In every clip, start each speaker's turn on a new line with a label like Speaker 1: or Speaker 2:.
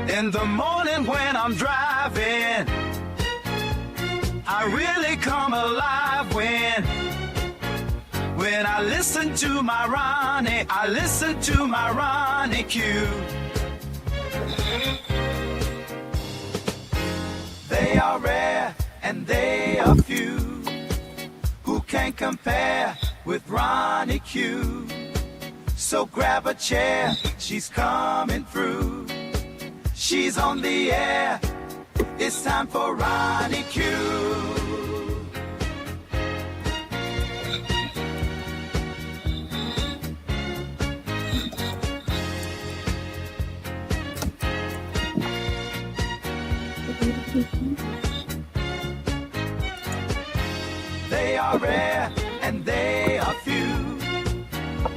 Speaker 1: In the morning when I'm driving, I really come alive when I listen to my Ronnie, I listen to my Ronnie Q. They are rare and they are few who can compare with Ronnie Q. So grab a chair, she's coming through. She's on the air, it's time for Ronnie Q. They are rare and they are few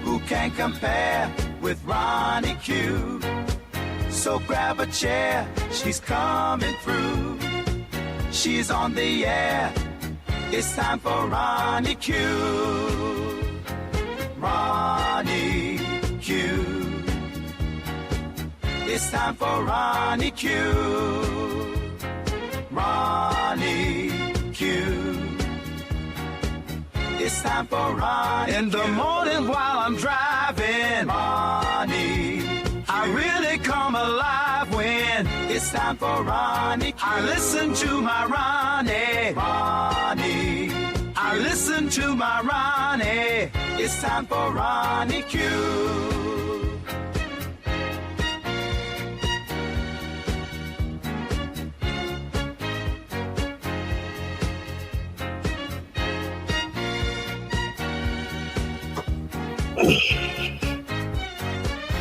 Speaker 1: who can compare with Ronnie Q. So grab a chair, she's coming through. She's on the air, it's time for Ronnie Q. Ronnie Q. It's time for Ronnie Q. Ronnie Q. It's time for Ronnie. In the morning while I'm driving, Ronnie, I really come alive when it's time for Ronnie Q. I listen to my Ronnie, Ronnie. I listen to my Ronnie. It's time for Ronnie Q.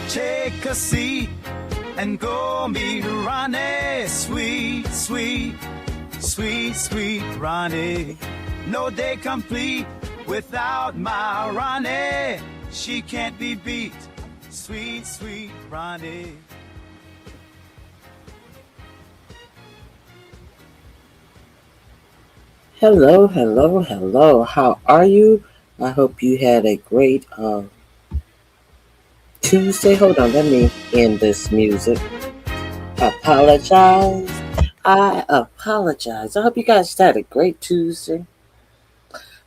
Speaker 1: Take a seat and go meet Ronnie. Sweet, sweet, sweet, sweet Ronnie. No day complete without my Ronnie. She can't be beat. Sweet, sweet Ronnie.
Speaker 2: Hello, hello, hello. How are you? I hope you had a great Tuesday. Hold on, let me end this music. Apologize. I apologize. I hope you guys had a great Tuesday.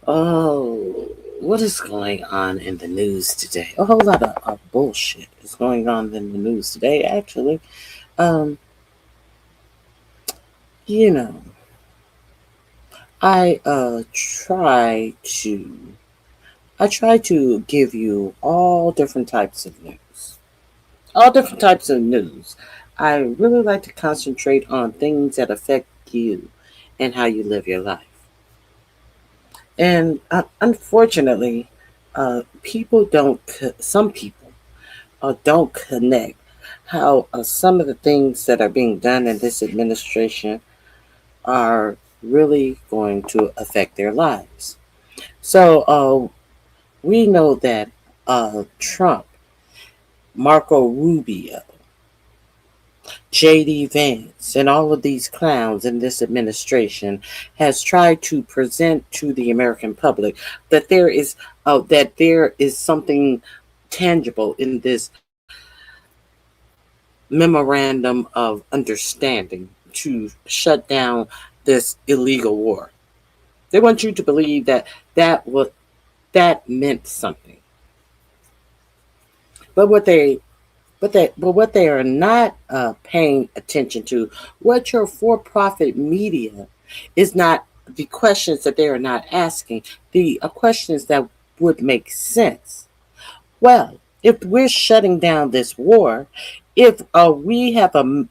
Speaker 2: Oh, what is going on in the news today? A whole lot of bullshit is going on in the news today, actually. Um, you know, I try to give you all different types of news. All different types of news. I really like to concentrate on things that affect you and how you live your life. And unfortunately, some people don't connect how some of the things that are being done in this administration are really going to affect their lives. So we know that Trump, Marco Rubio, J.D. Vance, and all of these clowns in this administration has tried to present to the American public that there is something tangible in this memorandum of understanding to shut down this illegal war. They want you to believe that meant something. But what they are not paying attention to, what your for-profit media is not, the questions that they are not asking, the questions that would make sense. Well, if we're shutting down this war, if we have a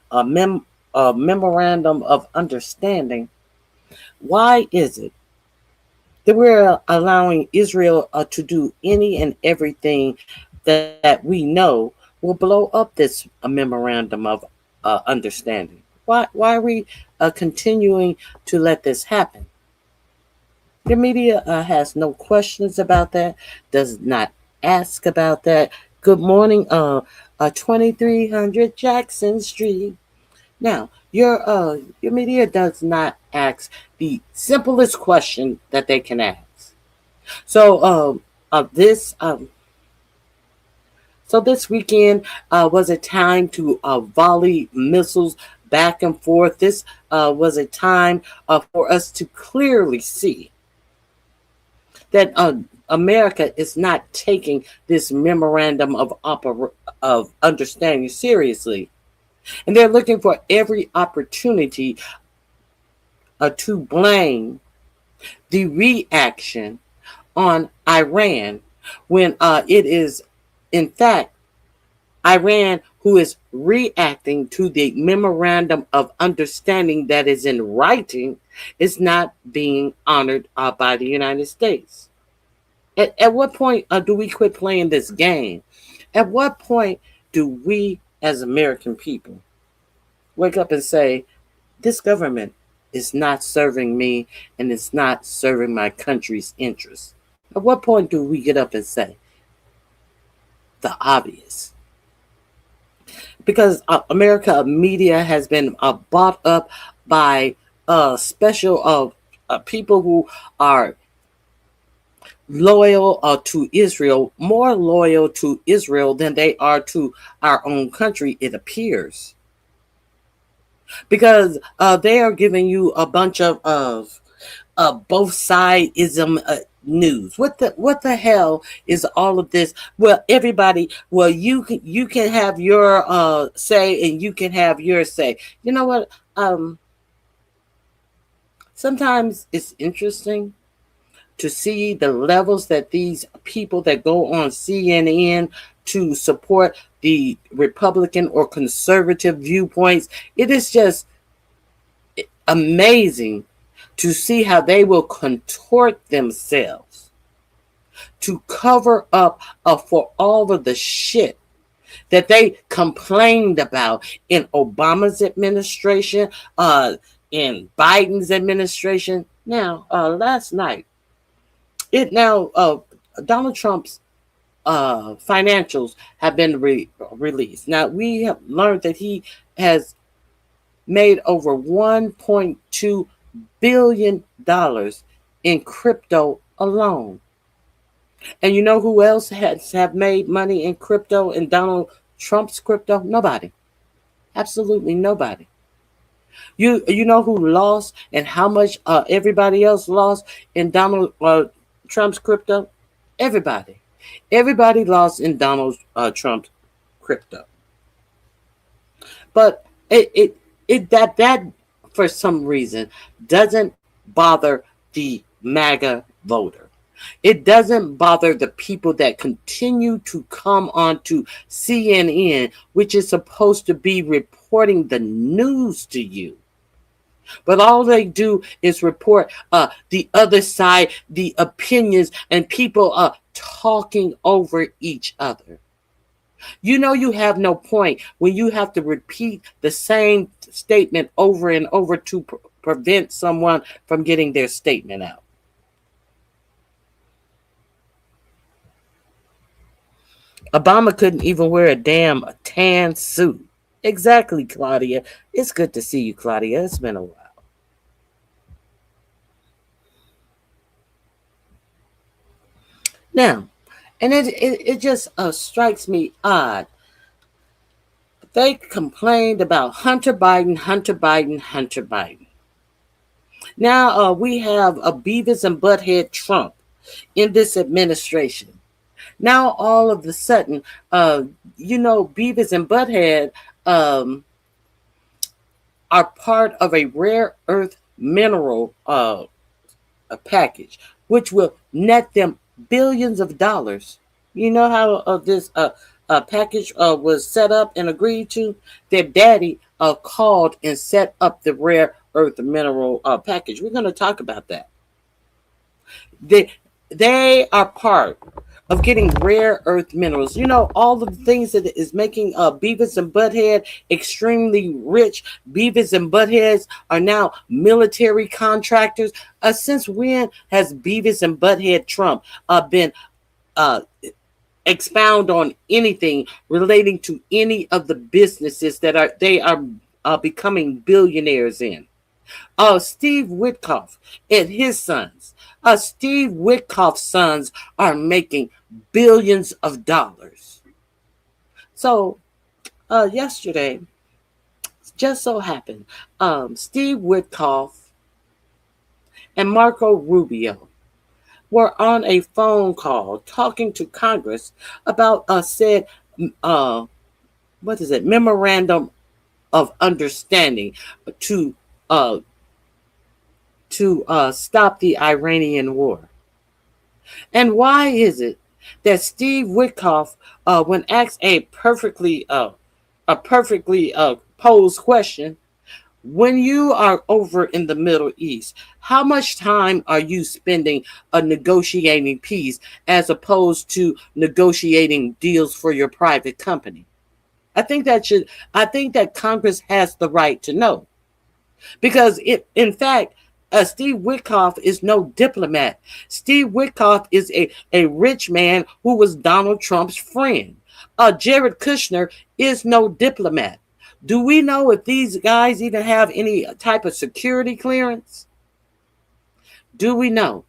Speaker 2: memorandum of understanding, why is it that we're allowing Israel to do any and everything that we know will blow up this memorandum of understanding? Why are we continuing to let this happen? The media has no questions about that, does not ask about that. Good morning, 2300 Jackson Street. Now, your media does not ask the simplest question that they can ask. So So this weekend was a time to volley missiles back and forth. This was a time for us to clearly see that America is not taking this memorandum of understanding seriously. And they're looking for every opportunity to blame the reaction on Iran when it is, in fact, Iran who is reacting to the memorandum of understanding that is in writing is not being honored by the United States. At what point do we quit playing this game? At what point do we as American people wake up and say, this government is not serving me and it's not serving my country's interests? At what point do we get up and say the obvious? Because America media has been bought up by special people who are loyal to Israel, more loyal to Israel than they are to our own country, it appears. Because they are giving you a bunch of both side-ism news. What the hell is all of this? Well, everybody, you can have your say and you can have your say. You know what? Sometimes it's interesting to see the levels that these people that go on CNN to support the Republican or conservative viewpoints. It is just amazing to see how they will contort themselves to cover up for all of the shit that they complained about in Obama's administration, in Biden's administration. Now, last night, Donald Trump's financials have been released. Now, we have learned that he has made over $1.2 billion in crypto alone. And you know who else have made money in crypto, in Donald Trump's crypto? Nobody. Absolutely nobody. You know who lost and how much everybody else lost in Donald Trump's crypto? Everybody. Everybody lost in Donald Trump's crypto. But that for some reason doesn't bother the MAGA voter. It doesn't bother the people that continue to come onto CNN, which is supposed to be reporting the news to you. But all they do is report the other side, the opinions, and people talking over each other. You know you have no point when you have to repeat the same statement over and over to prevent someone from getting their statement out. Obama couldn't even wear a damn tan suit. Exactly, Claudia. It's good to see you, Claudia. It's been a while. Now, and it just strikes me odd. They complained about Hunter Biden. Now we have a Beavis and Butthead Trump in this administration. Now all of a sudden, Beavis and Butthead are part of a rare earth mineral package, which will net them billions of dollars. You know how this package was set up and agreed to? Their daddy called and set up the rare earth mineral package. We're going to talk about that. They are part of getting rare earth minerals. You know, all of the things that is making Beavis and Butthead extremely rich. Beavis and Buttheads are now military contractors. Since when has Beavis and Butthead Trump been expound on anything relating to any of the businesses that they are becoming billionaires in? Steve Whitkoff and his sons. Steve Whitkoff's sons are making billions of dollars. So yesterday, just so happened, Steve Whitkoff and Marco Rubio were on a phone call talking to Congress about said uh, what is it, memorandum of understanding to uh, stop the Iranian war. And why is it that Steve Witkoff, when asked a perfectly posed question, when you are over in the Middle East, how much time are you spending negotiating peace as opposed to negotiating deals for your private company? I think that should. I think that Congress has the right to know. Because in fact, Steve Witkoff is no diplomat. Steve Witkoff is a rich man who was Donald Trump's friend. Jared Kushner is no diplomat. Do we know if these guys even have any type of security clearance? Do we know?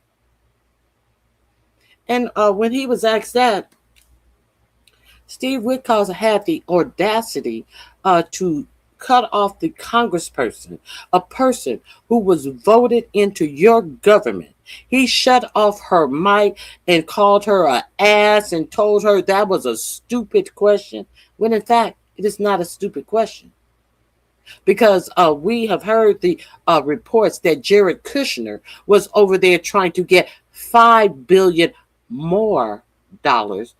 Speaker 2: And when he was asked that, Steve Witkoff had the audacity to cut off the congressperson, a person who was voted into your government. He shut off her mic and called her an ass and told her that was a stupid question, when in fact, it is not a stupid question. Because we have heard the reports that Jared Kushner was over there trying to get $5 billion more dollars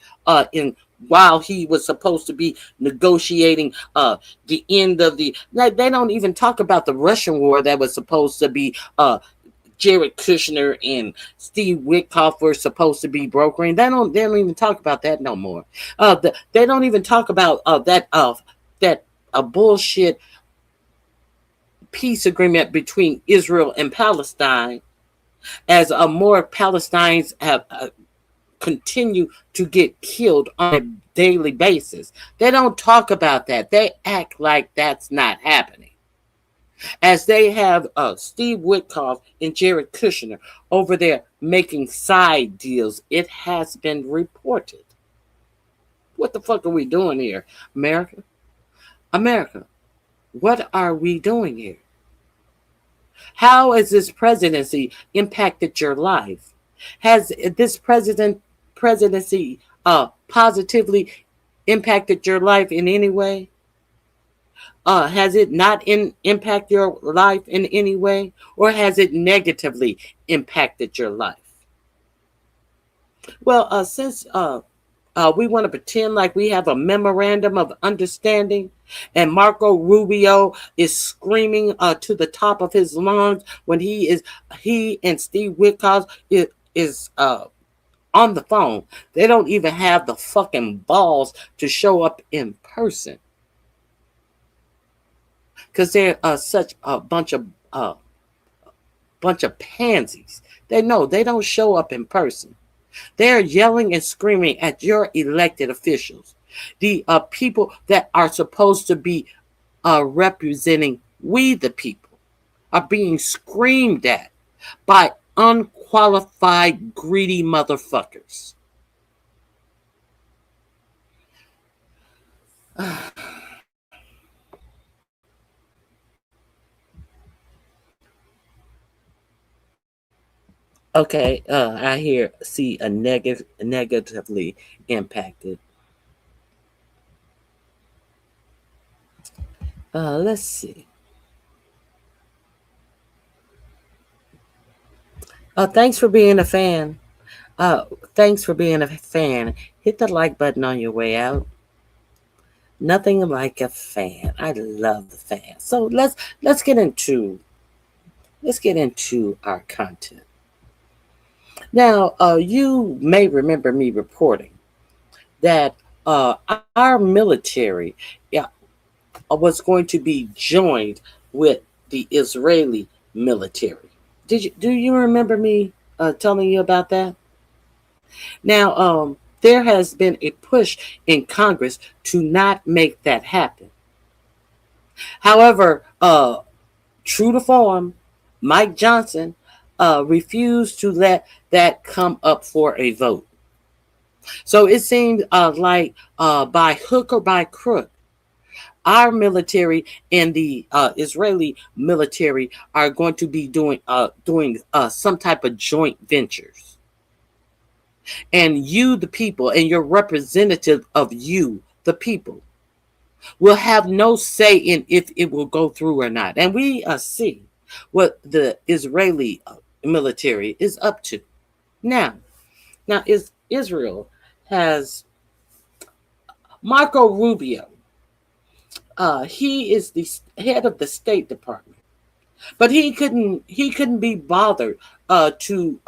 Speaker 2: in while he was supposed to be negotiating the end of the. They don't even talk about the Russian war that was supposed to be. Jared Kushner and Steve Witkoff were supposed to be brokering. They don't even talk about that no more. They don't even talk about that bullshit peace agreement between Israel and Palestine, as more Palestinians have continue to get killed on a daily basis. They don't talk about that. They act like that's not happening. As they have Steve Witkoff and Jared Kushner over there making side deals, it has been reported. What the fuck are we doing here, America? America, what are we doing here? How has this presidency impacted your life? Has this presidency positively impacted your life in any way? Has it not impact your life in any way, or has it negatively impacted your life? Well, since we want to pretend like we have a memorandum of understanding, and Marco Rubio is screaming to the top of his lungs when he and Steve Witkoff is on the phone. They don't even have the fucking balls to show up in person, because they're such a bunch of pansies. They know they don't show up in person. They're yelling and screaming at your elected officials, the people that are supposed to be representing we the people, are being screamed at by unqualified, greedy motherfuckers. Okay, I see a negatively impacted. Let's see. Thanks for being a fan. Uh, Thanks for being a fan. Hit the like button on your way out. Nothing like a fan. I love the fan. So let's get into our content. Now, you may remember me reporting that our military, yeah, was going to be joined with the Israeli military. Do you remember me telling you about that? Now, there has been a push in Congress to not make that happen. However, true to form, Mike Johnson refused to let that come up for a vote. So it seems like by hook or by crook, our military and the Israeli military are going to be doing some type of joint ventures. And you, the people, and your representative of you, the people, will have no say in if it will go through or not. And we see what the Israeli military is up to. Now, is Israel has Marco Rubio. He is the head of the State Department, but he couldn't be bothered to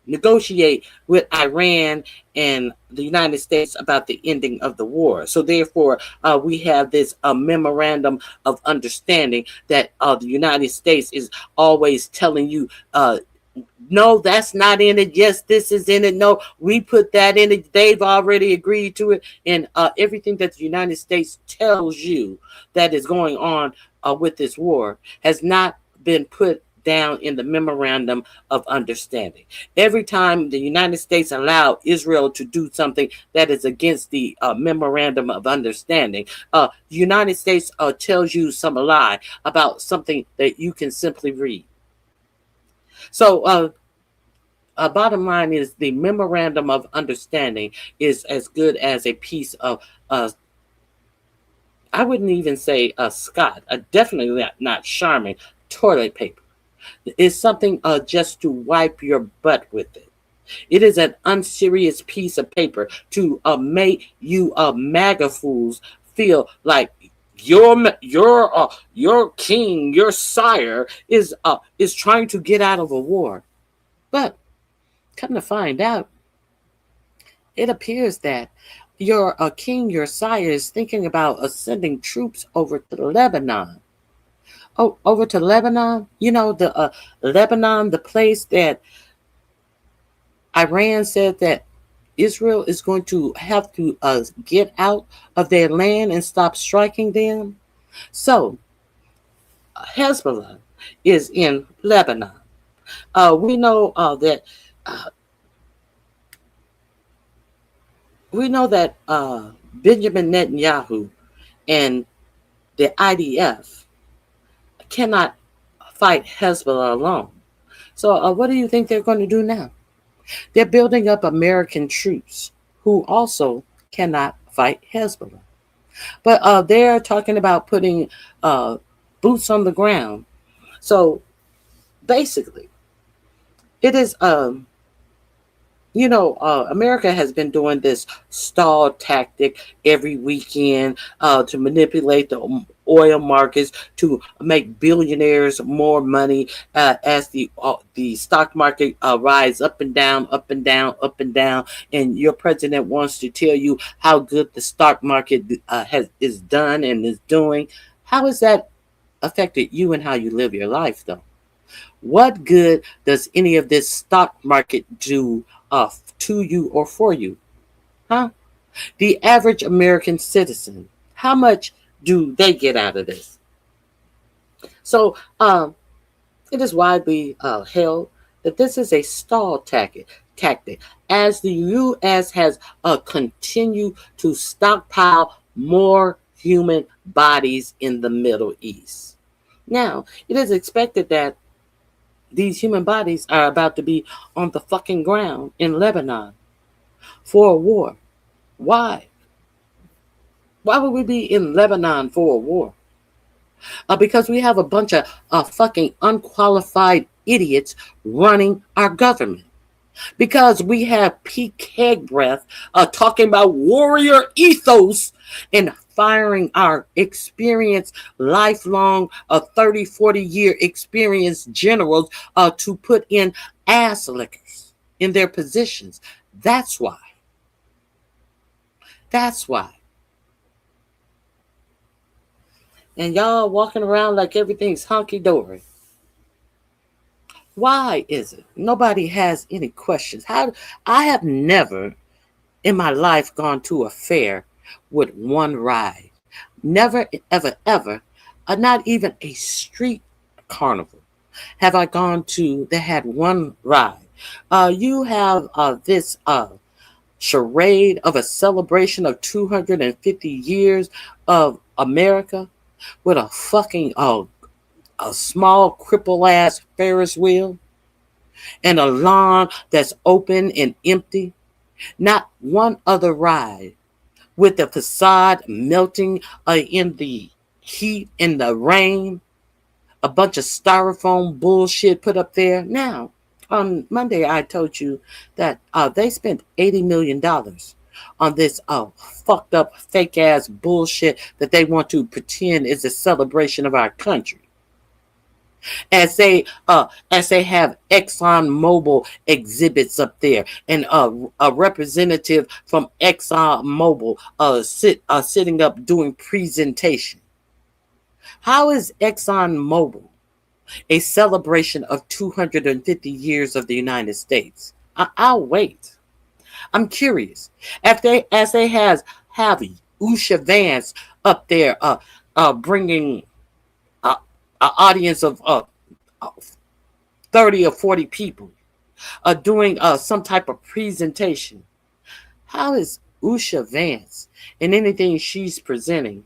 Speaker 2: negotiate with Iran and the United States about the ending of the war. So therefore, we have this memorandum of understanding that the United States is always telling you, no, that's not in it. Yes, this is in it. No, we put that in it. They've already agreed to it. And everything that the United States tells you that is going on with this war has not been put down in the memorandum of understanding. Every time the United States allow Israel to do something that is against the memorandum of understanding, the United States tells you some lie about something that you can simply read. So bottom line is the memorandum of understanding is as good as a piece of I wouldn't even say Scott, definitely not Charmin toilet paper. It's something just to wipe your butt with it. It is an unserious piece of paper to make you MAGA fools feel like your king, your sire is trying to get out of a war. But come to find out, it appears that your king, your sire, is thinking about sending troops over to Lebanon. Oh, over to Lebanon? You know, the Lebanon, the place that Iran said that Israel is going to have to get out of their land and stop striking them. So, Hezbollah is in Lebanon. We know that uh, Benjamin Netanyahu and the IDF cannot fight Hezbollah alone. So what do you think they're going to do now? They're building up American troops who also cannot fight Hezbollah. But they're talking about putting boots on the ground. So basically, it is America has been doing this stall tactic every weekend to manipulate the oil markets to make billionaires more money as the stock market rise up and down, up and down, up and down. And your president wants to tell you how good the stock market is done and is doing. How has that affected you and how you live your life, though? What good does any of this stock market do to you or for you? Huh? The average American citizen, how much do they get out of this? So it is widely held that this is a stall tactic as the U.S. has continued to stockpile more human bodies in the Middle East. Now, it is expected that these human bodies are about to be on the fucking ground in Lebanon for a war. Why? Why would we be in Lebanon for a war? Because we have a bunch of fucking unqualified idiots running our government. Because we have Pete Kegbreath talking about warrior ethos and firing our experienced, lifelong, 30, 40-year experienced generals to put in ass lickers in their positions. That's why. That's why. And y'all walking around like everything's hunky-dory. Why is it? Nobody has any questions. I have never in my life gone to a fair with one ride. Never, ever, ever, not even a street carnival have I gone to that had one ride. You have this charade of a celebration of 250 years of America with a fucking a small cripple ass Ferris wheel and a lawn that's open and empty. Not one other ride with the facade melting in the heat and the rain. A bunch of styrofoam bullshit put up there. Now, on Monday, I told you that they spent $80 million on this fucked up fake ass bullshit that they want to pretend is a celebration of our country. As they have Exxon Mobil exhibits up there, and a representative from Exxon Mobil sitting up doing presentation. How is Exxon Mobil a celebration of 250 years of the United States? I'll wait. I'm curious. As they have Usha Vance up there, bringing an audience of 30 or 40 people, doing some type of presentation. How is Usha Vance and anything she's presenting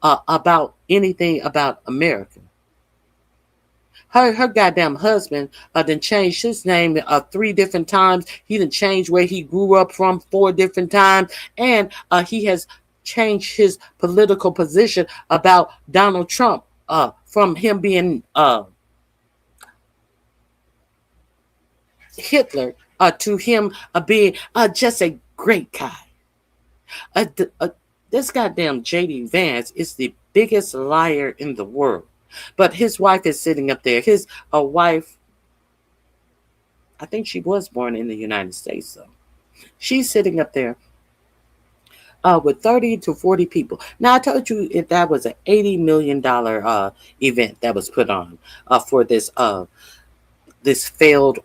Speaker 2: about anything about America? Her goddamn husband done changed his name 3 different times. He done changed where he grew up from 4 different times. And he has changed his political position about Donald Trump from him being Hitler to him being just a great guy. This goddamn J.D. Vance is the biggest liar in the world. But his wife is sitting up there. His wife, I think she was born in the United States, though. She's sitting up there with 30 to 40 people. Now, I told you if that was an $80 million event that was put on for this failed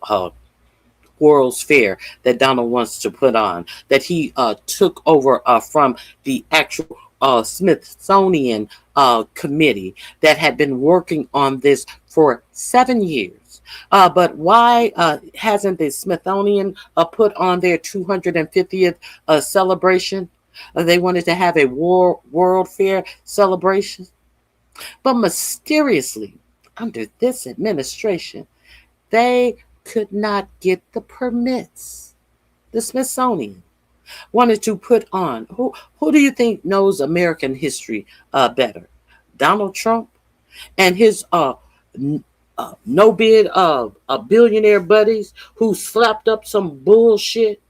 Speaker 2: World's Fair that Donald wants to put on, that he took over from the actual Smithsonian committee that had been working on this for 7 years. But why hasn't the Smithsonian put on their 250th celebration? They wanted to have a World Fair celebration. But mysteriously, under this administration, they could not get the permits. The Smithsonian wanted to put on. Who do you think knows American history better? Donald Trump and his no bid billionaire buddies who slapped up some bullshit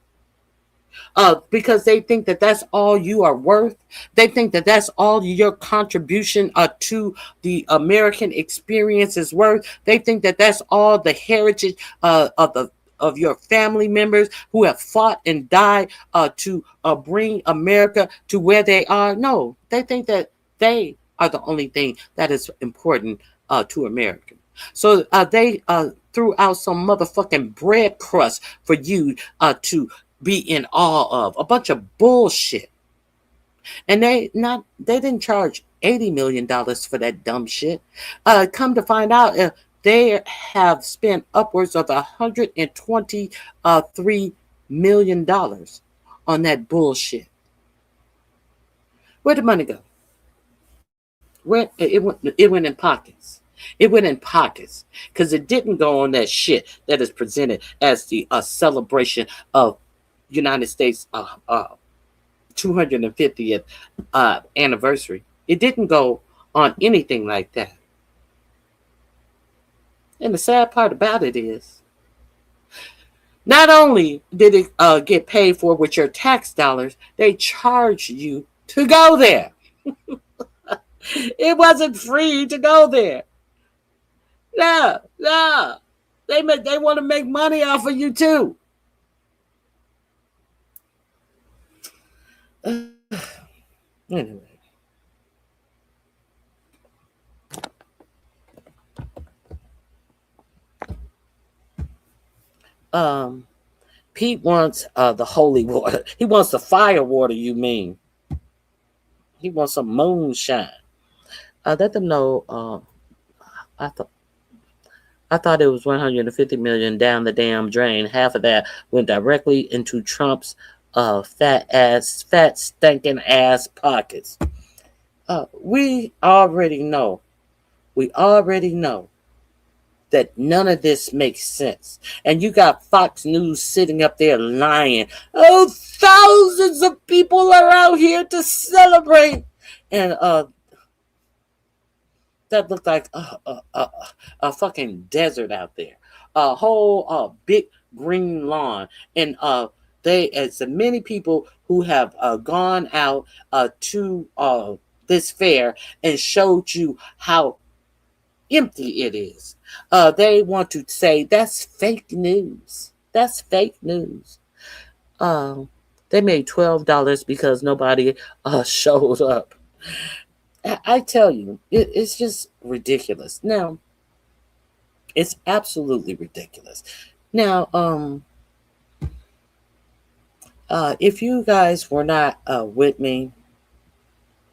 Speaker 2: because they think that that's all you are worth. They think that that's all your contribution to the American experience is worth. They think that that's all the heritage of your family members who have fought and died to bring America to where they are. No, they think that they are the only thing that is important to America. So they threw out some motherfucking bread crust for you to be in awe of. A bunch of bullshit. And they didn't charge $80 million for that dumb shit. Come to find out, they have spent upwards of $123 million on that bullshit. Where'd the money go? Where it went in pockets. It went in pockets because it didn't go on that shit that is presented as the celebration of United States 250th anniversary. It didn't go on anything like that. And the sad part about it is, not only did it get paid for with your tax dollars, they charged you to go there. It wasn't free to go there. No. They want to make money off of you too. Anyway. Pete wants the holy water. He wants the fire water, you mean. He wants some moonshine. Let them know I thought it was $150 million down the damn drain. Half of that went directly into Trump's fat stinking ass pockets. We already know. We already know that none of this makes sense. And you got Fox News sitting up there lying. Oh, thousands of people are out here to celebrate. And that looked like a fucking desert out there. A whole big green lawn. And they, as many people who have gone out to this fair and showed you how empty it is. They want to say that's fake news. That's fake news. Um, they made $12 because nobody showed up. I tell you, it's just ridiculous. Now, it's absolutely ridiculous. Now, if you guys were not with me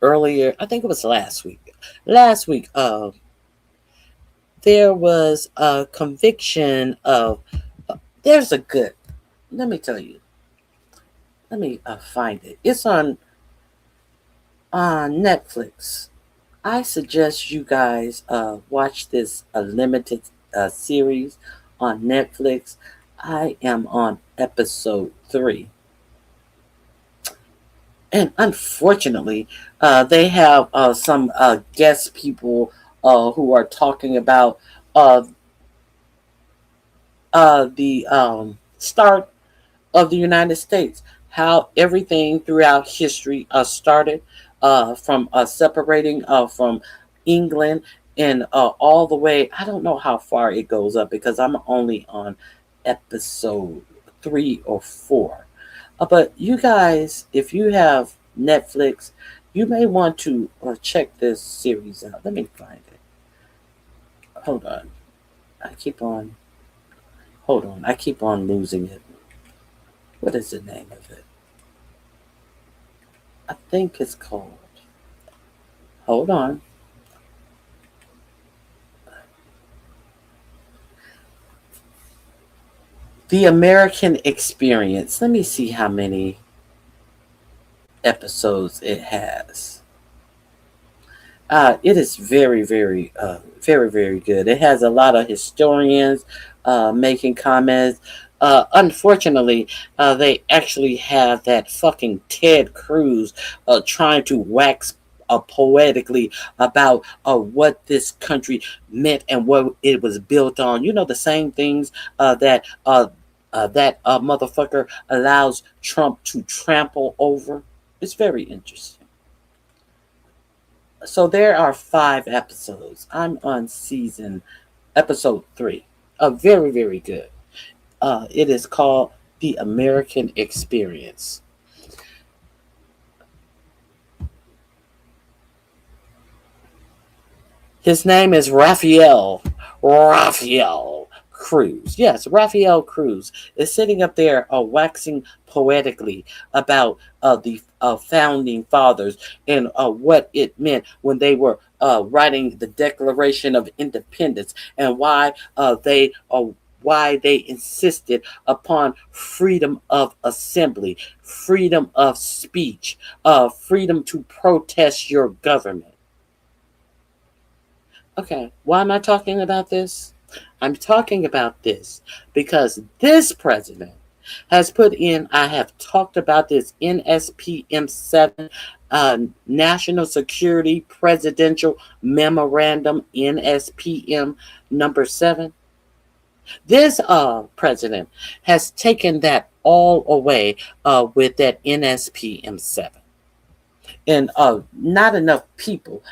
Speaker 2: earlier, I think it was last week. Last week, there was a conviction of. There's a good. Let me tell you. Let me find it. It's on Netflix. I suggest you guys watch this limited series on Netflix. I am on episode 3. And unfortunately, they have some guest people who are talking about uh, the start of the United States, how everything throughout history started from separating from England and all the way. I don't know how far it goes up because I'm only on episode 3 or 4. But you guys, if you have Netflix, you may want to check this series out. Let me find it. Hold on. I keep on. Hold on. I keep on losing it. What is the name of it? I think it's called. Hold on. The American Experience. Let me see how many episodes it has. It is very, very, very, very good. It has a lot of historians making comments. Unfortunately, they actually have that fucking Ted Cruz trying to wax poetically about what this country meant and what it was built on. You know, the same things that motherfucker allows Trump to trample over. It's very interesting. So there are 5 episodes. I'm on episode 3. Very, very good. It is called The American Experience. His name is Raphael Cruz. Yes, Raphael Cruz is sitting up there waxing poetically about the founding fathers and what it meant when they were writing the Declaration of Independence and why they insisted upon freedom of assembly, freedom of speech, freedom to protest your government. Okay, why am I talking about this? I'm talking about this because this president has put in, I have talked about this NSPM 7, National Security Presidential Memorandum, NSPM number 7. This president has taken that all away with that NSPM 7. And not enough people.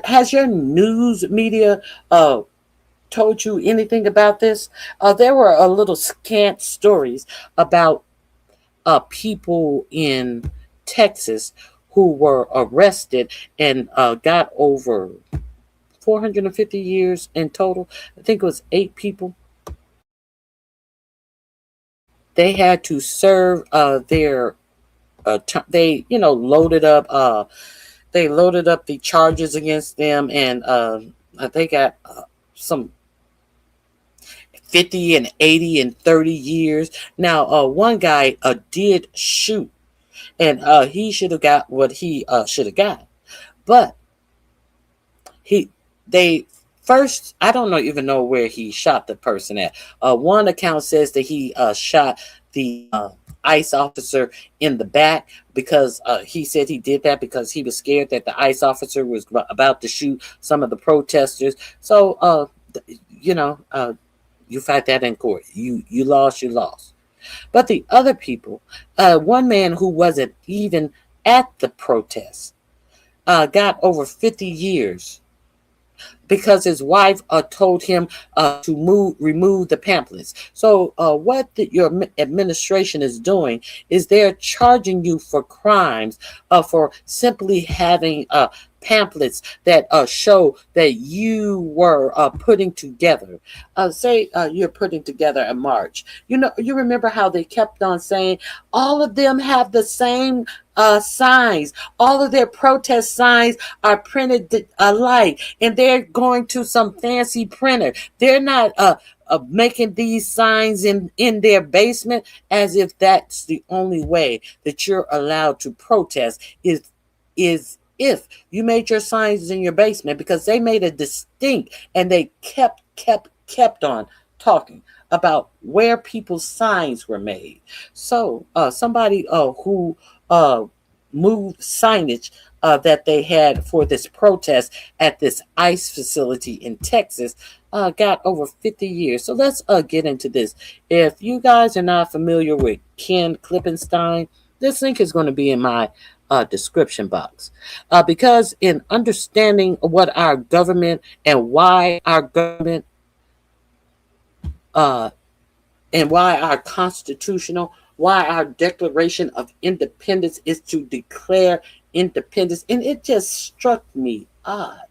Speaker 2: Has your news media told you anything about this? There were a little scant stories about people in Texas who were arrested and got over 450 years in total. I think it was 8 people. They had to serve their they loaded up they loaded up the charges against them, and they got some 50 and 80 and 30 years. Now one guy did shoot and he should have got what he should have got. But he they first, I don't know even know where he shot the person at. One account says that he shot the ICE officer in the back because he said he did that because he was scared that the ICE officer was about to shoot some of the protesters. So you fight that in court. You lost, you lost. But the other people, one man who wasn't even at the protest, got over 50 years because his wife told him to remove the pamphlets. So what your administration is doing is they're charging you for crimes for simply having pamphlets that show that you were putting together. Say you're putting together a march. You remember how they kept on saying all of them have the same signs. All of their protest signs are printed alike, and they're going to some fancy printer. They're not making these signs in their basement, as if that's the only way that you're allowed to protest is if you made your signs in your basement, because they made a distinct, and they kept on talking about where people's signs were made. So somebody who moved signage that they had for this protest at this ICE facility in Texas got over 50 years. So let's get into this. If you guys are not familiar with Ken Klippenstein, this link is going to be in my description box. Because in understanding what our government and why our government and why our constitutional, why our Declaration of Independence is to declare independence. And it just struck me odd.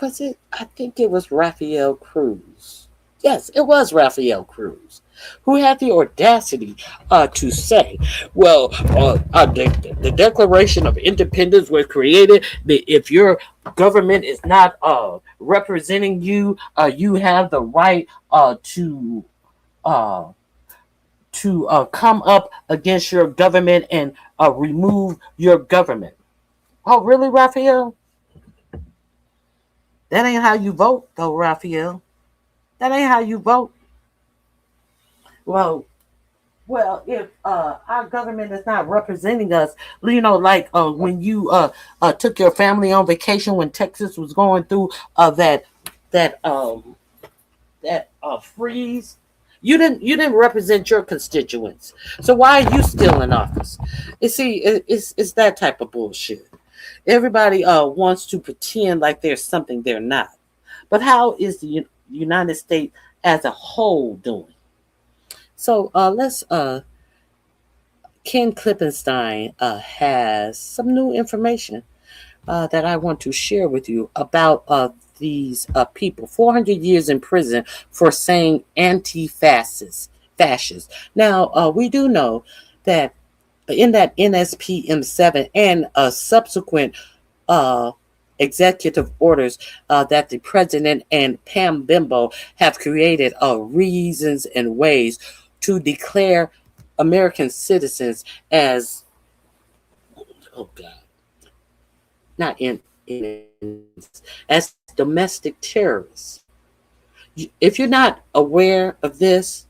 Speaker 2: Was it? I think it was Raphael Cruz. Yes, it was Raphael Cruz who had the audacity to say, well, the Declaration of Independence was created. If your government is not representing you, you have the right to come up against your government and remove your government. Oh, really, Raphael? That ain't how you vote, though, Raphael. That ain't how you vote. Well, if our government is not representing us, like when you took your family on vacation when Texas was going through that freeze, you didn't represent your constituents. So why are you still in office? You see, it's that type of bullshit. Everybody wants to pretend like there's something they're not. But how is the United States as a whole doing? So let's. Ken Klippenstein has some new information that I want to share with you about these people. 400 years in prison for saying anti-fascist. Now we do know that in that NSPM 7 and subsequent executive orders that the president and Pam Bimbo have created reasons and ways to declare American citizens as, oh God, not as domestic terrorists. If you're not aware of this,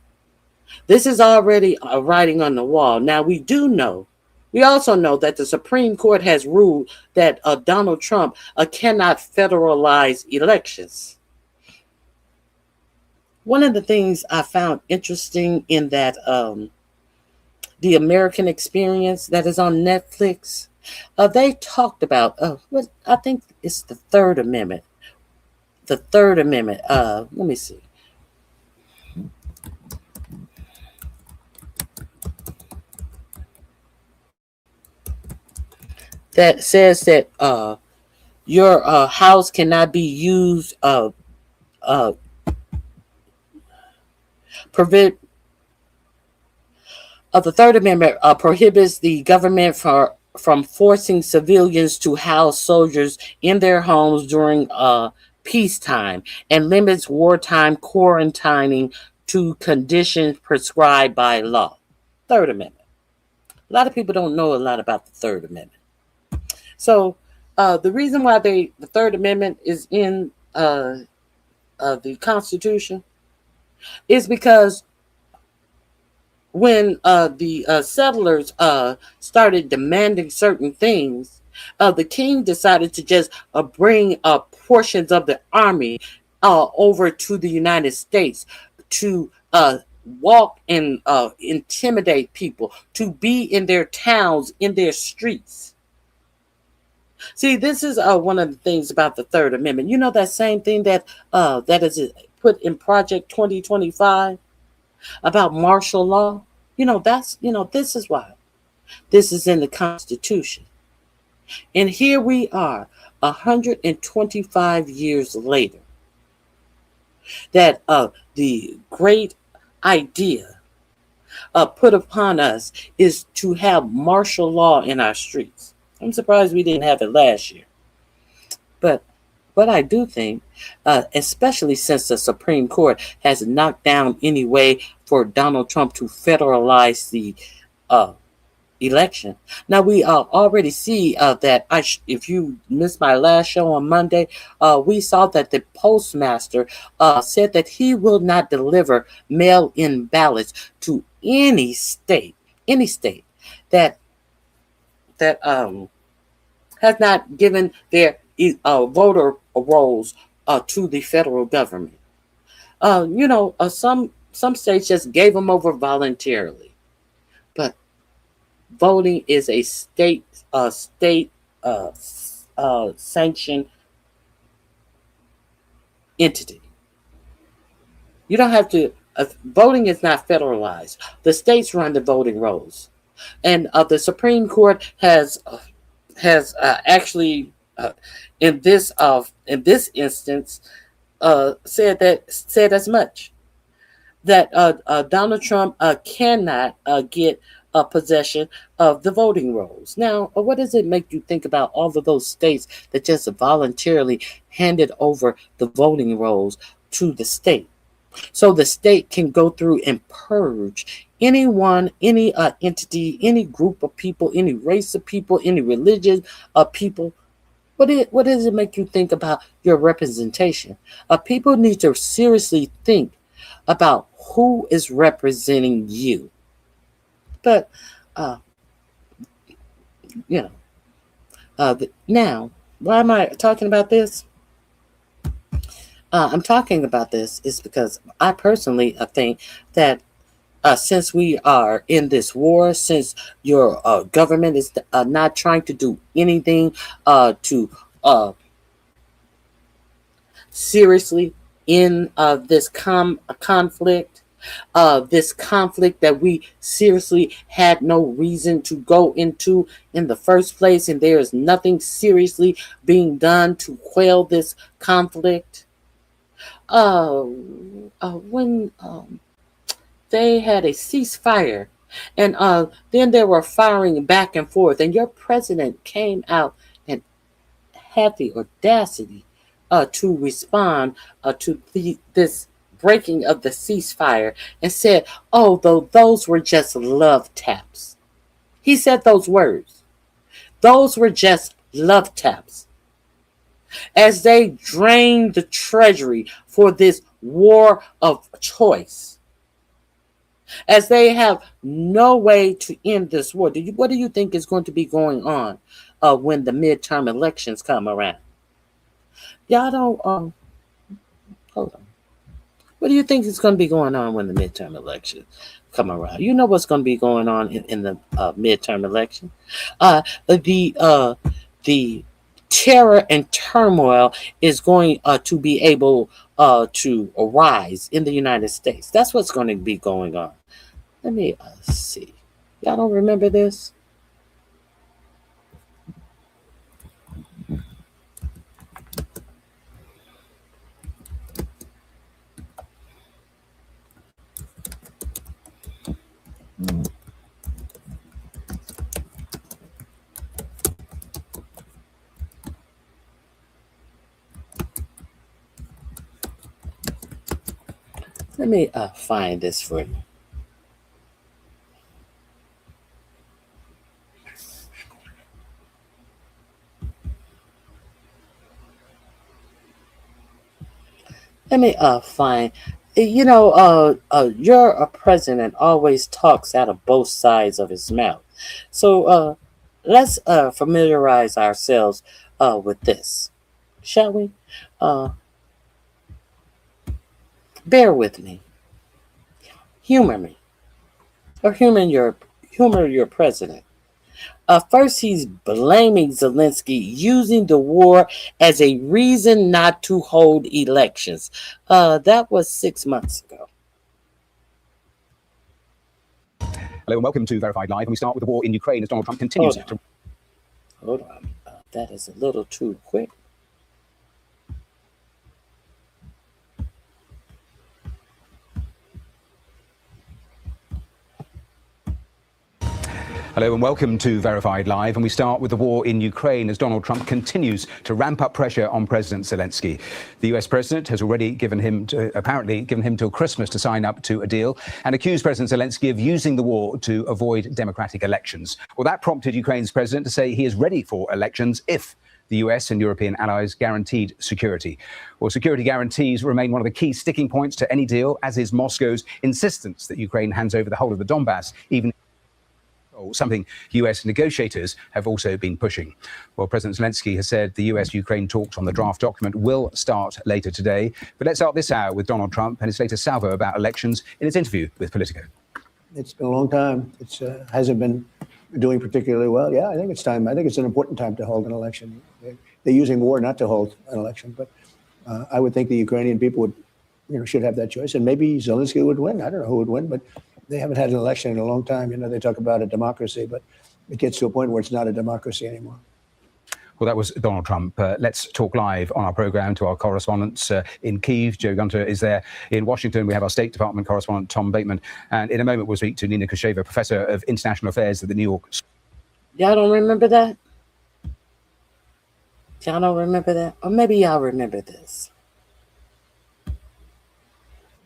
Speaker 2: this is already a writing on the wall. Now we also know that the Supreme Court has ruled that Donald Trump cannot federalize elections. One of the things I found interesting in that The American Experience that is on Netflix, they talked about what I think it's the Third Amendment. The Third Amendment. Let me see. That says that your house cannot be used. The Third Amendment prohibits the government from forcing civilians to house soldiers in their homes during peacetime and limits wartime quarantining to conditions prescribed by law. Third Amendment. A lot of people don't know a lot about the Third Amendment. So the reason why the Third Amendment is in the Constitution is because when the settlers started demanding certain things, the king decided to just bring portions of the army over to the United States to walk and intimidate people, to be in their towns, in their streets. See, this is one of the things about the Third Amendment. You know, that same thing that that is put in Project 2025 about martial law. This is why this is in the Constitution. And here we are, 125 years later, that the great idea put upon us is to have martial law in our streets. I'm surprised we didn't have it last year. But what I do think, especially since the Supreme Court has knocked down any way for Donald Trump to federalize the election. Now, we already see that if you missed my last show on Monday, we saw that the postmaster said that he will not deliver mail-in ballots to any state that has not given their voter rolls to the federal government. Some states just gave them over voluntarily, but voting is a state sanctioned entity. You don't have to. Voting is not federalized. The states run the voting rolls, and the Supreme Court has actually in this instance said as much, that Donald Trump cannot get possession of the voting rolls. Now, what does it make you think about all of those states that just voluntarily handed over the voting rolls to the state? So the state can go through and purge anyone, any entity, any group of people, any race of people, any religion of people. What does it make you think about your representation? People need to seriously think about who is representing you. But, now, why am I talking about this? I'm talking about this is because I personally think that since we are in this war, since your government is not trying to do anything to seriously in this conflict, this conflict that we seriously had no reason to go into in the first place, and there is nothing seriously being done to quell this conflict. When they had a ceasefire, and then they were firing back and forth, and your president came out and had the audacity to respond to this breaking of the ceasefire and said, oh, those were just love taps. He said those words. Those were just love taps. As they drained the treasury for this war of choice, as they have no way to end this war. What do you think is going to be going on when the midterm elections come around? Y'all don't, hold on. What do you think is going to be going on when the midterm elections come around? You know what's going to be going on in the midterm election. The terror and turmoil is going to be able to arise in the United States. That's what's going to be going on. Let me see. Y'all don't remember this? Let me find this for you. Let me find. Your president always talks out of both sides of his mouth. So let's familiarize ourselves with this, shall we? Uh, Bear with me. Humor me, or humor your president. First, he's blaming Zelensky, using the war as a reason not to hold elections. That was 6 months ago.
Speaker 3: Hello and welcome to Verified Live, and we start with the war in Ukraine as Donald Trump continues to...
Speaker 2: Hold on. That is a little too quick.
Speaker 3: Hello and welcome to Verified Live, and we start with the war in Ukraine as Donald Trump continues to ramp up pressure on President Zelensky. The US president has already apparently given him till Christmas to sign up to a deal and accused President Zelensky of using the war to avoid democratic elections. Well, that prompted Ukraine's president to say he is ready for elections if the US and European allies guaranteed security. Well, security guarantees remain one of the key sticking points to any deal, as is Moscow's insistence that Ukraine hands over the whole of the Donbass, even something US negotiators have also been pushing. Well, President Zelensky has said the US-Ukraine talks on the draft document will start later today. But let's start this hour with Donald Trump and his latest salvo about elections in his interview with Politico.
Speaker 4: It's been a long time. It hasn't been doing particularly well. Yeah, I think it's time. I think it's an important time to hold an election. They're using war not to hold an election, but I would think the Ukrainian people should have that choice. And maybe Zelensky would win. I don't know who would win, but they haven't had an election in a long time. They talk about a democracy, but it gets to a point where it's not a democracy anymore.
Speaker 3: Well, that was Donald Trump. Let's talk live on our program to our correspondents in Kyiv. Joe Gunter is there. In Washington, we have our State Department correspondent, Tom Bateman. And in a moment, we'll speak to Nina Kusheva, professor of international affairs at the New York.
Speaker 2: Y'all don't remember that? Y'all don't remember that? Or maybe y'all remember this.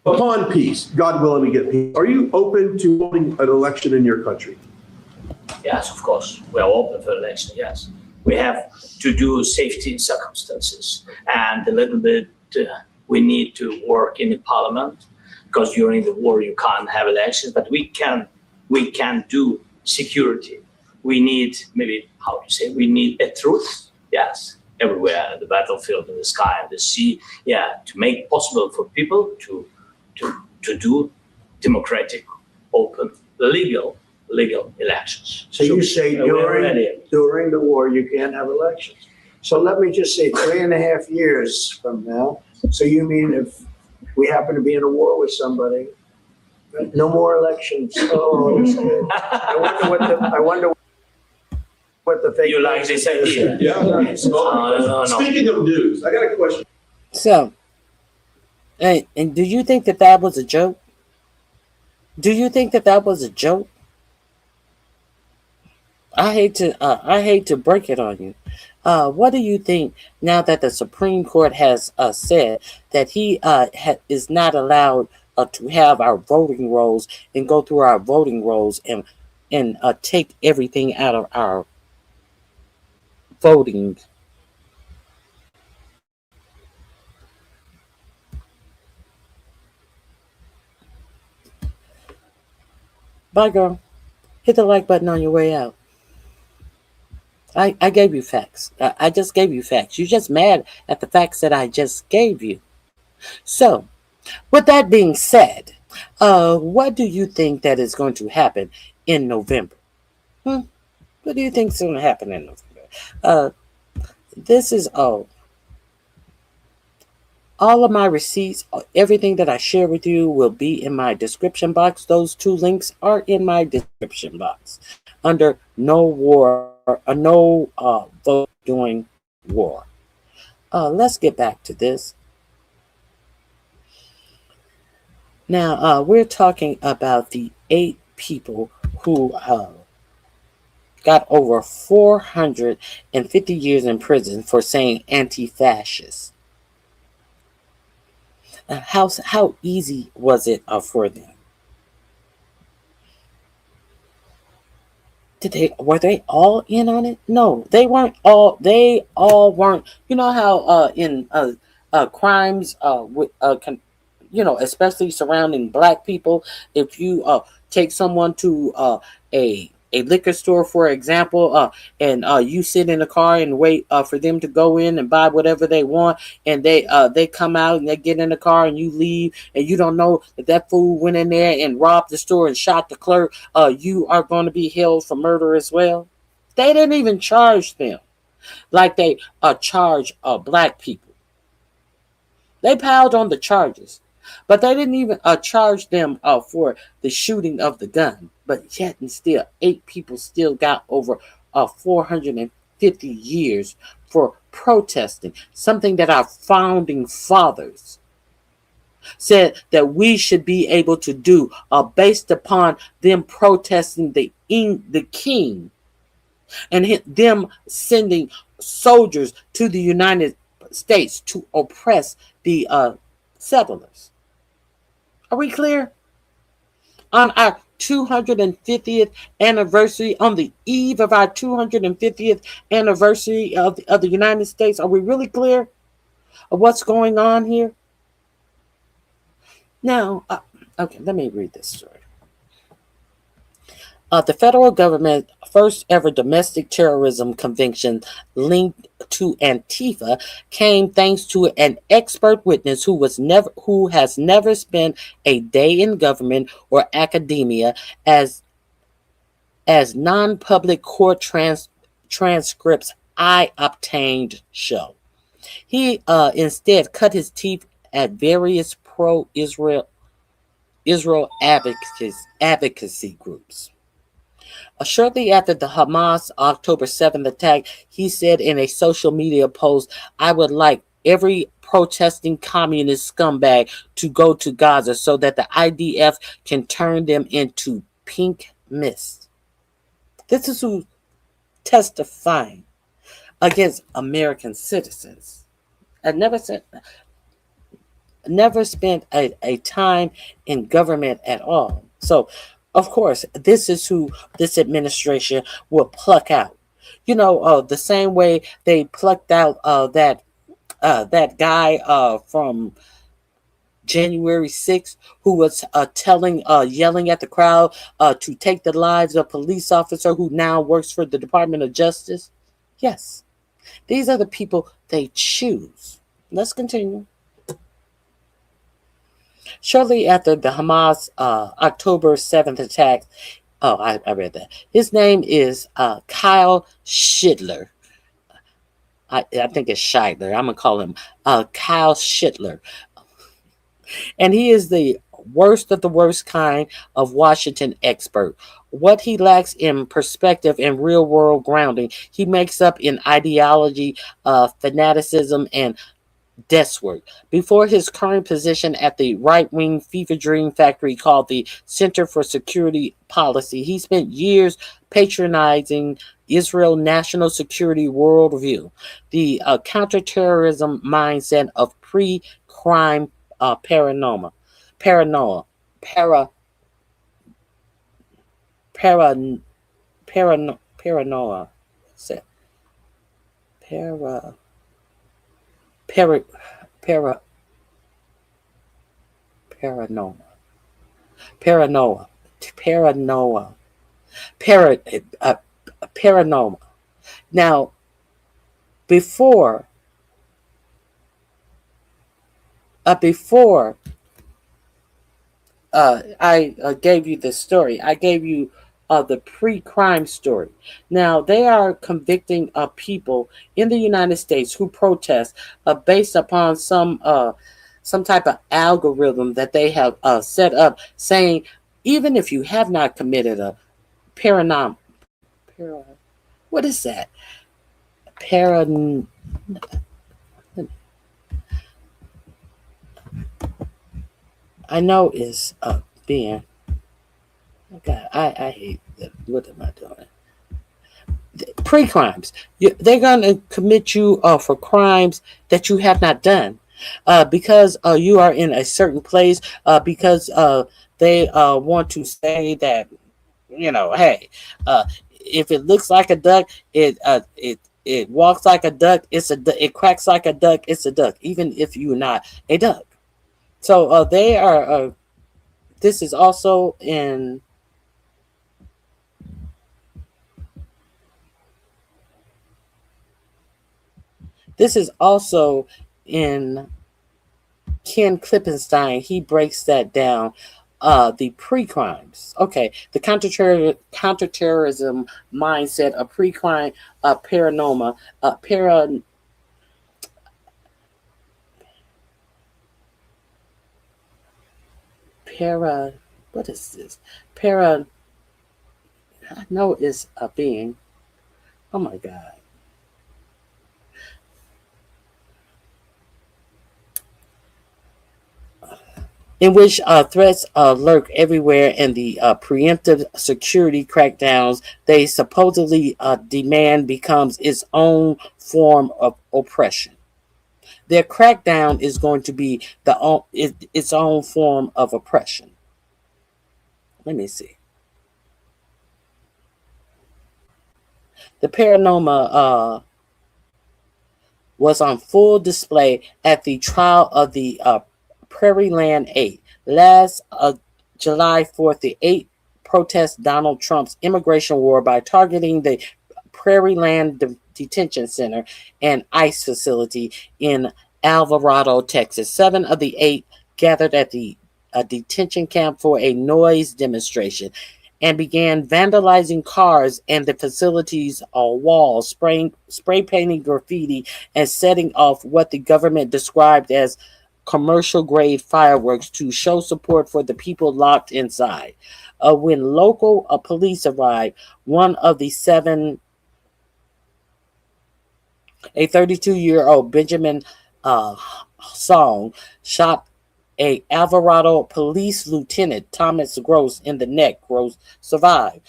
Speaker 5: Upon peace, God willing, we get peace. Are you open to holding an election in your country?
Speaker 6: Yes, of course. We are open for election, yes. We have to do safety circumstances. And a little bit, we need to work in the parliament, because during the war you can't have elections, but we can do security. We need, we need a truth, yes, everywhere, in the battlefield, in the sky, in the sea, to make possible for people to do democratic, open, legal elections.
Speaker 7: So you say during the war you can't have elections. So let me just say 3.5 years from now. So you mean if we happen to be in a war with somebody, no more elections? Oh, that's good. I wonder what the fake.
Speaker 6: You like this idea?
Speaker 5: Yeah.
Speaker 6: No.
Speaker 5: Speaking of news, I got a question.
Speaker 2: So, and do you think that was a joke? Do you think that was a joke? I hate to break it on you. What do you think now that the Supreme Court has said that he is not allowed to have our voting rolls and go through our voting rolls and take everything out of our voting? Bye, girl. Hit the like button on your way out. I gave you facts. I just gave you facts. You're just mad at the facts that I just gave you. So, with that being said, what do you think that is going to happen in November? What do you think is going to happen in November? This is all of my receipts, everything that I share with you will be in my description box. Those 2 links are in my description box under no vote during war. Let's get back to this. Now, we're talking about the 8 people who got over 450 years in prison for saying anti-fascist. How easy was it for them? Were they all in on it? No, they weren't all. They all weren't. You know how in crimes especially surrounding black people. If you take someone to a liquor store, for example, and you sit in the car and wait for them to go in and buy whatever they want, and they come out and they get in the car and you leave, and you don't know that fool went in there and robbed the store and shot the clerk, you are going to be held for murder as well. They didn't even charge them like they charge black people. They piled on the charges, but they didn't even charge them for the shooting of the gun. But yet and still, 8 people still got over 450 years for protesting, something that our founding fathers said that we should be able to do based upon them protesting the king and them sending soldiers to the United States to oppress the settlers. Are we clear? On our 250th anniversary, on the eve of our 250th anniversary of the United States, are we really clear of what's going on here? Now, okay, let me read this story. The federal government first ever domestic terrorism conviction linked to Antifa came thanks to an expert witness who has never spent a day in government or academia, as non-public court transcripts I obtained show. He instead cut his teeth at various pro-Israel advocacy groups. Shortly after the Hamas October 7th attack, he said in a social media post, "I would like every protesting communist scumbag to go to Gaza so that the IDF can turn them into pink mist." This is who testifying against American citizens. I never spent a time in government at all. So, of course, this is who this administration will pluck out. The same way they plucked out that guy from January 6th who was yelling at the crowd to take the lives of a police officer who now works for the Department of Justice. Yes, these are the people they choose. Let's continue. Shortly after the Hamas October 7th attack, I read that. His name is Kyle Shidler. I think it's Scheidler. I'm going to call him Kyle Shidler. And he is the worst of the worst kind of Washington expert. What he lacks in perspective and real world grounding, he makes up in ideology, fanaticism, and desk work. Before his current position at the right-wing fever dream factory called the Center for Security Policy, he spent years patronizing Israel national security worldview, the counterterrorism mindset of pre-crime paranoia, paranoia. Now, before I gave you this story, I gave you the pre-crime story. Now, they are convicting people in the United States who protest based upon some type of algorithm that they have set up, saying even if you have not committed a what is that? I know is being. God, I hate that. What am I doing? Pre-crimes. They're going to commit you for crimes that you have not done because you are in a certain place, because they want to say that, hey, if it looks like a duck, it's it walks like a duck, it's a duck. It quacks like a duck, it's a duck, even if you're not a duck. So they are. This is also in. This is also in Ken Klippenstein. He breaks that down. The pre-crimes. Okay, the counterterrorism mindset, a pre-crime, paranoma, what is this? I know it's a being. Oh my God. In which threats lurk everywhere, and the preemptive security crackdowns they supposedly demand becomes its own form of oppression. Their crackdown is going to be its own form of oppression. Let me see. The paranoma was on full display at the trial of the Prairie Land 8. Last July 4th, the 8 protest Donald Trump's immigration war by targeting the Prairie Land Detention Center and ICE facility in Alvarado, Texas. 7 of the 8 gathered at the detention camp for a noise demonstration and began vandalizing cars and the facility's walls, spray painting graffiti, and setting off what the government described as commercial grade fireworks to show support for the people locked inside. When local police arrived, one of the 7, a 32-year-old Benjamin Song, shot a Alvarado police lieutenant, Thomas Gross, in the neck. Gross survived.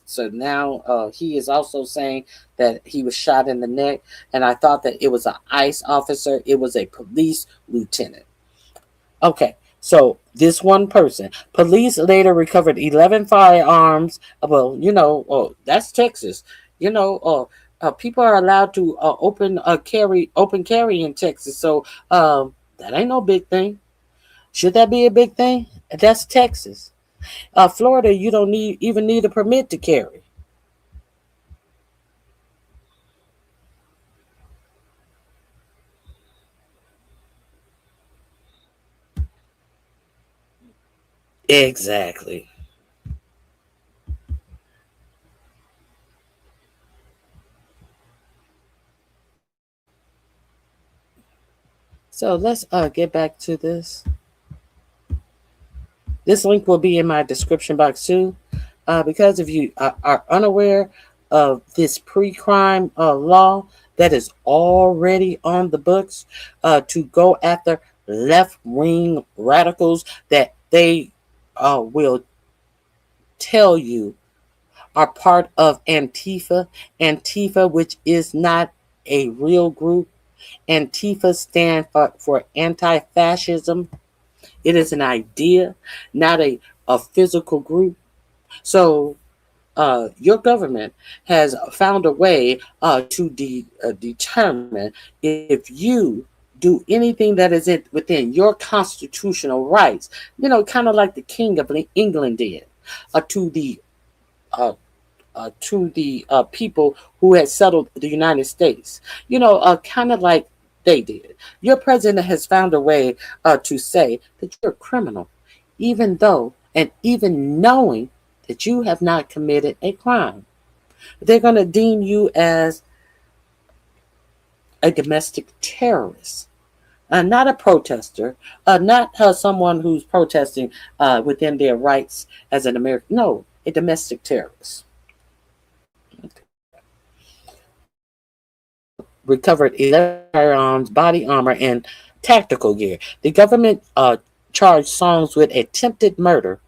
Speaker 2: So now he is also saying that he was shot in the neck, and I thought that it was an ICE officer. It was a police lieutenant. Okay, so this one person. Police later recovered 11 firearms. Well, that's Texas. People are allowed to open carry in Texas. So that ain't no big thing. Should that be a big thing? That's Texas. Florida, you don't even need a permit to carry. Exactly. So let's get back to this. This link will be in my description box too, because if you are unaware of this pre-crime law that is already on the books to go after left-wing radicals that they will tell you are part of Antifa, which is not a real group. Antifa stands for anti-fascism. It is an idea, not a physical group. So your government has found a way to determine if you do anything that is within your constitutional rights, kind of like the King of England did to the people who had settled the United States, kind of like they did. Your president has found a way to say that you're a criminal, even knowing that you have not committed a crime. They're going to deem you as a domestic terrorist, not a protester, not someone who's protesting within their rights as an American. No, a domestic terrorist. Recovered 11 firearms, body armor, and tactical gear. The government charged Songs with attempted murder.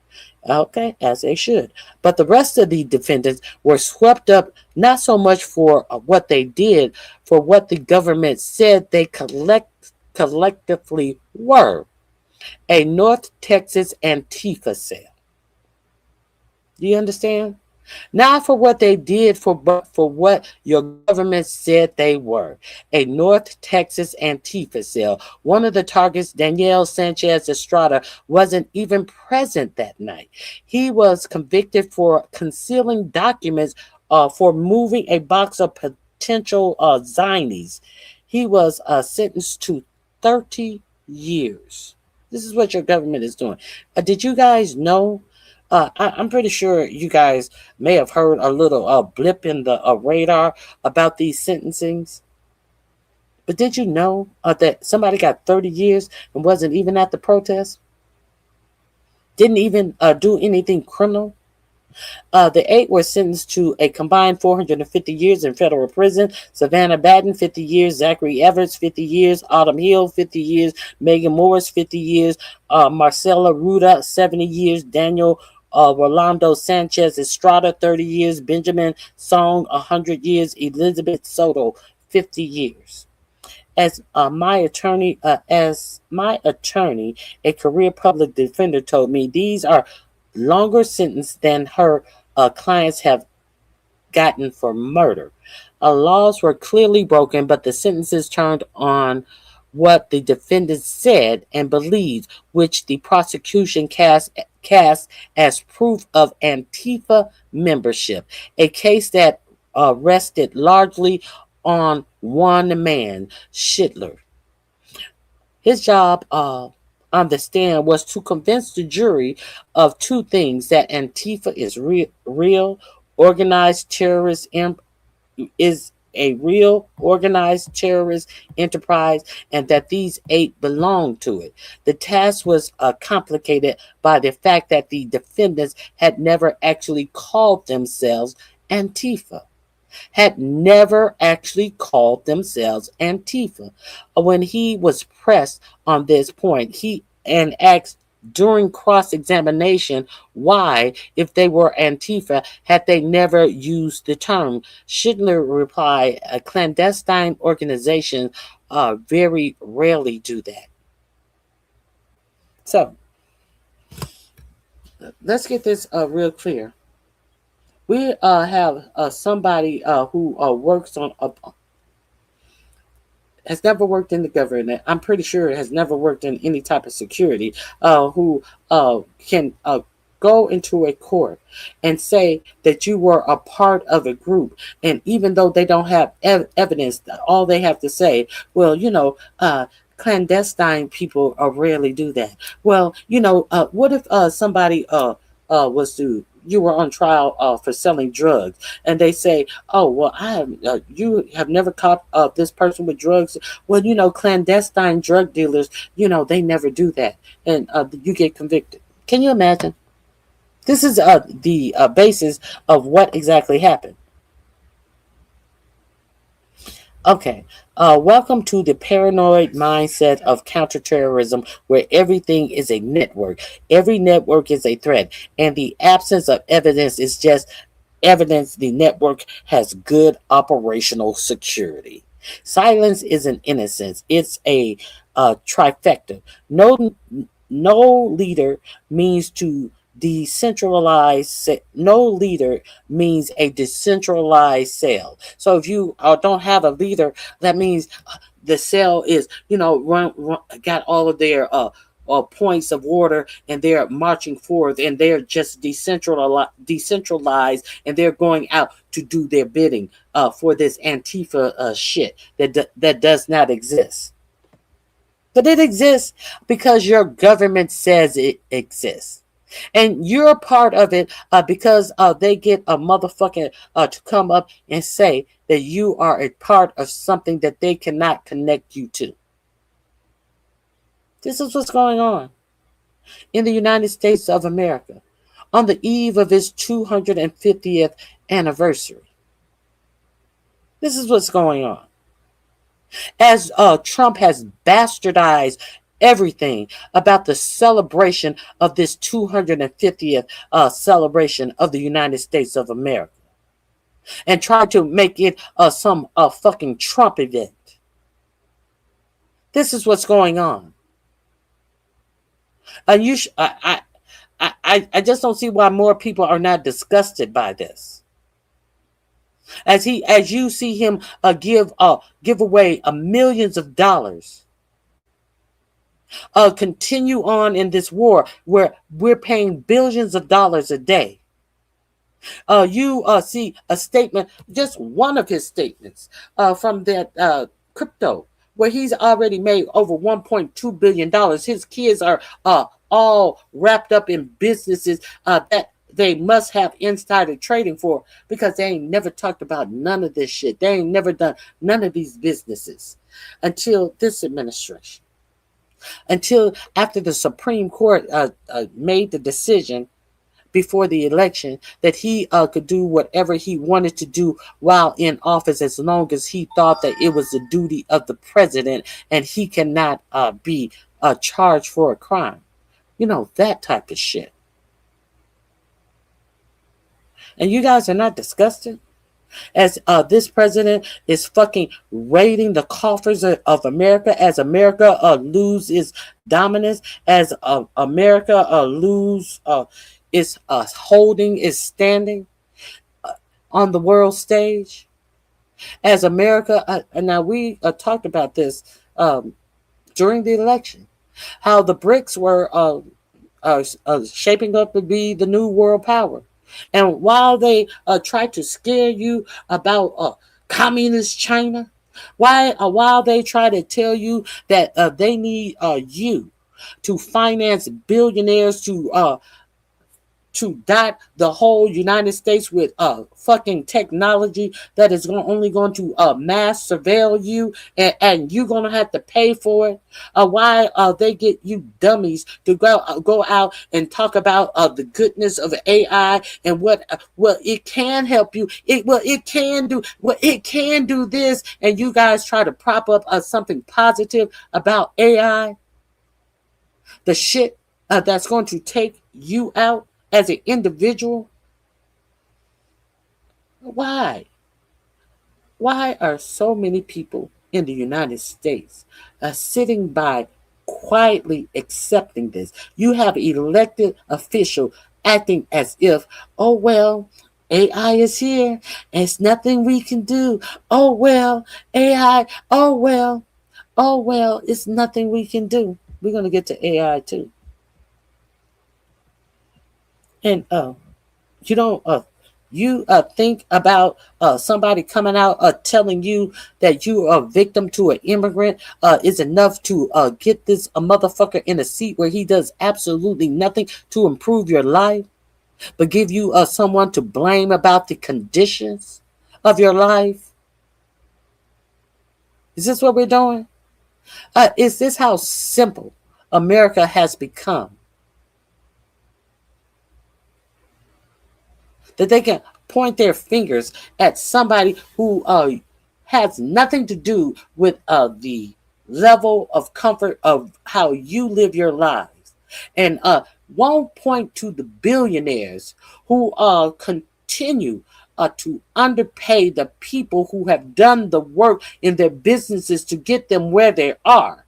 Speaker 2: Okay, as they should. But the rest of the defendants were swept up, not so much for what they did, for what the government said they collectively were. A North Texas Antifa cell. Do you understand? Not for what they did, but for what your government said they were. A North Texas Antifa cell. One of the targets, Daniel Sanchez Estrada, wasn't even present that night. He was convicted for concealing documents for moving a box of potential zinies. He was sentenced to 30 years. This is what your government is doing. Did you guys know? I'm pretty sure you guys may have heard a little blip in the radar about these sentencings. But did you know that somebody got 30 years and wasn't even at the protest? Didn't even do anything criminal? The 8 were sentenced to a combined 450 years in federal prison. Savannah Batten, 50 years. Zachary Everett, 50 years. Autumn Hill, 50 years. Megan Morris, 50 years. Marcela Ruda, 70 years. Daniel Rolando Sanchez Estrada, 30 years. Benjamin Song, 100 years. Elizabeth Soto, 50 years. As my attorney, a career public defender, told me, these are longer sentence than her clients have gotten for murder. Laws were clearly broken, but the sentences turned on what the defendants said and believed, which the prosecution cast as proof of Antifa membership, a case that rested largely on one man, Schindler. His job on the stand was to convince the jury of two things: that Antifa is real organized terrorist is a real organized terrorist enterprise, and that these 8 belong to it. The task was complicated by the fact that the defendants had never actually called themselves Antifa. When he was pressed on this point, he and asked during cross-examination why, if they were Antifa, had they never used the term. Schindler replied, a clandestine organization very rarely do that. So, let's get this real clear. We have somebody who works on has never worked in the government. I'm pretty sure has never worked in any type of security. Who can go into a court and say that you were a part of a group, and even though they don't have evidence, all they have to say, well, clandestine people rarely do that. Well, what if somebody you were on trial for selling drugs, and they say, oh, well, you have never caught this person with drugs. Well, clandestine drug dealers, they never do that, and you get convicted. Can you imagine? This is the basis of what exactly happened. Okay, welcome to the paranoid mindset of counterterrorism, where everything is a network. Every network is a threat, and the absence of evidence is just evidence the network has good operational security. Silence isn't innocence; it's a trifecta. No leader means to decentralized. No leader means a decentralized cell. So if you don't have a leader, that means the cell is got all of their points of order, and they're marching forth, and they're just decentralized, and they're going out to do their bidding for this Antifa shit that does not exist. But it exists because your government says it exists. And you're a part of it because they get a motherfucker to come up and say that you are a part of something that they cannot connect you to. This is what's going on in the United States of America on the eve of its 250th anniversary. This is what's going on. As Trump has bastardized everything about the celebration of this 250th celebration of the United States of America, and tried to make it some fucking Trump event. This is what's going on. And I just don't see why more people are not disgusted by this. As you see him give away millions of dollars, continue on in this war where we're paying billions of dollars a day. You see a statement, just one of his statements from that crypto, where he's already made over $1.2 billion. His kids are all wrapped up in businesses that they must have insider trading for, because they ain't never talked about none of this shit. They ain't never done none of these businesses until this administration. Until after the Supreme Court made the decision before the election that he could do whatever he wanted to do while in office, as long as he thought that it was the duty of the president and he cannot be charged for a crime. You know, that type of shit. And you guys are not disgusted? As this president is fucking raiding the coffers of America, as America loses dominance, as America lose its holding, is standing on the world stage, as America. Now we talked about this during the election, how the BRICS were shaping up to be the new world power. And while they try to scare you about communist China, while they try to tell you that they need you to finance billionaires to dot the whole United States with fucking technology that is only going to mass surveil you, and you're going to have to pay for it. Why they get you dummies to go out and talk about the goodness of AI and what it can help you. It can do this, and you guys try to prop up something positive about AI. The shit that's going to take you out as an individual. Why are so many people in the United States sitting by quietly accepting this? You have elected official acting as if, oh well, AI is here, it's nothing we can do. Oh well, AI, oh well, it's nothing we can do. We're going to get to AI too. And you don't think about somebody coming out telling you that you are a victim to an immigrant is enough to get this a motherfucker in a seat where he does absolutely nothing to improve your life, but give you someone to blame about the conditions of your life? Is this what we're doing? Is this how simple America has become? That they can point their fingers at somebody who has nothing to do with the level of comfort of how you live your lives, and won't point to the billionaires who continue to underpay the people who have done the work in their businesses to get them where they are.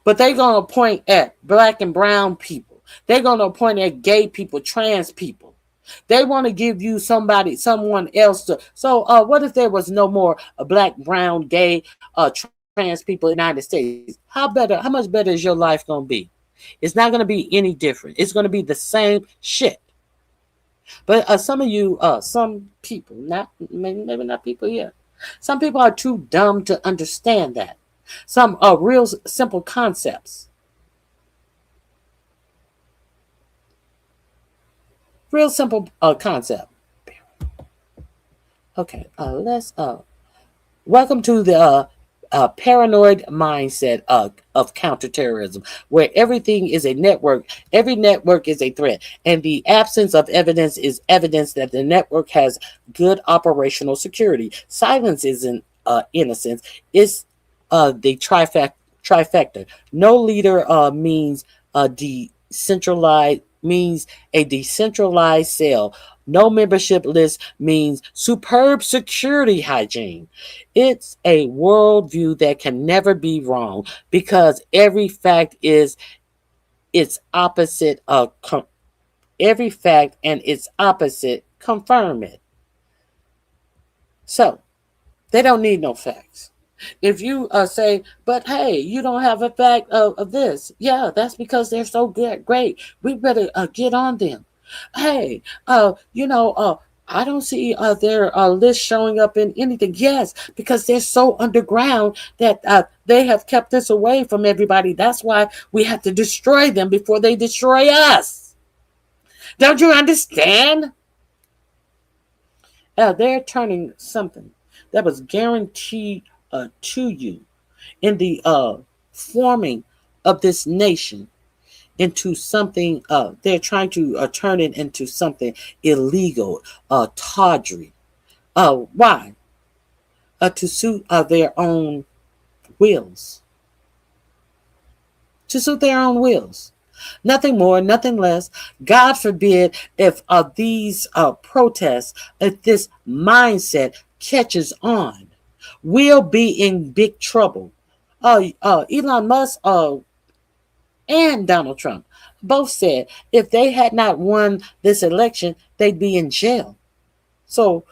Speaker 2: But they're going to point at black and brown people. They're going to point at gay people, trans people. They want to give you someone else to. So what if there was no more black, brown, gay, trans people in the United States? How much better is your life going to be? It's not going to be any different. It's going to be the same shit. But some of you, some people, maybe not people here. Some people are too dumb to understand that. Some real simple concepts. Real simple concept. Okay, let's welcome to the paranoid mindset of counterterrorism, where everything is a network. Every network is a threat, and the absence of evidence is evidence that the network has good operational security. Silence isn't innocence. It's the trifecta. No leader means a decentralized cell. No membership list means superb security hygiene. It's a worldview that can never be wrong, because every fact is its opposite every fact and its opposite confirm it. So they don't need no facts. If you say, but hey, you don't have a fact of this, yeah, that's because they're so good, great. We better get on them. Hey, I don't see their list showing up in anything. Yes, because they're so underground that they have kept us away from everybody. That's why we have to destroy them before they destroy us. Don't you understand? They're turning something that was guaranteed to you in the forming of this nation into something. They're trying to turn it into something illegal, tawdry. Why? To suit their own wills. To suit their own wills. Nothing more, nothing less. God forbid if these protests, if this mindset catches on, we'll be in big trouble. Elon Musk and Donald Trump both said if they had not won this election, they'd be in jail. So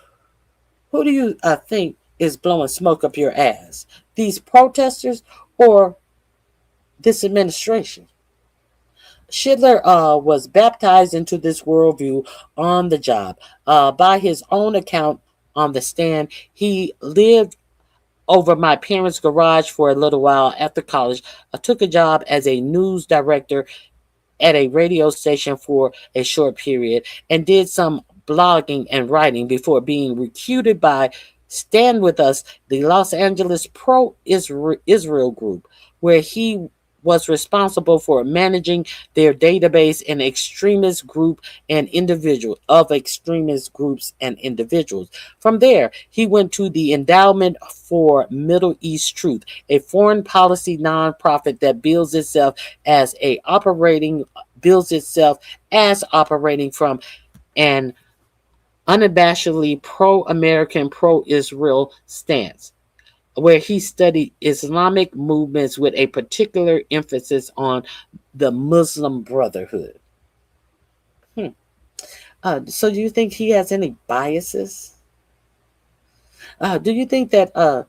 Speaker 2: who do you think is blowing smoke up your ass? These protesters or this administration? Schindler was baptized into this worldview on the job. By his own account on the stand, he lived over my parents' garage for a little while after college. I took a job as a news director at a radio station for a short period and did some blogging and writing before being recruited by Stand With Us, the Los Angeles pro-Israel group, where he was responsible for managing their database and extremist group and individual of extremist groups and individuals. From there, he went to the Endowment for Middle East Truth, a foreign policy nonprofit that bills itself as operating from an unabashedly pro-American, pro-Israel stance, where he studied Islamic movements with a particular emphasis on the Muslim Brotherhood. So do you think he has any biases? Do you think that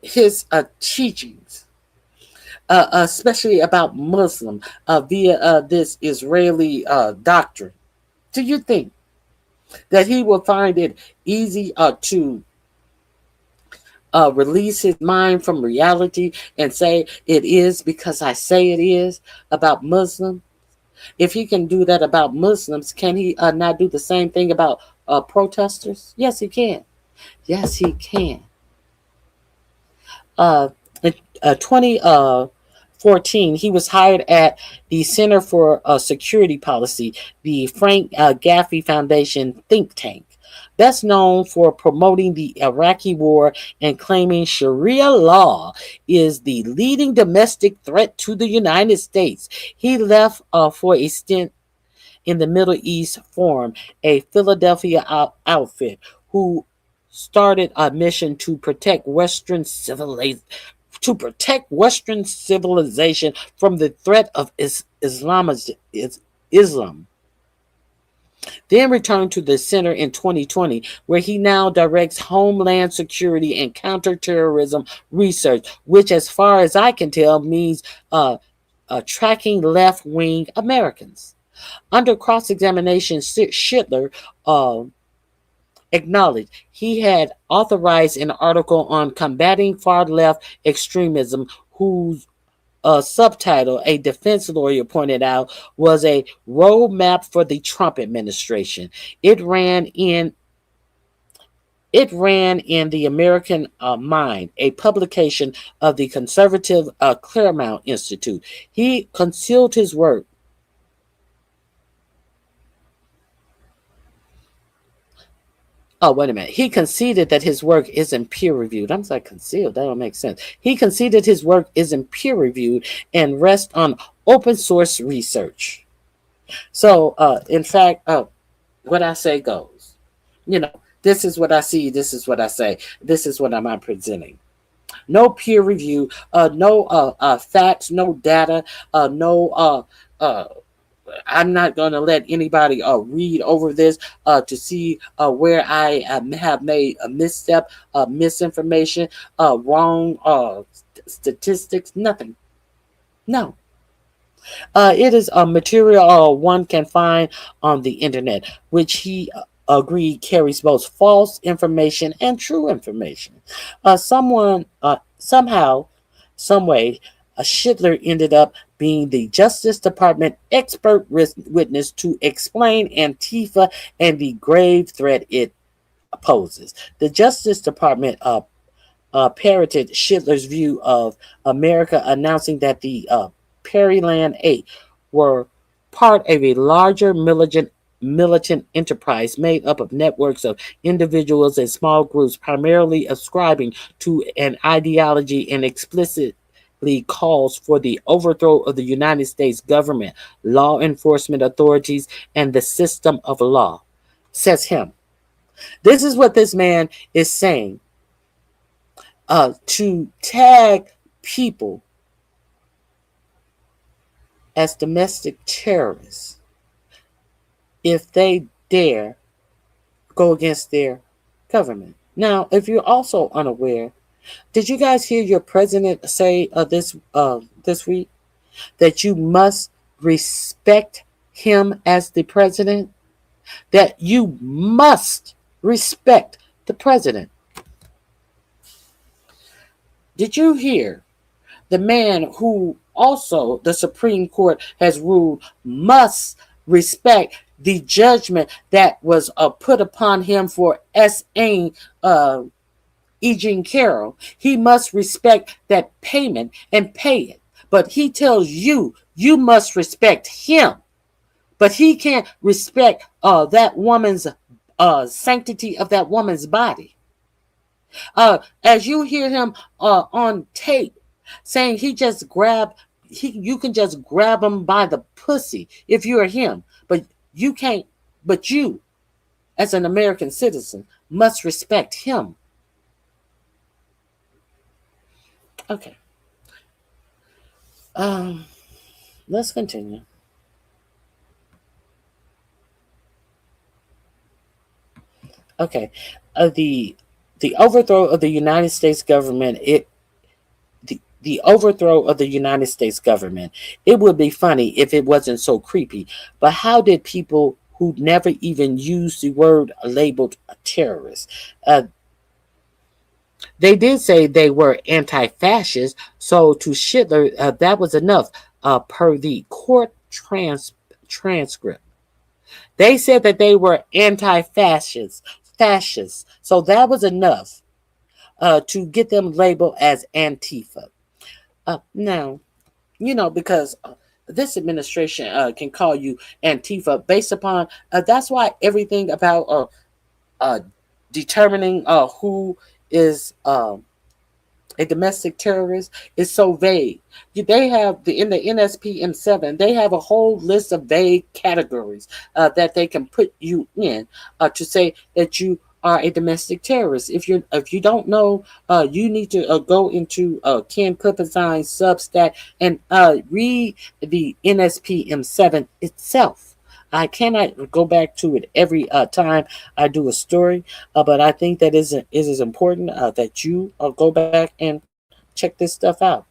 Speaker 2: his teachings, especially about Muslim via this Israeli doctrine, do you think that he will find it easy to release his mind from reality and say it is because I say it is about Muslims? If he can do that about Muslims, can he not do the same thing about protesters? Yes, he can. Yes, he can. In 2014, he was hired at the Center for Security Policy, the Frank Gaffney Foundation think tank, best known for promoting the Iraqi war and claiming Sharia law is the leading domestic threat to the United States. He left for a stint in the Middle East Forum, a Philadelphia outfit who started a mission to protect Western civilization from the threat of Islam. Then returned to the center in 2020, where he now directs homeland security and counterterrorism research, which, as far as I can tell, means tracking left-wing Americans. Under cross-examination, Schindler acknowledged he had authorized an article on combating far-left extremism, whose subtitle, a defense lawyer pointed out, was a roadmap for the Trump administration. It ran in the American Mind, a publication of the conservative Claremont Institute. He concealed his work. Oh, wait a minute. He conceded that his work isn't peer-reviewed. I'm like, concealed? That don't make sense. He conceded his work isn't peer-reviewed and rests on open-source research. So, in fact, what I say goes. This is what I see. This is what I say. This is what I'm presenting. No peer review, no facts, no data, no. I'm not going to let anybody read over this to see where I have made a misstep, misinformation, wrong statistics. Nothing. No. It is a material one can find on the internet, which he agreed carries both false information and true information. Somehow, some way, Schindler ended up being the Justice Department expert witness to explain Antifa and the grave threat it poses. The Justice Department parroted Schindler's view of America, announcing that the Pearland 8 were part of a larger militant enterprise made up of networks of individuals and small groups, primarily ascribing to an ideology and explicitly calls for the overthrow of the United States government, law enforcement authorities, and the system of law, says him. This is what this man is saying. To tag people as domestic terrorists if they dare go against their government. Now, if you're also unaware, did you guys hear your president say this week that you must respect him as the president? That you must respect the president. Did you hear the man who also the Supreme Court has ruled must respect the judgment that was put upon him for S.A. E. Jean Carroll? He must respect that payment and pay it. But he tells you, you must respect him. But he can't respect that woman's sanctity of that woman's body. As you hear him on tape saying you can just grab him by the pussy if you're him, but you can't. But you, as an American citizen, must respect him. Okay. Let's continue. Okay. The overthrow of the United States government, the overthrow of the United States government, it would be funny if it wasn't so creepy. But how did people who never even used the word labeled a terrorist? They did say they were anti-fascist, so to Schindler, that was enough per the court transcript. They said that they were anti-fascists, so that was enough to get them labeled as Antifa. Now, because this administration can call you Antifa based upon, that's why everything about determining who is a domestic terrorist is so vague. They have in the NSP 7, they have a whole list of vague categories that they can put you in to say that you are a domestic terrorist. If you don't know, you need to go into Ken Klippenstein's Substack and read the NSP 7 itself. I cannot go back to it every time I do a story, but I think that it is important that you go back and check this stuff out.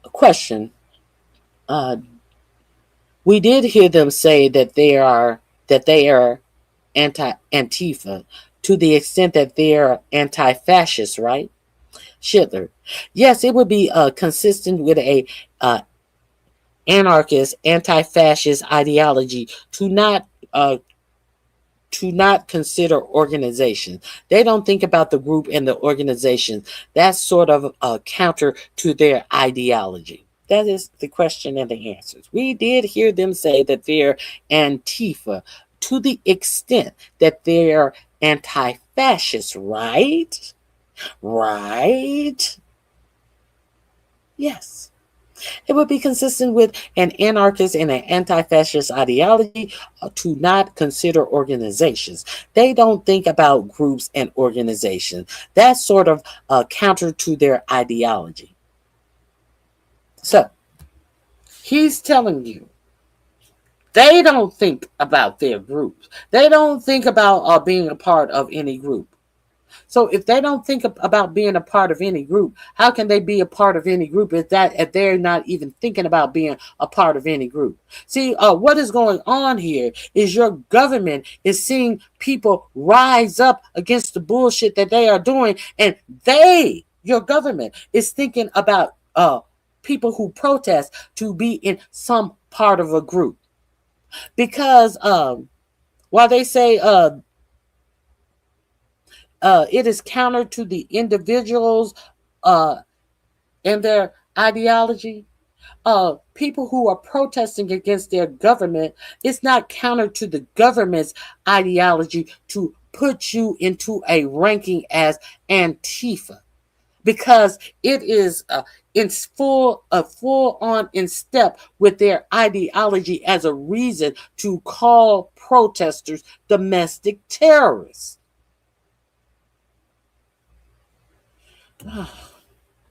Speaker 2: A question. We did hear them say that they are anti-Antifa to the extent that they are anti-fascist, right? Schindler. Yes, it would be consistent with a anarchist, anti-fascist ideology to not consider organizations. They don't think about the group and the organization. That's sort of counter to their ideology. That is the question and the answers. We did hear them say that they're Antifa to the extent that they're anti-fascist, right? Right? Yes. It would be consistent with an anarchist and an anti-fascist ideology to not consider organizations. They don't think about groups and organizations. That's sort of counter to their ideology. So, he's telling you they don't think about their groups. They don't think about being a part of any group. So if they don't think about being a part of any group, how can they be a part of any group if they're not even thinking about being a part of any group? See, what is going on here is your government is seeing people rise up against the bullshit that they are doing, and your government, is thinking about people who protest to be in some part of a group. Because while they say it is counter to the individuals and their ideology, people who are protesting against their government, it's not counter to the government's ideology to put you into a ranking as Antifa, because it is full on in step with their ideology as a reason to call protesters domestic terrorists.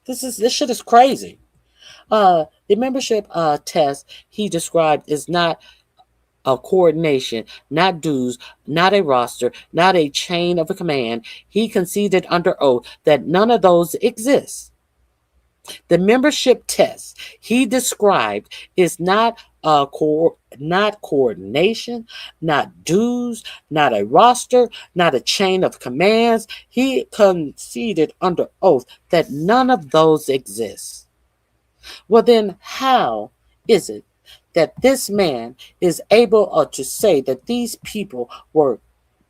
Speaker 2: This shit is crazy. The membership test he described is not a coordination, not dues, not a roster, not a chain of a command. He conceded under oath that none of those exist. The membership test he described is not not coordination, not dues, not a roster, not a chain of commands. He conceded under oath that none of those exist. Well, then how is it that this man is able to say that these people were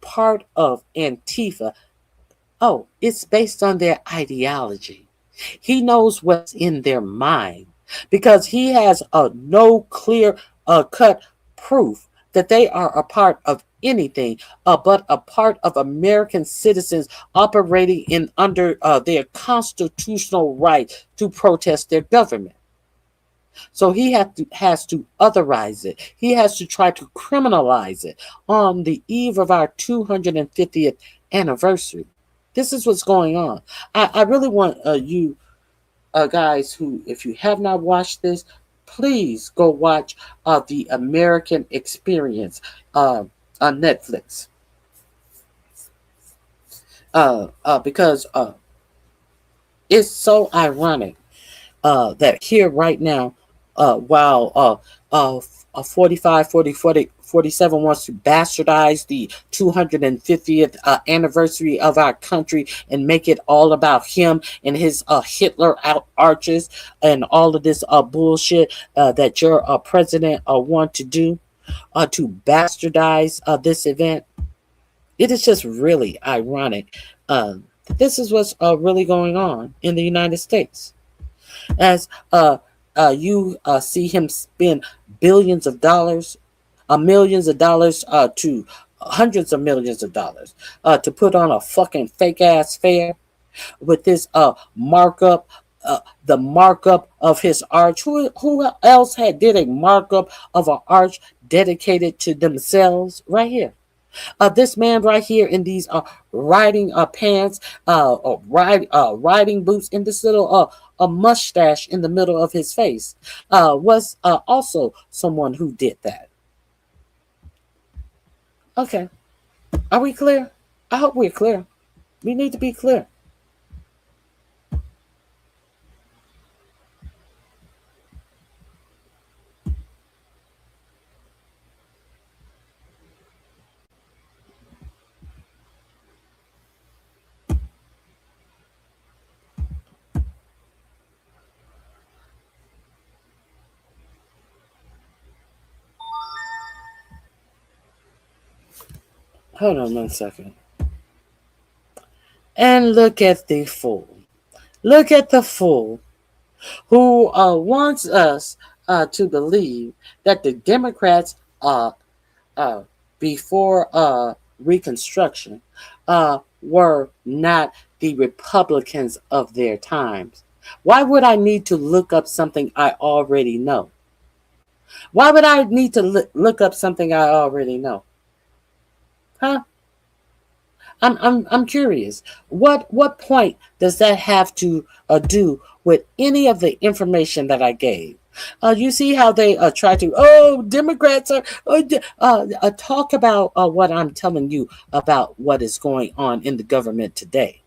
Speaker 2: part of Antifa? Oh, it's based on their ideology. He knows what's in their mind because he has no clear cut proof that they are a part of anything but a part of American citizens operating in under their constitutional right to protest their government. So he has to otherize it. He has to try to criminalize it on the eve of our 250th anniversary. This is what's going on. I really want you guys who, if you have not watched this, please go watch The American Experience on Netflix. Because it's so ironic that here right now, while 45, 40, 47 wants to bastardize the 250th anniversary of our country and make it all about him and his Hitler out arches and all of this bullshit that your president want to do to bastardize this event. It is just really ironic. This is what's really going on in the United States. As you see him spend billions of dollars, millions of dollars to hundreds of millions of dollars to put on a fucking fake ass fair with this markup, the markup of his arch. Who else did a markup of an arch dedicated to themselves? Right here. This man right here in these riding pants, riding boots, and this little a mustache in the middle of his face was also someone who did that. Okay. Are we clear? I hope we're clear. We need to be clear. Hold on 1 second. And look at the fool. Look at the fool who wants us to believe that the Democrats before Reconstruction were not the Republicans of their times. Why would I need to look up something I already know? Why would I need to look up something I already know? Huh? I'm curious. What point does that have to do with any of the information that I gave? You see how they try to Democrats are talk about what I'm telling you about what is going on in the government today.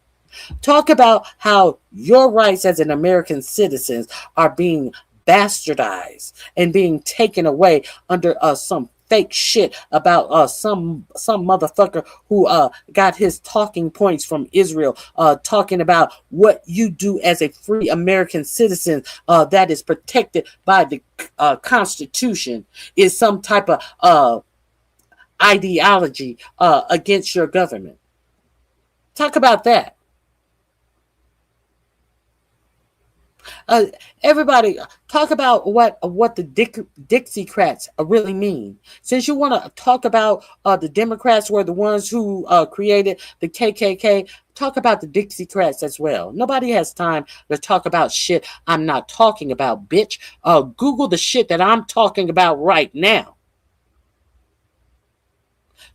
Speaker 2: Talk about how your rights as an American citizen are being bastardized and being taken away under some fake shit about some motherfucker who got his talking points from Israel, talking about what you do as a free American citizen that is protected by the Constitution is some type of ideology against your government. Talk about that. Everybody, talk about what the Dixiecrats really mean. Since you want to talk about the Democrats were the ones who created the KKK, talk about the Dixiecrats as well. Nobody has time to talk about shit I'm not talking about, bitch. Google the shit that I'm talking about right now.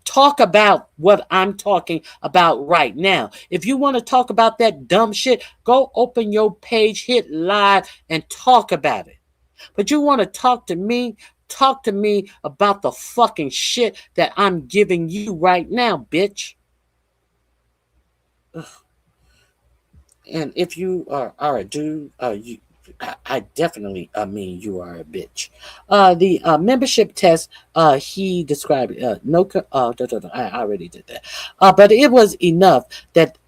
Speaker 2: Talk about what I'm talking about right now. If you want to talk about that dumb shit, go open your page, hit live, and talk about it. But you want to talk to me about the fucking shit that I'm giving you right now, bitch. Ugh. And if you are a dude, I definitely mean you are a bitch. The membership test he described I already did that. But it was enough that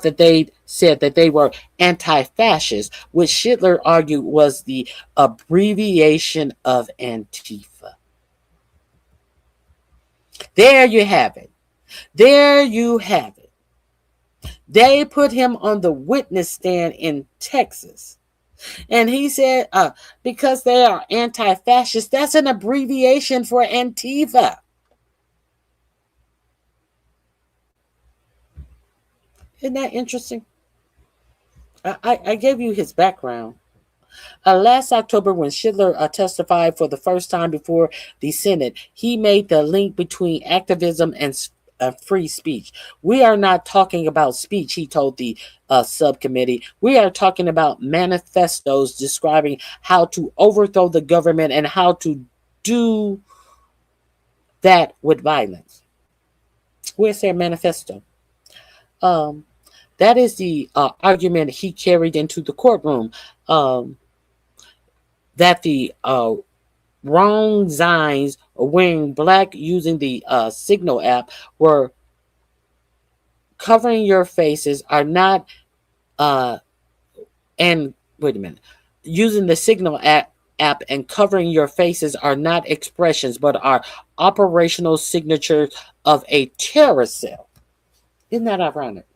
Speaker 2: they said that they were anti-fascist, which Hitler argued was the abbreviation of Antifa. There you have it. There you have it. They put him on the witness stand in Texas. And he said, because they are anti-fascist, that's an abbreviation for Antifa. Isn't that interesting? I gave you his background. Last October, when Schindler testified for the first time before the Senate, he made the link between activism and free speech. We are not talking about speech, he told the subcommittee. We are talking about manifestos describing how to overthrow the government and how to do that with violence. Where's their manifesto? That is the argument he carried into the courtroom. That the wrong signs wearing black using the Signal app were covering your faces are not and wait a minute, using the Signal app and covering your faces are not expressions but are operational signatures of a terror cell. Isn't that ironic?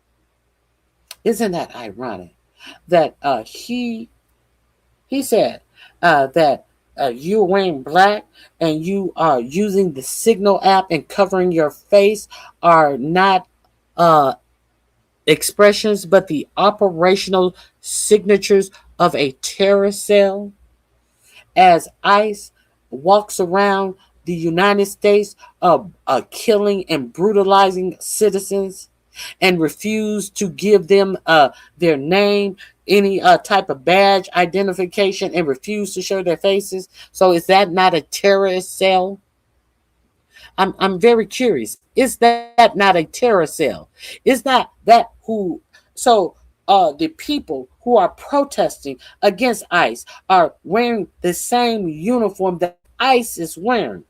Speaker 2: Isn't that ironic that he said that you're wearing black and you are using the Signal app and covering your face are not expressions but the operational signatures of a terror cell? As ICE walks around the United States killing and brutalizing citizens and refuse to give them their name, any type of badge identification, and refuse to show their faces. So is that not a terrorist cell? I'm very curious. Is that not a terror cell? Is not that who? So the people who are protesting against ICE are wearing the same uniform that ICE is wearing.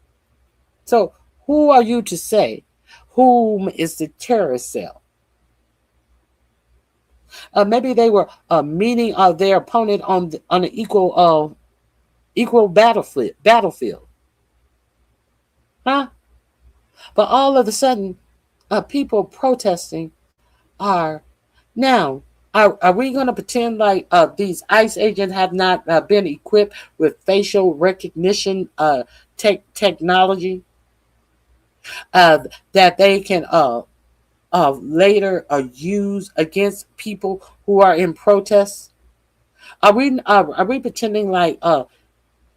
Speaker 2: So who are you to say whom is the terror cell? Maybe they were meeting their opponent on an equal battlefield. Huh? But all of a sudden, people protesting are now. Are we going to pretend like these ICE agents have not been equipped with facial recognition technology that they can later used against people who are in protests? Are we pretending like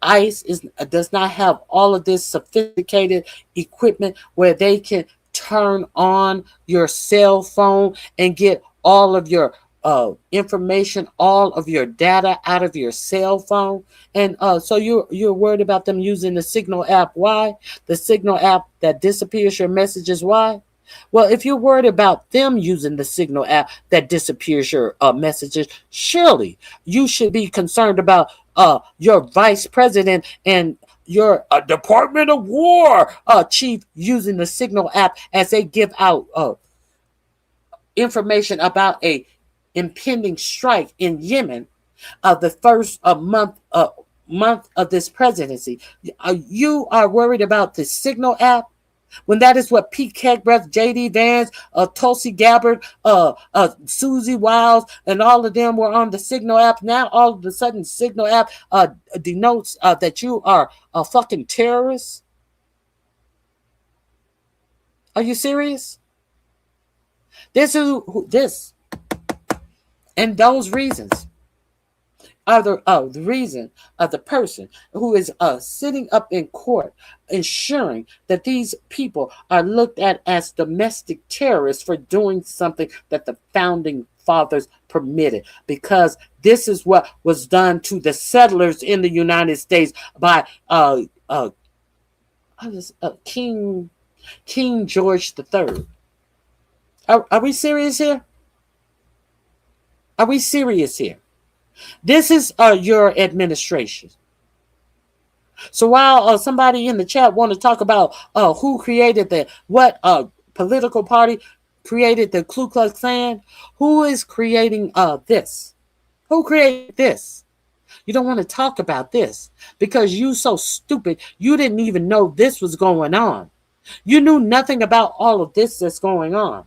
Speaker 2: ICE does not have all of this sophisticated equipment where they can turn on your cell phone and get all of your information, all of your data out of your cell phone? And so you're worried about them using the Signal app. Why? The Signal app that disappears your messages. Why? Well, if you're worried about them using the Signal app that disappears your messages, surely you should be concerned about your vice president and your Department of War chief using the Signal app as they give out information about a impending strike in Yemen, the first month of this presidency. You are worried about the Signal app when that is what Pete Kegbreath, J.D. Vance, Tulsi Gabbard, Susie Wiles, and all of them were on the Signal app. Now all of a sudden Signal app denotes that you are a fucking terrorist. Are you serious? This and those reasons are the reason of the person who is sitting up in court ensuring that these people are looked at as domestic terrorists for doing something that the founding fathers permitted, because this is what was done to the settlers in the United States by King George III. Are we serious here? Are we serious here? This is your administration. So while somebody in the chat want to talk about who created what political party created the Ku Klux Klan, who is creating this? Who created this? You don't want to talk about this because you so stupid. You didn't even know this was going on. You knew nothing about all of this that's going on.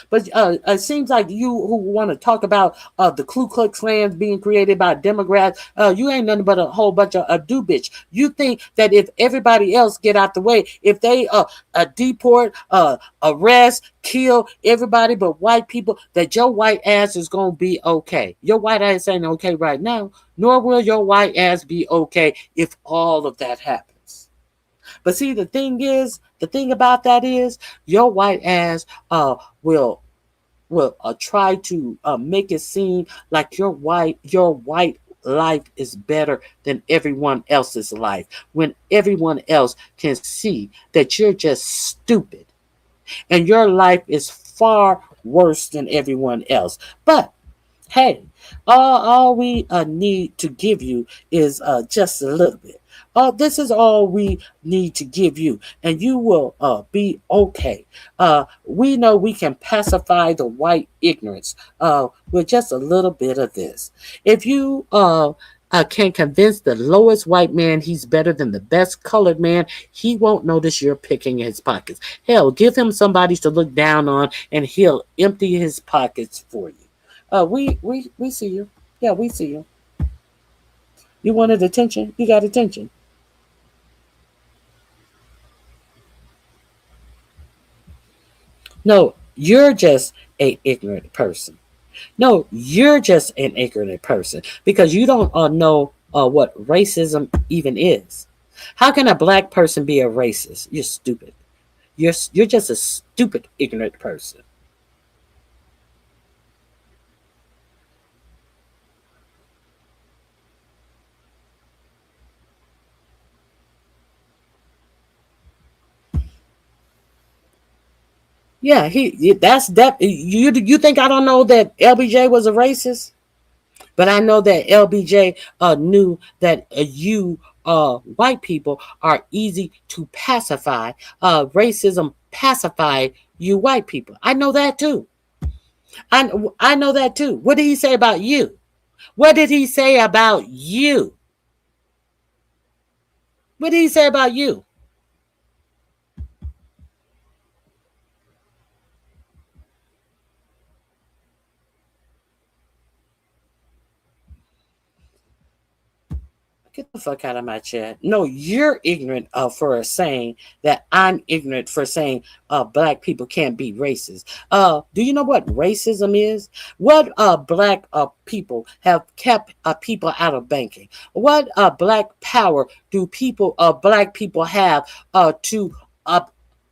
Speaker 2: But it seems like you who want to talk about the Ku Klux Klan being created by Democrats, you ain't nothing but a whole bunch of do bitch. You think that if everybody else get out the way, if they deport, arrest, kill everybody but white people, that your white ass is going to be okay. Your white ass ain't okay right now, nor will your white ass be okay if all of that happens. But see, the thing about that is, your white ass will try to make it seem like your white life is better than everyone else's life, when everyone else can see that you're just stupid and your life is far worse than everyone else. But hey, all we need to give you is just a little bit. This is all we need to give you, and you will be okay. We know we can pacify the white ignorance with just a little bit of this. If you can convince the lowest white man he's better than the best colored man, he won't notice you're picking his pockets. Hell, give him somebody to look down on, and he'll empty his pockets for you. We see you. Yeah, we see you. You wanted attention. You got attention. No, you're just an ignorant person. No, you're just an ignorant person because you don't know what racism even is. How can a black person be a racist? You're stupid. You're just a stupid, ignorant person. Yeah, that's that. You think I don't know that LBJ was a racist? But I know that LBJ knew that you white people are easy to pacify. Racism pacify you white people. I know that too. I know that too. What did he say about you? What did he say about you? What did he say about you? Get the fuck out of my chat. No, you're ignorant for saying that I'm ignorant for saying black people can't be racist. Do you know what racism is? What black people have kept people out of banking? What black power do black people have to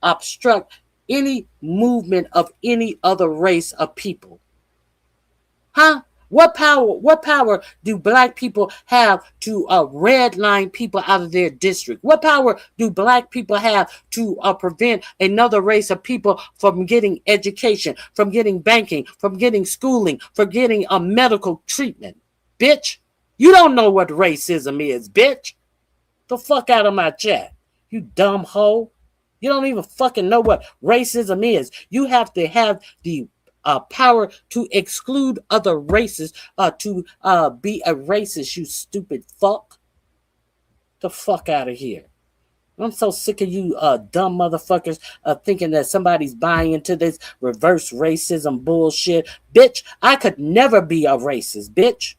Speaker 2: obstruct any movement of any other race of people? Huh? What power do black people have to redline people out of their district? What power do black people have to prevent another race of people from getting education, from getting banking, from getting schooling, from getting a medical treatment? Bitch, you don't know what racism is, bitch. The fuck out of my chat, you dumb hoe. You don't even fucking know what racism is. You have to have the power to exclude other races to be a racist, you stupid fuck. The fuck out of here. I'm so sick of you dumb motherfuckers thinking that somebody's buying into this reverse racism bullshit. Bitch, I could never be a racist, bitch.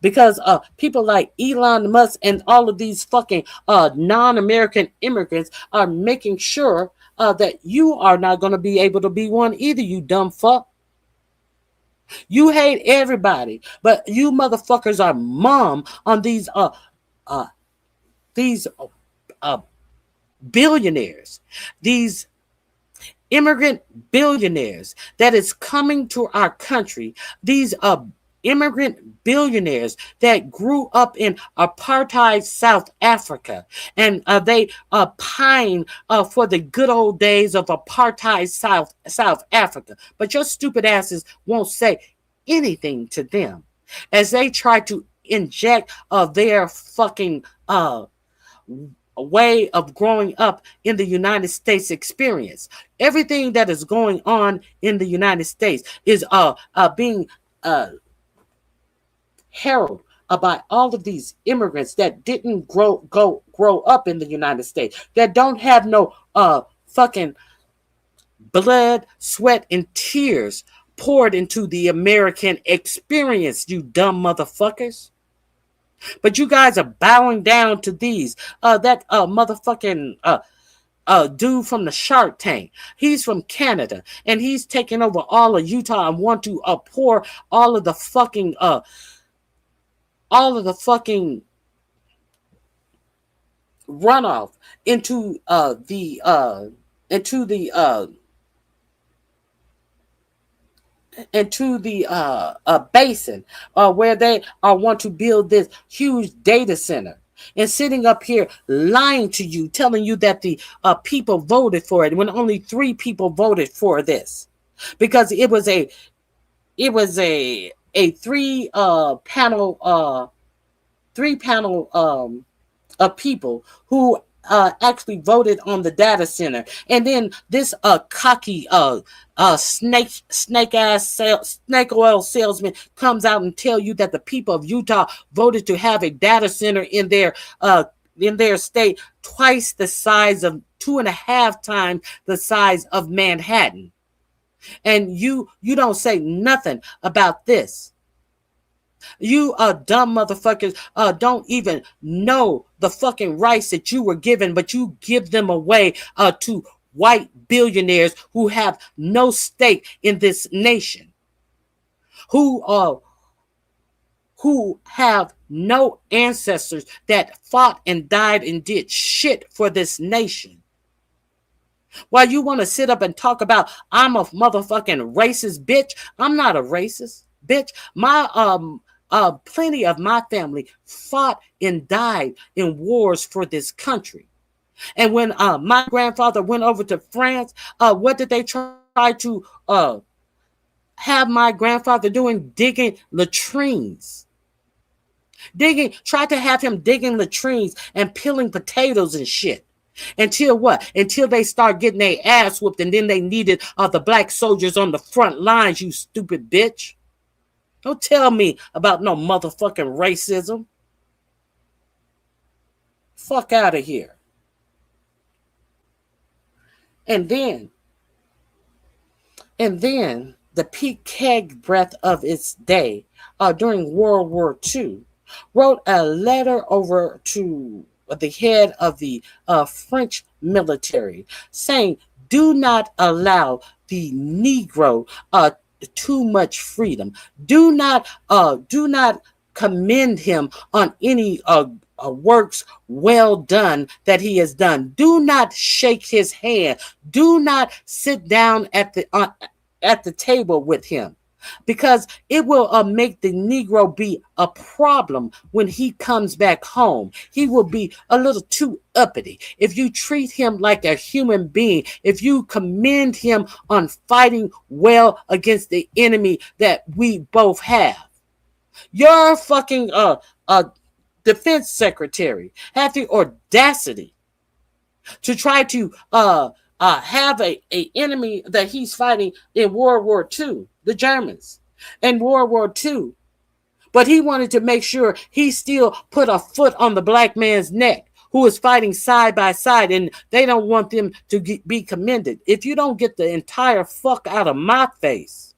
Speaker 2: Because people like Elon Musk and all of these fucking non-American immigrants are making sure that you are not going to be able to be one either, you dumb fuck. You hate everybody, but you motherfuckers are mum on these billionaires, these immigrant billionaires that is coming to our country, these immigrant billionaires that grew up in apartheid South Africa, and they pine for the good old days of apartheid South Africa. But your stupid asses won't say anything to them as they try to inject their fucking way of growing up in the United States experience. Everything that is going on in the United States is being heralded by all of these immigrants that didn't grow up in the United States, that don't have no fucking blood, sweat, and tears poured into the American experience, you dumb motherfuckers. But you guys are bowing down to these. That motherfucking dude from the Shark Tank. He's from Canada, and he's taking over all of Utah and want to pour all of the fucking runoff into the basin where they want to build this huge data center, and sitting up here lying to you, telling you that the people voted for it when only 3 people voted for this, because it was a 3 panel of people who actually voted on the data center. And then this cocky snake oil salesman comes out and tell you that the people of Utah voted to have a data center in their state twice the size of 2.5 times the size of Manhattan. And you don't say nothing about this. You dumb motherfuckers don't even know the fucking rights that you were given, but you give them away to white billionaires who have no stake in this nation, who have no ancestors that fought and died and did shit for this nation. While you want to sit up and talk about I'm a motherfucking racist, bitch, I'm not a racist, bitch. My plenty of my family fought and died in wars for this country. And when my grandfather went over to France, what did they try to have my grandfather doing? Digging latrines. Tried to have him digging latrines and peeling potatoes and shit. Until what? Until they start getting their ass whooped, and then they needed the black soldiers on the front lines, you stupid bitch. Don't tell me about no motherfucking racism. Fuck out of here. And then the peak keg breath of its day during World War II wrote a letter over to the head of the French military saying, do not allow the Negro too much freedom. Do not commend him on any works well done that he has done. Do not shake his hand. Do not sit down at the table with him, because it will make the Negro be a problem when he comes back home. He will be a little too uppity. If you treat him like a human being, if you commend him on fighting well against the enemy that we both have, your fucking defense secretary had the audacity to try to have a enemy that he's fighting in World War II, the Germans, in World War II. But he wanted to make sure he still put a foot on the black man's neck who is fighting side by side, and they don't want them to be commended. If you don't get the entire fuck out of my face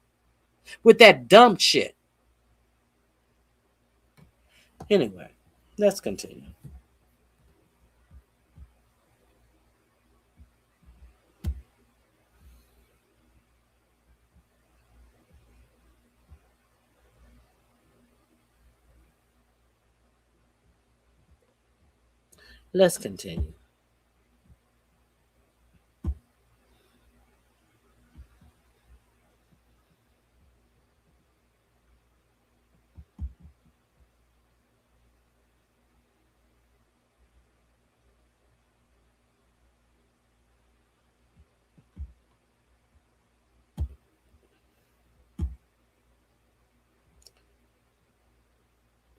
Speaker 2: with that dumb shit. Anyway, let's continue. Let's continue.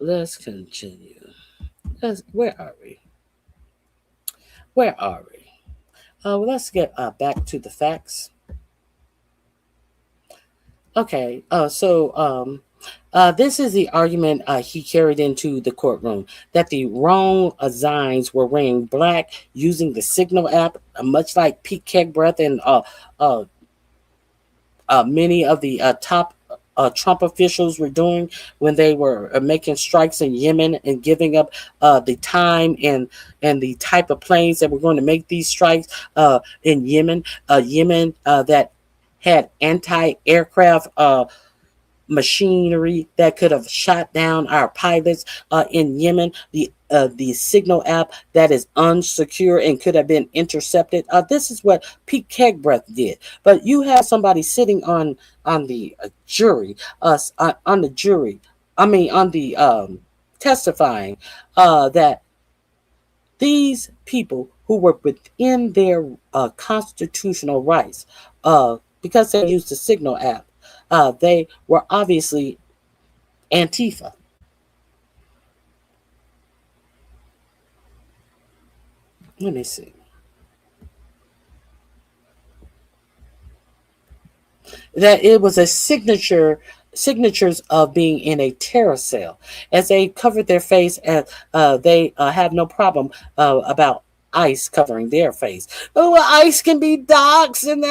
Speaker 2: Let's continue. Where are we? Let's get back to the facts. Okay, this is the argument he carried into the courtroom, that the wrong Zines were wearing black using the Signal app, much like Pete Kegbreath and many of the top Trump officials were doing when they were making strikes in Yemen and giving up the time and the type of planes that were going to make these strikes in Yemen. Yemen that had anti-aircraft machinery that could have shot down our pilots in Yemen. The Signal app that is unsecure and could have been intercepted. This is what Pete Kegbreath did. But you have somebody sitting on the jury, testifying that these people who were within their constitutional rights, because they used the Signal app, they were obviously Antifa. Let me see. That it was a signatures of being in a terror cell, as they covered their face, and they have no problem about ICE covering their face. Oh, well, ICE can be doxxed, and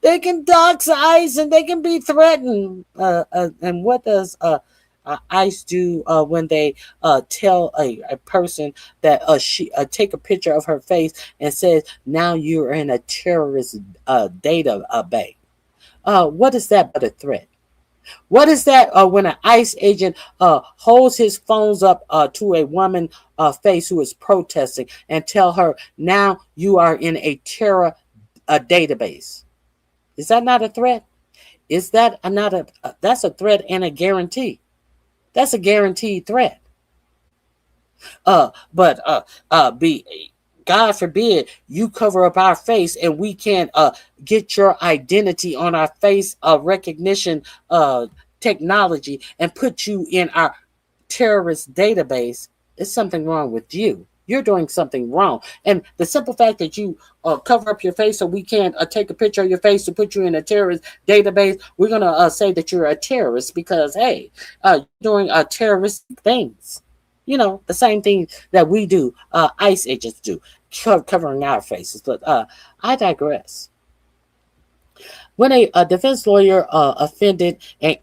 Speaker 2: they can dox ICE, and they can be threatened. And what does ICE do when they tell a person that she take a picture of her face and says, now you're in a terrorist database? What is that but a threat? What is that when an ICE agent holds his phones up to a woman face who is protesting and tell her, now you are in a terror database? Is that not a threat? Is that not that's a threat and a guarantee? That's a guaranteed threat. But God forbid you cover up our face and we can't get your identity on our face recognition technology and put you in our terrorist database. There's something wrong with you. You're doing something wrong. And the simple fact that you cover up your face so we can't take a picture of your face to put you in a terrorist database, we're going to say that you're a terrorist because, hey, you're doing terroristic things. You know, the same thing that we do, ICE agents do, covering our faces. But I digress. When a defense lawyer offended an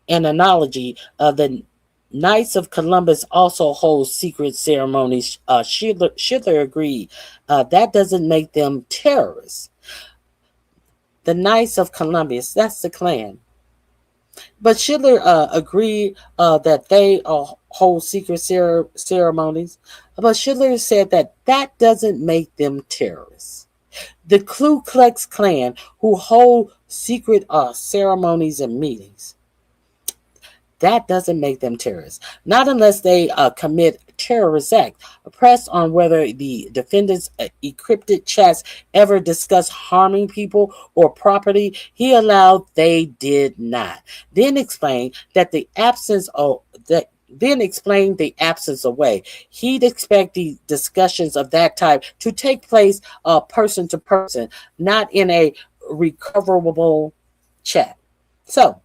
Speaker 2: analogy, the Knights of Columbus also hold secret ceremonies. Schindler agreed. That doesn't make them terrorists. The Knights of Columbus, that's the Klan. But Schindler agreed that they hold secret ceremonies. But Schindler said that that doesn't make them terrorists. The Ku Klux Klan, who hold secret ceremonies and meetings, that doesn't make them terrorists. Not unless they commit terrorist act. Pressed on whether the defendant's encrypted chats ever discuss harming people or property, he allowed they did not. Then explained that the absence of that. Then explained the absence away. He'd expect the discussions of that type to take place person to person, not in a recoverable chat. So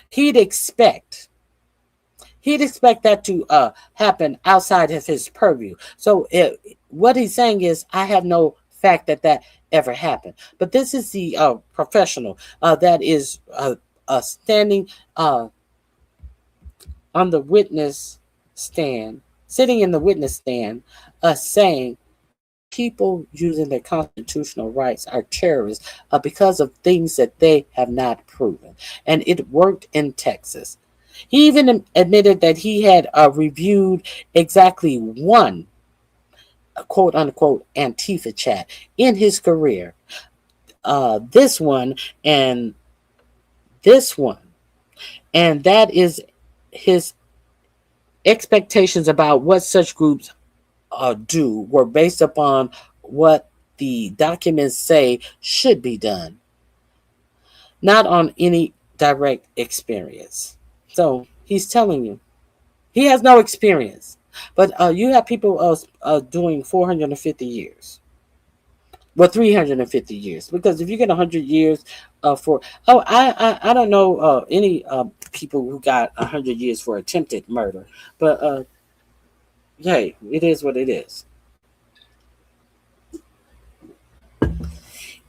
Speaker 2: he'd expect that to happen outside of his purview. So what he's saying is, I have no fact that ever happened. But this is the professional that is standing on the witness stand, sitting in the witness stand, saying people using their constitutional rights are terrorists because of things that they have not proven. And it worked in Texas. He even admitted that he had reviewed exactly one quote unquote Antifa chat in his career. This one and this one. And that is his expectations about what such groups do were based upon what the documents say should be done, not on any direct experience. So he's telling you he has no experience, but you have people doing 450 years. Well, 350 years, because if you get 100 years I don't know any people who got 100 years for attempted murder, but hey, it is what it is.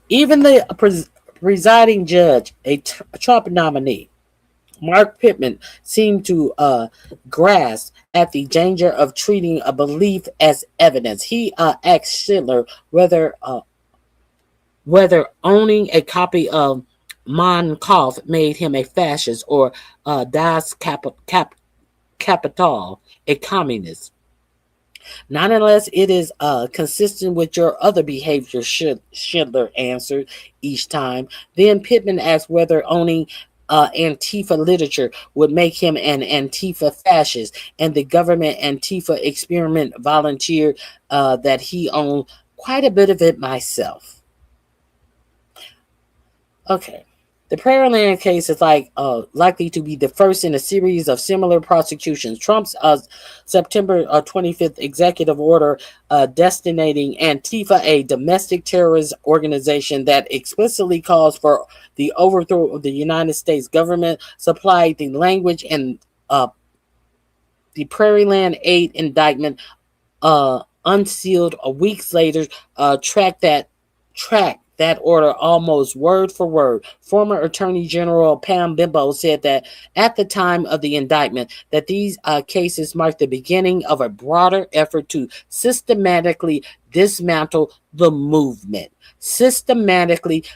Speaker 2: Even the presiding judge, a Trump nominee, Mark Pittman, seemed to grasp at the danger of treating a belief as evidence. He asked Schindler whether owning a copy of Mein Kampf made him a fascist or Das Kapital a communist. Not unless it is consistent with your other behavior, Schindler answered each time. Then Pittman asked whether owning Antifa literature would make him an Antifa fascist, and the government Antifa experiment volunteered that he owned quite a bit of it myself. Okay. The Prairieland case is likely to be the first in a series of similar prosecutions. Trump's September 25th executive order designating Antifa a domestic terrorist organization that explicitly calls for the overthrow of the United States government supplied the language and the Prairieland 8 indictment unsealed weeks later tracked that order almost word for word. Former Attorney General Pam Bimbo said that at the time of the indictment that these cases marked the beginning of a broader effort to systematically dismantle the movement, systematically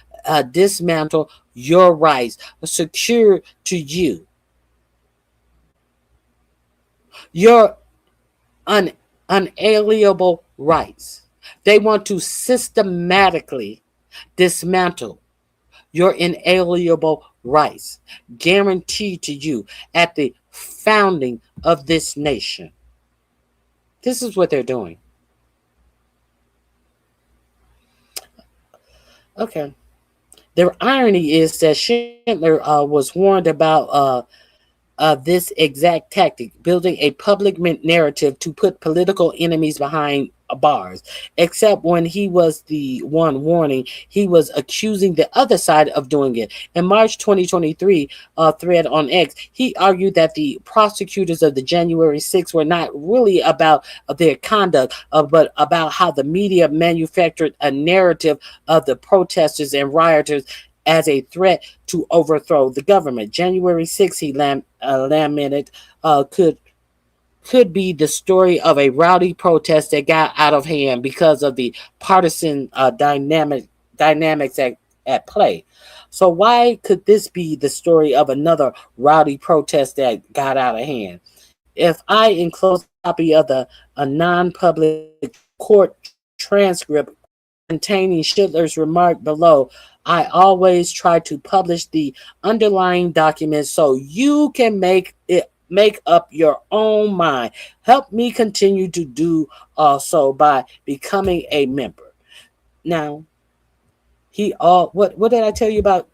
Speaker 2: dismantle your rights, secure to you, your unalienable rights. They want to systematically dismantle your inalienable rights guaranteed to you at the founding of this nation. This is what they're doing. Okay. The irony is that Schindler was warned about this exact tactic, building a public narrative to put political enemies behind bars. Except when he was the one warning, he was accusing the other side of doing it. In March 2023 thread on X, he argued that the prosecutors of the January 6th were not really about their conduct, but about how the media manufactured a narrative of the protesters and rioters as a threat to overthrow the government. January 6th, he lamented, could be the story of a rowdy protest that got out of hand because of the partisan dynamics at play. So why could this be the story of another rowdy protest that got out of hand? If I enclose a copy of a non-public court transcript containing Schindler's remark below, I always try to publish the underlying documents so you can make up your own mind. Help me continue to do also by becoming a member. Now, what did I tell you about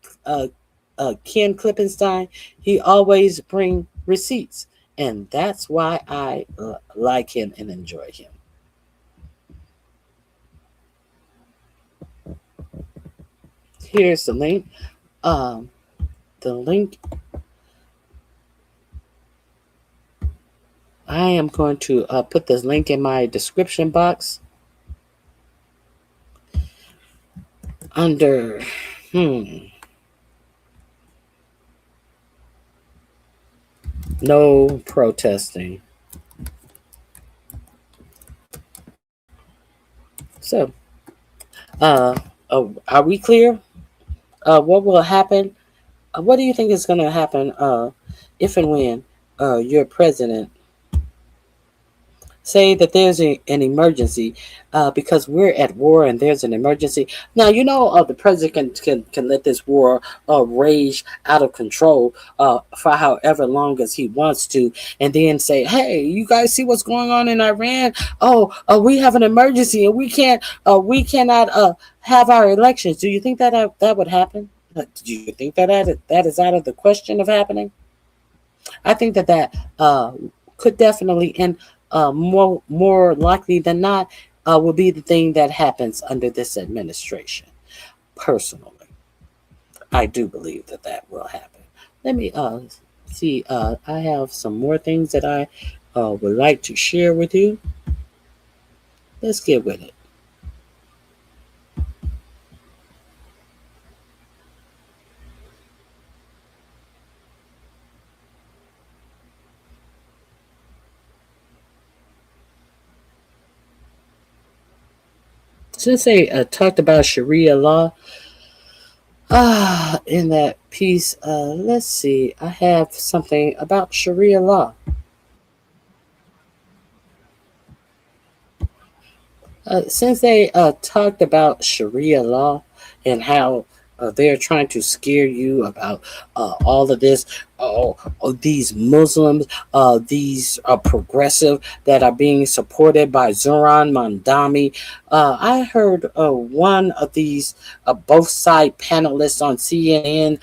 Speaker 2: Ken Klippenstein? He always bring receipts, and that's why I like him and enjoy him. Here's the link. The link. I am going to put this link in my description box under no protesting. So, are we clear? What will happen? What do you think is going to happen if and when your president say that there's an emergency because we're at war and there's an emergency? Now, the president can let this war rage out of control for however long as he wants to, and then say, hey, you guys see what's going on in Iran? We have an emergency and we cannot have our elections. Do you think that would happen? Do you think that is out of the question of happening? I think that could definitely, and more likely than not, will be the thing that happens under this administration. Personally, I do believe that will happen. Let me see. I have some more things that I would like to share with you. Let's get with it. Since they talked about Sharia law in that piece, let's see. I have something about Sharia law. Since they talked about Sharia law and how they're trying to scare you about all of this, these Muslims, these progressive that are being supported by Zohran Mamdani. I heard one of these both side panelists on CNN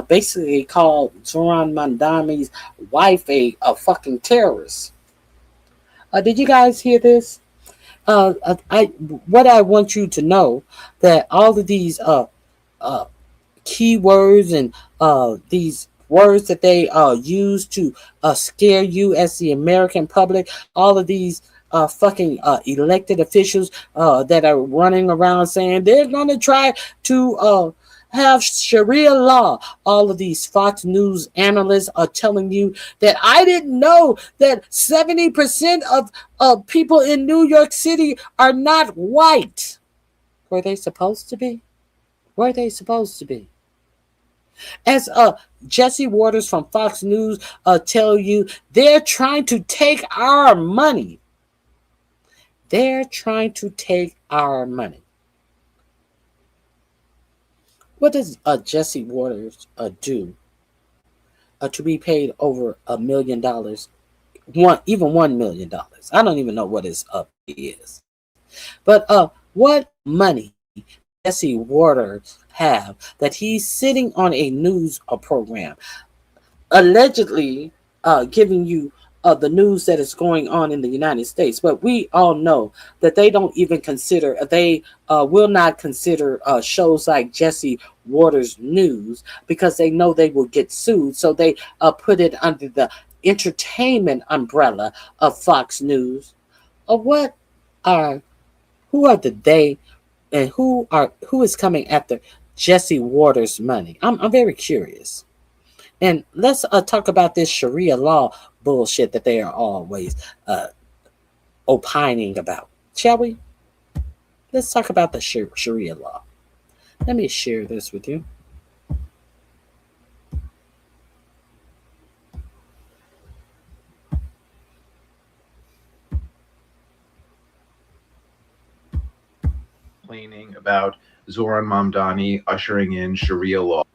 Speaker 2: basically called Zohran Mamdani's wife a fucking terrorist. Did you guys hear this? What I want you to know, that all of these keywords and these words that they use to scare you as the American public, all of these fucking elected officials that are running around saying they're going to try to have Sharia law. All of these Fox News analysts are telling you that I didn't know that 70% of people in New York City are not white. Were they supposed to be? Were they supposed to be? As Jesse Waters from Fox News tell you, they're trying to take our money. They're trying to take our money. What does Jesse Waters do to be paid over $1 million? Even $1 million. I don't even know what his is. But what money Jesse Waters have that he's sitting on a news program, allegedly giving you the news that is going on in the United States? But we all know that they don't even consider, they will not consider shows like Jesse Waters News because they know they will get sued. So they put it under the entertainment umbrella of Fox News. Who are the they, and who is coming after Jesse Waters' money? I'm very curious. And let's talk about this Sharia law bullshit that they are always opining about, shall we? Let's talk about the Sharia law. Let me share this with you.
Speaker 8: Complaining about Zohran Mamdani ushering in Sharia law.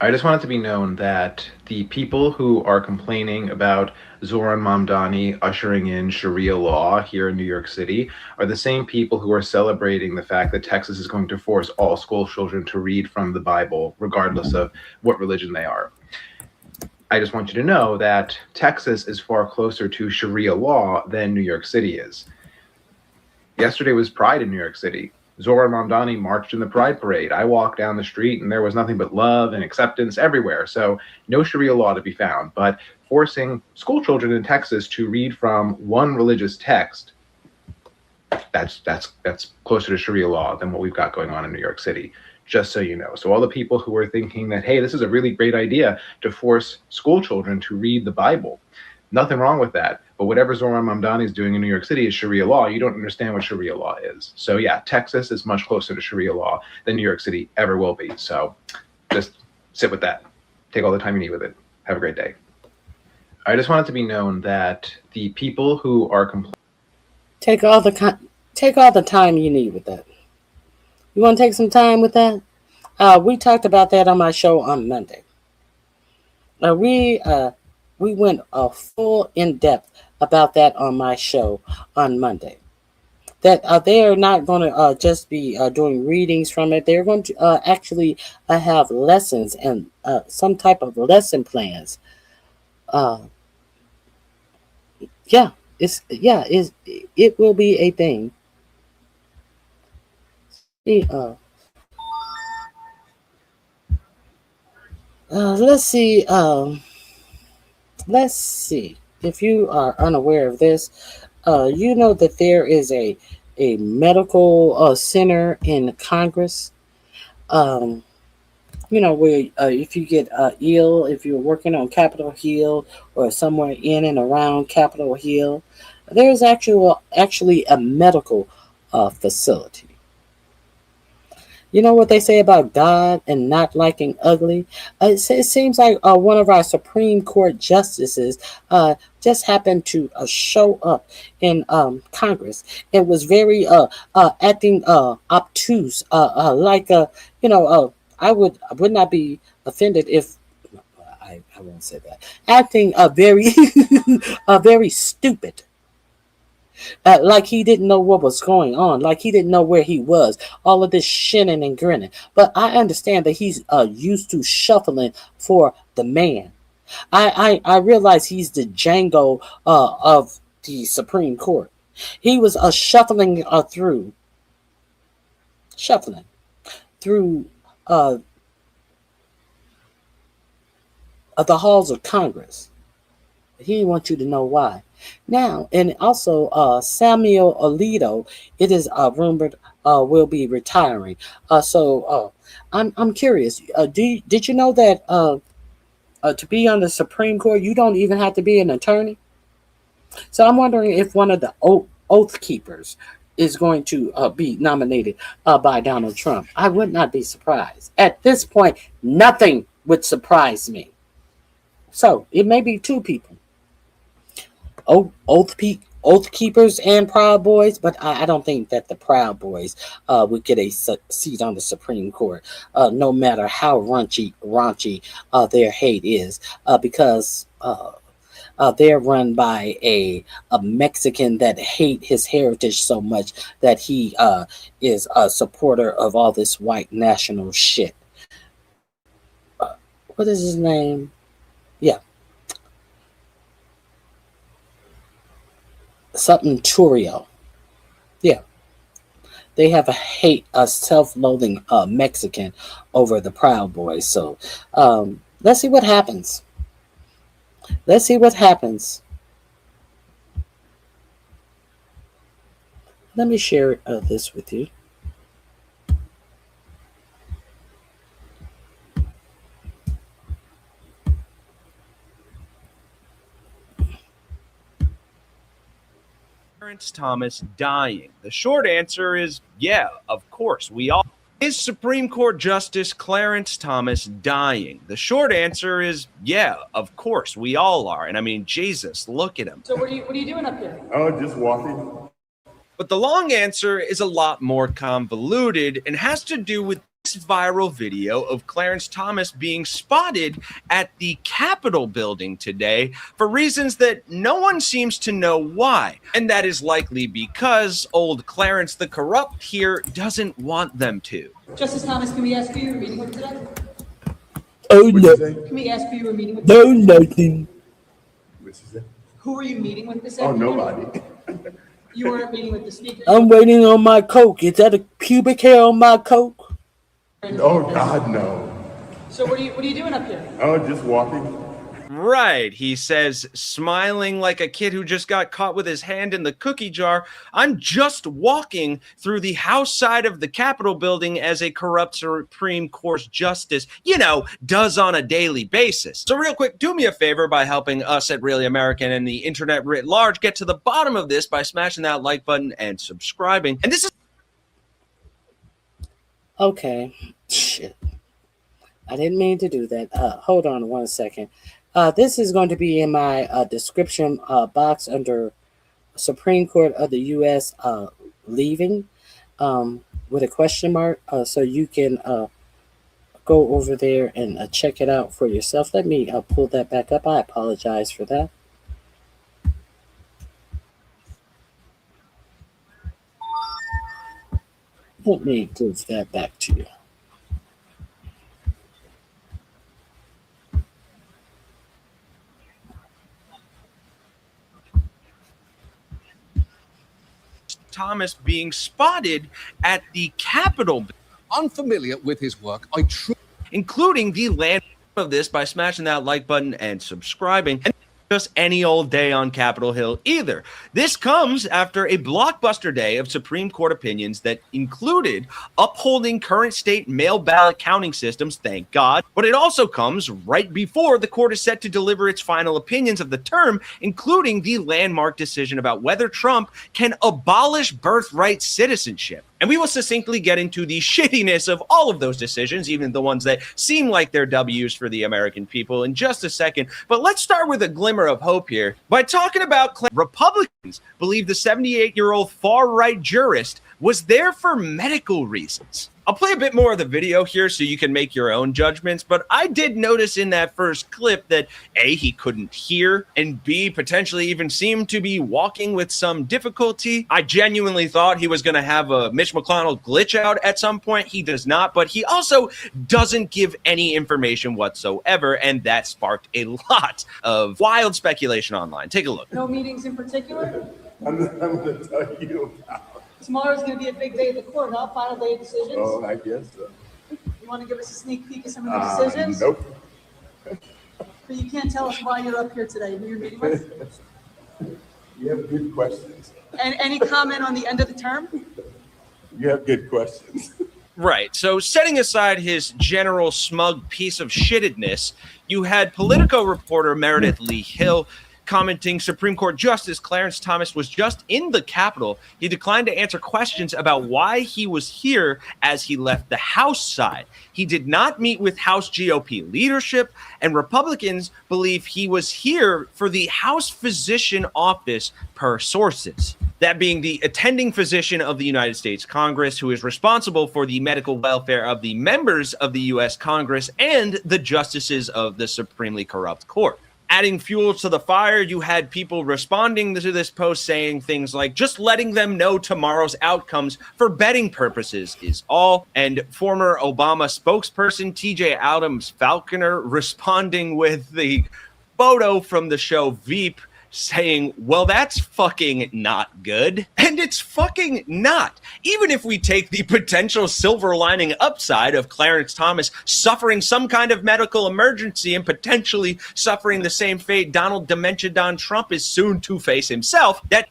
Speaker 8: I just want it to be known that the people who are complaining about Zohran Mamdani ushering in Sharia law here in New York City are the same people who are celebrating the fact that Texas is going to force all school children to read from the Bible, regardless of what religion they are. I just want you to know that Texas is far closer to Sharia law than New York City is. Yesterday was Pride in New York City. Zohran Mamdani marched in the Pride Parade. I walked down the street and there was nothing but love and acceptance everywhere. So no Sharia law to be found. But forcing school children in Texas to read from one religious text, that's closer to Sharia law than what we've got going on in New York City, just so you know. So all the people who are thinking that, hey, this is a really great idea to force school children to read the Bible, nothing wrong with that. But whatever Zohran Mamdani is doing in New York City is Sharia law. You don't understand what Sharia law is. So yeah, Texas is much closer to Sharia law than New York City ever will be. So just sit with that. Take all the time you need with it. Have a great day. I just want it to be known that the people who are
Speaker 2: Take all the time you need with that. You want to take some time with that? We talked about that on my show on Monday. We went full in depth about that on my show on Monday. That they are not going to just be doing readings from it. They're going to actually have lessons and some type of lesson plans. It will be a thing. Let's see. Let's see. If you are unaware of this, you know that there is a medical center in Congress. Where if you get ill, if you're working on Capitol Hill or somewhere in and around Capitol Hill, there's actually a medical facility. You know what they say about God and not liking ugly? It seems like one of our Supreme Court justices just happened to show up in Congress. It was very acting obtuse, I would not be offended if I won't say that. Acting very very stupid. Like he didn't know what was going on, like he didn't know where he was, all of this shinning and grinning. But I understand that he's used to shuffling for the man. I realize he's the Django of the Supreme Court. He was shuffling through the halls of Congress. He didn't want you to know why. Now, and also Samuel Alito, it is rumored will be retiring. I'm curious. Did you know that to be on the Supreme Court, you don't even have to be an attorney? So I'm wondering if one of the oath keepers is going to be nominated by Donald Trump. I would not be surprised. At this point, nothing would surprise me. So it may be two people. Oath keepers and Proud Boys, but I don't think that the Proud Boys would get a seat on the Supreme Court, no matter how raunchy their hate is, because they're run by a Mexican that hate his heritage so much that he is a supporter of all this white national shit. What is his name? Yeah. Something Turio. Yeah. They have a self-loathing Mexican over the Proud Boys. So let's see what happens. Let me share this with you.
Speaker 9: Clarence Thomas dying? The short answer is yeah, of course, we all. Is Supreme Court Justice Clarence Thomas dying? The short answer is yeah, of course, we all are. And I mean, Jesus, look at him.
Speaker 10: So what are you doing up here?
Speaker 5: Oh, just walking.
Speaker 9: But the long answer is a lot more convoluted and has to do with this viral video of Clarence Thomas being spotted at the Capitol building today for reasons that no one seems to know why. And that is likely because old Clarence the Corrupt here doesn't want them to.
Speaker 10: Justice Thomas, can we ask who you were meeting with today?
Speaker 2: Oh, no.
Speaker 10: Can we ask who you were meeting with?
Speaker 2: No, nothing.
Speaker 10: Who were you meeting with this
Speaker 5: Oh,
Speaker 10: afternoon?
Speaker 5: nobody.
Speaker 10: You weren't meeting with the speaker?
Speaker 2: I'm waiting on my Coke. Is that a pubic hair on my Coke?
Speaker 5: Oh, God, no.
Speaker 10: So what are you doing up here?
Speaker 5: Oh, just walking.
Speaker 9: Right, he says, smiling like a kid who just got caught with his hand in the cookie jar. I'm just walking through the House side of the Capitol building as a corrupt Supreme Court justice, does on a daily basis. So real quick, do me a favor by helping us at Really American and the internet writ large get to the bottom of this by smashing that like button and subscribing. And this is...
Speaker 2: Okay. Shit. I didn't mean to do that. Hold on 1 second. This is going to be in my description box under Supreme Court of the U.S. Leaving with a question mark. So you can go over there and check it out for yourself. Let me pull that back up. I apologize for that. Let me give that back to you.
Speaker 9: Thomas being spotted at the Capitol.
Speaker 11: Unfamiliar with his work,
Speaker 9: including the land of this by smashing that like button and subscribing. And just any old day on Capitol Hill either. This comes after a blockbuster day of Supreme Court opinions that included upholding current state mail ballot counting systems, thank God, but it also comes right before the court is set to deliver its final opinions of the term, including the landmark decision about whether Trump can abolish birthright citizenship. And we will succinctly get into the shittiness of all of those decisions, even the ones that seem like they're W's for the American people, in just a second. But let's start with a glimmer of hope here by talking about Republicans believe the 78-year-old far-right jurist was there for medical reasons. I'll play a bit more of the video here so you can make your own judgments, but I did notice in that first clip that A, he couldn't hear, and B, potentially even seemed to be walking with some difficulty. I genuinely thought he was going to have a Mitch McConnell glitch out at some point. He does not, but he also doesn't give any information whatsoever, and that sparked a lot of wild speculation online. Take a look.
Speaker 10: No meetings in particular?
Speaker 5: I'm going to tell you about.
Speaker 10: Tomorrow's going to be a big day at the court, huh? Final day of decisions?
Speaker 5: Oh, I guess so.
Speaker 10: You want to give us a sneak peek of some of the decisions?
Speaker 5: Nope.
Speaker 10: But you can't tell us why you're up here today, who you're meeting with?
Speaker 5: You have good questions.
Speaker 10: And any comment on the end of the term?
Speaker 5: You have good questions.
Speaker 9: Right. So setting aside his general smug piece of shittedness, you had Politico reporter Meredith Lee Hill commenting Supreme Court Justice Clarence Thomas was just in the Capitol. He declined to answer questions about why he was here as he left the House side. He did not meet with House GOP leadership, and Republicans believe he was here for the House Physician Office per sources. That being the attending physician of the United States Congress, who is responsible for the medical welfare of the members of the U.S. Congress and the justices of the supremely corrupt court. Adding fuel to the fire, you had people responding to this post saying things like, just letting them know tomorrow's outcomes for betting purposes is all. And former Obama spokesperson TJ Adams Falconer responding with the photo from the show Veep, saying, well, that's fucking not good. And it's fucking not. Even if we take the potential silver lining upside of Clarence Thomas suffering some kind of medical emergency and potentially suffering the same fate Donald Dementia Don Trump is soon to face himself, that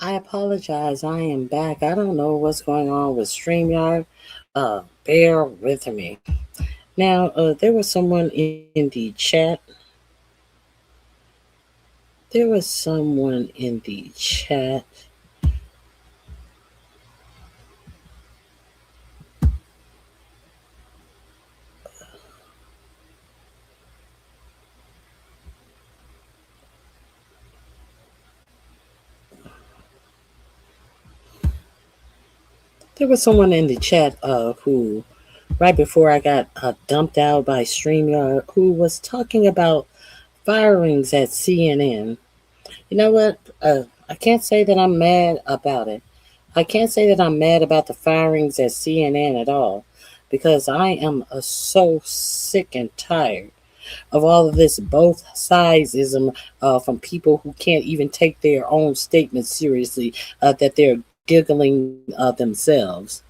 Speaker 2: I apologize. I am back. I don't know what's going on with StreamYard. Bear with me. Now, there was someone in the chat. There was someone in the chat. There was someone in the chat who, right before I got dumped out by StreamYard, who was talking about firings at CNN. You know what? I can't say that I'm mad about it. I can't say that I'm mad about the firings at CNN at all, because I am so sick and tired of all of this both sidesism from people who can't even take their own statements seriously, that they're giggling themselves.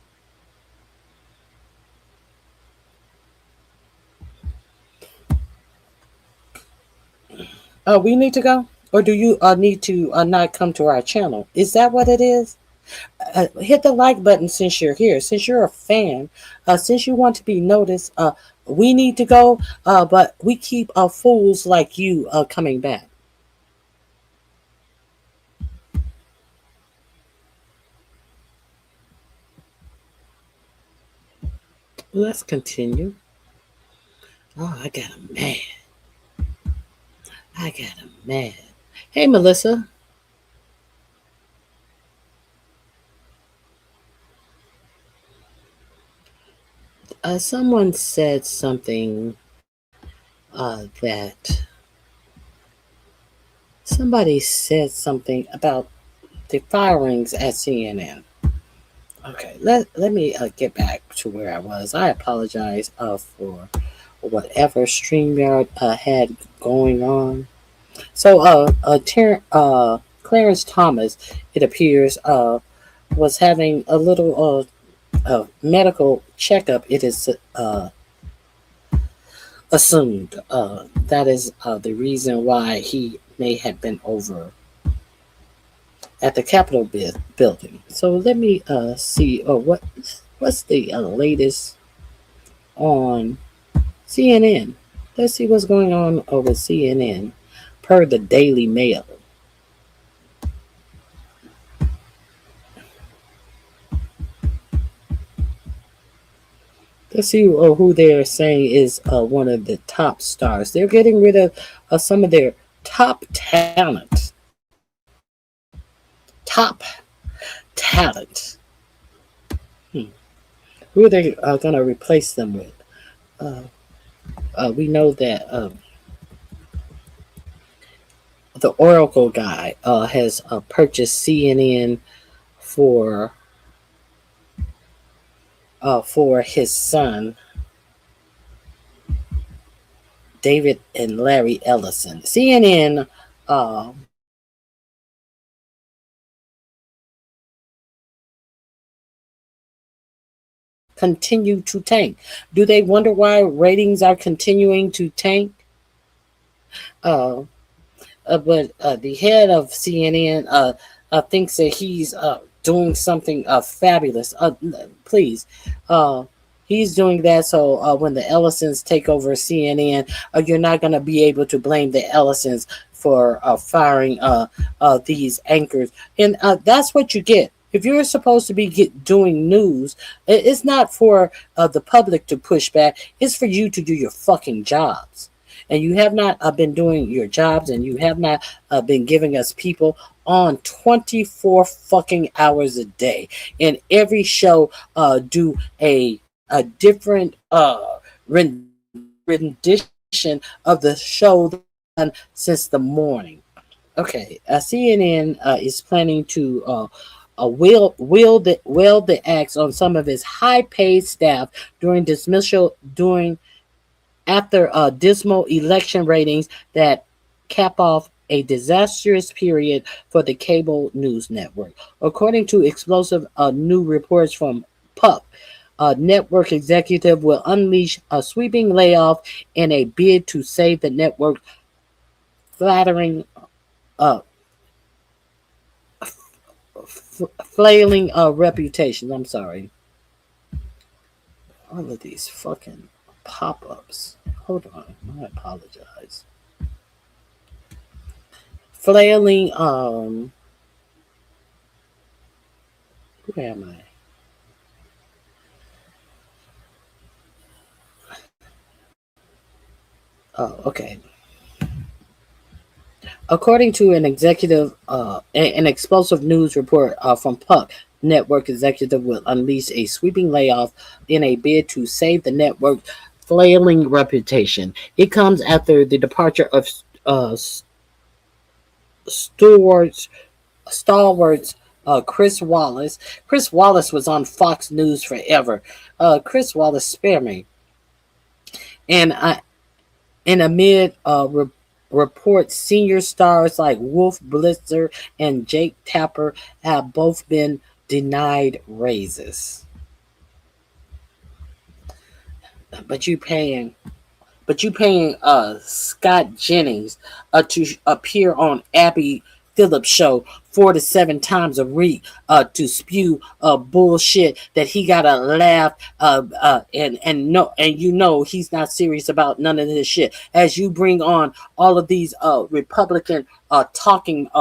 Speaker 2: We need to go? Or do you need to not come to our channel? Is that what it is? Hit the like button since you're here, since you're a fan, since you want to be noticed. We need to go, but we keep fools like you coming back. Let's continue. Oh, I got him mad. Hey, Melissa. Someone said something that somebody said something about the firings at CNN. Okay, let me get back to where I was. I apologize for whatever StreamYard had going on. So, Clarence Thomas, it appears, was having a little medical checkup. It is assumed that is the reason why he may have been over at the Capitol building. So let me see what's the latest on CNN. Let's see what's going on with CNN per the Daily Mail. Let's see who they're saying is one of the top stars. They're getting rid of some of their top talent. Who are they going to replace them with? We know that the Oracle guy has purchased CNN for his son, David and Larry Ellison. CNN continue to tank. Do they wonder why ratings are continuing to tank? But the head of CNN thinks that he's doing something fabulous. Please. He's doing that so when the Ellisons take over CNN, you're not going to be able to blame the Ellisons for firing these anchors. And that's what you get. If you're supposed to be doing news, it's not for the public to push back. It's for you to do your fucking jobs. And you have not been doing your jobs, and you have not been giving us people on 24 fucking hours a day. And every show do a different rendition of the show since the morning. Okay, CNN is planning to wield the axe on some of his high-paid staff during dismissal after dismal election ratings that cap off a disastrous period for the cable news network. According to explosive new reports from Puck, network executive will unleash a sweeping layoff in a bid to save the network, flattering flailing reputations. I'm sorry. All of these fucking pop-ups. Hold on. I apologize. Flailing, where am I? Oh, okay. According to an explosive news report from Puck, network executive will unleash a sweeping layoff in a bid to save the network's flailing reputation. It comes after the departure of stalwarts Chris Wallace. Chris Wallace was on Fox News forever. Chris Wallace, spare me. And amid reports, senior stars like Wolf Blitzer and Jake Tapper have both been denied raises. But you paying Scott Jennings to appear on Abby Phillips' show 4 to 7 times a week to spew bullshit that he gotta laugh and you know he's not serious about none of this shit. As you bring on all of these Republican talking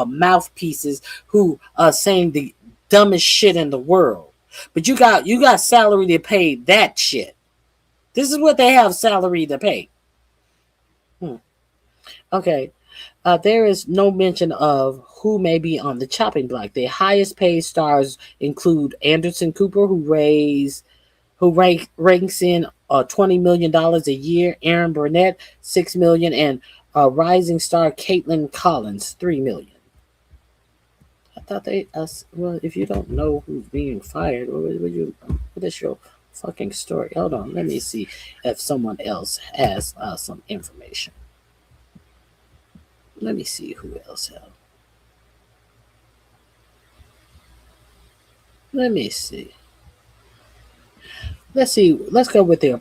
Speaker 2: mouthpieces who saying the dumbest shit in the world, but you got salary to pay that shit. This is what they have salary to pay. Okay. There is no mention of who may be on the chopping block. The highest paid stars include Anderson Cooper, who ranks in $20 million a year, Aaron Burnett, $6 million, and rising star Caitlin Collins, $3 million. I thought well, if you don't know who's being fired, what is your fucking story? Hold on, let me see if someone else has some information. Let me see who else has. Let me see. Let's see. Let's go with the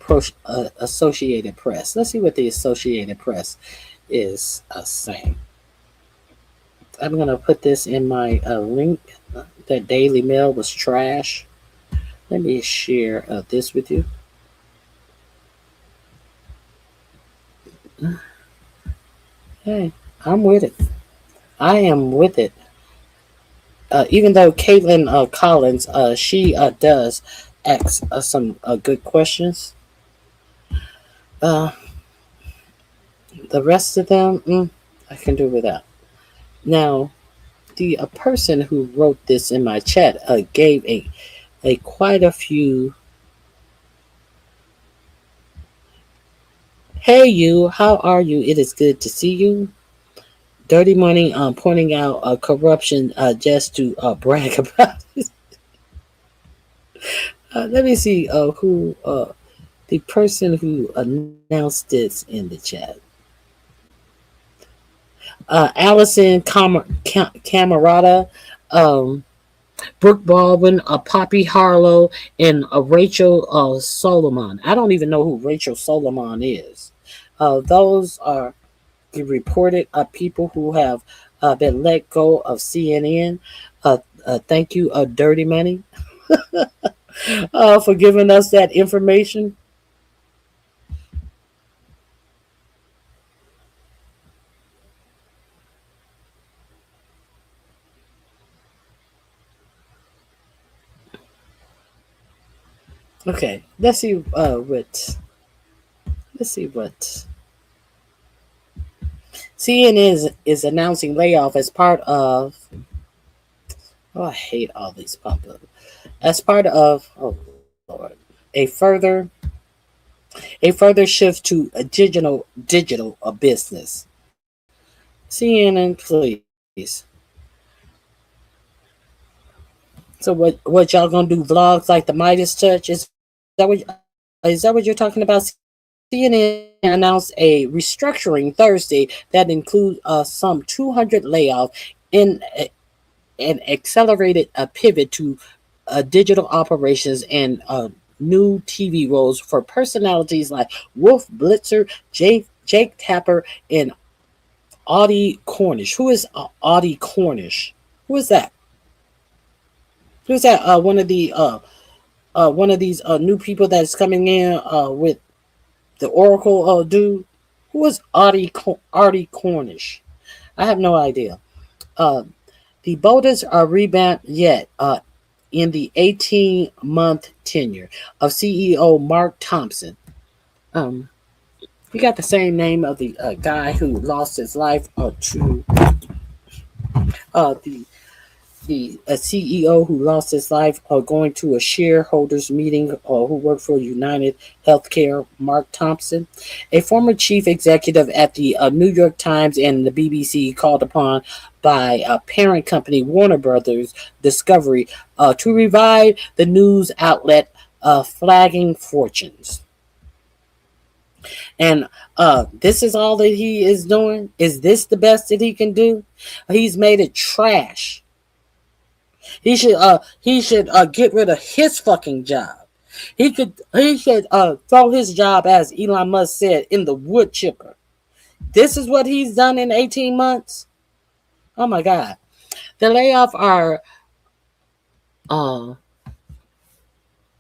Speaker 2: Associated Press. Let's see what the Associated Press is saying. I'm gonna put this in my link. That Daily Mail was trash. Let me share this with you. Hey, I'm with it. I am with it. Even though Caitlin Collins, she does ask some good questions. The rest of them, I can do without. Now, the person who wrote this in my chat gave a quite a few. Hey, you, how are you? It is good to see you. Dirty Money pointing out corruption just to brag about it. Let me see who the person who announced this in the chat. Allison Camerata, Brooke Baldwin, Poppy Harlow, and Rachel Solomon. I don't even know who Rachel Solomon is. Those are the reported people who have been let go of CNN. Thank you, Dirty Money, for giving us that information. Okay, let's see what CNN is announcing layoff as part of. Oh, I hate all these pop-ups. As part of, oh Lord, a further shift to a digital business. CNN, please. So what y'all gonna do? Vlogs like the Midas Touch? Is that what you're talking about? CNN announced a restructuring Thursday that includes some 200 layoffs in an accelerated pivot to digital operations and new TV roles for personalities like Wolf Blitzer, Jake Tapper, and Audie Cornish. Who is Audie Cornish? Who is that? Who's that? One of these new people that's coming in with the Oracle dude. Who was Artie Cornish? I have no idea. Uh, the boldest revamp yet in the 18-month tenure of CEO Mark Thompson. He got the same name of the guy who lost his life to the CEO who lost his life going to a shareholders meeting who worked for United Healthcare, Mark Thompson, a former chief executive at the New York Times and the BBC, called upon by parent company Warner Brothers Discovery to revive the news outlet flagging fortunes. And this is all that he is doing. Is this the best that he can do? He's made it trash. He should get rid of his fucking job. He should throw his job, as Elon Musk said, in the wood chipper. This is what he's done in 18 months. Oh my God. The layoffs are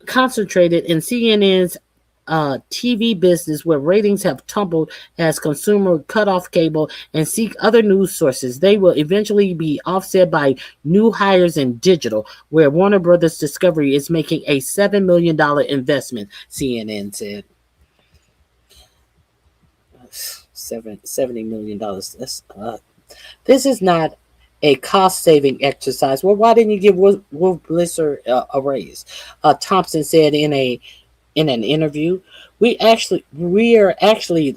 Speaker 2: concentrated in CNN's TV business, where ratings have tumbled as consumer cut off cable and seek other news sources. They will eventually be offset by new hires in digital, where Warner Brothers Discovery is making a $7 million investment, CNN said. $70 million. This is not a cost-saving exercise. Well, why didn't you give Wolf Blitzer a raise? Thompson said in an interview, we are actually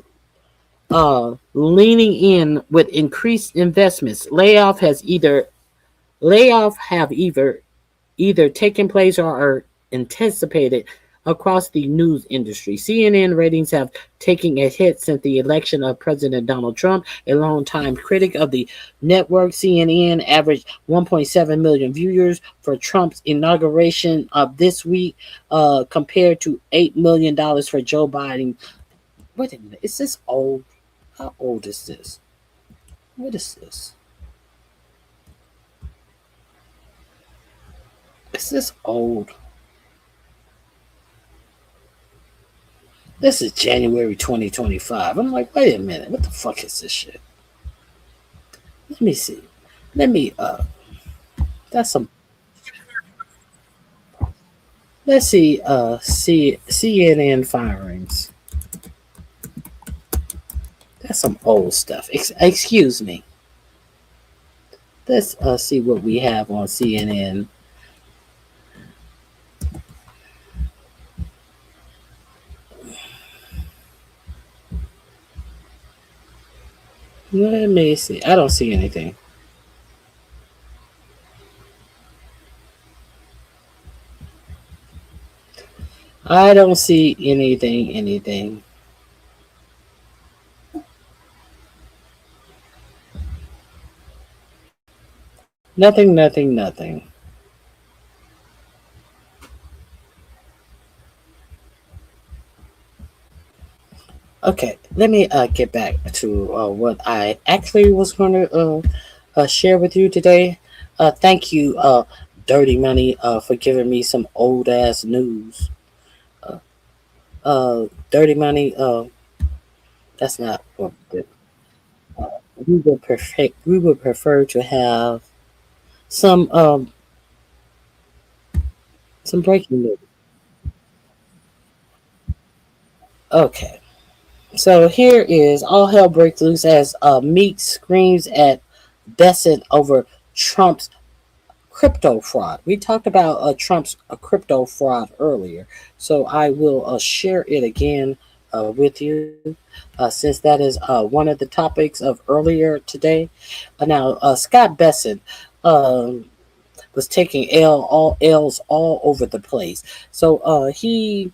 Speaker 2: leaning in with increased investments. Layoff have either taken place or are anticipated across the news industry. CNN ratings have taken a hit since the election of President Donald Trump. A longtime critic of the network, CNN averaged 1.7 million viewers for Trump's inauguration of this week, compared to $8 million for Joe Biden. Wait a minute, is this old? How old is this? What is this? Is this old? This is January 2025. I'm like, wait a minute, what the fuck is this shit? Let me see. That's some. Let's see, CNN firings. That's some old stuff. Excuse me. Let's see what we have on CNN. Let me see. I don't see anything. I don't see anything. Nothing. Okay, let me get back to what I actually was going to share with you today. Thank you, Dirty Money, for giving me some old ass news. Dirty Money, that's not what we would prefer to have some breaking news. Okay. So here is all hell breaks loose as Meek screams at Bessent over Trump's crypto fraud. We talked about Trump's crypto fraud earlier, so I will share it again with you, since that is one of the topics of earlier today. Now, Scott Bessent was taking L's all over the place. So he.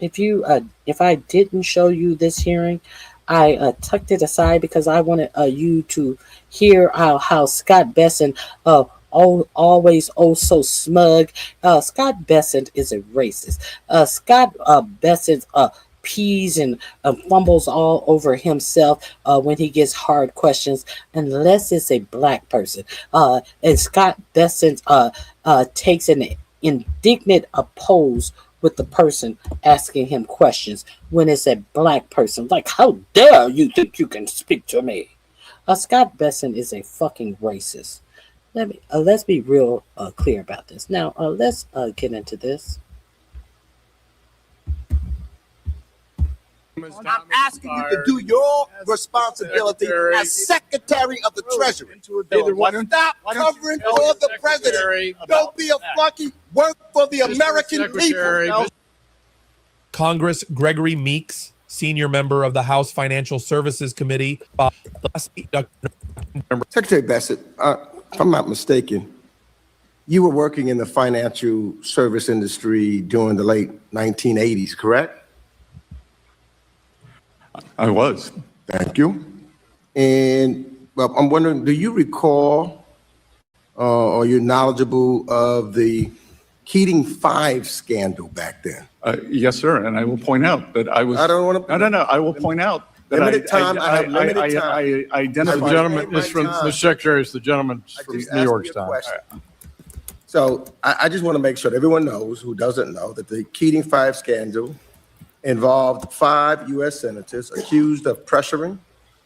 Speaker 2: If I didn't show you this hearing, I tucked it aside because I wanted you to hear how Scott Bessent, always so smug. Scott Bessent is a racist. Scott Bessent pees and fumbles all over himself when he gets hard questions, unless it's a black person. And Scott Bessent takes an indignant oppose with the person asking him questions when it's a black person. Like, how dare you think you can speak to me? Scott Bessent is a fucking racist. Let's be real clear about this. Now, let's get into this.
Speaker 12: I'm asking you to do your responsibility as Secretary of the Treasury. Stop covering for the president. Don't be a fucking work for the American people.
Speaker 13: Congress Gregory Meeks, senior member of the House Financial Services Committee.
Speaker 14: Secretary Bassett, if I'm not mistaken, you were working in the financial service industry during the late 1980s, correct?
Speaker 15: I was.
Speaker 14: Thank you. And well, I'm wondering, do you recall or you're knowledgeable of the Keating 5 scandal back then?
Speaker 15: Yes, sir. And I will point out that I was.
Speaker 14: I don't want to.
Speaker 15: No. I will point out that
Speaker 14: limited time. I have limited time.
Speaker 15: I identified.
Speaker 16: The gentleman is from the secretary. Is the gentleman from New York Times.
Speaker 14: So I just want to make sure that everyone knows who doesn't know that the Keating 5 scandal involved 5 U.S. senators accused of pressuring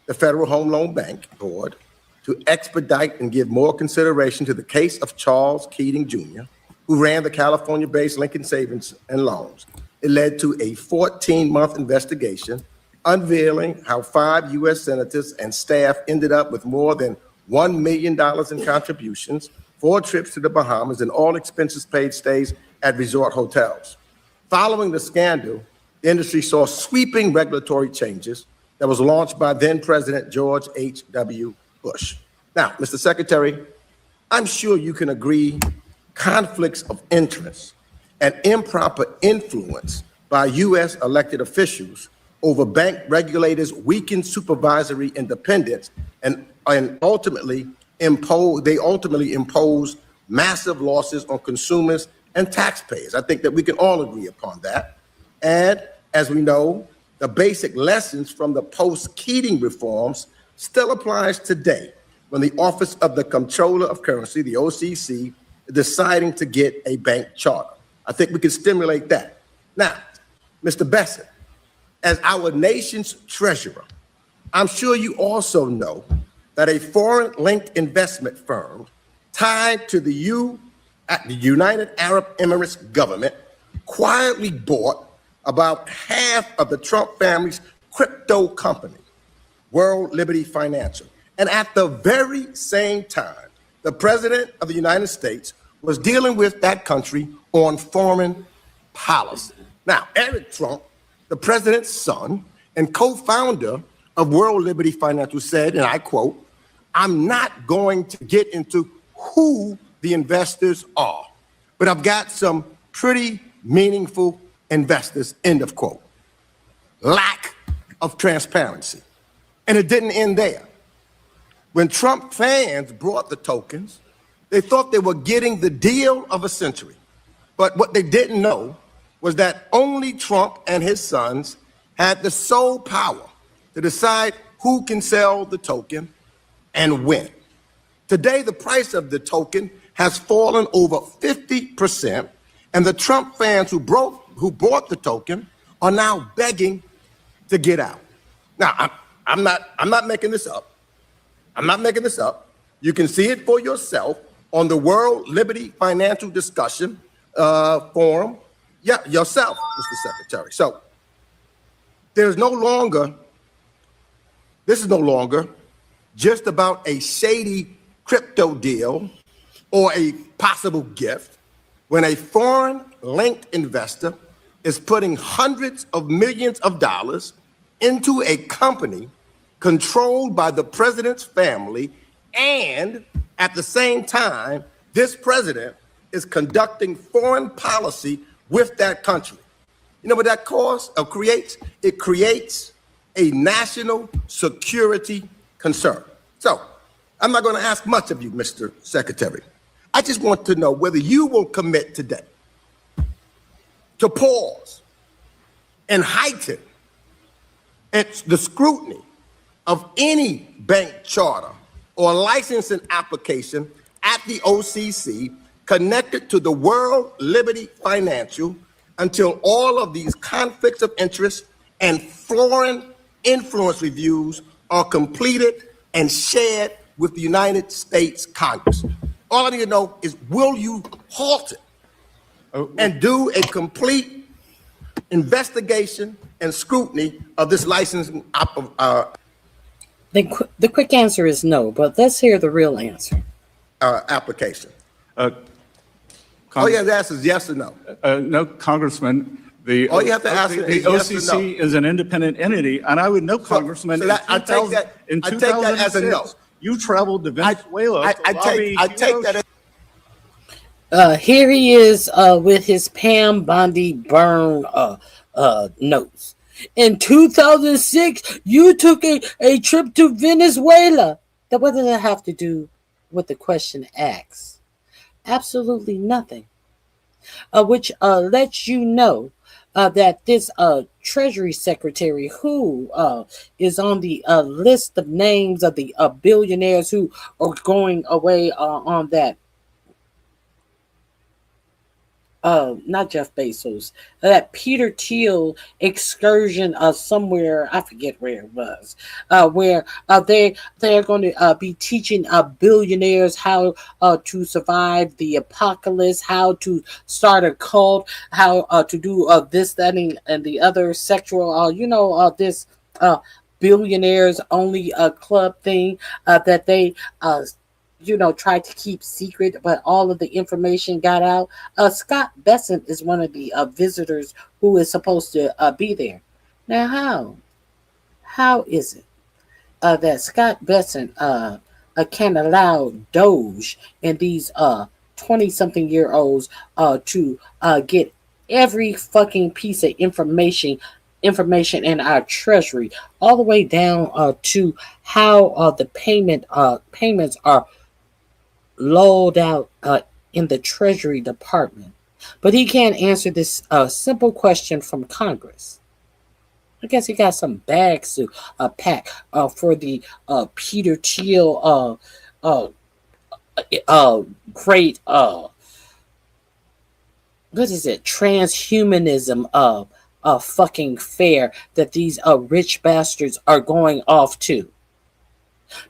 Speaker 14: the Federal Home Loan Bank Board to expedite and give more consideration to the case of Charles Keating Jr., who ran the California-based Lincoln Savings and Loans. It led to a 14-month investigation unveiling how 5 U.S. senators and staff ended up with more than $1 million in contributions, 4 trips to the Bahamas, and all expenses paid stays at resort hotels. Following the scandal, the industry saw sweeping regulatory changes that was launched by then-President George H.W. Bush. Now, Mr. Secretary, I'm sure you can agree conflicts of interest and improper influence by U.S. elected officials over bank regulators weaken supervisory independence and ultimately impose massive losses on consumers and taxpayers. I think that we can all agree upon that. And as we know, the basic lessons from the post-Keating reforms still applies today when the Office of the Comptroller of Currency, the OCC, is deciding to get a bank charter. I think we can stimulate that. Now, Mr. Bassett, as our nation's treasurer, I'm sure you also know that a foreign-linked investment firm tied to the United Arab Emirates government quietly bought about half of the Trump family's crypto company, World Liberty Financial. And at the very same time, the President of the United States was dealing with that country on foreign policy. Now, Eric Trump, the president's son and co-founder of World Liberty Financial, said, and I quote, "I'm not going to get into who the investors are, but I've got some pretty meaningful investors," end of quote. Lack of transparency. And it didn't end there. When Trump fans brought the tokens, they thought they were getting the deal of a century. But what they didn't know was that only Trump and his sons had the sole power to decide who can sell the token and when. Today, the price of the token has fallen over 50%, and the Trump fans who bought the token are now begging to get out. Now, I'm not making this up. I'm not making this up. You can see it for yourself on the World Liberty Financial Discussion Forum. Yeah, yourself, Mr. Secretary. So this is no longer just about a shady crypto deal or a possible gift. When a foreign-linked investor is putting hundreds of millions of dollars into a company controlled by the president's family, and at the same time, this president is conducting foreign policy with that country. You know what that creates? It creates a national security concern. So I'm not going to ask much of you, Mr. Secretary. I just want to know whether you will commit today to pause and heighten It's the scrutiny of any bank charter or licensing application at the OCC connected to the World Liberty Financial until all of these conflicts of interest and foreign influence reviews are completed and shared with the United States Congress. All I need to know is, will you halt it and do a complete investigation and scrutiny of this licensing
Speaker 2: The quick answer is no, but let's hear the real answer.
Speaker 14: Application. All you have to ask is yes or no.
Speaker 15: No, Congressman.
Speaker 14: All you have to ask
Speaker 15: the
Speaker 14: is yes or no.
Speaker 15: OCC is an independent entity, and I would know, Congressman.
Speaker 14: So I take that as a no.
Speaker 15: You traveled to Venezuela.
Speaker 14: I take that as
Speaker 2: Here he is with his Pam Bondi burn notes. In 2006, you took a trip to Venezuela. What does that have to do with the question asked? Absolutely nothing. Which lets you know that this Treasury Secretary, who is on the list of names of the billionaires who are going away on that, not Jeff Bezos, that Peter Thiel excursion somewhere, I forget where it was, where they're going to be teaching billionaires how to survive the apocalypse, how to start a cult, how to do this, that, and the other sexual, this billionaires only club thing that they tried to keep secret, but all of the information got out. Scott Bessent is one of the visitors who is supposed to be there. Now, how is it that Scott Bessent can allow Doge and these 20-something-year-olds to get every fucking piece of information in our treasury, all the way down to how the payments are lulled out in the Treasury Department, but he can't answer this simple question from Congress. I guess he got some bags to pack for the Peter Thiel great what is it, transhumanism fucking fair that these rich bastards are going off to.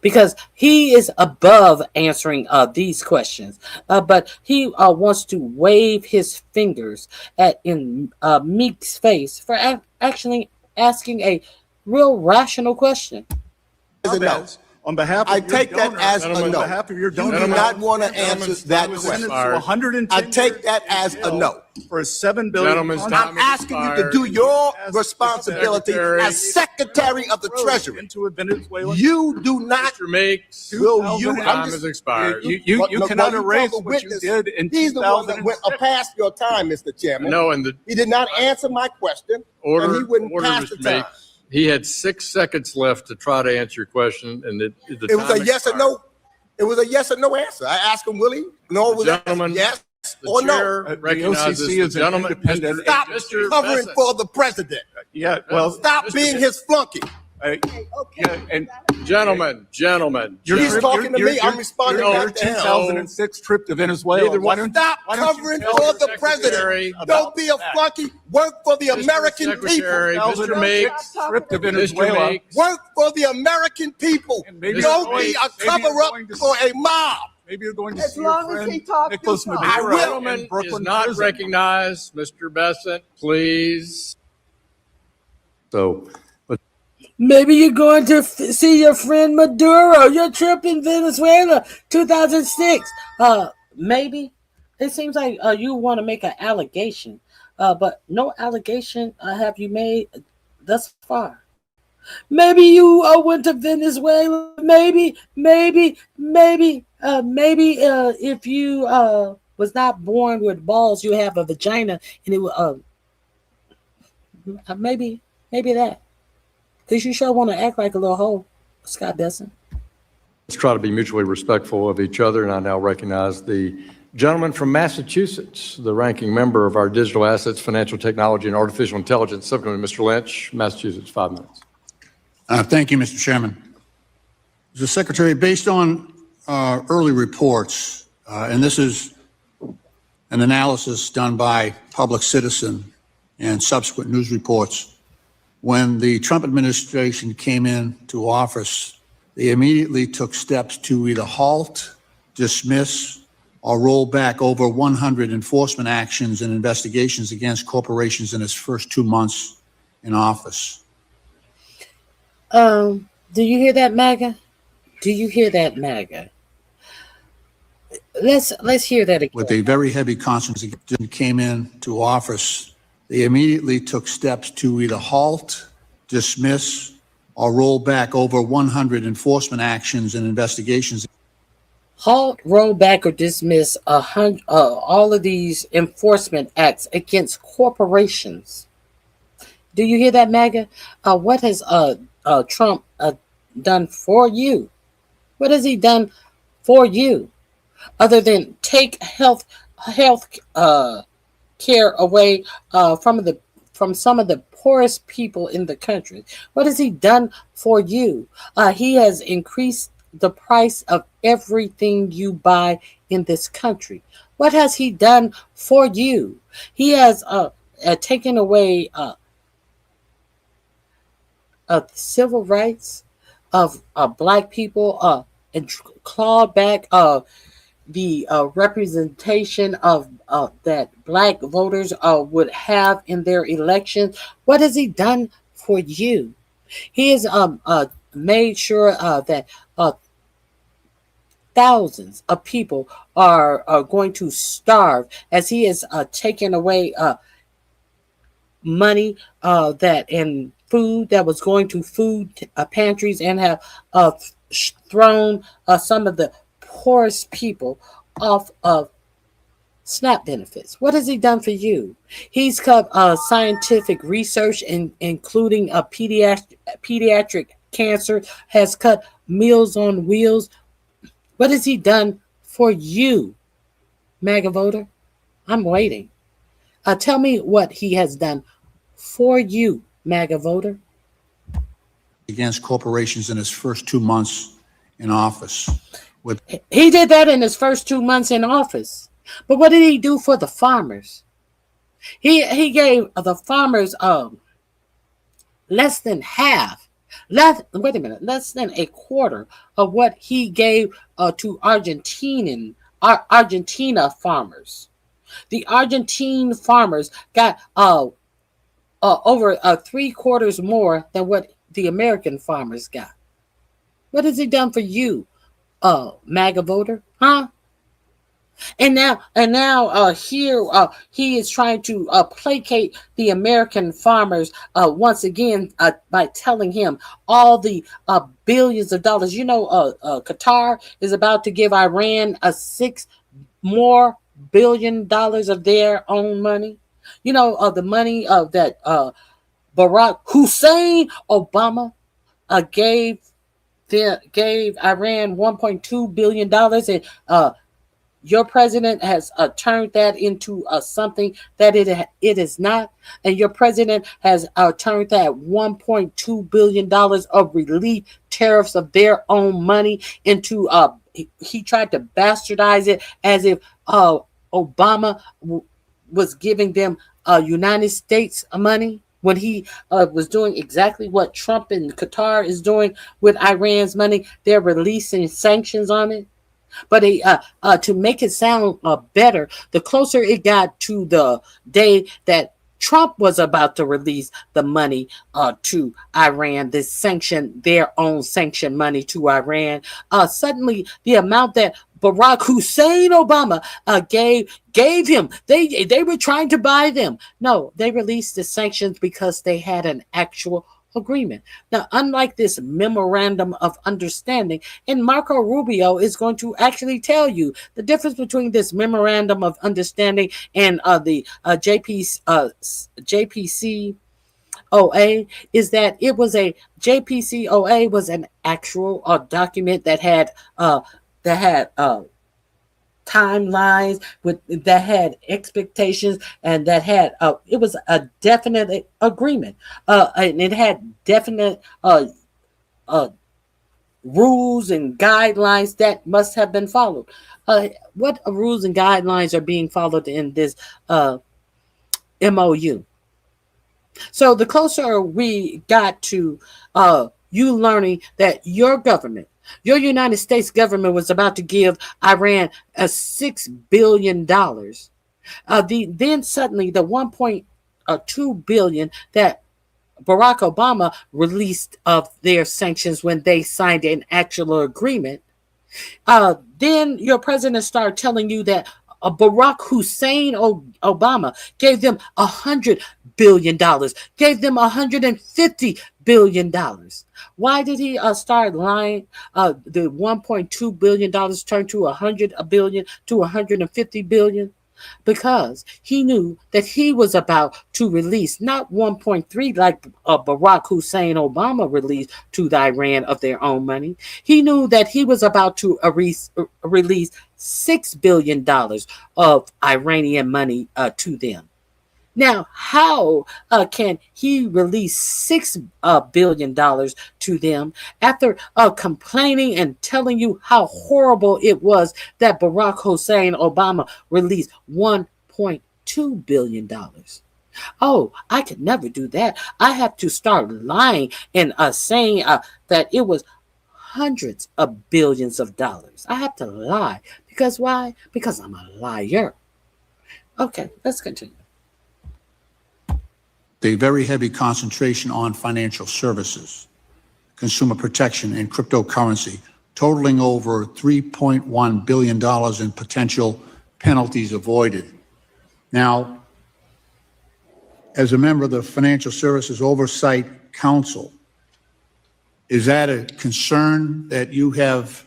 Speaker 2: Because he is above answering these questions, but he wants to wave his fingers in Meek's face for actually asking a real rational question.
Speaker 15: On behalf of
Speaker 14: I take that as a no.
Speaker 15: On behalf of your
Speaker 14: You
Speaker 15: donor,
Speaker 14: do not want to answer that question. I take that as a no.
Speaker 15: For a $7 billion.
Speaker 14: I'm asking you to do your responsibility as Secretary of the Treasury.
Speaker 15: Into a Venezuelan.
Speaker 14: You do not.
Speaker 16: Mr. Meeks,
Speaker 14: Will you?
Speaker 16: time has expired.
Speaker 15: You cannot erase what you did in 2006.
Speaker 14: He's the one that went past your time, Mr. Chairman.
Speaker 16: No, and
Speaker 14: he did not answer my question, and he wouldn't pass the time.
Speaker 16: He had 6 seconds left to try to answer your question, and it
Speaker 14: was a yes or no. It was a yes or no answer. I asked him, will he? No, was
Speaker 16: gentlemen,
Speaker 14: yes or no?
Speaker 16: The OCC is
Speaker 14: gentleman. Stop covering for the president.
Speaker 15: Yeah, well,
Speaker 14: stop being his flunky.
Speaker 15: And
Speaker 16: gentlemen,
Speaker 14: he's talking to me. I'm responding back to him.
Speaker 15: 2006 trip to Venezuela.
Speaker 14: Stop covering for the president. Don't be a flunky. Work for the American people.
Speaker 16: Mr. Meeks,
Speaker 15: trip to Venezuela.
Speaker 14: Work for the American people. Don't be a cover-up for a mob.
Speaker 15: Maybe you're going to
Speaker 10: as
Speaker 15: see
Speaker 10: long
Speaker 15: your
Speaker 10: as
Speaker 15: friend
Speaker 10: he talks.
Speaker 15: Nicholas Maduro.
Speaker 14: I will.
Speaker 16: Gentleman is not recognized. Mr. Bessent, please. So.
Speaker 2: Maybe you're going to see your friend Maduro. Your trip in Venezuela, 2006. Maybe. It seems like you want to make an allegation, but no allegation have you made thus far. Maybe you went to Venezuela. Maybe if you was not born with balls, you have a vagina, and it would maybe that. Because you sure want to act like a little hoe, Scott Bessent.
Speaker 16: Let's try to be mutually respectful of each other, and I now recognize the gentleman from Massachusetts, the ranking member of our Digital Assets, Financial Technology, and Artificial Intelligence Subcommittee, Mr. Lynch, Massachusetts, 5 minutes.
Speaker 17: Thank you, Mr. Chairman. Mr. Secretary, based on early reports, and this is an analysis done by Public Citizen and subsequent news reports, when the Trump administration came into office, they immediately took steps to either halt, dismiss, or roll back over 100 enforcement actions and investigations against corporations in its first 2 months in office.
Speaker 2: Do you hear that, MAGA? Do you hear that, MAGA? Let's hear that again.
Speaker 17: With a very heavy concentration came into office, they immediately took steps to either halt, dismiss, or roll back over 100 enforcement actions and investigations.
Speaker 2: Halt, roll back, or dismiss all of these enforcement acts against corporations. Do you hear that, MAGA? What has Trump done for you? What has he done for you, other than take health care away from some of the poorest people in the country? What has he done for you? He has increased the price of everything you buy in this country. What has he done for you? He has taken away civil rights of black people and clawed back the representation of that black voters would have in their elections. What has he done for you? He has made sure that thousands of people are going to starve, as he has taken away money that in food that was going to food pantries, and have thrown some of the poorest people off of SNAP benefits. What has he done for you? He's cut scientific research, including pediatric cancer, has cut Meals on Wheels. What has he done for you, MAGA voter? I'm waiting. Tell me what he has done for you, MAGA voter.
Speaker 17: Against corporations in his first 2 months in office.
Speaker 2: He did that in his first 2 months in office. But what did he do for the farmers? He gave the farmers less than a quarter of what he gave to Argentina farmers. The Argentine farmers got over 3/4 more than what the American farmers got. What has he done for you, MAGA voter? Huh? And now here he is trying to placate the American farmers once again by telling him all the billions of dollars. You know, Qatar is about to give Iran $6 more billion of their own money. You know, the money that Barack Hussein Obama gave Iran $1.2 billion, and your president has turned that into something that it is not. And your president has turned that $1.2 billion of relief tariffs of their own money into, he tried to bastardize it as if Obama was giving them United States money, when he was doing exactly what Trump and Qatar is doing with Iran's money. They're releasing sanctions on it. But to make it sound better, the closer it got to the day that Trump was about to release the money to Iran, their own sanction money to Iran, suddenly the amount that Barack Hussein Obama gave him, they were trying to buy them. No, they released the sanctions because they had an actual agreement. Now, unlike this memorandum of understanding, and Marco Rubio is going to actually tell you the difference between this memorandum of understanding and the JPCOA is that it was a JPCOA was an actual document that had timelines that had expectations, and that had it was a definite agreement, and it had definite rules and guidelines that must have been followed. What rules and guidelines are being followed in this MOU? So the closer we got to you learning that your government, your United States government, was about to give Iran $6 billion. Then suddenly the 1.2 billion that Barack Obama released of their sanctions when they signed an actual agreement. Then your president started telling you that Barack Hussein Obama gave them $100 billion, gave them $150 billion. Why did he start lying? The $1.2 billion turned to $100 billion to $150 billion. Because he knew that he was about to release not 1.3 like Barack Hussein Obama released to the Iran of their own money. He knew that he was about to release $6 billion of Iranian money to them. Now, how can he release $6 billion to them after complaining and telling you how horrible it was that Barack Hussein Obama released $1.2 billion? Oh, I could never do that. I have to start lying and saying that it was hundreds of billions of dollars. I have to lie. Because why? Because I'm a liar. Okay, let's continue.
Speaker 17: A very heavy concentration on financial services, consumer protection, and cryptocurrency, totaling over $3.1 billion in potential penalties avoided. Now, as a member of the Financial Services Oversight Council, is that a concern that you have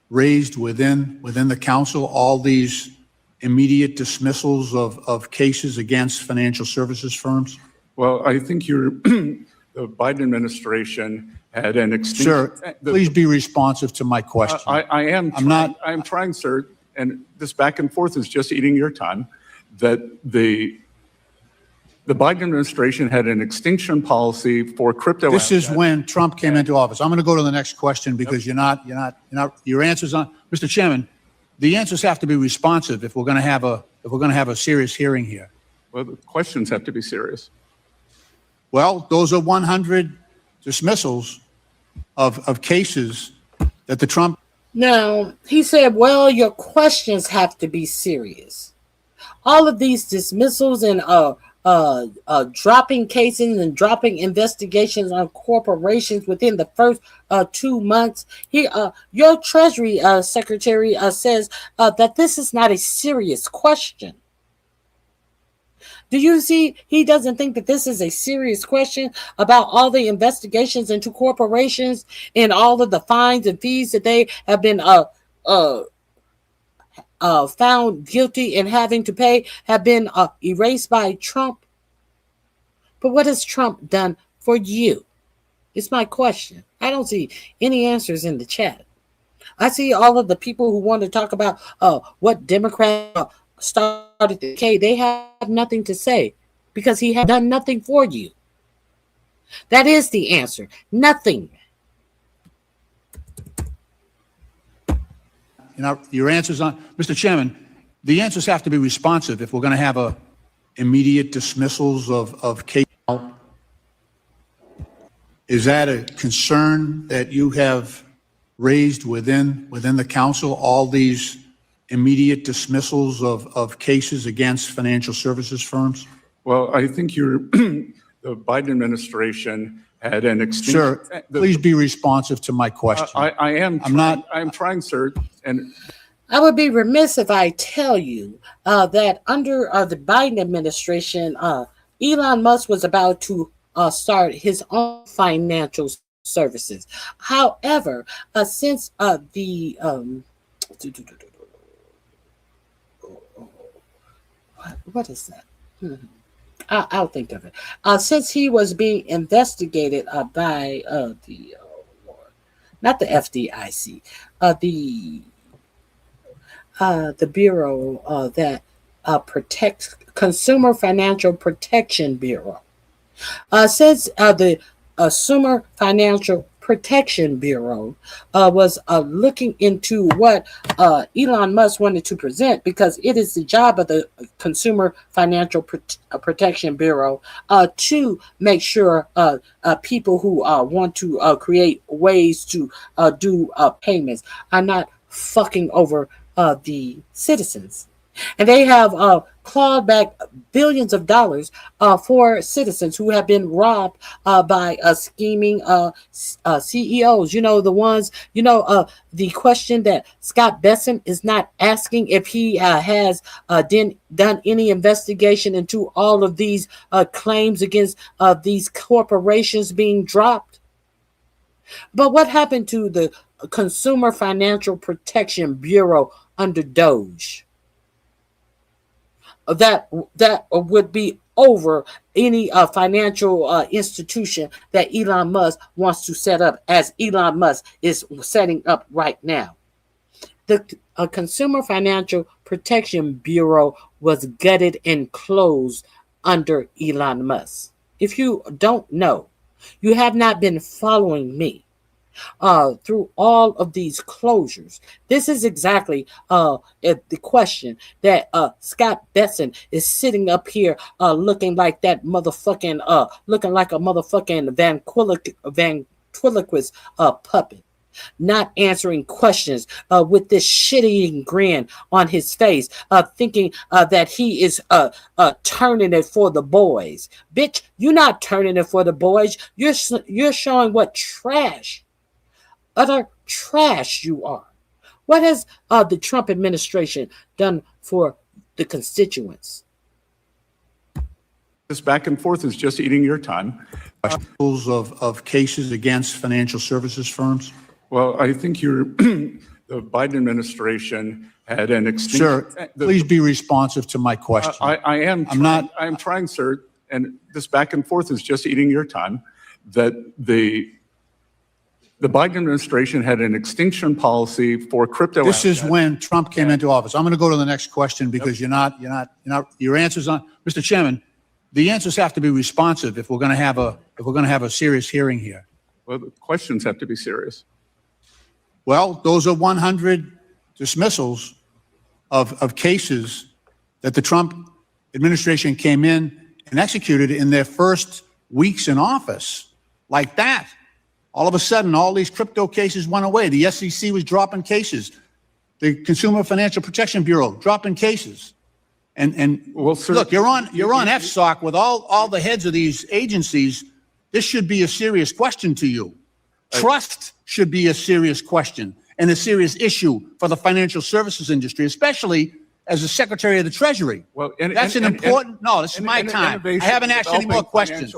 Speaker 17: raised within the council, all these immediate dismissals of cases against financial services firms?
Speaker 15: Well, I think the Biden administration had an extinction.
Speaker 17: Sir, please be responsive to my question.
Speaker 15: I'm trying, sir, and this back and forth is just eating your time, that the Biden administration had an extinction policy for crypto.
Speaker 17: This is when Trump came into office. I'm going to go to the next question because your answers on, Mr. Chairman, the answers have to be responsive if we're going to have a serious hearing here.
Speaker 15: Well, the questions have to be serious.
Speaker 17: Well, those are 100 dismissals of cases that the Trump.
Speaker 2: Now, he said, well, your questions have to be serious. All of these dismissals and dropping cases and dropping investigations on corporations within the first 2 months. Your Treasury Secretary says that this is not a serious question. Do you see? He doesn't think that this is a serious question about all the investigations into corporations and all of the fines and fees that they have been found guilty and having to pay have been erased by Trump. But what has Trump done for you? It's my question. I don't see any answers in the chat. I see all of the people who want to talk about what Democrat started the K. They have nothing to say because he has done nothing for you. That is the answer. Nothing.
Speaker 17: Your answers on, Mr. Chairman, the answers have to be responsive if we're going to have immediate dismissals of cases. Is that a concern that you have raised within the council, all these immediate dismissals of cases against financial services firms?
Speaker 15: Well, I think the Biden administration had an extinction.
Speaker 17: Sir, please be responsive to my question.
Speaker 15: I'm trying, sir. And
Speaker 2: I would be remiss if I tell you that under the Biden administration, Elon Musk was about to start his own financial services. However, since what is that? I'll think of it. Since he was being investigated by not the FDIC, the bureau that protects Consumer Financial Protection Bureau. Since the Consumer Financial Protection Bureau was looking into what Elon Musk wanted to present, because it is the job of the Consumer Financial Protection Bureau to make sure people who want to create ways to do payments are not fucking over the citizens. And they have clawed back billions of dollars for citizens who have been robbed by scheming CEOs. You know, the ones, the question that Scott Besson is not asking if he has done any investigation into all of these claims against these corporations being dropped. But what happened to the Consumer Financial Protection Bureau under Doge? That would be over any financial institution that Elon Musk wants to set up, as Elon Musk is setting up right now. The Consumer Financial Protection Bureau was gutted and closed under Elon Musk. If you don't know, you have not been following me through all of these closures. This is exactly the question that Scott Besson is sitting up here looking like that motherfucking looking like a motherfucking ventriloquist puppet, not answering questions with this shitty grin on his face, thinking that he is turning it for the boys. Bitch, you're not turning it for the boys. You're showing what trash, utter trash you are. What has the Trump administration done for the constituents?
Speaker 15: This back and forth is just eating your time.
Speaker 17: Of cases against financial services firms?
Speaker 15: Well, I think the Biden administration had an extinction.
Speaker 17: Sir, please be responsive to my question.
Speaker 15: I am. I'm trying, sir, and this back and forth is just eating your time. That the Biden administration had an extinction policy for crypto.
Speaker 17: This is when Trump came into office. I'm going to go to the next question because your answers on, Mr. Chairman, the answers have to be responsive if we're going to have a serious hearing here.
Speaker 15: Well, the questions have to be serious.
Speaker 17: Well, those are 100 dismissals of cases that the Trump administration came in and executed in their first weeks in office, like that. All of a sudden, all these crypto cases went away. The SEC was dropping cases. The Consumer Financial Protection Bureau dropping cases. And well, sir, look, you're on FSOC with all the heads of these agencies. This should be a serious question to you. Trust should be a serious question and a serious issue for the financial services industry, especially as the Secretary of the Treasury. Well, this is my time. I haven't asked any more questions.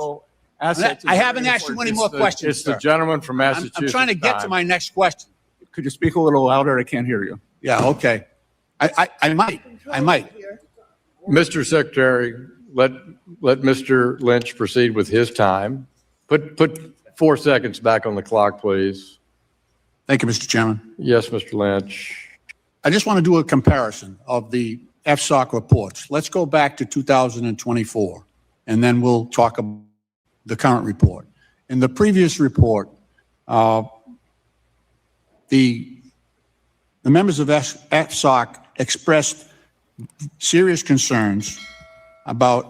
Speaker 17: I haven't asked you any more questions.
Speaker 16: It's the gentleman from Massachusetts.
Speaker 17: I'm trying to get to my next question.
Speaker 15: Could you speak a little louder? I can't hear you.
Speaker 17: Yeah, okay. I might.
Speaker 16: Mr. Secretary, let Mr. Lynch proceed with his time. Put 4 seconds back on the clock, please.
Speaker 17: Thank you, Mr. Chairman.
Speaker 16: Yes, Mr. Lynch.
Speaker 17: I just want to do a comparison of the FSOC reports. Let's go back to 2024, and then we'll talk about the current report. In the previous report, the members of FSOC expressed serious concerns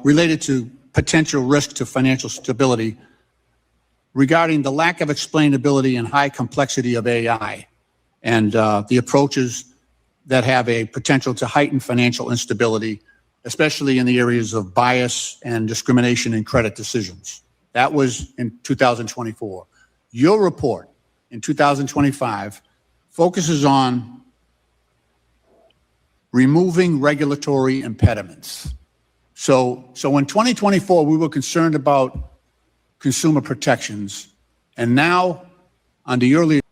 Speaker 17: related to potential risk to financial stability regarding the lack of explainability and high complexity of AI and the approaches that have a potential to heighten financial instability, especially in the areas of bias and discrimination in credit decisions. That was in 2024. Your report in 2025 focuses on removing regulatory impediments. So in 2024, we were concerned about consumer protections, and now under your leadership,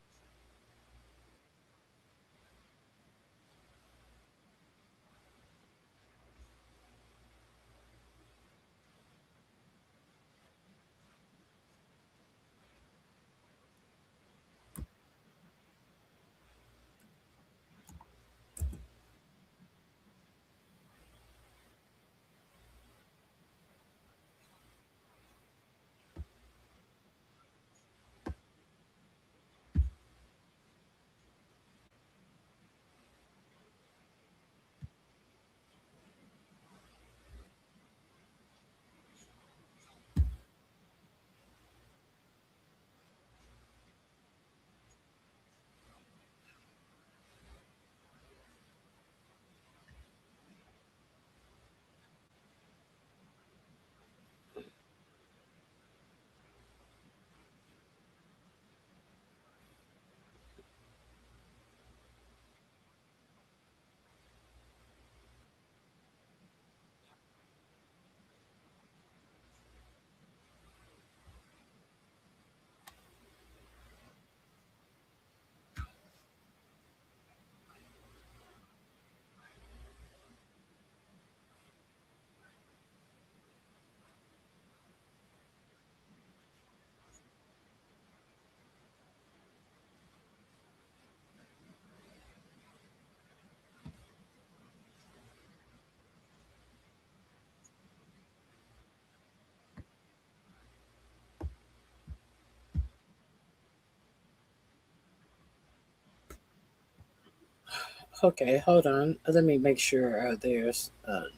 Speaker 2: Okay, hold on. Let me make sure there's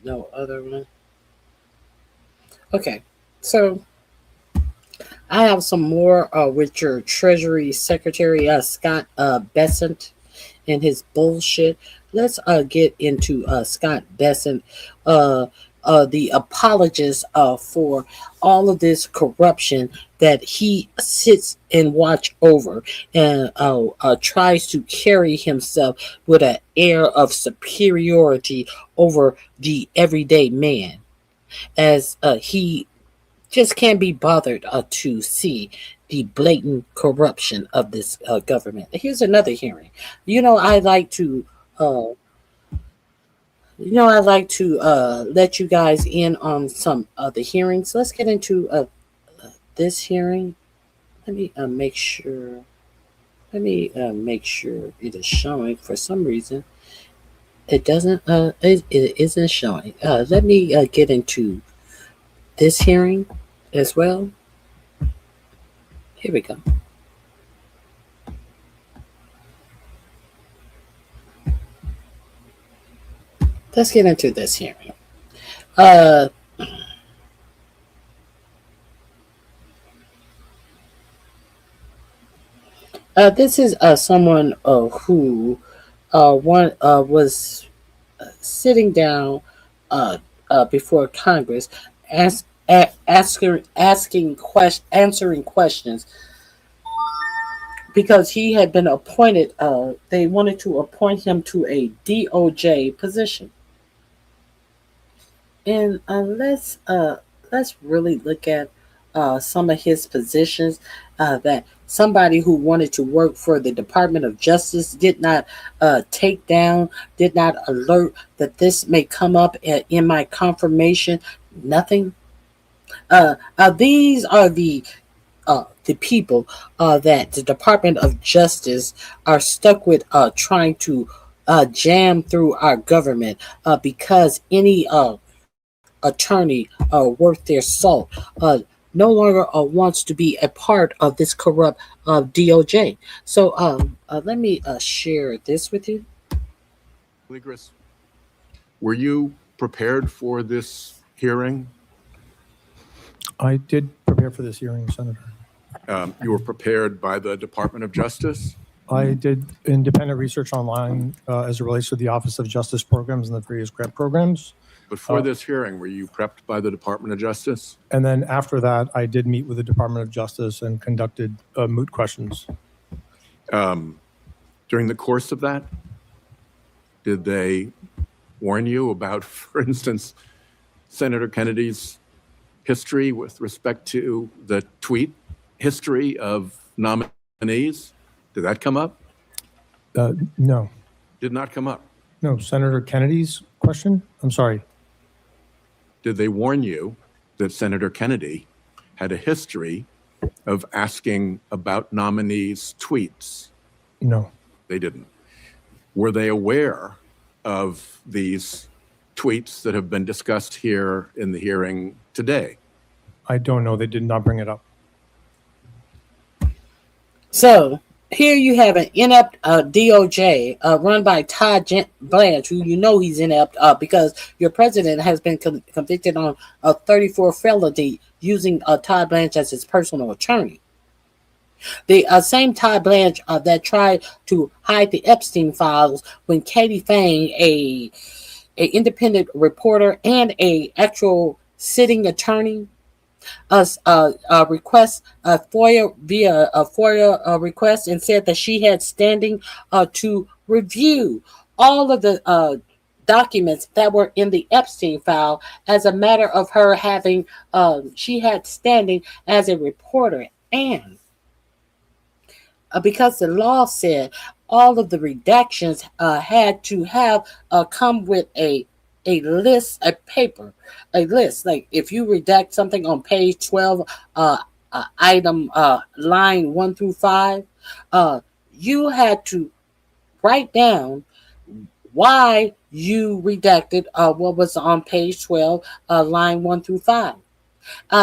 Speaker 2: no other one. Okay, so I have some more with your Treasury Secretary Scott Bessent and his bullshit. Let's get into Scott Bessent, the apologist for all of this corruption that he sits and watch over, and tries to carry himself with an air of superiority over the everyday man, as he just can't be bothered to see the blatant corruption of this government. Here's another hearing. I like to let you guys in on some of the hearings. Let's get into this hearing. Let me make sure. Make sure it is showing. For some reason, it doesn't. It isn't showing. Let me get into this hearing as well. Here we go. Let's get into this hearing. This is someone who was sitting down before Congress, answering questions, because he had been appointed. They wanted to appoint him to a DOJ position, and let's really look at some of his positions that somebody who wanted to work for the Department of Justice did not take down, did not alert that this may come up in my confirmation. Nothing. These are the people that the Department of Justice are stuck with, trying to jam through our government, because any attorney worth their salt no longer wants to be a part of this corrupt DOJ. So let me share this with you.
Speaker 15: Legris, were you prepared for this hearing?
Speaker 18: I did prepare for this hearing, Senator.
Speaker 15: You were prepared by the Department of Justice?
Speaker 18: I did independent research online as it relates to the Office of Justice programs and the various grant programs.
Speaker 15: Before this hearing, were you prepped by the Department of Justice?
Speaker 18: And then after that, I did meet with the Department of Justice and conducted moot questions.
Speaker 15: During the course of that, did they warn you about, for instance, Senator Kennedy's history with respect to the tweet history of nominees? Did that come up?
Speaker 18: No.
Speaker 15: Did not come up?
Speaker 18: No, Senator Kennedy's question? I'm sorry.
Speaker 15: Did they warn you that Senator Kennedy had a history of asking about nominees' tweets?
Speaker 18: No.
Speaker 15: They didn't. Were they aware of these tweets that have been discussed here in the hearing today?
Speaker 18: I don't know. They did not bring it up.
Speaker 2: So here you have an inept DOJ run by Todd Blanche, who he's inept because your president has been convicted on a 34 felony using Todd Blanche as his personal attorney. The same Todd Blanche that tried to hide the Epstein files when Katie Fang, a independent reporter and a actual sitting attorney, request FOIA via a FOIA request, and said that she had standing to review all of the documents that were in the Epstein file as a matter of her having she had standing as a reporter, and because the law said all of the redactions had to have come with a list, a paper, a list. Like if you redact something on page 12, item line 1 through 5, you had to write down why you redacted what was on page 12, line 1 through 5.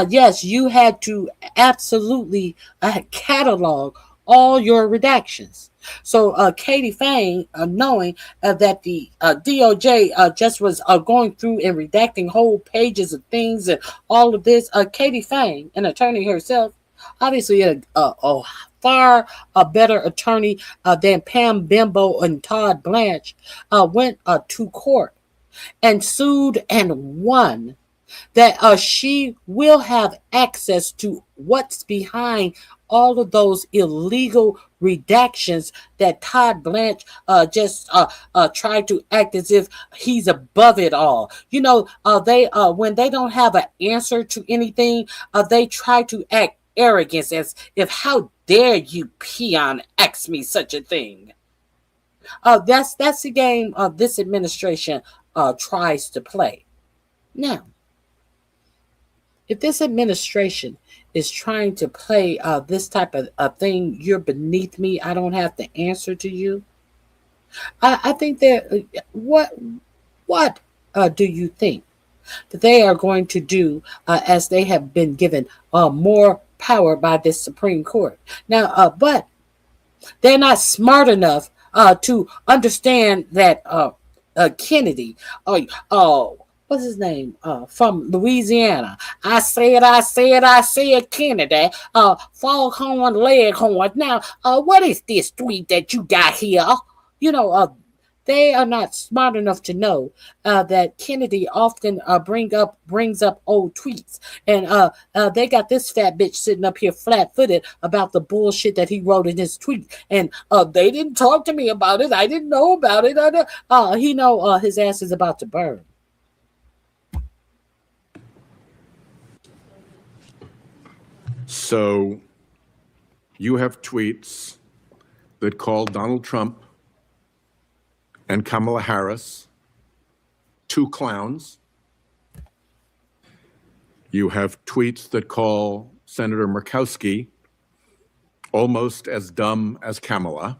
Speaker 2: Yes, you had to absolutely catalog all your redactions. So Katie Fang, knowing that the DOJ just was going through and redacting whole pages of things and all of this, Katie Fang, an attorney herself, obviously a far better attorney than Pam Bimbo and Todd Blanche, went to court and sued and won that she will have access to what's behind all of those illegal redactions that Todd Blanche just tried to act as if he's above it all. You know, they when they don't have an answer to anything, they try to act arrogance as if, how dare you peon ask me such a thing. That's the game this administration tries to play. Now, if this administration is trying to play this type of thing, you're beneath me, I don't have to answer to you. I think that what do you think that they are going to do as they have been given more power by this Supreme Court? Now, but they're not smart enough to understand that Kennedy, what's his name? From Louisiana. I said, Kennedy, foghorn, leghorn. Now, what is this tweet that you got here? You know, they are not smart enough to know that Kennedy often brings up old tweets. And they got this fat bitch sitting up here flat-footed about the bullshit that he wrote in his tweet. And they didn't talk to me about it. I didn't know about it. He know his ass is about to burn.
Speaker 15: So you have tweets that call Donald Trump and Kamala Harris two clowns. You have tweets that call Senator Murkowski almost as dumb as Kamala.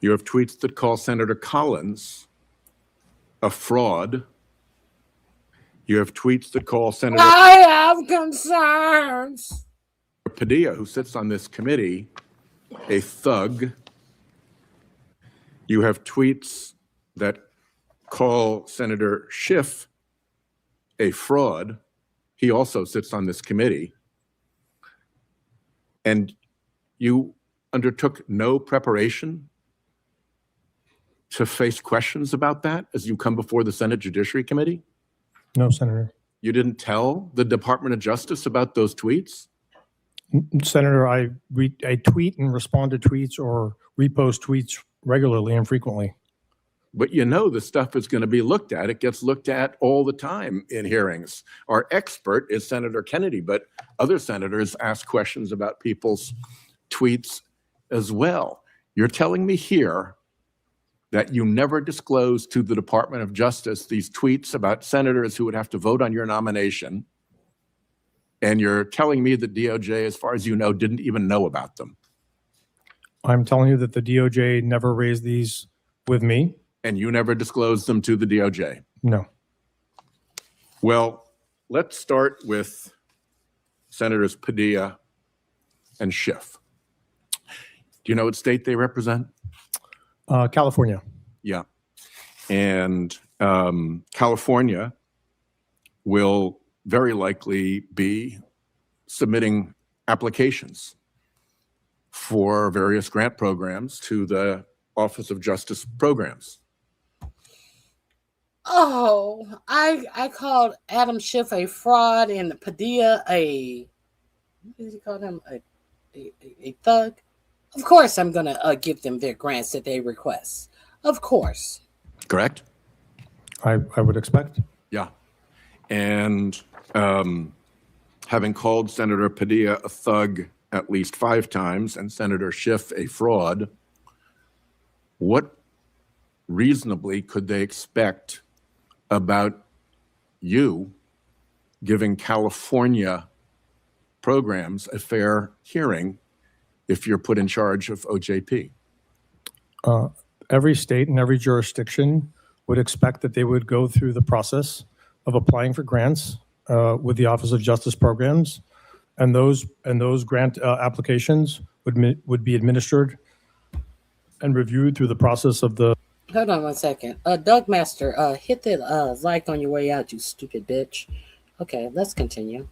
Speaker 15: You have tweets that call Senator Collins a fraud. You have tweets that call Senator
Speaker 2: I have concerns.
Speaker 15: Padilla, who sits on this committee, a thug. You have tweets that call Senator Schiff a fraud. He also sits on this committee. And you undertook no preparation to face questions about that as you come before the Senate Judiciary Committee?
Speaker 18: No, Senator.
Speaker 15: You didn't tell the Department of Justice about those tweets?
Speaker 18: Senator, I tweet and respond to tweets or repost tweets regularly and frequently.
Speaker 15: But you know the stuff is going to be looked at. It gets looked at all the time in hearings. Our expert is Senator Kennedy, but other senators ask questions about people's tweets as well. You're telling me here that you never disclosed to the Department of Justice these tweets about senators who would have to vote on your nomination, and you're telling me that DOJ, as far as you know, didn't even know about them.
Speaker 18: I'm telling you that the DOJ never raised these with me.
Speaker 15: And you never disclosed them to the DOJ?
Speaker 18: No.
Speaker 15: Well, let's start with Senators Padilla and Schiff. Do you know what state they represent?
Speaker 18: California.
Speaker 15: Yeah. And California will very likely be submitting applications for various grant programs to the Office of Justice Programs.
Speaker 2: Oh, I called Adam Schiff a fraud and Padilla a, what did he call him? A thug? Of course I'm going to give them their grants that they request. Of course.
Speaker 15: Correct?
Speaker 18: I would expect.
Speaker 15: Yeah. And having called Senator Padilla a thug at least 5 times and Senator Schiff a fraud, what reasonably could they expect about you giving California programs a fair hearing if you're put in charge of OJP?
Speaker 18: Every state and every jurisdiction would expect that they would go through the process of applying for grants with the Office of Justice Programs, and those grant applications would be administered and reviewed through the process of the.
Speaker 2: Hold on 1 second. Doug Master, hit that like on your way out, you stupid bitch. Okay, let's continue.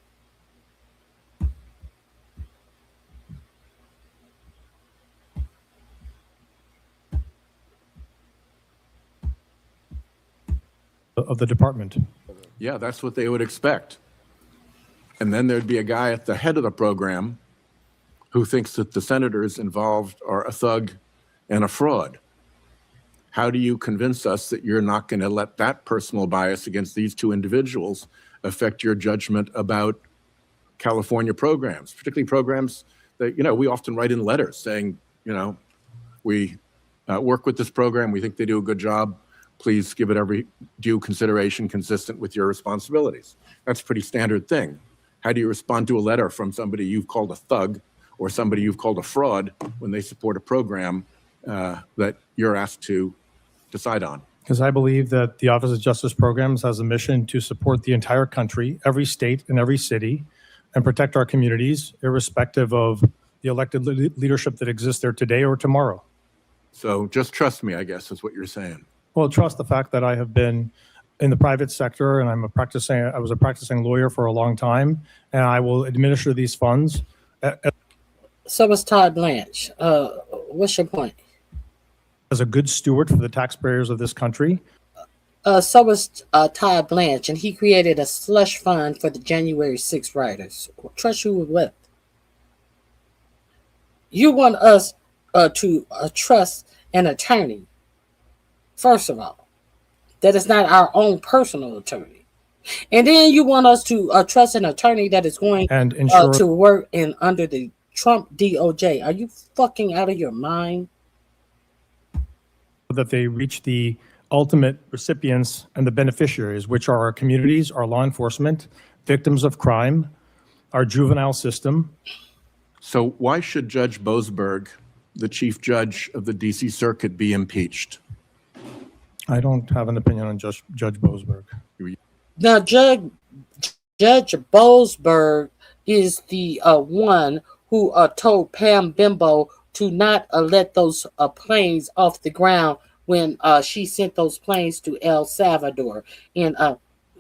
Speaker 18: Of the department.
Speaker 15: Yeah, that's what they would expect. And then there'd be a guy at the head of the program who thinks that the senators involved are a thug and a fraud. How do you convince us that you're not going to let that personal bias against these two individuals affect your judgment about California programs, particularly programs that, we often write in letters saying, we work with this program, we think they do a good job. Please give it every due consideration consistent with your responsibilities. That's a pretty standard thing. How do you respond to a letter from somebody you've called a thug or somebody you've called a fraud when they support a program that you're asked to decide on?
Speaker 18: Because I believe that the Office of Justice Programs has a mission to support the entire country, every state and every city, and protect our communities, irrespective of the elected leadership that exists there today or tomorrow.
Speaker 15: So just trust me, I guess, is what you're saying.
Speaker 18: Well, trust the fact that I have been in the private sector and I was a practicing lawyer for a long time, and I will administer these funds.
Speaker 2: So was Todd Blanche. What's your point?
Speaker 18: As a good steward for the taxpayers of this country.
Speaker 2: So was Todd Blanche, and he created a slush fund for the January 6th rioters. Trust you with. You want us to trust an attorney, first of all, that is not our own personal attorney. And then you want us to trust an attorney that is going
Speaker 18: and ensure
Speaker 2: to work under the Trump DOJ. Are you fucking out of your mind?
Speaker 18: That they reach the ultimate recipients and the beneficiaries, which are our communities, our law enforcement, victims of crime, our juvenile system.
Speaker 15: So why should Judge Boasberg, the chief judge of the DC Circuit, be impeached?
Speaker 18: I don't have an opinion on Judge Boasberg.
Speaker 2: Now, Judge Boasberg is the one who told Pam Bimbo to not let those planes off the ground when she sent those planes to El Salvador. And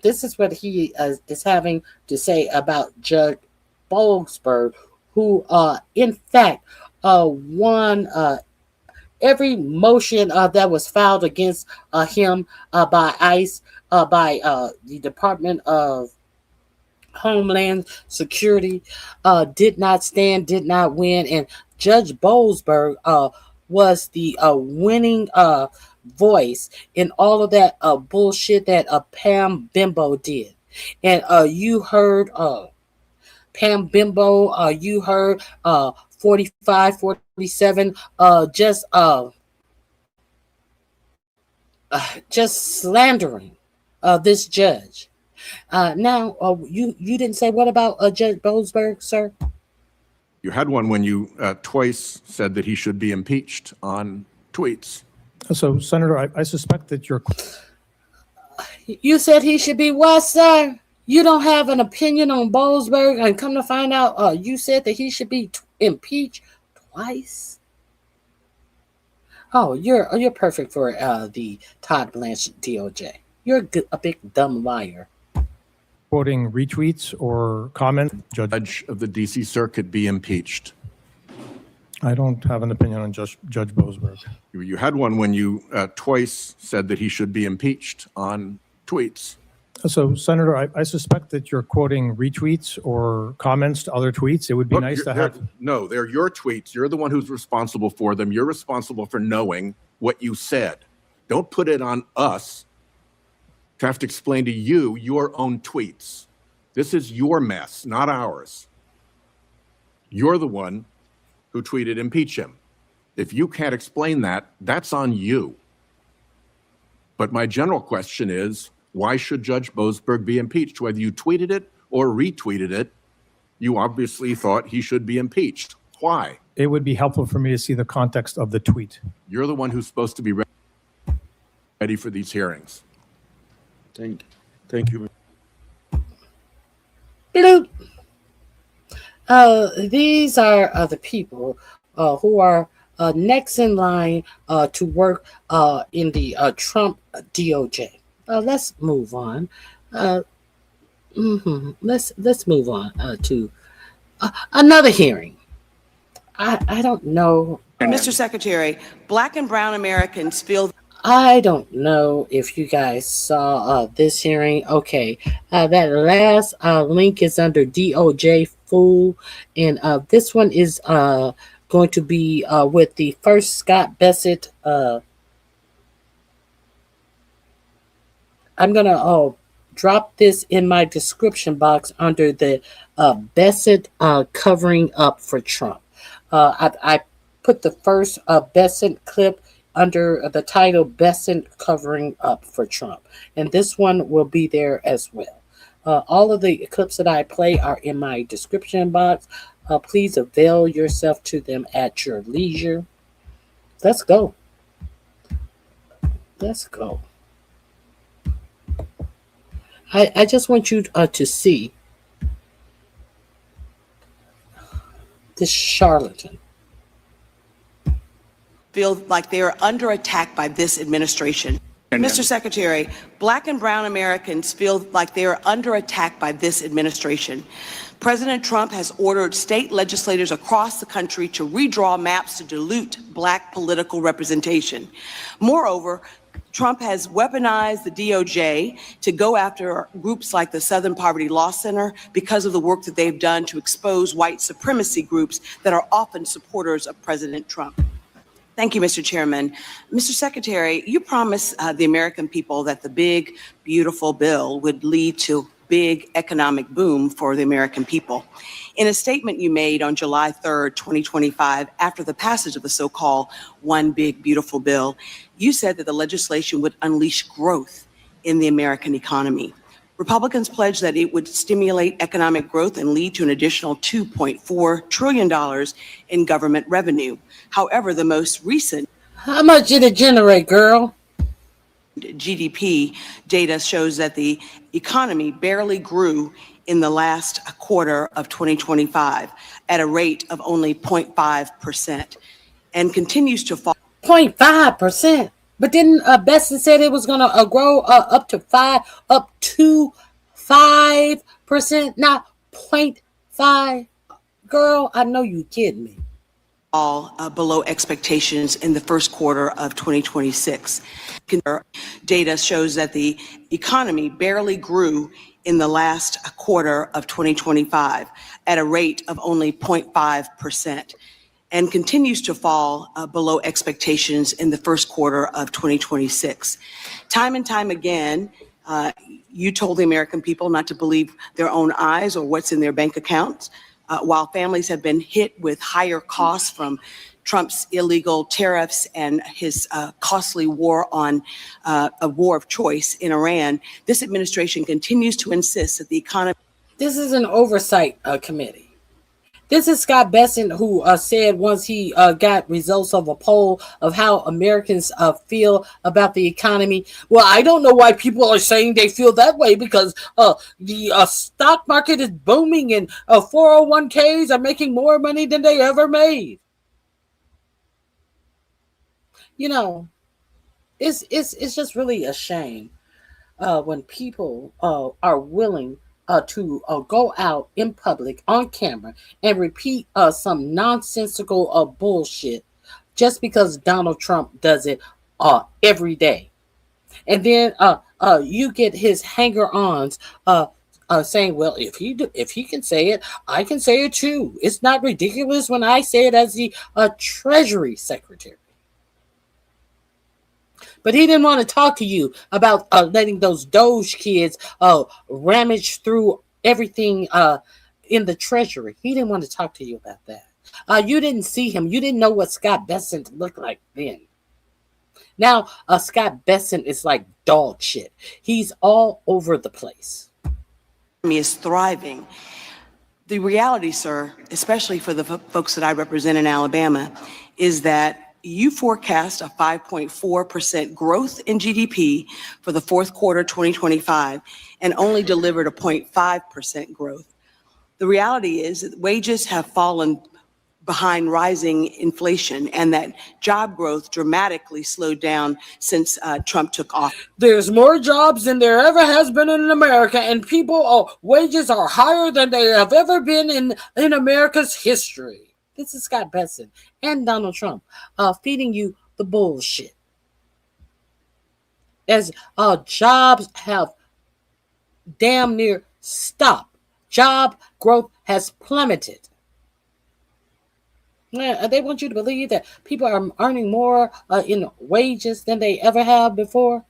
Speaker 2: this is what he is having to say about Judge Boasberg, who in fact won every motion that was filed against him by ICE, by the Department of Homeland Security, did not stand, did not win. And Judge Boasberg was the winning voice in all of that bullshit that Pam Bimbo did. And you heard Pam Bimbo, you heard 45, 47, just slandering this judge. Now, you didn't say, what about Judge Boasberg, sir?
Speaker 15: You had one when you twice said that he should be impeached on tweets.
Speaker 18: So, Senator, I suspect that you're...
Speaker 2: You said he should be what, sir? You don't have an opinion on Boasberg, and come to find out, you said that he should be impeached twice? Oh, you're perfect for the Todd Blanche DOJ. You're a big dumb liar.
Speaker 18: Quoting retweets or comments.
Speaker 15: Judge of the DC Circuit be impeached.
Speaker 18: I don't have an opinion on Judge Boasberg.
Speaker 15: You had one when you twice said that he should be impeached on tweets.
Speaker 18: So, Senator, I suspect that you're quoting retweets or comments to other tweets. It would be nice to have...
Speaker 15: No, they're your tweets. You're the one who's responsible for them. You're responsible for knowing what you said. Don't put it on us to have to explain to you your own tweets. This is your mess, not ours. You're the one who tweeted impeach him. If you can't explain that, that's on you. But my general question is, why should Judge Boasberg be impeached? Whether you tweeted it or retweeted it, you obviously thought he should be impeached. Why?
Speaker 18: It would be helpful for me to see the context of the tweet.
Speaker 15: You're the one who's supposed to be ready for these hearings.
Speaker 5: Thank you.
Speaker 2: Bloop. These are the people who are next in line to work in the Trump DOJ. Let's move on. Let's move on to another hearing. I don't know.
Speaker 19: Mr. Secretary, Black and brown Americans feel.
Speaker 2: I don't know if you guys saw this hearing. Okay, that last link is under DOJ Fool, and this one is going to be with the first Scott Bessent. I'm gonna drop this in my description box under the Bessent covering up for Trump. I put the first Bessent clip under the title Bessent covering up for Trump, and this one will be there as well. All of the clips that I play are in my description box. Please avail yourself to them at your leisure. Let's go. Let's go. I just want you to see this charlatan.
Speaker 19: Feel like they are under attack by this administration. Mr. Secretary, Black and brown Americans feel like they are under attack by this administration. President Trump has ordered state legislators across the country to redraw maps to dilute Black political representation. Moreover, Trump has weaponized the DOJ to go after groups like the Southern Poverty Law Center because of the work that they've done to expose white supremacy groups that are often supporters of President Trump. Thank you, Mr. Chairman. Mr. Secretary, you promised the American people that the big, beautiful bill would lead to big economic boom for the American people. In a statement you made on July 3rd, 2025, after the passage of the so-called One Big Beautiful Bill, you said that the legislation would unleash growth in the American economy. Republicans pledged that it would stimulate economic growth and lead to an additional $2.4 trillion in government revenue. However, the most recent—
Speaker 2: How much did it generate, girl?
Speaker 19: GDP data shows that the economy barely grew in the last quarter of 2025 at a rate of only 0.5% and continues to fall.
Speaker 2: 0.5%. But didn't Bessent said it was going to grow up to 5%, not 0.5? Girl, I know you kidding me.
Speaker 19: All below expectations in the first quarter of 2026. Data shows that the economy barely grew in the last quarter of 2025 at a rate of only 0.5% and continues to fall below expectations in the first quarter of 2026. Time and time again, you told the American people not to believe their own eyes or what's in their bank accounts. While families have been hit with higher costs from Trump's illegal tariffs and his costly war on a war of choice in Iran, this administration continues to insist that the economy.
Speaker 2: This is an oversight committee. This is Scott Bessent, who said once he got results of a poll of how Americans feel about the economy. Well, I don't know why people are saying they feel that way because the stock market is booming and 401ks are making more money than they ever made. You know, it's just really a shame when people are willing to go out in public on camera and repeat some nonsensical bullshit just because Donald Trump does it every day. And then you get his hanger-ons saying, well, if he can say it, I can say it too. It's not ridiculous when I say it as the Treasury Secretary. But he didn't want to talk to you about letting those Doge kids rummage through everything in the Treasury. He didn't want to talk to you about that. You didn't see him. You didn't know what Scott Bessent looked like then. Now, Scott Bessent is like dog shit. He's all over the place.
Speaker 19: Is thriving. The reality, sir, especially for the folks that I represent in Alabama, is that you forecast a 5.4% growth in GDP for the fourth quarter 2025 and only delivered a 0.5% growth. The reality is that wages have fallen behind rising inflation and that job growth dramatically slowed down since Trump took office.
Speaker 2: There's more jobs than there ever has been in America, and wages are higher than they have ever been in America's history. This is Scott Besson and Donald Trump feeding you the bullshit. As jobs have damn near stopped. Job growth has plummeted. Yeah, they want you to believe that people are earning more in wages than they ever have before.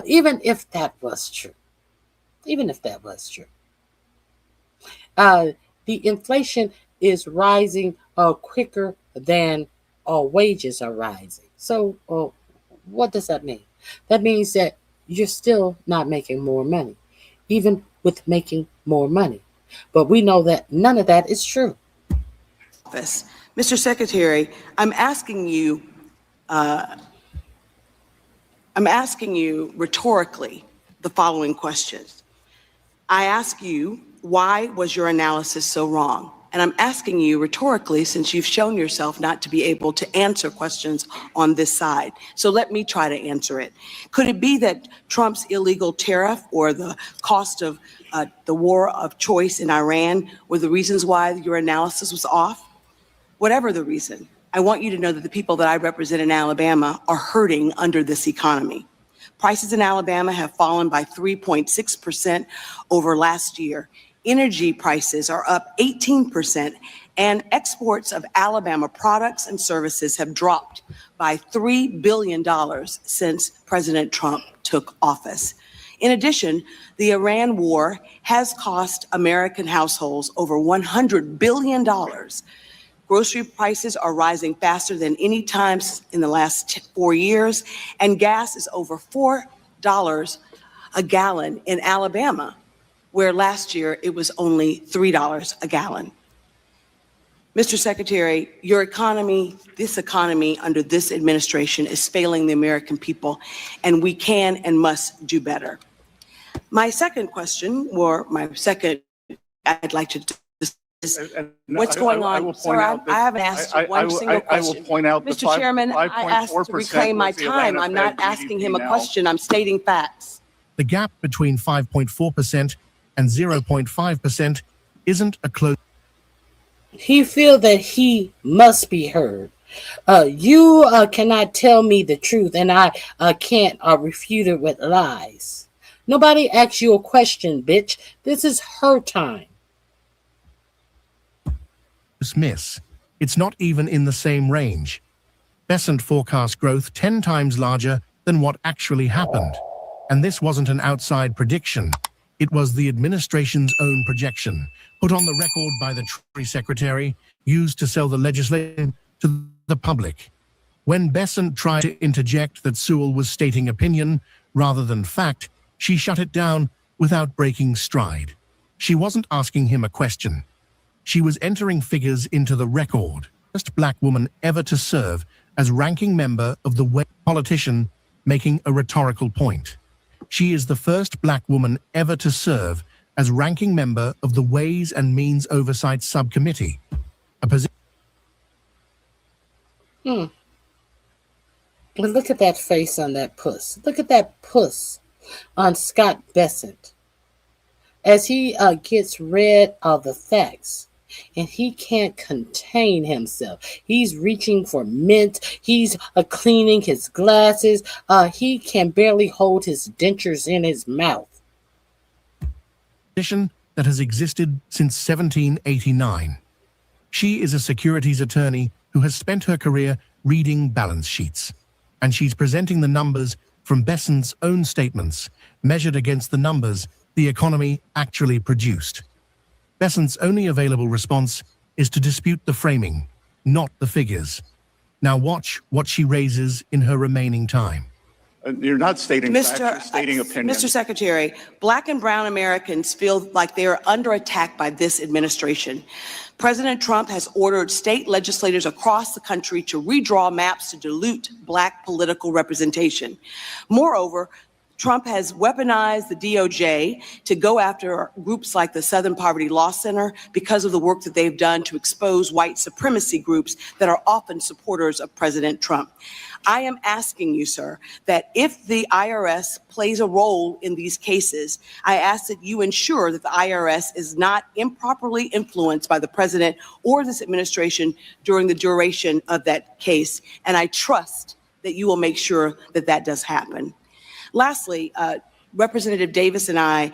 Speaker 2: Even if that was true. The inflation is rising quicker than wages are rising. So what does that mean? That means that you're still not making more money, even with making more money. But we know that none of that is true.
Speaker 19: Mr. Secretary, I'm asking you rhetorically the following questions. I ask you, why was your analysis so wrong? And I'm asking you rhetorically, since you've shown yourself not to be able to answer questions on this side. So let me try to answer it. Could it be that Trump's illegal tariff or the cost of the war of choice in Iran were the reasons why your analysis was off? Whatever the reason, I want you to know that the people that I represent in Alabama are hurting under this economy. Prices in Alabama have fallen by 3.6% over last year. Energy prices are up 18%, and exports of Alabama products and services have dropped by $3 billion since President Trump took office. In addition, the Iran war has cost American households over $100 billion. Grocery prices are rising faster than any time in the last 4 years, and gas is over $4 a gallon in Alabama, where last year it was only $3 a gallon. Mr. Secretary, your economy, this economy under this administration is failing the American people, and we can and must do better. My second question, I'd like to what's going on? Sir, I haven't asked you one single question.
Speaker 15: I will point out
Speaker 19: Mr. Chairman, I asked to reclaim my time. I'm not asking him a question. I'm stating facts.
Speaker 20: The gap between 5.4% and 0.5% isn't a close.
Speaker 2: He feels that he must be heard. You cannot tell me the truth, and I can't refute it with lies. Nobody asked you a question, bitch. This is her time.
Speaker 20: Miss. It's not even in the same range. Besant forecast growth 10 times larger than what actually happened. And this wasn't an outside prediction. It was the administration's own projection, put on the record by the Treasury Secretary, used to sell the legislation to the public. When Besant tried to interject that Sewell was stating opinion rather than fact, she shut it down without breaking stride. She wasn't asking him a question. She was entering figures into the record. First black woman ever to serve as ranking member of the WWIII politician, making a rhetorical point. She is the first black woman ever to serve as ranking member of the Ways and Means Oversight Subcommittee. A position.
Speaker 2: Well, look at that face on that puss. Look at that puss on Scott Besant. As he gets rid of the facts. And he can't contain himself. He's reaching for mint. He's cleaning his glasses. He can barely hold his dentures in his mouth.
Speaker 20: Position that has existed since 1789. She is a securities attorney who has spent her career reading balance sheets. And she's presenting the numbers from Besant's own statements, measured against the numbers the economy actually produced. Besant's only available response is to dispute the framing, not the figures. Now watch what she raises in her remaining time.
Speaker 21: You're not stating facts, you're stating opinion.
Speaker 19: Mr. Secretary, Black and brown Americans feel like they are under attack by this administration. President Trump has ordered state legislators across the country to redraw maps to dilute Black political representation. Moreover, Trump has weaponized the DOJ to go after groups like the Southern Poverty Law Center because of the work that they've done to expose white supremacy groups that are often supporters of President Trump. I am asking you, sir, that if the IRS plays a role in these cases, I ask that you ensure that the IRS is not improperly influenced by the president or this administration during the duration of that case. And I trust that you will make sure that that does happen. Lastly, Representative Davis and I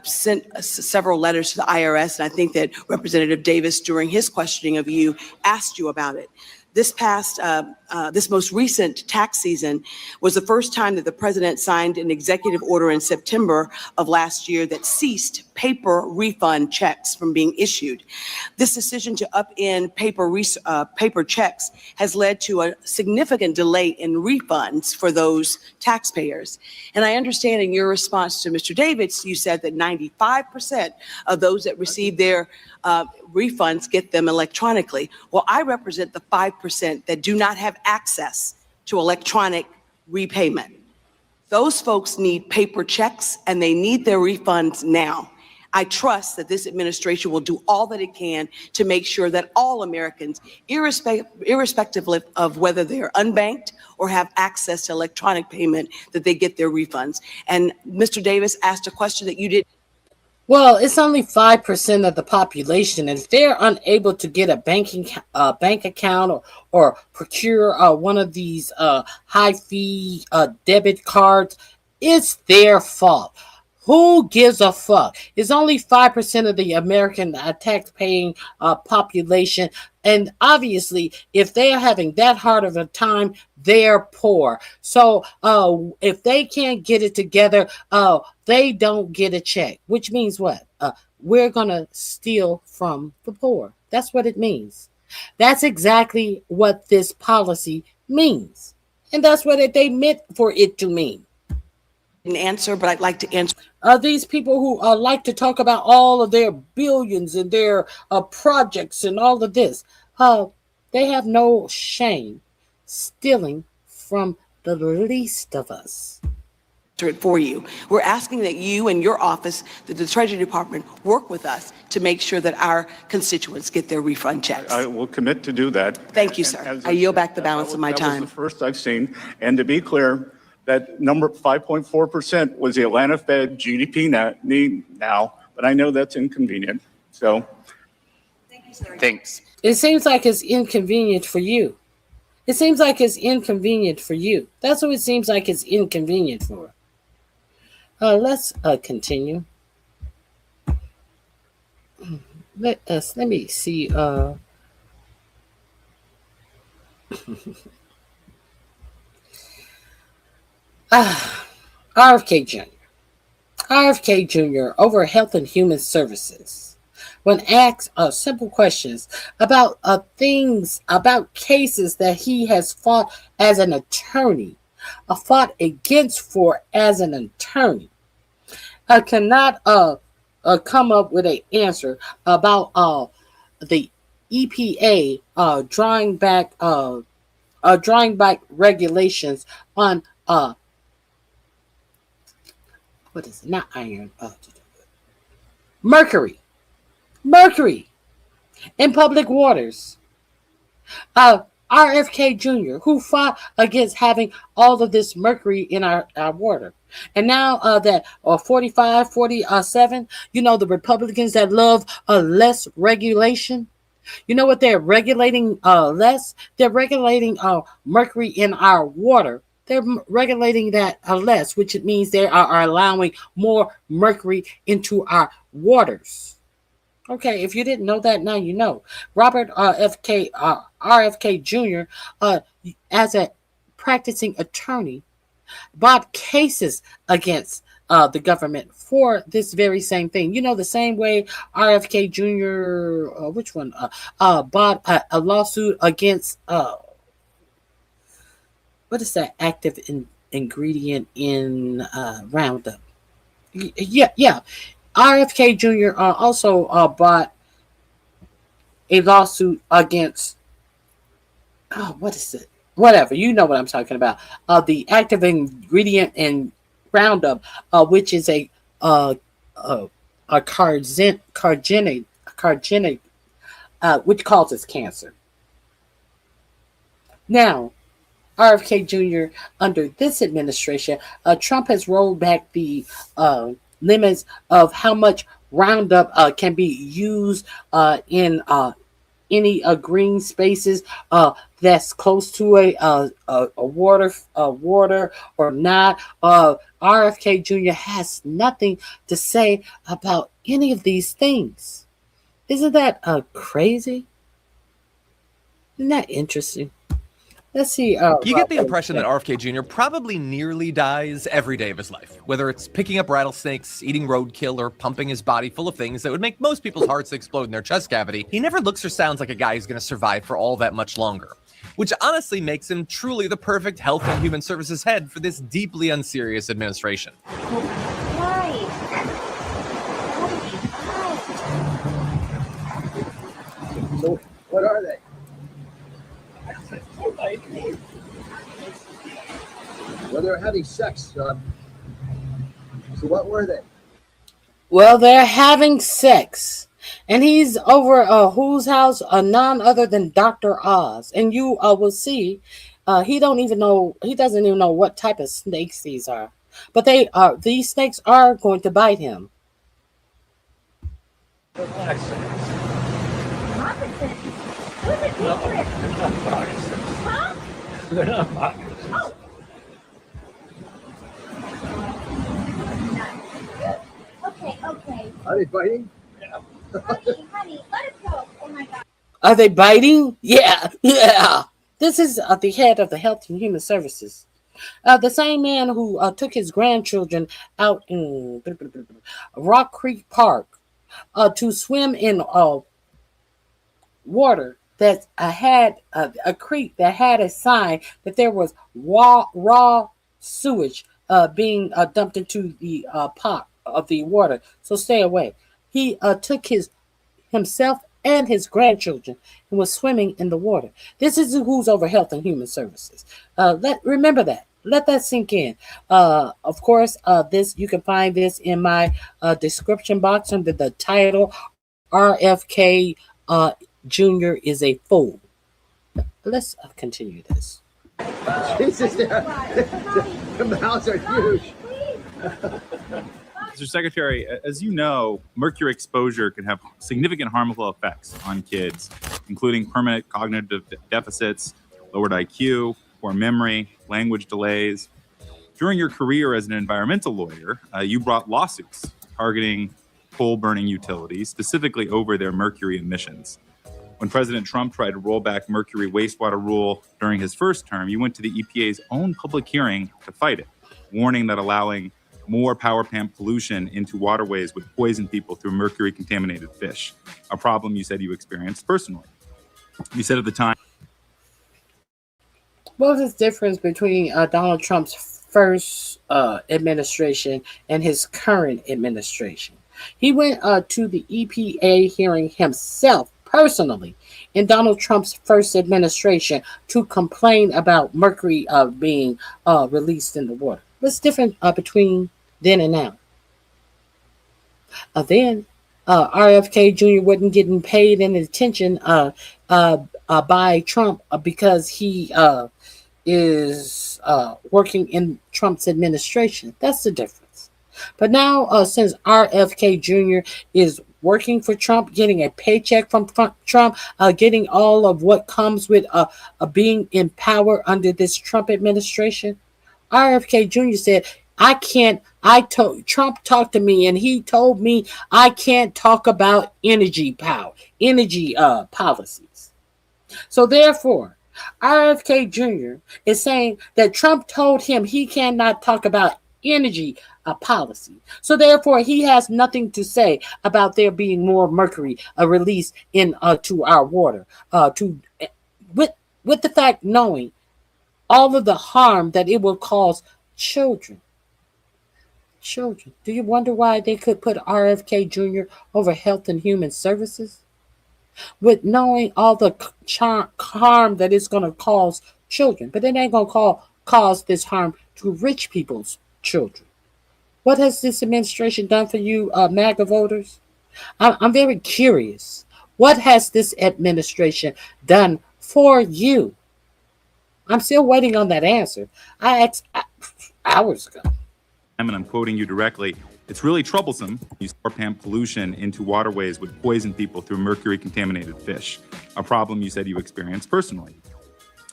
Speaker 19: sent several letters to the IRS, and I think that Representative Davis, during his questioning of you, asked you about it. This most recent tax season was the first time that the president signed an executive order in September of last year that ceased paper refund checks from being issued. This decision to upend paper checks has led to a significant delay in refunds for those taxpayers. And I understand in your response to Mr. Davis, you said that 95% of those that receive their refunds get them electronically. Well, I represent the 5% that do not have access to electronic repayment. Those folks need paper checks and they need their refunds now. I trust that this administration will do all that it can to make sure that all Americans, irrespective of whether they're unbanked or have access to electronic payment, that they get their refunds. And Mr. Davis asked a question that you didn't.
Speaker 2: Well, it's only 5% of the population. And if they're unable to get a bank account or procure one of these high fee debit cards, it's their fault. Who gives a fuck? It's only 5% of the American tax-paying population. And obviously, if they're having that hard of a time, they're poor. So if they can't get it together, they don't get a check, which means what? We're going to steal from the poor. That's what it means. That's exactly what this policy means. And that's what they meant for it to mean.
Speaker 19: Answer, but I'd like to answer.
Speaker 2: These people who like to talk about all of their billions and their projects and all of this, they have no shame stealing from the least of us.
Speaker 19: It for you. We're asking that you and your office, the Treasury Department, work with us to make sure that our constituents get their refund checks.
Speaker 21: I will commit to do that.
Speaker 19: Thank you, sir. I yield back the balance of my time.
Speaker 21: That was the first I've seen. And to be clear, that number 5.4% was the Atlanta Fed GDP need now, but I know that's inconvenient. So,
Speaker 19: thank you, sir.
Speaker 21: Thanks.
Speaker 2: It seems like it's inconvenient for you. It seems like it's inconvenient for you. That's what it seems like it's inconvenient for. Let's continue. Let me see. RFK Jr. RFK Jr. over Health and Human Services. When asked simple questions about about cases that he has fought as an attorney, fought against for as an attorney, cannot come up with an answer about the EPA drawing back regulations on what is it? Not iron. Mercury in public waters. RFK Jr., who fought against having all of this mercury in our water. And now that 47, the Republicans that love less regulation, you know what they're regulating less? They're regulating mercury in our water. They're regulating that less, which means they are allowing more mercury into our waters. Okay, if you didn't know that, now you know. Robert RFK Jr., as a practicing attorney, brought cases against the government for this very same thing. The same way RFK Jr., which one? Brought a lawsuit against, what is that active ingredient in Roundup? Yeah. RFK Jr. Also brought a lawsuit against, what is it? Whatever, you know what I'm talking about. The active ingredient in Roundup, which is a carcinogenic, which causes cancer. Now, RFK Jr. under this administration, Trump has rolled back the limits of how much Roundup can be used in any green spaces that's close to a water or not. RFK Jr. has nothing to say about any of these things. Isn't that crazy? Isn't that interesting? Let's see.
Speaker 1: You get the impression that RFK Jr. probably nearly dies every day of his life, whether it's picking up rattlesnakes, eating roadkill, or pumping his body full of things that would make most people's hearts explode in their chest cavity. He never looks or sounds like a guy who's going to survive for all that much longer, which honestly makes him truly the perfect Health and Human Services head for this deeply unserious administration.
Speaker 14: So what are they? Well, they're having sex. So what were they?
Speaker 2: Well, they're having sex. And he's over whose house? None other than Dr. Oz. And you will see he doesn't even know what type of snakes these are. But these snakes are going to bite him.
Speaker 6: They're not boxers.
Speaker 10: Okay.
Speaker 14: Are they biting?
Speaker 10: Honey, let us go. Oh my God.
Speaker 2: Are they biting? Yeah. This is the head of the Health and Human Services. The same man who took his grandchildren out in Rock Creek Park to swim in water that had a creek that had a sign that there was raw sewage being dumped into the pot of the water. So stay away. He took himself and his grandchildren and was swimming in the water. This is who's over Health and Human Services. Remember that. Let that sink in. Of course, this you can find this in my description box under the title RFK Jr. is a fool. Let's continue this.
Speaker 14: Jesus, the mouths are huge.
Speaker 22: Mr. Secretary, as you know, mercury exposure can have significant harmful effects on kids, including permanent cognitive deficits, lowered IQ, poor memory, language delays. During your career as an environmental lawyer, you brought lawsuits targeting coal-burning utilities, specifically over their mercury emissions. When President Trump tried to roll back mercury wastewater rule during his first term, you went to the EPA's own public hearing to fight it, warning that allowing more power plant pollution into waterways would poison people through mercury-contaminated fish, a problem you said you experienced personally. You said at the time...
Speaker 2: What was the difference between Donald Trump's first administration and his current administration? He went to the EPA hearing himself personally in Donald Trump's first administration to complain about mercury being released in the water. What's different between then and now? Then RFK Jr. wasn't getting paid any attention by Trump because he is working in Trump's administration. That's the difference. But now, since RFK Jr. is working for Trump, getting a paycheck from Trump, getting all of what comes with being in power under this Trump administration, RFK Jr. said, Trump talked to me and he told me I can't talk about energy policies. So therefore, RFK Jr. is saying that Trump told him he cannot talk about energy policy. So therefore, he has nothing to say about there being more mercury released to our water. With the fact knowing all of the harm that it will cause children. Do you wonder why they could put RFK Jr. over Health and Human Services? With knowing all the harm that it's going to cause children. But it ain't going to cause this harm to rich people's children. What has this administration done for you, MAGA voters? I'm very curious. What has this administration done for you? I'm still waiting on that answer. I asked hours ago.
Speaker 22: And I'm quoting you directly, it's really troublesome you pump pollution into waterways would poison people through mercury-contaminated fish, a problem you said you experienced personally.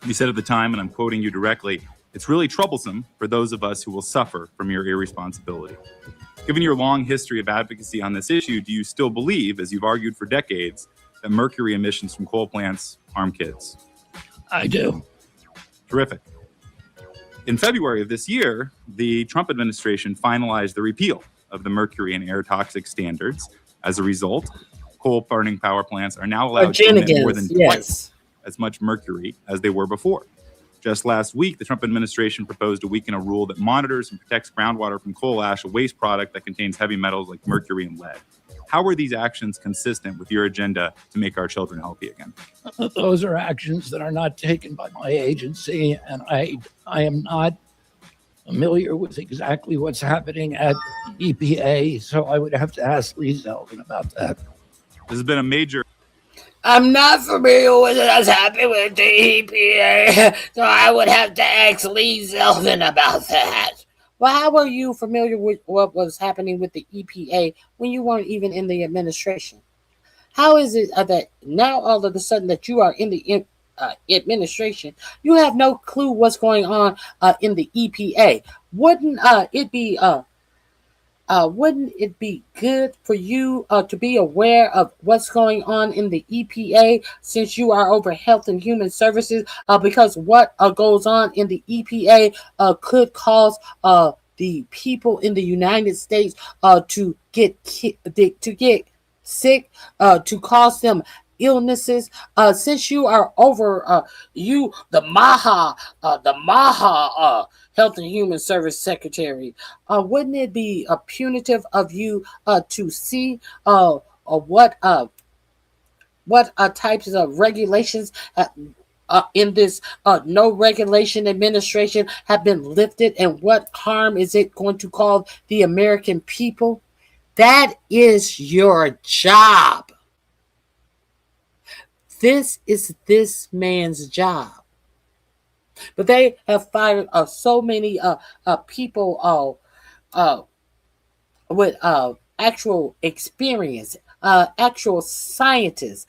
Speaker 22: You said at the time, and I'm quoting you directly, it's really troublesome for those of us who will suffer from your irresponsibility. Given your long history of advocacy on this issue, do you still believe, as you've argued for decades, that mercury emissions from coal plants harm kids?
Speaker 3: I do.
Speaker 22: Terrific. In February of this year, the Trump administration finalized the repeal of the mercury and air toxic standards. As a result, coal-burning power plants are now allowed to emit more than twice as much mercury as they were before. Just last week, the Trump administration proposed to weaken a rule that monitors and protects groundwater from coal ash, a waste product that contains heavy metals like mercury and lead. How are these actions consistent with your agenda to make our children healthy again?
Speaker 3: Those are actions that are not taken by my agency, and I am not familiar with exactly what's happening at EPA, so I would have to ask Lee Zeldin about that.
Speaker 22: This has been a major...
Speaker 2: I'm not familiar with what's happening with the EPA, so I would have to ask Lee Zeldin about that. Well, how were you familiar with what was happening with the EPA when you weren't even in the administration? How is it that now all of a sudden that you are in the administration, you have no clue what's going on in the EPA? Wouldn't it be good for you to be aware of what's going on in the EPA since you are over Health and Human Services? Because what goes on in the EPA could cause the people in the United States to get sick, to cause them illnesses. Since you are over the MAHA Health and Human Service Secretary, wouldn't it be punitive of you to see what types of regulations in this no regulation administration have been lifted, and what harm is it going to cause the American people? That is your job. This is this man's job. But they have fired so many people with actual experience, actual scientists,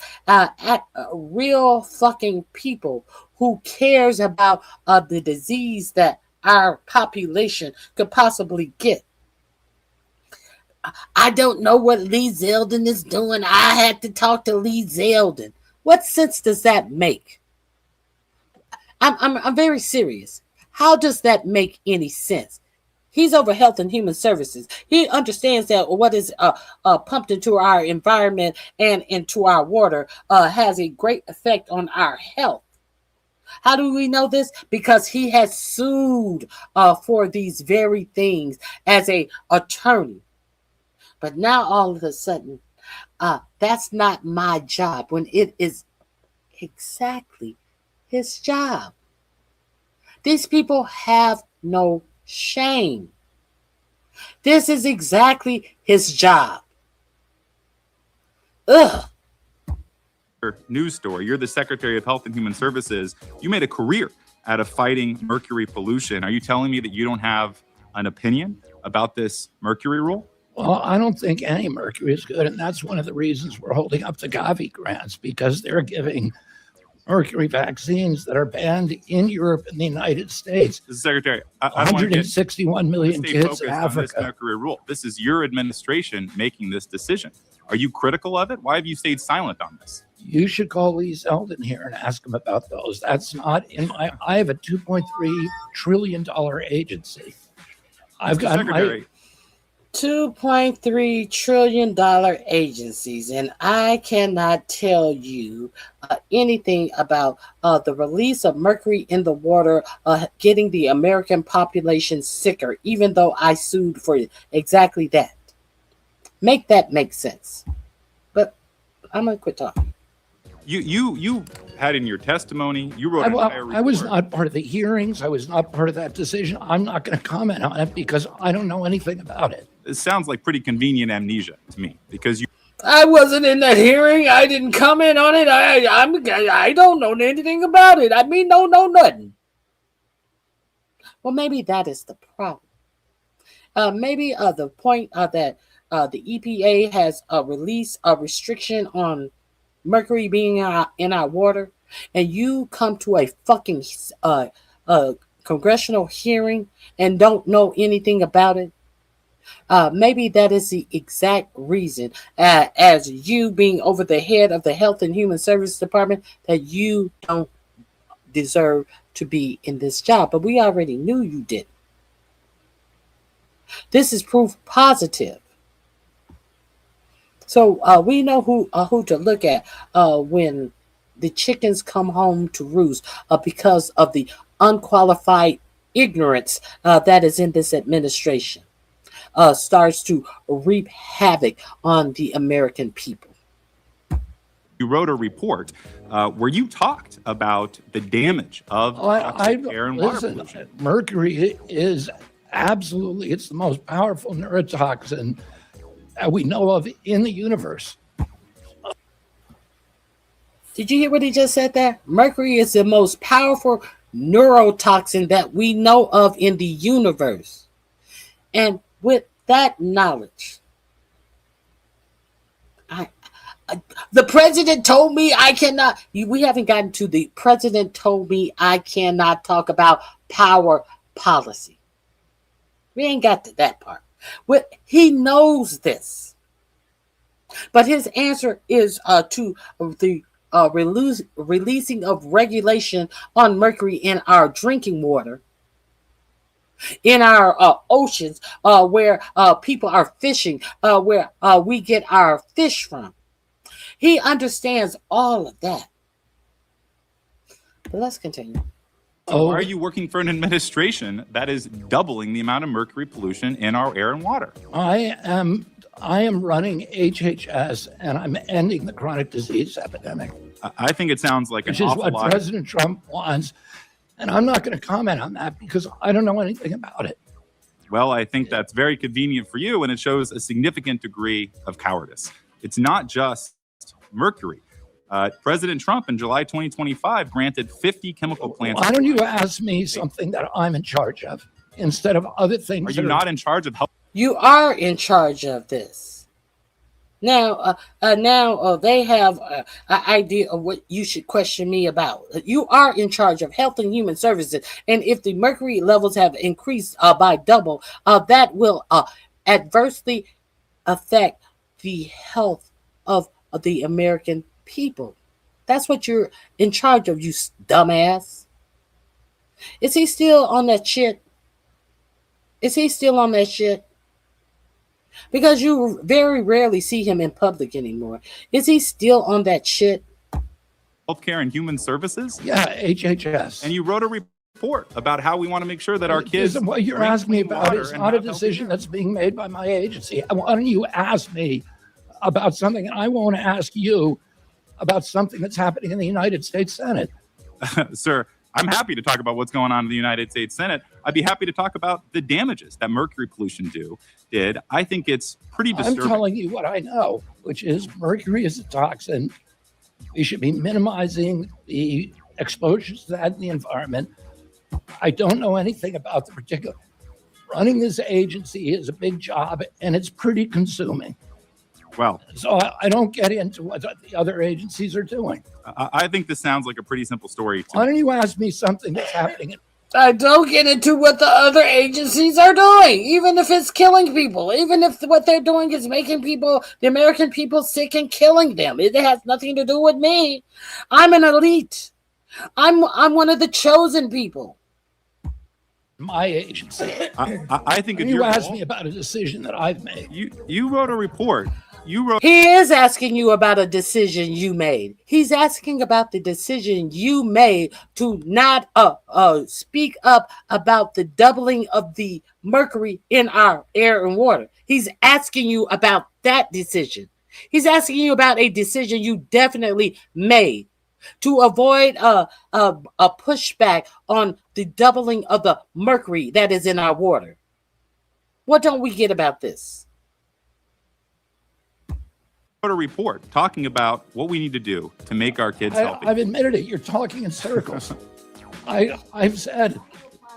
Speaker 2: real fucking people who cares about the disease that our population could possibly get. I don't know what Lee Zeldin is doing. I had to talk to Lee Zeldin. What sense does that make? I'm very serious. How does that make any sense? He's over Health and Human Services. He understands that what is pumped into our environment and into our water has a great effect on our health. How do we know this? Because he has sued for these very things as an attorney. But now all of a sudden, that's not my job when it is exactly his job. These people have no shame. This is exactly his job. Ugh.
Speaker 22: News story. You're the Secretary of Health and Human Services. You made a career out of fighting mercury pollution. Are you telling me that you don't have an opinion about this mercury rule?
Speaker 3: Well, I don't think any mercury is good, and that's one of the reasons we're holding up the Gavi grants, because they're giving mercury vaccines that are banned in Europe and the United States.
Speaker 22: Mr. Secretary, I
Speaker 3: 161 million kids in
Speaker 22: on this
Speaker 3: Africa.
Speaker 22: mercury rule. This is your administration making this decision. Are you critical of it? Why have you stayed silent on this?
Speaker 3: You should call Lee Zeldin here and ask him about those. That's not in my. I have a $2.3 trillion agency. I've got
Speaker 22: Secretary,
Speaker 2: $2.3 trillion agencies, and I cannot tell you anything about the release of mercury in the water getting the American population sicker, even though I sued for exactly that. Make that make sense. But I'm going to quit talking.
Speaker 22: You had in your testimony, you wrote an entire report.
Speaker 3: I was not part of the hearings. I was not part of that decision. I'm not going to comment on it because I don't know anything about it.
Speaker 22: It sounds like pretty convenient amnesia to me because you.
Speaker 2: I wasn't in that hearing. I didn't comment on it. I don't know anything about it. I mean, no, nothing. Well, maybe that is the problem. Maybe the point that the EPA has released a restriction on mercury being in our water, and you come to a fucking congressional hearing and don't know anything about it. Maybe that is the exact reason, as you being over the head of the Health and Human Services Department, that you don't deserve to be in this job. But we already knew you didn't. This is proof positive. So we know who to look at when the chickens come home to roost because of the unqualified ignorance that is in this administration. Starts to reap havoc on the American people.
Speaker 22: You wrote a report where you talked about the damage of toxic air and water pollution.
Speaker 3: Mercury is absolutely, it's the most powerful neurotoxin that we know of in the universe.
Speaker 2: Did you hear what he just said there? Mercury is the most powerful neurotoxin that we know of in the universe. And with that knowledge, the president told me I cannot. We haven't gotten to the president told me I cannot talk about power policy. We ain't got to that part. He knows this, but his answer is to the releasing of regulation on mercury in our drinking water, in our oceans, where people are fishing, where we get our fish from. He understands all of that. But let's continue.
Speaker 22: Why are you working for an administration that is doubling the amount of mercury pollution in our air and water?
Speaker 3: I am running HHS, and I'm ending the chronic disease epidemic.
Speaker 22: I think it sounds like
Speaker 3: which is what President Trump wants, and I'm not going to comment on that because I don't know anything about it.
Speaker 22: Well, I think that's very convenient for you, and it shows a significant degree of cowardice. It's not just mercury. President Trump in July 2025 granted 50 chemical plants.
Speaker 3: Why don't you ask me something that I'm in charge of instead of other things?
Speaker 22: Are you not in charge of health?
Speaker 2: You are in charge of this. Now they have an idea of what you should question me about. You are in charge of Health and Human Services, and if the mercury levels have increased by double, that will adversely affect the health of the American people. That's what you're in charge of, you dumbass. Is he still on that shit? Is he still on that shit? Because you very rarely see him in public anymore. Is he still on that shit?
Speaker 22: Healthcare and Human Services?
Speaker 3: Yeah, HHS.
Speaker 22: And you wrote a report about how we want to make sure that our kids.
Speaker 3: What you're asking me about is not a decision that's being made by my agency. Why don't you ask me about something, and I won't ask you about something that's happening in the United States Senate.
Speaker 22: Sir, I'm happy to talk about what's going on in the United States Senate. I'd be happy to talk about the damages that mercury pollution did. I think it's pretty disturbing.
Speaker 3: I'm telling you what I know, which is mercury is a toxin. We should be minimizing the exposures to that in the environment. I don't know anything about the particular. Running this agency is a big job, and it's pretty consuming.
Speaker 22: Well,
Speaker 3: so I don't get into what the other agencies are doing.
Speaker 22: I think this sounds like a pretty simple story.
Speaker 3: Why don't you ask me something that's happening?
Speaker 2: I don't get into what the other agencies are doing, even if it's killing people, even if what they're doing is making people, the American people, sick and killing them. It has nothing to do with me. I'm an elite. I'm one of the chosen people.
Speaker 3: My agency.
Speaker 22: I think if
Speaker 3: you asked me about a decision that I've made.
Speaker 22: You wrote a report.
Speaker 2: He is asking you about a decision you made. He's asking about the decision you made to not speak up about the doubling of the mercury in our air and water. He's asking you about that decision. He's asking you about a decision you definitely made to avoid a pushback on the doubling of the mercury that is in our water. What don't we get about this?
Speaker 22: A report talking about what we need to do to make our kids healthy.
Speaker 3: I've admitted it. You're talking in circles. I've said.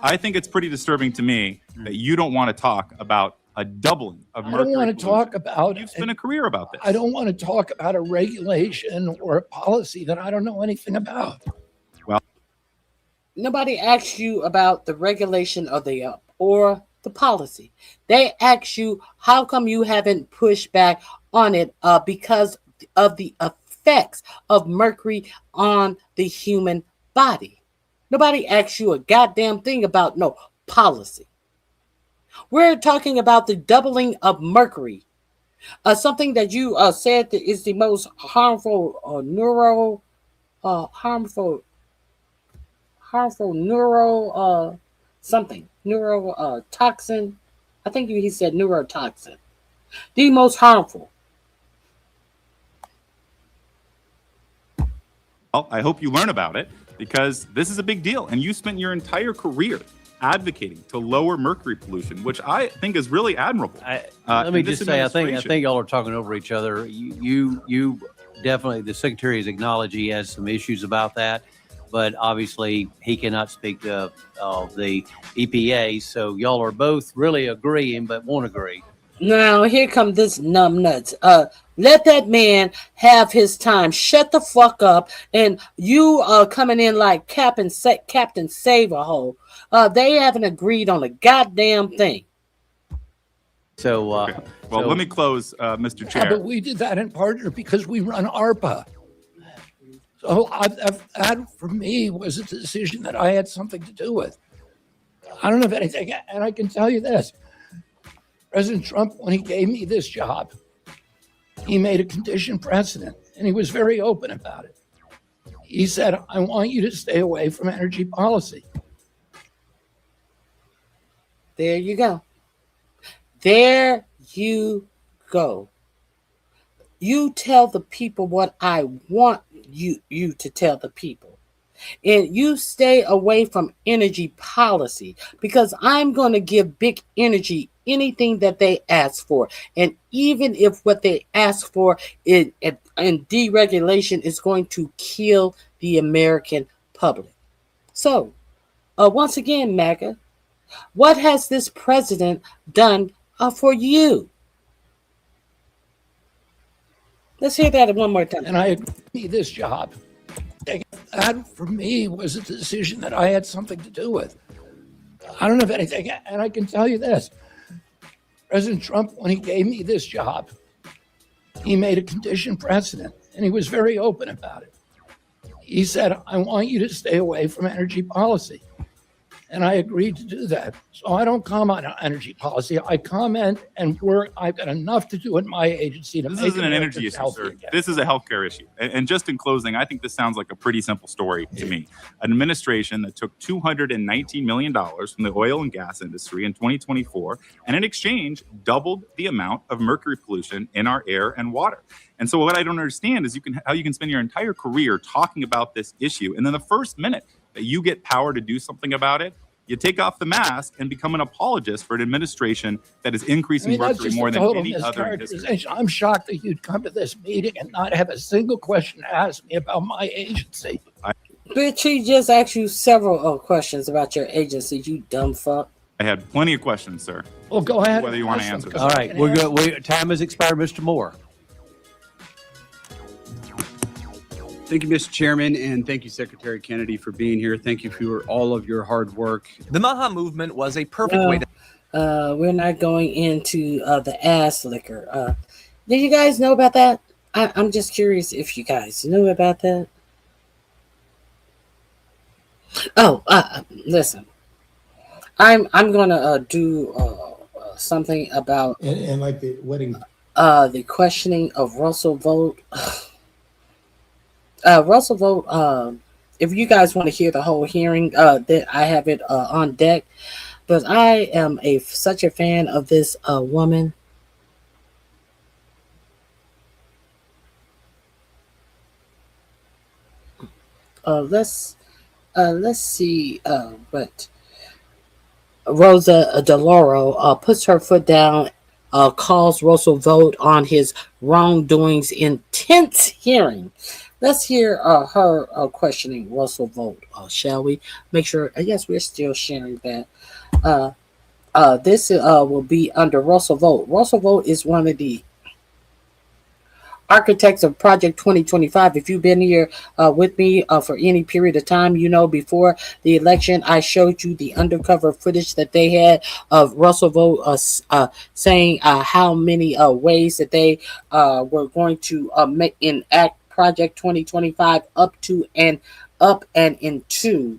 Speaker 22: I think it's pretty disturbing to me that you don't want to talk about a doubling of mercury.
Speaker 3: I don't want to talk about.
Speaker 22: You've spent a career about this.
Speaker 3: I don't want to talk about a regulation or a policy that I don't know anything about.
Speaker 22: Well,
Speaker 2: nobody asked you about the regulation of or the policy. They asked you how come you haven't pushed back on it because of the effects of mercury on the human body. Nobody asked you a goddamn thing about no policy. We're talking about the doubling of mercury, something that you said that is the most harmful neurotoxin. I think he said neurotoxin. The most harmful.
Speaker 22: Well, I hope you learn about it because this is a big deal. And you spent your entire career advocating to lower mercury pollution, which I think is really admirable.
Speaker 4: Let me just say, I think y'all are talking over each other. You definitely, the Secretary has acknowledged he has some issues about that, but obviously he cannot speak of the EPA. So y'all are both really agreeing, but won't agree.
Speaker 2: Now, here come this numbnuts. Let that man have his time. Shut the fuck up. And you are coming in like Captain Save-A-Hole. They haven't agreed on a goddamn thing.
Speaker 22: So, well, let me close, Mr. Chair.
Speaker 3: Yeah, but we did that in partner because we run ARPA. So that, for me, was a decision that I had something to do with. I don't know if anything, and I can tell you this. President Trump, when he gave me this job, he made a condition precedent, and he was very open about it. He said, I want you to stay away from energy policy.
Speaker 2: There you go. There you go. You tell the people what I want you to tell the people. And you stay away from energy policy because I'm going to give big energy anything that they ask for. And even if what they ask for in deregulation is going to kill the American public. So, once again, MAGA, what has this president done for you? Let's hear that one more time.
Speaker 3: And I agree this job. That, for me, was a decision that I had something to do with. I don't know if anything, and I can tell you this. President Trump, when he gave me this job, he made a condition precedent, and he was very open about it. He said, I want you to stay away from energy policy. And I agreed to do that. So I don't comment on energy policy. I comment and I've got enough to do in my agency to
Speaker 22: This
Speaker 3: make
Speaker 22: isn't an energy issue, sir. This is a healthcare issue. And just in closing, I think this sounds like a pretty simple story to me. An administration that took $219 million from the oil and gas industry in 2024, and in exchange, doubled the amount of mercury pollution in our air and water. And so what I don't understand is how you can spend your entire career talking about this issue, and then the first minute that you get power to do something about it, you take off the mask and become an apologist for an administration that is increasing mercury more than any other in history.
Speaker 3: I'm shocked that you'd come to this meeting and not have a single question to ask me about my agency.
Speaker 2: Bitch, he just asked you several questions about your agency, you dumb fuck.
Speaker 22: I had plenty of questions, sir.
Speaker 3: Well, go ahead.
Speaker 22: Whether you want to answer them.
Speaker 4: All right, we're good. Time has expired, Mr. Moore.
Speaker 7: Thank you, Mr. Chairman, and thank you, Secretary Kennedy, for being here. Thank you for all of your hard work.
Speaker 1: The Maha movement was a perfect way to...
Speaker 2: We're not going into the ass liquor. Did you guys know about that? I'm just curious if you guys knew about that. Oh, listen. I'm gonna do something about
Speaker 23: and like the wedding.
Speaker 2: The questioning of Russell Vogt. Russell Vogt, if you guys want to hear the whole hearing, that I have it on deck. But I am such a fan of this woman. Let's see what Rosa DeLauro puts her foot down, calls Russell Vogt on his wrongdoings in tense hearing. Let's hear her questioning Russell Vogt, shall we? Make sure, yes, we're still sharing that. This will be under Russell Vogt. Russell Vogt is one of the architects of Project 2025. If you've been here with me for any period of time, you know before the election, I showed you the undercover footage that they had of Russell Vogt saying how many ways that they were going to enact Project 2025 up and into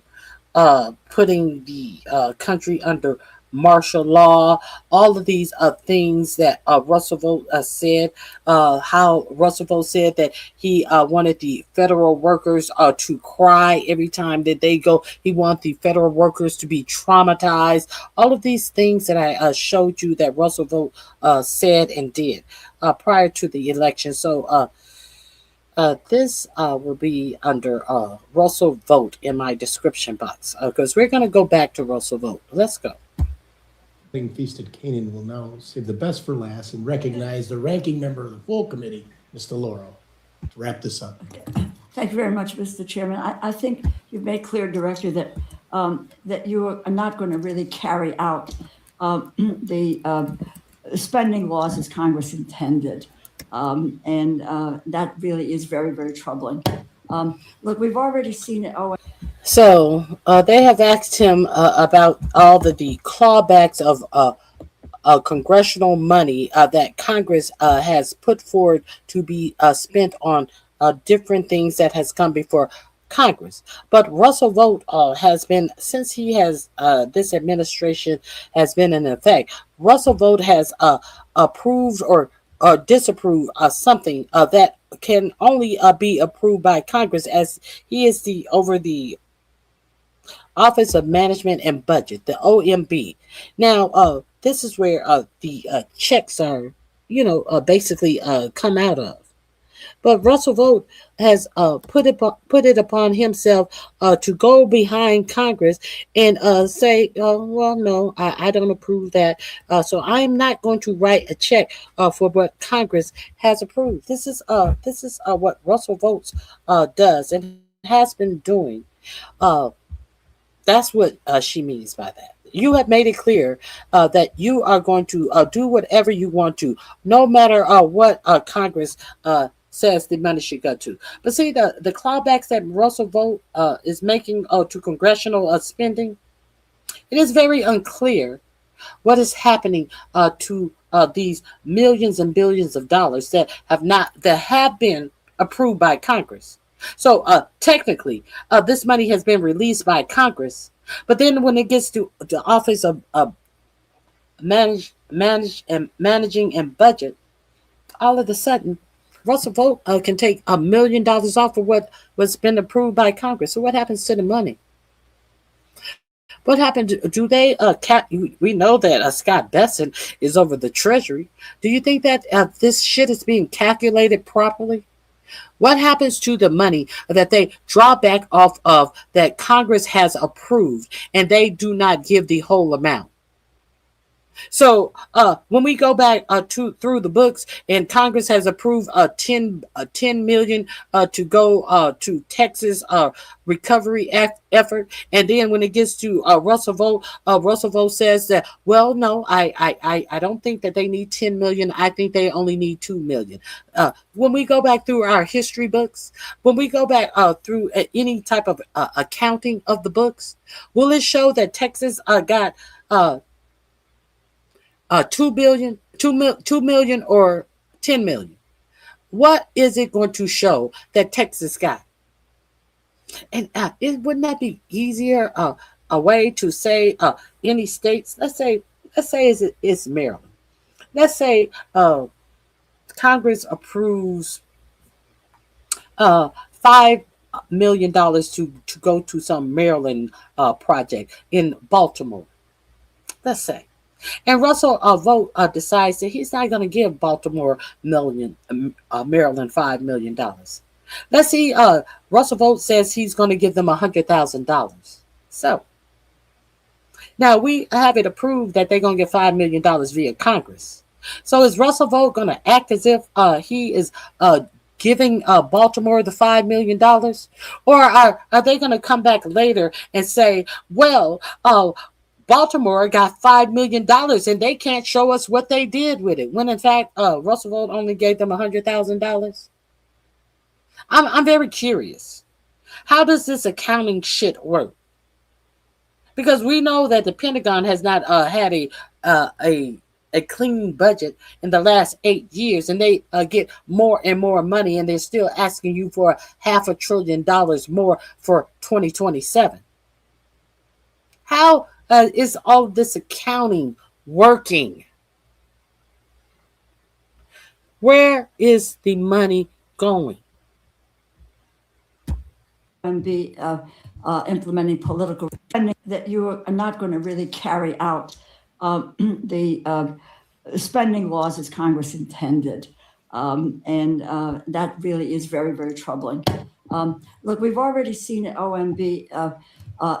Speaker 2: putting the country under martial law, all of these things that Russell Vogt said, how Russell Vogt said that he wanted the federal workers to cry every time that they go. He wanted the federal workers to be traumatized. All of these things that I showed you that Russell Vogt said and did prior to the election. So this will be under Russell Vogt in my description box because we're going to go back to Russell Vogt. Let's go.
Speaker 8: Feasted Canaan will now save the best for last and recognize the ranking member of the full committee, Mr. Lauro, to wrap this up.
Speaker 11: Thank you very much, Mr. Chairman. I think you've made clear, Director, that that you are not going to really carry out the spending laws as Congress intended. And that really is very, very troubling. Look, we've already seen it.
Speaker 2: So they have asked him about all the clawbacks of congressional money that Congress has put forward to be spent on different things that has come before Congress. But Russell Vogt has been, since he has this administration has been in effect, Russell Vogt has approved or disapprove something that can only be approved by Congress, as he is over the Office of Management and Budget, the OMB. Now, this is where the checks are, basically come out of. But Russell Vogt has put it upon himself to go behind Congress and say, well, no, I don't approve that. So I'm not going to write a check for what Congress has approved. This is what Russell Vogt does and has been doing. That's what she means by that. You have made it clear that you are going to do whatever you want to, no matter what Congress says the money should go to. But see, the clawbacks that Russell Vogt is making to congressional spending, it is very unclear what is happening to these millions and billions of dollars that have been approved by Congress. So technically, this money has been released by Congress, but then when it gets to the Office of Managing and Budget, all of a sudden, Russell Vogt can take $1 million off of what's been approved by Congress. So what happens to the money? What happened? Do they we know that Scott Besson is over the Treasury. Do you think that this shit is being calculated properly? What happens to the money that they draw back off of that Congress has approved and they do not give the whole amount? So when we go back through the books, and Congress has approved 10 million to go to Texas recovery effort, and then when it gets to Russell Vogt says that, well, no, I don't think that they need 10 million. I think they only need 2 million. When we go back through our history books, when we go back through any type of accounting of the books, will it show that Texas got 2 million or 10 million? What is it going to show that Texas got? And wouldn't that be easier a way to say any states? Let's say it's Maryland. Let's say Congress approves $5 million to go to some Maryland project in Baltimore. Let's say. And Russell Vogt decides that he's not going to give Maryland $5 million. Let's see. Russell Vogt says he's going to give them $100,000. So now we have it approved that they're going to get $5 million via Congress. So is Russell Vogt going to act as if he is giving Baltimore the $5 million? Or are they going to come back later and say, well, Baltimore got $5 million and they can't show us what they did with it, when in fact Russell Vogt only gave them $100,000? I'm very curious. How does this accounting shit work? Because we know that the Pentagon has not had a clean budget in the last 8 years, and they get more and more money, and they're still asking you for $500 billion more for 2027. How is all this accounting working? Where is the money going?
Speaker 11: And be implementing political spending, that you are not going to really carry out the spending laws as Congress intended. And that really is very, very troubling. Look, we've already seen OMB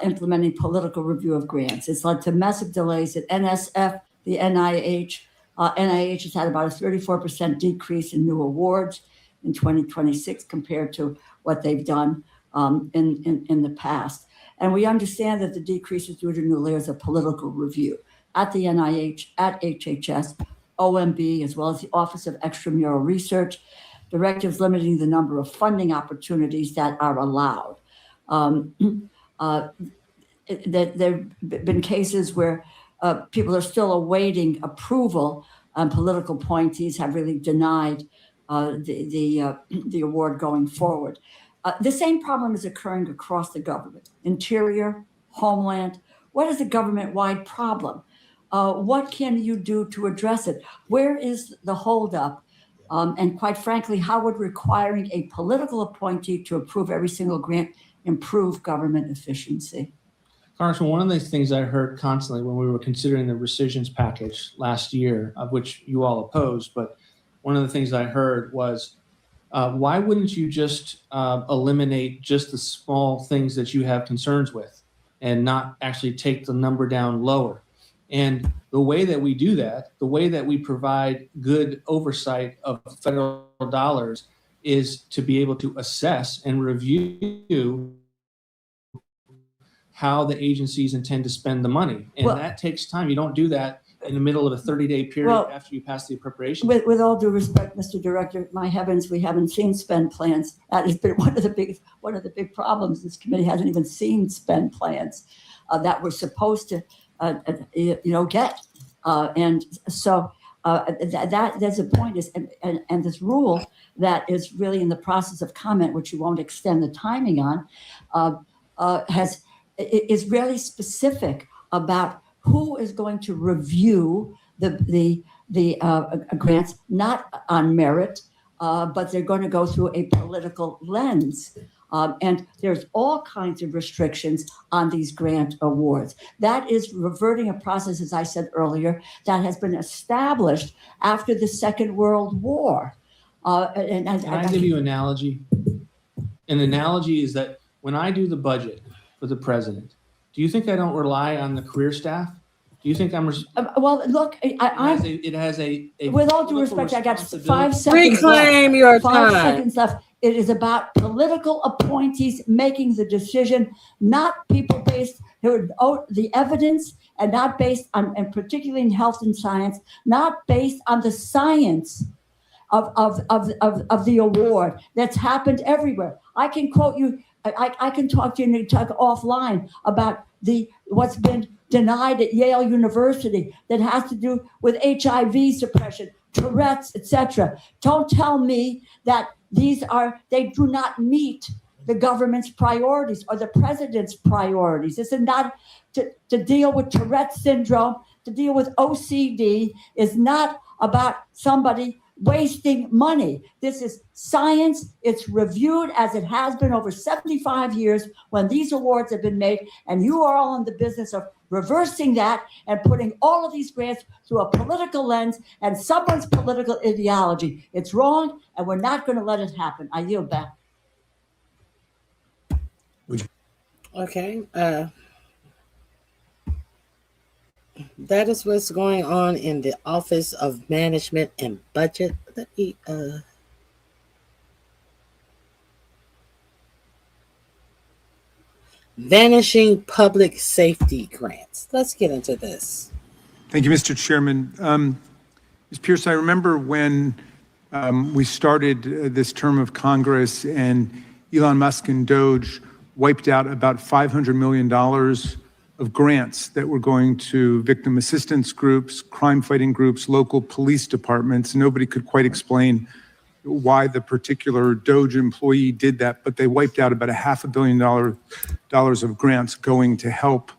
Speaker 11: implementing political review of grants. It's led to massive delays at NSF, the NIH. NIH has had about a 34% decrease in new awards in 2026 compared to what they've done in the past. And we understand that the decrease is due to new layers of political review at the NIH, at HHS, OMB, as well as the Office of Extramural Research, directives limiting the number of funding opportunities that are allowed. There have been cases where people are still awaiting approval, and political appointees have really denied the award going forward. The same problem is occurring across the government. Interior, Homeland. What is a government-wide problem? What can you do to address it? Where is the holdup? And quite frankly, how would requiring a political appointee to approve every single grant improve government efficiency?
Speaker 9: Congressman, one of the things I heard constantly when we were considering the rescissions package last year, of which you all opposed, but one of the things I heard was, why wouldn't you just eliminate just the small things that you have concerns with and not actually take the number down lower? And the way that we do that, the way that we provide good oversight of federal dollars, is to be able to assess and review how the agencies intend to spend the money. And that takes time. You don't do that in the middle of a 30-day period after you pass the appropriation.
Speaker 11: With all due respect, Mr. Director, my heavens, we haven't seen spend plans. That has been one of the big problems. This committee hasn't even seen spend plans that we're supposed to get. And so that's the point is, and this rule that is really in the process of comment, which you won't extend the timing on, is really specific about who is going to review the grants, not on merit, but they're going to go through a political lens. And there's all kinds of restrictions on these grant awards. That is reverting a process, as I said earlier, that has been established after the Second World War.
Speaker 9: Can I give you an analogy? An analogy is that when I do the budget for the president, do you think I don't rely on the career staff? Do you think I'm?
Speaker 11: Well, look,
Speaker 9: it has a
Speaker 11: with all due respect, I got 5 seconds
Speaker 2: Reclaim
Speaker 11: left.
Speaker 2: your
Speaker 11: 5
Speaker 2: time.
Speaker 11: seconds left. It is about political appointees making the decision, not people based on the evidence, and not based on, and particularly in health and science, not based on the science of the award that's happened everywhere. I can quote you. I can talk to you and talk offline about what's been denied at Yale University that has to do with HIV suppression, Tourette's, etc. Don't tell me that they do not meet the government's priorities or the president's priorities. This is not to deal with Tourette's syndrome, to deal with OCD is not about somebody wasting money. This is science. It's reviewed as it has been over 75 years when these awards have been made, and you are all in the business of reversing that and putting all of these grants through a political lens and someone's political ideology. It's wrong, and we're not going to let it happen. I yield back.
Speaker 2: Okay. That is what's going on in the Office of Management and Budget. Let me vanishing public safety grants. Let's get into this.
Speaker 12: Thank you, Mr. Chairman. Ms. Pierce, I remember when we started this term of Congress and Elon Musk and Doge wiped out about $500 million of grants that were going to victim assistance groups, crime-fighting groups, local police departments. Nobody could quite explain why the particular Doge employee did that, but they wiped out about $500 million of grants going to help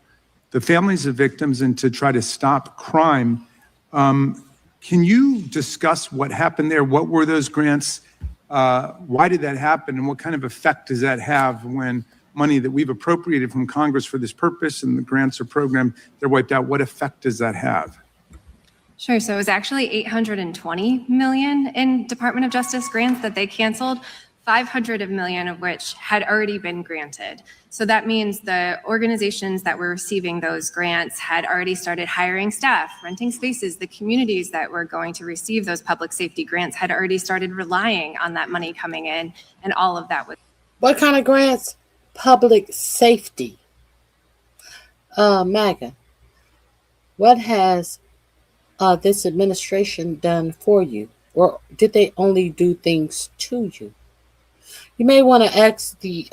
Speaker 12: the families of victims and to try to stop crime. Can you discuss what happened there? What were those grants? Why did that happen? And what kind of effect does that have when money that we've appropriated from Congress for this purpose and the grants are programmed, they're wiped out? What effect does that have?
Speaker 13: Sure. So it was actually $820 million in Department of Justice grants that they canceled, $500 million of which had already been granted. So that means the organizations that were receiving those grants had already started hiring staff, renting spaces. The communities that were going to receive those public safety grants had already started relying on that money coming in, and all of that was.
Speaker 2: What kind of grants? Public safety. MAGA, what has this administration done for you? Or did they only do things to you? You may want to ask the,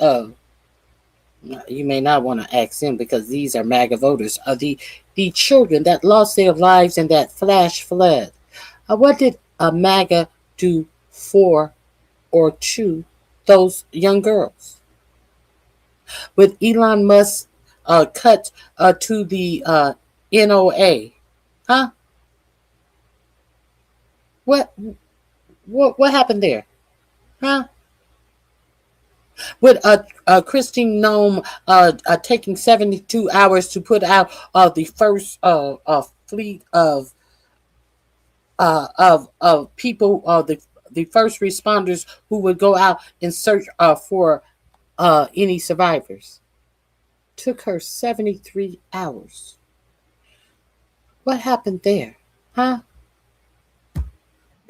Speaker 2: you may not want to ask them because these are MAGA voters, the children that lost their lives in that flash flood. What did MAGA do for or to those young girls? With Elon Musk cut to the NOA, huh? What happened there, huh? With Christine Nome taking 72 hours to put out the first fleet of people, the first responders who would go out and search for any survivors. Took her 73 hours. What happened there, huh?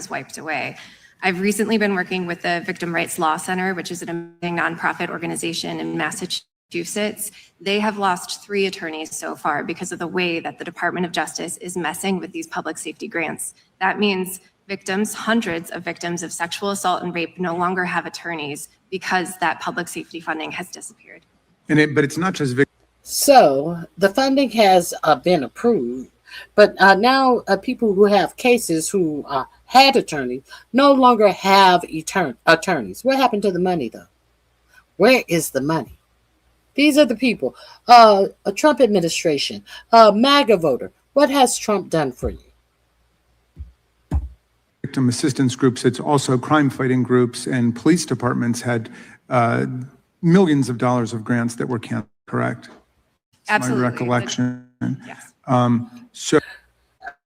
Speaker 13: Wiped away. I've recently been working with the Victim Rights Law Center, which is an amazing nonprofit organization in Massachusetts. They have lost 3 attorneys so far because of the way that the Department of Justice is messing with these public safety grants. That means victims, hundreds of victims of sexual assault and rape no longer have attorneys because that public safety funding has disappeared.
Speaker 12: But it's not just victims.
Speaker 2: So the funding has been approved, but now people who have cases who had attorneys no longer have attorneys. What happened to the money, though? Where is the money? These are the people. A Trump administration, MAGA voter. What has Trump done for you?
Speaker 12: Victim assistance groups, it's also crime-fighting groups, and police departments had millions of dollars of grants that were canceled, correct?
Speaker 13: Absolutely.
Speaker 12: My recollection.
Speaker 13: Yes.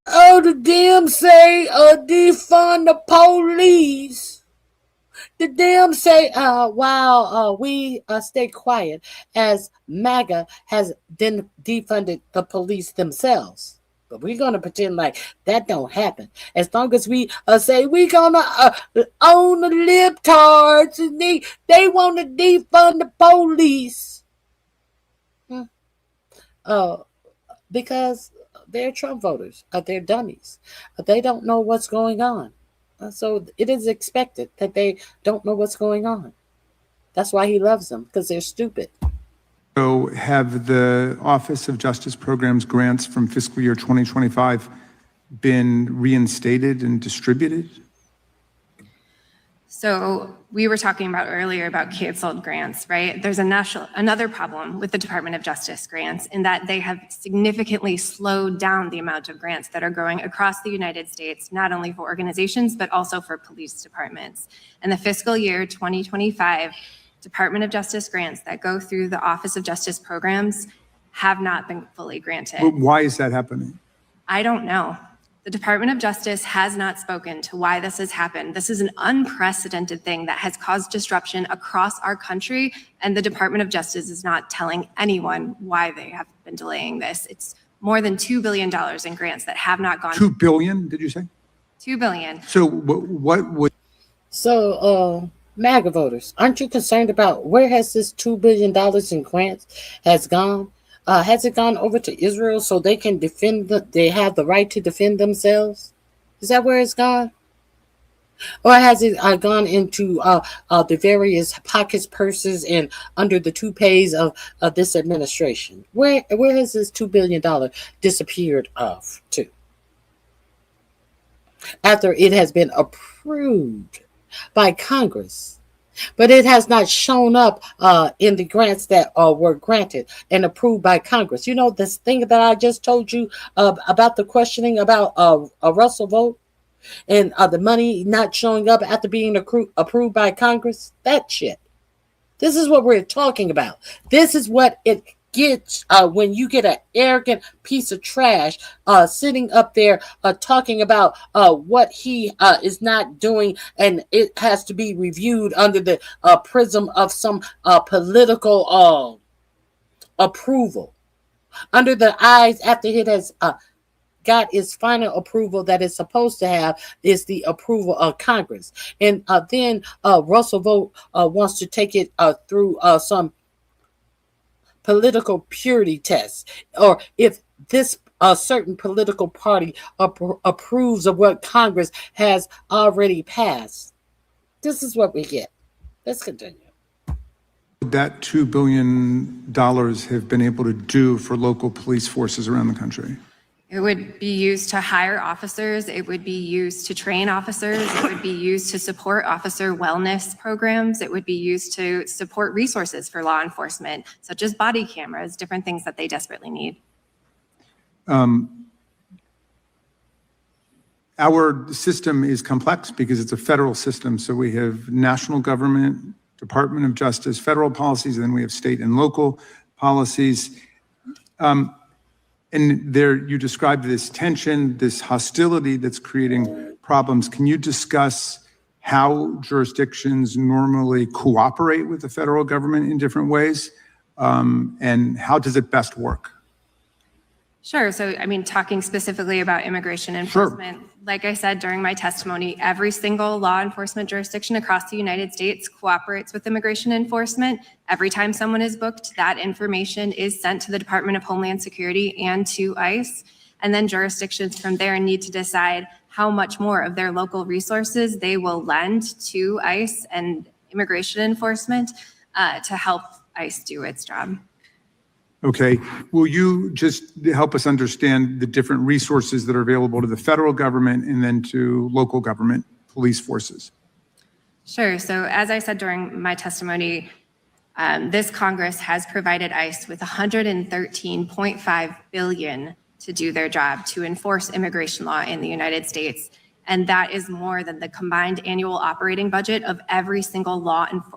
Speaker 2: Oh, the damn say defund the police. The damn say while we stay quiet as MAGA has then defunded the police themselves. But we're going to pretend like that don't happen. As long as we say we're going to own the libtards and they want to defund the police. Because they're Trump voters. They're dummies. They don't know what's going on. So it is expected that they don't know what's going on. That's why he loves them, because they're stupid.
Speaker 12: So have the Office of Justice Programs grants from fiscal year 2025 been reinstated and distributed?
Speaker 13: So we were talking about earlier about canceled grants, right? There's another problem with the Department of Justice grants in that they have significantly slowed down the amount of grants that are growing across the United States, not only for organizations, but also for police departments. And the fiscal year 2025 Department of Justice grants that go through the Office of Justice Programs have not been fully granted.
Speaker 12: Why is that happening?
Speaker 13: I don't know. The Department of Justice has not spoken to why this has happened. This is an unprecedented thing that has caused disruption across our country, and the Department of Justice is not telling anyone why they have been delaying this. It's more than $2 billion in grants that have not gone.
Speaker 12: $2 billion, did you say?
Speaker 13: $2 billion.
Speaker 12: So what would...
Speaker 2: So, MAGA voters, aren't you concerned about where has this $2 billion in grants has gone? Has it gone over to Israel so they can defend, they have the right to defend themselves? Is that where it's gone? Or has it gone into the various pockets, purses, and under the toupees of this administration? Where has this $2 billion disappeared off to? After it has been approved by Congress, but it has not shown up in the grants that were granted and approved by Congress. You know, this thing that I just told you about the questioning about a Russell vote and the money not showing up after being approved by Congress, that shit. This is what we're talking about. This is what it gets when you get an arrogant piece of trash sitting up there talking about what he is not doing, and it has to be reviewed under the prism of some political approval. Under the eyes, after it has got its final approval that it's supposed to have, is the approval of Congress. And then Russell Vogt wants to take it through some political purity tests, or if this certain political party approves of what Congress has already passed. This is what we get. Let's continue.
Speaker 12: That $2 billion have been able to do for local police forces around the country?
Speaker 13: It would be used to hire officers. It would be used to train officers. It would be used to support officer wellness programs. It would be used to support resources for law enforcement, such as body cameras, different things that they desperately need.
Speaker 12: Our system is complex because it's a federal system. So we have national government, Department of Justice, federal policies, and then we have state and local policies. And there you described this tension, this hostility that's creating problems. Can you discuss how jurisdictions normally cooperate with the federal government in different ways? And how does it best work?
Speaker 13: Sure. So, I mean, talking specifically about immigration enforcement, like I said during my testimony, every single law enforcement jurisdiction across the United States cooperates with immigration enforcement. Every time someone is booked, that information is sent to the Department of Homeland Security and to ICE. And then jurisdictions from there need to decide how much more of their local resources they will lend to ICE and immigration enforcement to help ICE do its job.
Speaker 12: Okay. Will you just help us understand the different resources that are available to the federal government and then to local government police forces?
Speaker 13: Sure. So as I said during my testimony, this Congress has provided ICE with $113.5 billion to do their job to enforce immigration law in the United States. And that is more than the combined annual operating budget of every single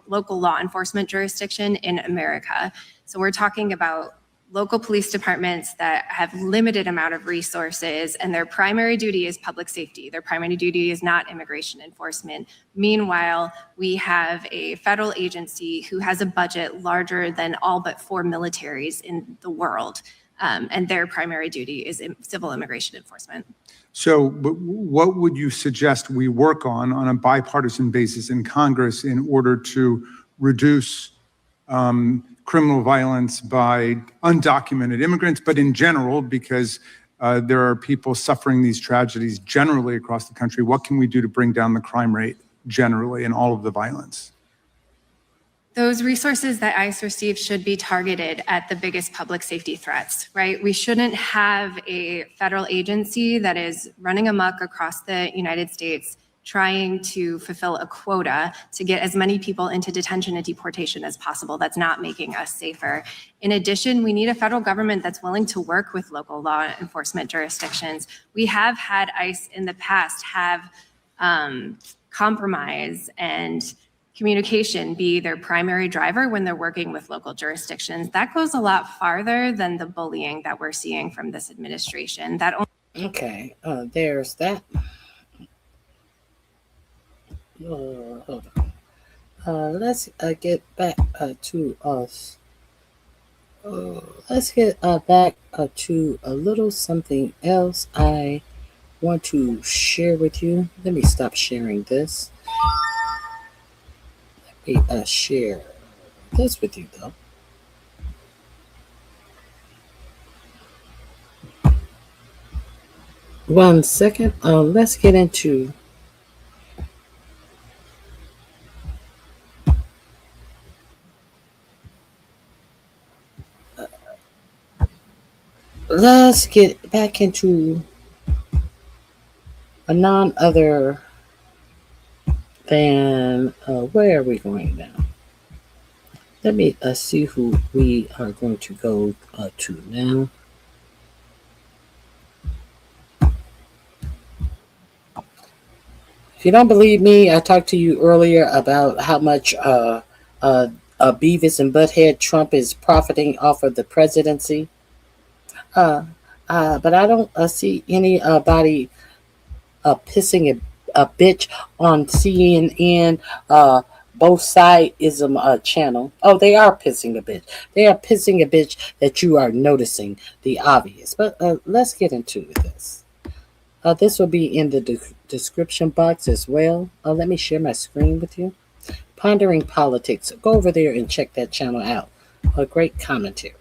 Speaker 13: local law enforcement jurisdiction in America. So we're talking about local police departments that have limited amount of resources, and their primary duty is public safety. Their primary duty is not immigration enforcement. Meanwhile, we have a federal agency who has a budget larger than all but 4 militaries in the world, and their primary duty is civil immigration enforcement.
Speaker 12: So what would you suggest we work on a bipartisan basis in Congress in order to reduce criminal violence by undocumented immigrants, but in general, because there are people suffering these tragedies generally across the country? What can we do to bring down the crime rate generally and all of the violence?
Speaker 13: Those resources that ICE receives should be targeted at the biggest public safety threats, right? We shouldn't have a federal agency that is running amok across the United States trying to fulfill a quota to get as many people into detention and deportation as possible. That's not making us safer. In addition, we need a federal government that's willing to work with local law enforcement jurisdictions. We have had ICE in the past have compromise and communication be their primary driver when they're working with local jurisdictions. That goes a lot farther than the bullying that we're seeing from this administration.
Speaker 2: Okay, there's that. Hold on. Let's get back to us. Let's get back to a little something else I want to share with you. Let me stop sharing this. Let me share this with you, though. One second. Let's get into let's get back into a none other than where are we going now? Let me see who we are going to go to now. If you don't believe me, I talked to you earlier about how much Beavis and Butthead Trump is profiting off of the presidency. But I don't see anybody pissing a bitch on CNN both sideism channel. Oh, they are pissing a bitch. They are pissing a bitch that you are noticing the obvious. But let's get into this. This will be in the description box as well. Let me share my screen with you. Pondering Politics. Go over there and check that channel out. A great commentary.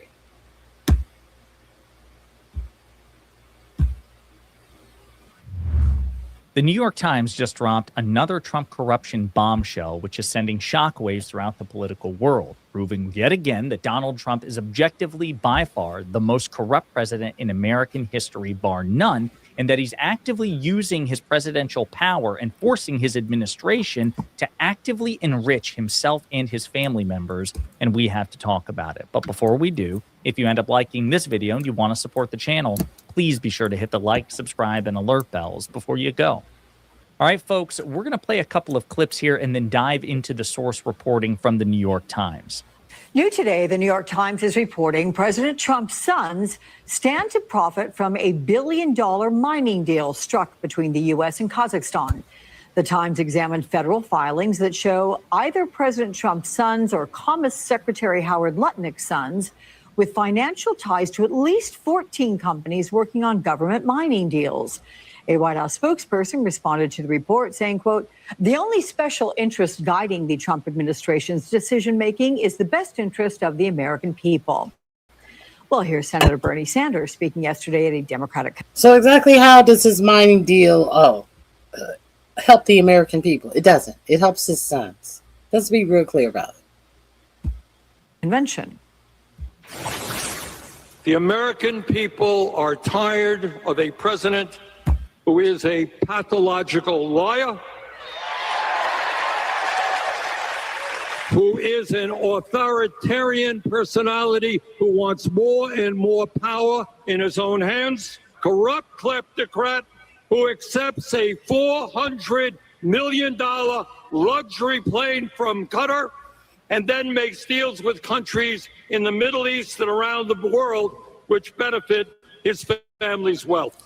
Speaker 16: The New York Times just dropped another Trump corruption bombshell, which is sending shockwaves throughout the political world, proving yet again that Donald Trump is objectively by far the most corrupt president in American history, bar none, and that he's actively using his presidential power and forcing his administration to actively enrich himself and his family members, and we have to talk about it. But before we do, if you end up liking this video and you want to support the channel, please be sure to hit the like, subscribe, and alert bells before you go. All right, folks, we're going to play a couple of clips here and then dive into the source reporting from the New York Times.
Speaker 17: New today, the New York Times is reporting President Trump's sons stand to profit from a $1 billion mining deal struck between the U.S. and Kazakhstan. The Times examined federal filings that show either President Trump's sons or Commerce Secretary Howard Lutnick's sons with financial ties to at least 14 companies working on government mining deals. A White House spokesperson responded to the report saying, quote, "The only special interest guiding the Trump administration's decision-making is the best interest of the American people." Well, here's Senator Bernie Sanders speaking yesterday at a Democratic.
Speaker 2: So exactly how does this mining deal help the American people? It doesn't. It helps his sons. Let's be real clear about it.
Speaker 17: Convention.
Speaker 23: The American people are tired of a president who is a pathological liar, who is an authoritarian personality who wants more and more power in his own hands, corrupt kleptocrat who accepts a $400 million luxury plane from Qatar and then makes deals with countries in the Middle East and around the world which benefit his family's wealth.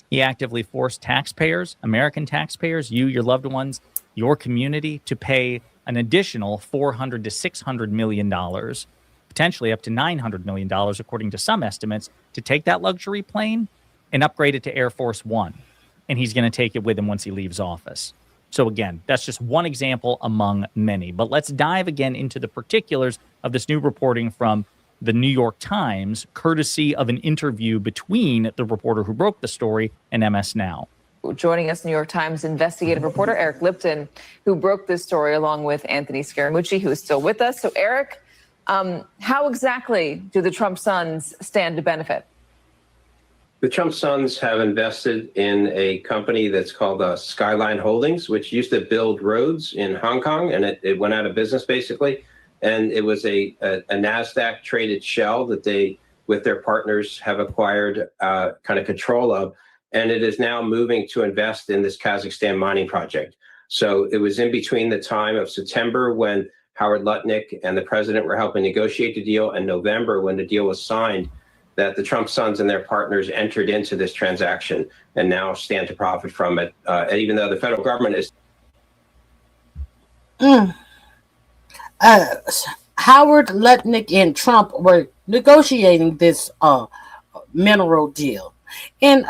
Speaker 16: He actively forced taxpayers, American taxpayers, you, your loved ones, your community, to pay an additional $400 to $600 million, potentially up to $900 million, according to some estimates, to take that luxury plane and upgrade it to Air Force One. And he's going to take it with him once he leaves office. So again, that's just one example among many. But let's dive again into the particulars of this new reporting from the New York Times, courtesy of an interview between the reporter who broke the story and MS Now.
Speaker 24: Joining us, New York Times investigative reporter Eric Lipton, who broke this story along with Anthony Scaramucci, who is still with us. So Eric, how exactly do the Trump sons stand to benefit?
Speaker 25: The Trump sons have invested in a company that's called Skyline Holdings, which used to build roads in Hong Kong, and it went out of business basically. And it was a NASDAQ traded shell that they, with their partners, have acquired kind of control of. And it is now moving to invest in this Kazakhstan mining project. So it was in between the time of September when Howard Lutnick and the president were helping negotiate the deal and November when the deal was signed. that the Trump sons and their partners entered into this transaction and now stand to profit from it, even though the federal government is.
Speaker 2: Howard Lutnick and Trump were negotiating this mineral deal, and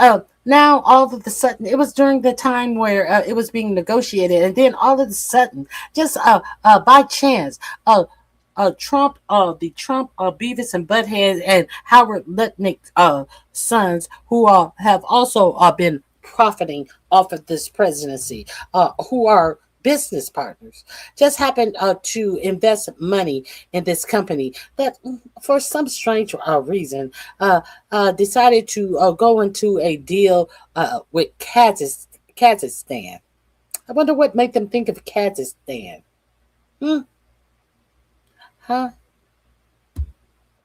Speaker 2: now all of a sudden, it was during the time where it was being negotiated, and then all of a sudden, just by chance, Trump, the Trump Beavis and Butthead and Howard Lutnick sons, who have also been profiting off of this presidency, who are business partners, just happened to invest money in this company that, for some strange reason, decided to go into a deal with Kazakhstan. I wonder what made them think of Kazakhstan.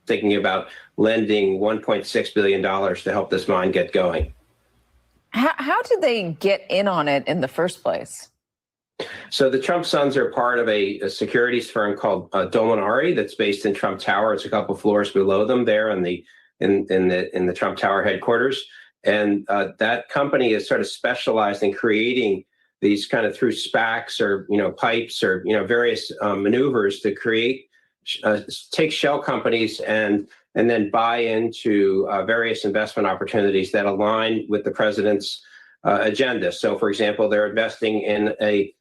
Speaker 25: Thinking about lending $1.6 billion to help this mine get going.
Speaker 24: How did they get in on it in the first place?
Speaker 25: So the Trump sons are part of a securities firm called Dominari that's based in Trump Tower. It's a couple floors below them there in the Trump Tower headquarters. And that company is sort of specialized in creating these kind of through SPACs or pipes or various maneuvers to create take shell companies and then buy into various investment opportunities that align with the president's agenda. So, for example, they're investing in a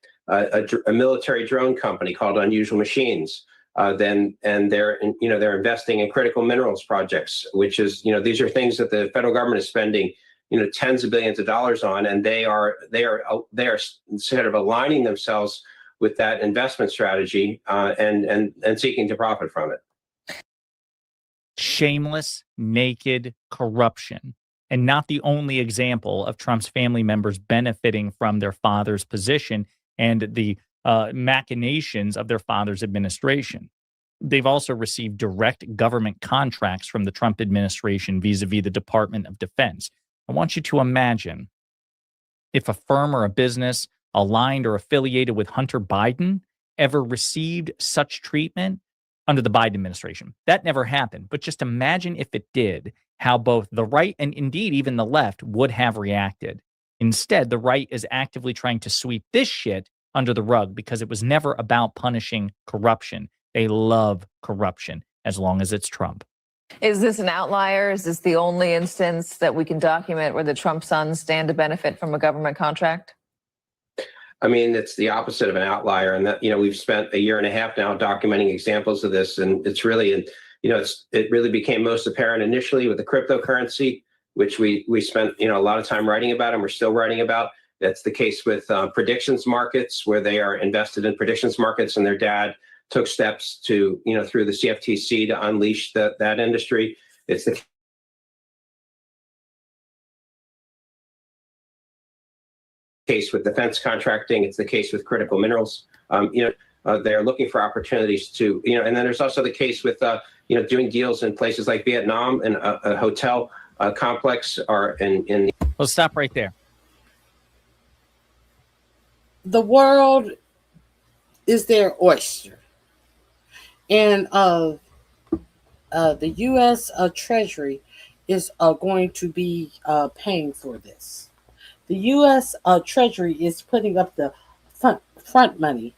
Speaker 25: military drone company called Unusual Machines. They're investing in critical minerals projects, which is these are things that the federal government is spending tens of billions of dollars on, and they are sort of aligning themselves with that investment strategy and seeking to profit from it.
Speaker 16: Shameless, naked corruption, and not the only example of Trump's family members benefiting from their father's position and the machinations of their father's administration. They've also received direct government contracts from the Trump administration vis-a-vis the Department of Defense. I want you to imagine if a firm or a business aligned or affiliated with Hunter Biden ever received such treatment under the Biden administration. That never happened. But just imagine if it did, how both the right and indeed even the left would have reacted. Instead, the right is actively trying to sweep this shit under the rug because it was never about punishing corruption. They love corruption as long as it's Trump.
Speaker 24: Is this an outlier? Is this the only instance that we can document where the Trump sons stand to benefit from a government contract?
Speaker 25: I mean, it's the opposite of an outlier, and that we've spent a year and a half now documenting examples of this, and it's really, it really became most apparent initially with the cryptocurrency, which we spent a lot of time writing about, and we're still writing about. That's the case with predictions markets, where they are invested in predictions markets, and their dad took steps to through the CFTC to unleash that industry. It's the case with defense contracting. It's the case with critical minerals. They're looking for opportunities to, and then there's also the case with, doing deals in places like Vietnam and a hotel complex or in.
Speaker 16: Well, stop right there.
Speaker 2: The world is their oyster. And the U.S. Treasury is going to be paying for this. The U.S. Treasury is putting up the front money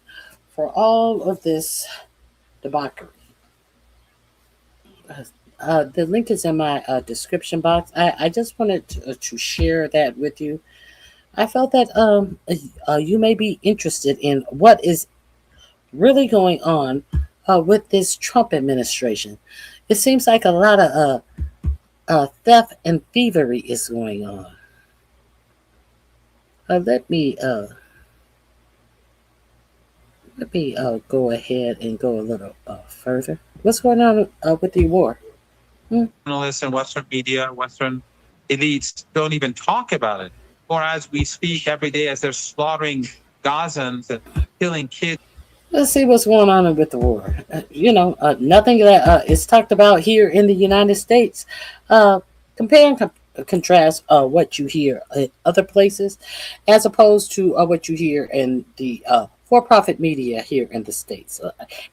Speaker 2: for all of this debauchery. The link is in my description box. I just wanted to share that with you. I felt that you may be interested in what is really going on with this Trump administration. It seems like a lot of theft and thievery is going on. Let me go ahead and go a little further. What's going on with the war?
Speaker 5: Journalists and Western media, Western elites don't even talk about it. Or as we speak every day as they're slaughtering Gazans and killing kids.
Speaker 2: Let's see what's going on with the war. Nothing that is talked about here in the United States. Compare and contrast what you hear in other places as opposed to what you hear in the for-profit media here in the States.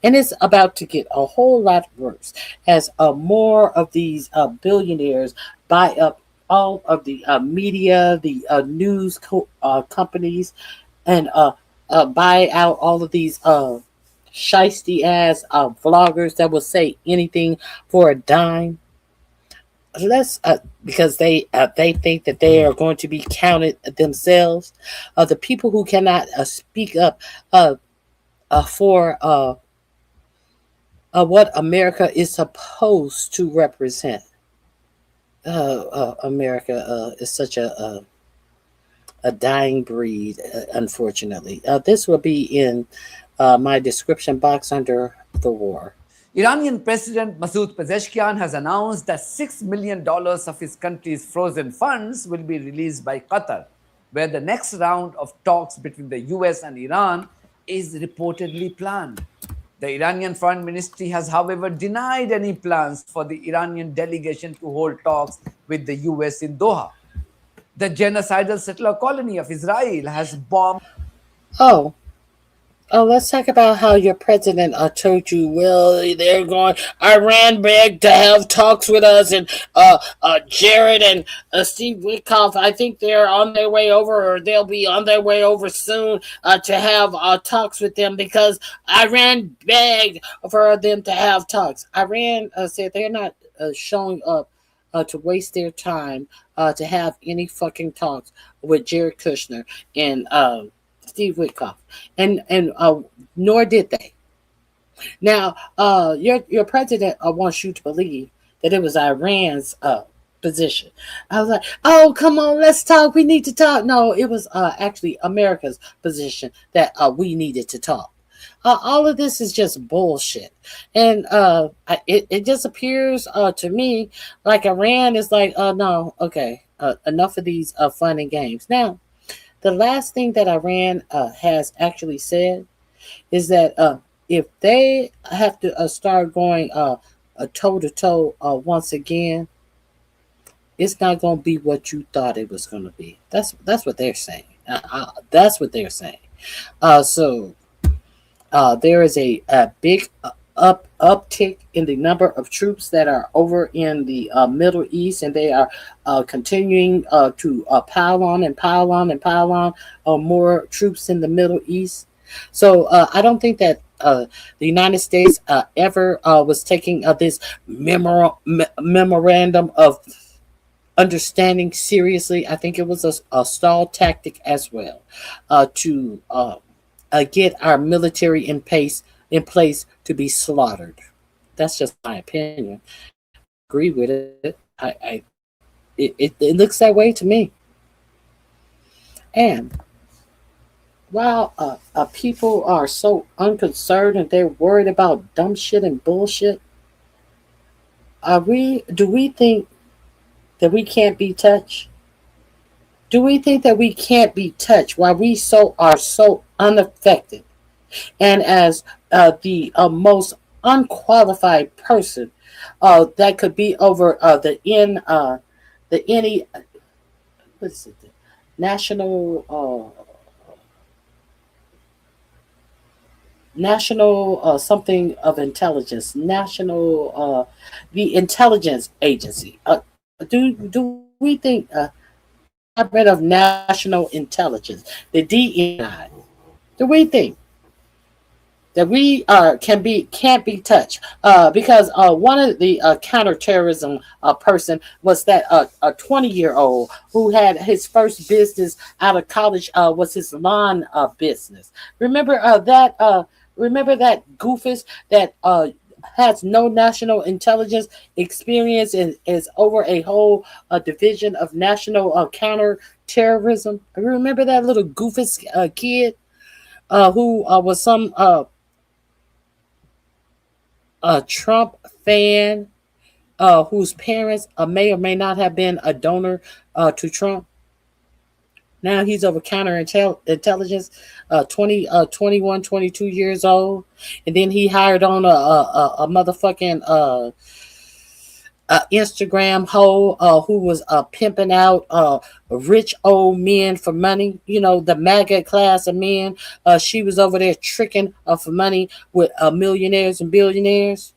Speaker 2: And it's about to get a whole lot worse as more of these billionaires buy up all of the media, the news companies, and buy out all of these shiesty ass vloggers that will say anything for a dime. Because they think that they are going to be counted themselves. The people who cannot speak up for what America is supposed to represent. America is such a dying breed, unfortunately. This will be in my description box under the war.
Speaker 15: Iranian President Masoud Pezeshkian has announced that $6 million of his country's frozen funds will be released by Qatar, where the next round of talks between the US and Iran is reportedly planned. The Iranian Foreign Ministry has, however, denied any plans for the Iranian delegation to hold talks with the US in Doha. The genocidal settler colony of Israel has bombed.
Speaker 2: Oh, let's talk about how your president told you, well, they're going, Iran begged to have talks with us, and Jared and Steve Witkoff, I think they're on their way over, or they'll be on their way over soon to have talks with them because Iran begged for them to have talks. Iran said they're not showing up to waste their time to have any fucking talks with Jared Kushner and Steve Witkoff, and nor did they. Now, your president wants you to believe that it was Iran's position. I was like, oh, come on, let's talk. We need to talk. No, it was actually America's position that we needed to talk. All of this is just bullshit, and it just appears to me like Iran is like, no, okay, enough of these fun and games now. The last thing that Iran has actually said is that if they have to start going toe-to-toe once again, it's not going to be what you thought it was going to be. That's what they're saying. That's what they're saying. So there is a big uptick in the number of troops that are over in the Middle East, and they are continuing to pile on more troops in the Middle East. So I don't think that the United States ever was taking this memorandum of understanding seriously. I think it was a stall tactic as well to get our military in place to be slaughtered. That's just my opinion. I agree with it. It looks that way to me. And while people are so unconcerned and they're worried about dumb shit and bullshit, do we think that we can't be touched? Do we think that we can't be touched while we are so unaffected? And as the most unqualified person that could be over national something of intelligence, the intelligence agency. Do we think Department of National Intelligence, the DNI, do we think that we can't be touched because one of the counterterrorism person was that a 20-year-old who had his first business out of college was his lawn business. Remember that goofus that has no national intelligence experience and is over a whole division of national counterterrorism. Remember that little goofus kid who was some Trump fan whose parents may or may not have been a donor to Trump. Now he's over counterintelligence, 21, 22 years old. And then he hired on a motherfucking Instagram hoe who was pimping out rich old men for money. You know, the MAGA class of men. She was over there tricking for money with millionaires and billionaires.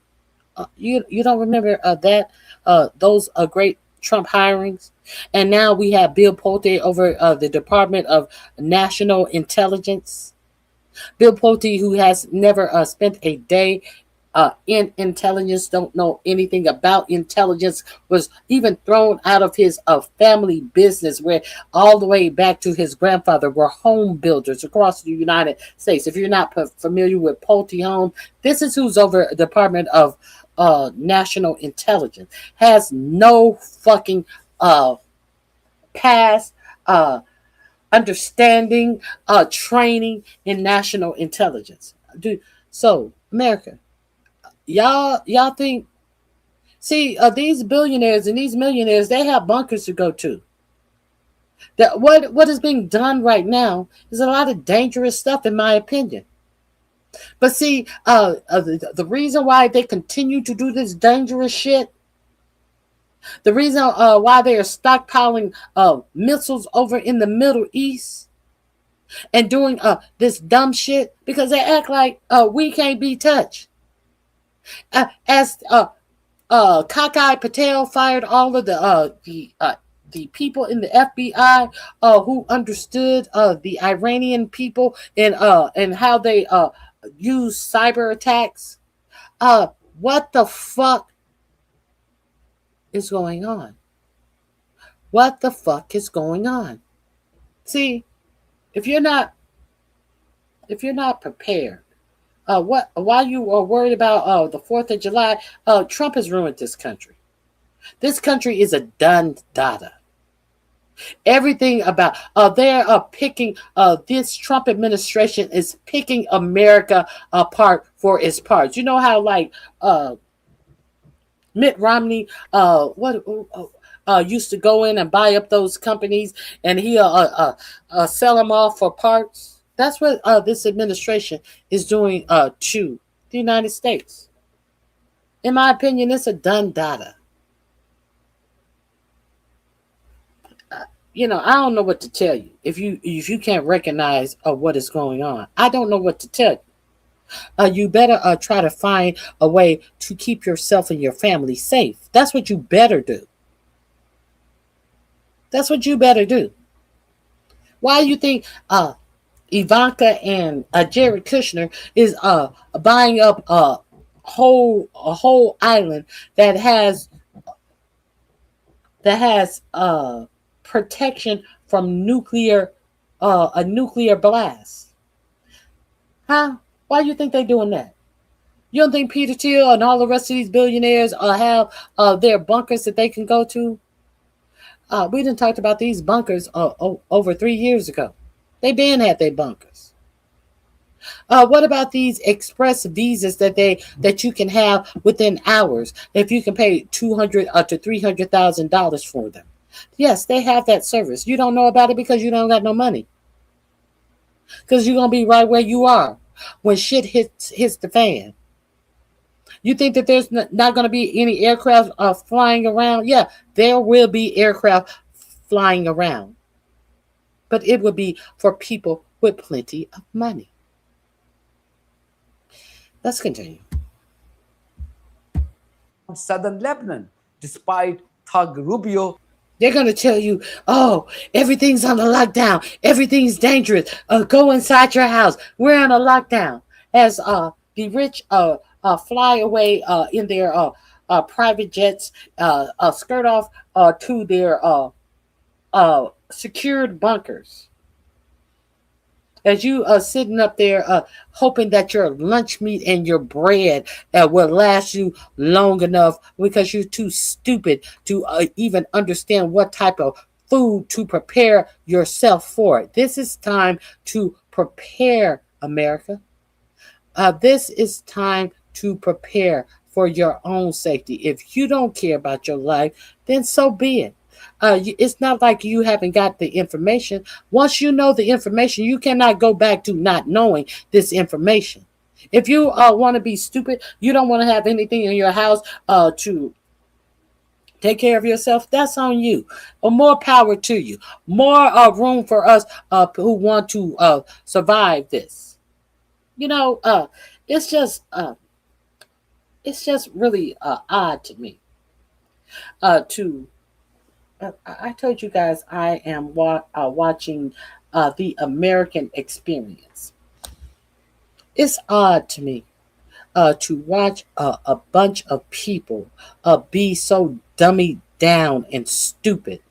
Speaker 2: You don't remember that those great Trump hirings? And now we have Bill Pulte over the Department of National Intelligence. Bill Pulte, who has never spent a day in intelligence, don't know anything about intelligence, was even thrown out of his family business, where all the way back to his grandfather were home builders across the United States. If you're not familiar with Pulte Home, this is who's over the Department of National Intelligence. Has no fucking past understanding, training in national intelligence. So America, y'all think, see, these billionaires and these millionaires, they have bunkers to go to. That what is being done right now is a lot of dangerous stuff, in my opinion. But see, the reason why they continue to do this dangerous shit, the reason why they are stockpiling missiles over in the Middle East and doing this dumb shit, because they act like we can't be touched. As Kakai Patel fired all of the people in the FBI who understood the Iranian people and how they use cyber attacks. What the fuck is going on? What the fuck is going on? See, if you're not prepared, while you are worried about the 4th of July, Trump has ruined this country. This country is a done data. Everything about they're picking this Trump administration is picking America apart for its parts. You know how like Mitt Romney used to go in and buy up those companies and he'll sell them off for parts. That's what this administration is doing to the United States. In my opinion, it's a done data. I don't know what to tell you. If you can't recognize what is going on, I don't know what to tell you. You better try to find a way to keep yourself and your family safe. That's what you better do. That's what you better do. Why do you think Ivanka and Jared Kushner is buying up a whole island that has protection from a nuclear blast? Huh? Why do you think they're doing that? You don't think Peter Thiel and all the rest of these billionaires have their bunkers that they can go to? We didn't talk about these bunkers over 3 years ago. They been had their bunkers. What about these express visas that you can have within hours if you can pay $200,000 to $300,000 for them? Yes, they have that service. You don't know about it because you don't got no money. Because you're gonna be right where you are when shit hits the fan. You think that there's not going to be any aircraft flying around? Yeah, there will be aircraft flying around. But it would be for people with plenty of money. Let's continue.
Speaker 15: Southern Lebanon, despite thug Rubio.
Speaker 2: They're going to tell you, oh, everything's on a lockdown. Everything's dangerous. Go inside your house. We're on a lockdown. As the rich fly away in their private jets, skirt off to their secured bunkers. As you are sitting up there hoping that your lunch meat and your bread will last you long enough because you're too stupid to even understand what type of food to prepare yourself for. This is time to prepare, America. This is time to prepare for your own safety. If you don't care about your life, then so be it. It's not like you haven't got the information. Once you know the information, you cannot go back to not knowing this information. If you want to be stupid, you don't want to have anything in your house to Take care of yourself. That's on you. More power to you. More room for us who want to survive this. It's just really odd to me. I told you guys I am watching the American Experience. It's odd to me to watch a bunch of people be so dummied down and stupid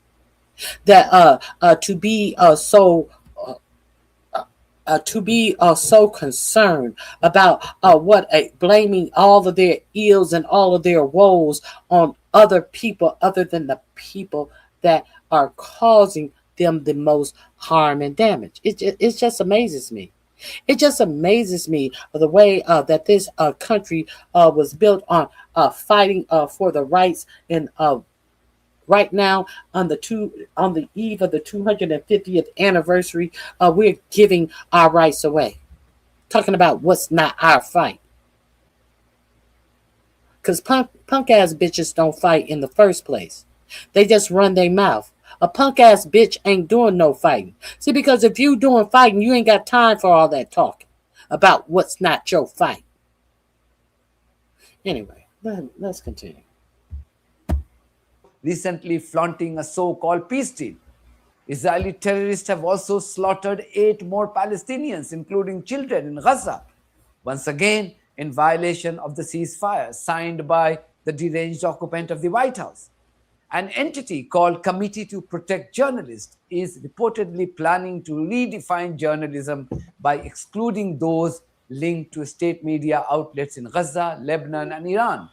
Speaker 2: that to be so concerned about blaming all of their ills and all of their woes on other people other than the people that are causing them the most harm and damage. It just amazes me. It just amazes me the way that this country was built on fighting for the rights. And right now, on the eve of the 250th anniversary, we're giving our rights away. Talking about what's not our fight. Because punk ass bitches don't fight in the first place. They just run their mouth. A punk ass bitch ain't doing no fighting. See, because if you doing fighting, you ain't got time for all that talking about what's not your fight. Anyway, let's continue.
Speaker 15: Recently flaunting a so-called peace deal. Israeli terrorists have also slaughtered 8 more Palestinians, including children, in Gaza, once again in violation of the ceasefire signed by the deranged occupant of the White House. An entity called Committee to Protect Journalists is reportedly planning to redefine journalism by excluding those linked to state media outlets in Gaza, Lebanon, and Iran.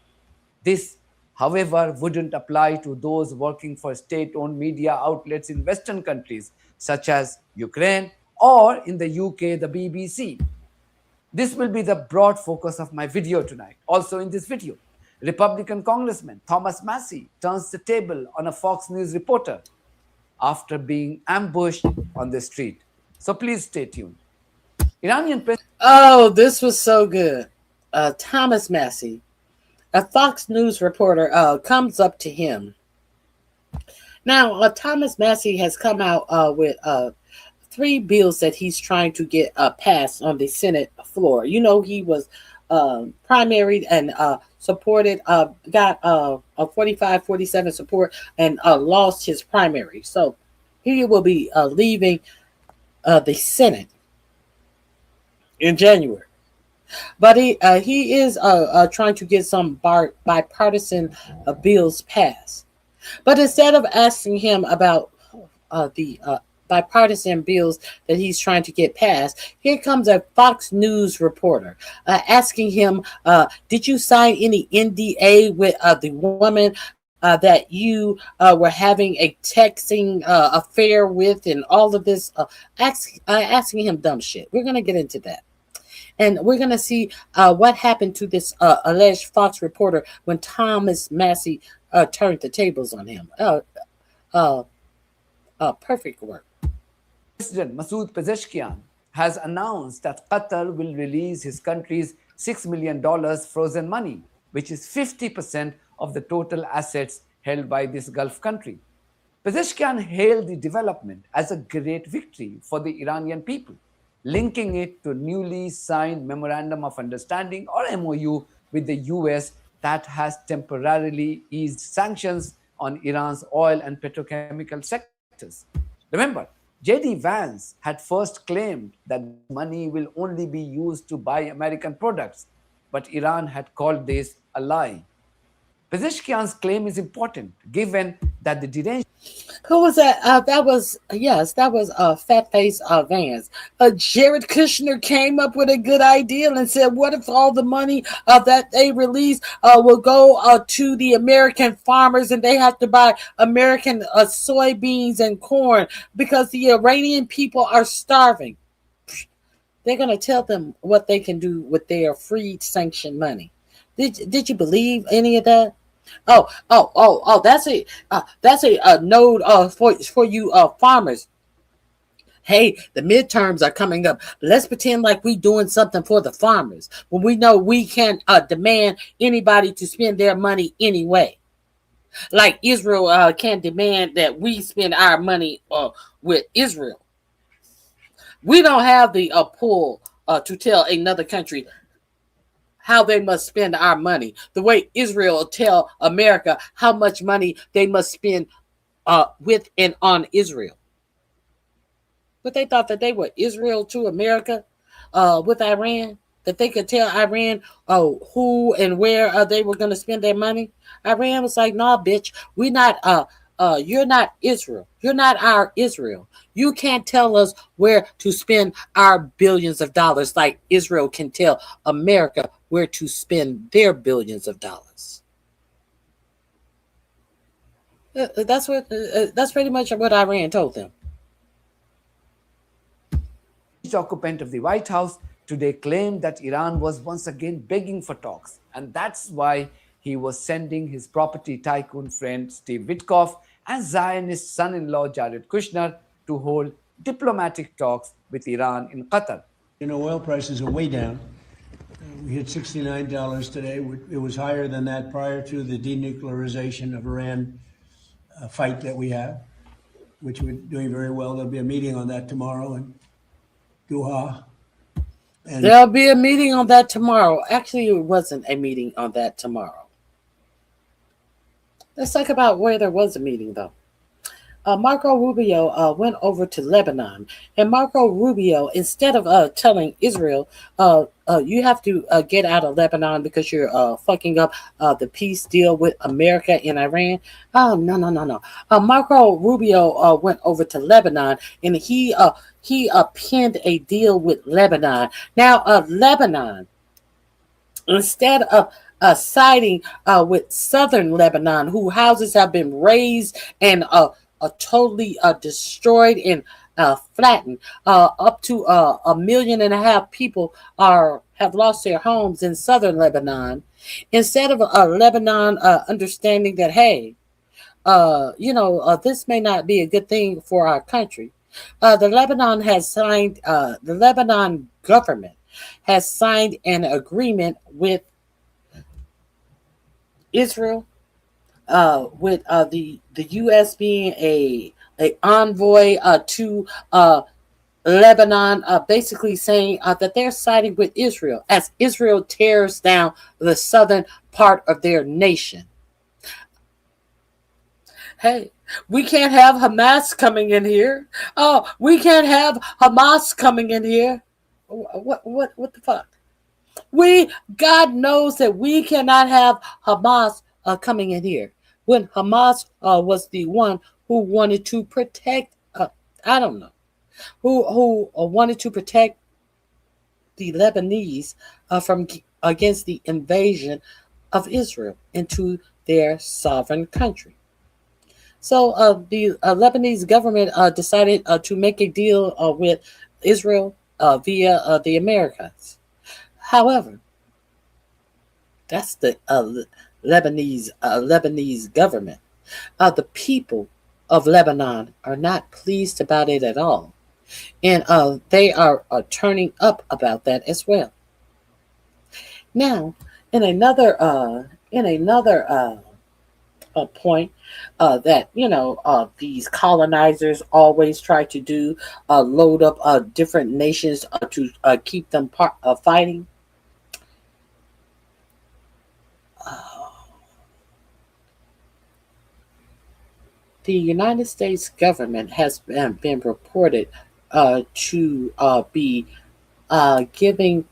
Speaker 15: This, however, wouldn't apply to those working for state-owned media outlets in Western countries, such as Ukraine, or in the UK, the BBC. This will be the broad focus of my video tonight. Also in this video, Republican Congressman Thomas Massie turns the table on a Fox News reporter after being ambushed on the street. So please stay tuned. Iranian president.
Speaker 2: Oh, this was so good. Thomas Massie, a Fox News reporter, comes up to him. Now, Thomas Massie has come out with 3 bills that he's trying to get passed on the Senate floor. You know, he was primaried and supported, got a 45-47 support and lost his primary. So he will be leaving the Senate in January. But he is trying to get some bipartisan bills passed. But instead of asking him about the bipartisan bills that he's trying to get passed, here comes a Fox News reporter asking him, did you sign any NDA with the woman that you were having a texting affair with, and all of this, asking him dumb shit. We're going to get into that. And we're going to see what happened to this alleged Fox reporter when Thomas Massie turned the tables on him. Perfect work.
Speaker 15: President Masoud Pezeshkian has announced that Qatar will release his country's $6 million frozen money, which is 50% of the total assets held by this Gulf country. Pezeshkian hailed the development as a great victory for the Iranian people, linking it to newly signed Memorandum of Understanding, or MOU, with the US that has temporarily eased sanctions on Iran's oil and petrochemical sectors. Remember, J.D. Vance had first claimed that money will only be used to buy American products, but Iran had called this a lie. Pezeshkian's claim is important, given that the deranged...
Speaker 2: Who was that? That was Fat Face Vance. Jared Kushner came up with a good idea and said, what if all the money that they release will go to the American farmers and they have to buy American soybeans and corn because the Iranian people are starving? They're going to tell them what they can do with their free sanctioned money. Did you believe any of that? Oh! That's a node for you farmers. Hey, the midterms are coming up. Let's pretend like we're doing something for the farmers when we know we can't demand anybody to spend their money anyway. Like Israel can demand that we spend our money with Israel. We don't have the pull to tell another country how they must spend our money. The way Israel tell America how much money they must spend with and on Israel. But they thought that they were Israel to America with Iran, that they could tell Iran who and where they were going to spend their money. Iran was like, "Nah, bitch, we not. You're not Israel. You're not our Israel. You can't tell us where to spend our billions of dollars, like Israel can tell America where to spend their billions of dollars." That's pretty much what Iran told them.
Speaker 15: Occupant of the White House today claimed that Iran was once again begging for talks, and that's why he was sending his property tycoon friend Steve Witkoff and Zionist son-in-law Jared Kushner to hold diplomatic talks with Iran in Qatar.
Speaker 6: Oil prices are way down. We hit $69 today. It was higher than that prior to the denuclearization of Iran fight that we have, which we're doing very well. There'll be a meeting on that tomorrow in Doha. And
Speaker 2: there'll be a meeting on that tomorrow. Actually, it wasn't a meeting on that tomorrow. Let's talk about where there was a meeting, though. Marco Rubio went over to Lebanon, and Marco Rubio, instead of telling Israel, you have to get out of Lebanon because you're fucking up the peace deal with America and Iran. Oh, no. Marco Rubio went over to Lebanon, and he penned a deal with Lebanon. Now, Lebanon, instead of siding with southern Lebanon, whose houses have been razed and totally destroyed and flattened. Up to 1.5 million people have lost their homes in southern Lebanon. Instead of Lebanon understanding that, hey, this may not be a good thing for our country, the Lebanon government has signed an agreement with Israel, with the U.S. being a envoy to Lebanon, basically saying that they're siding with Israel as Israel tears down the southern part of their nation. Hey, we can't have Hamas coming in here. Oh, we can't have Hamas coming in here. What the fuck? God knows that we cannot have Hamas coming in here. When Hamas was the one who wanted to protect, who wanted to protect the Lebanese from against the invasion of Israel into their sovereign country. So the Lebanese government decided to make a deal with Israel via the Americans. However, that's the Lebanese government. The people of Lebanon are not pleased about it at all, and they are turning up about that as well. Now, in another point that these colonizers always try to do, load up different nations to keep them fighting. The United States government has been reported to be giving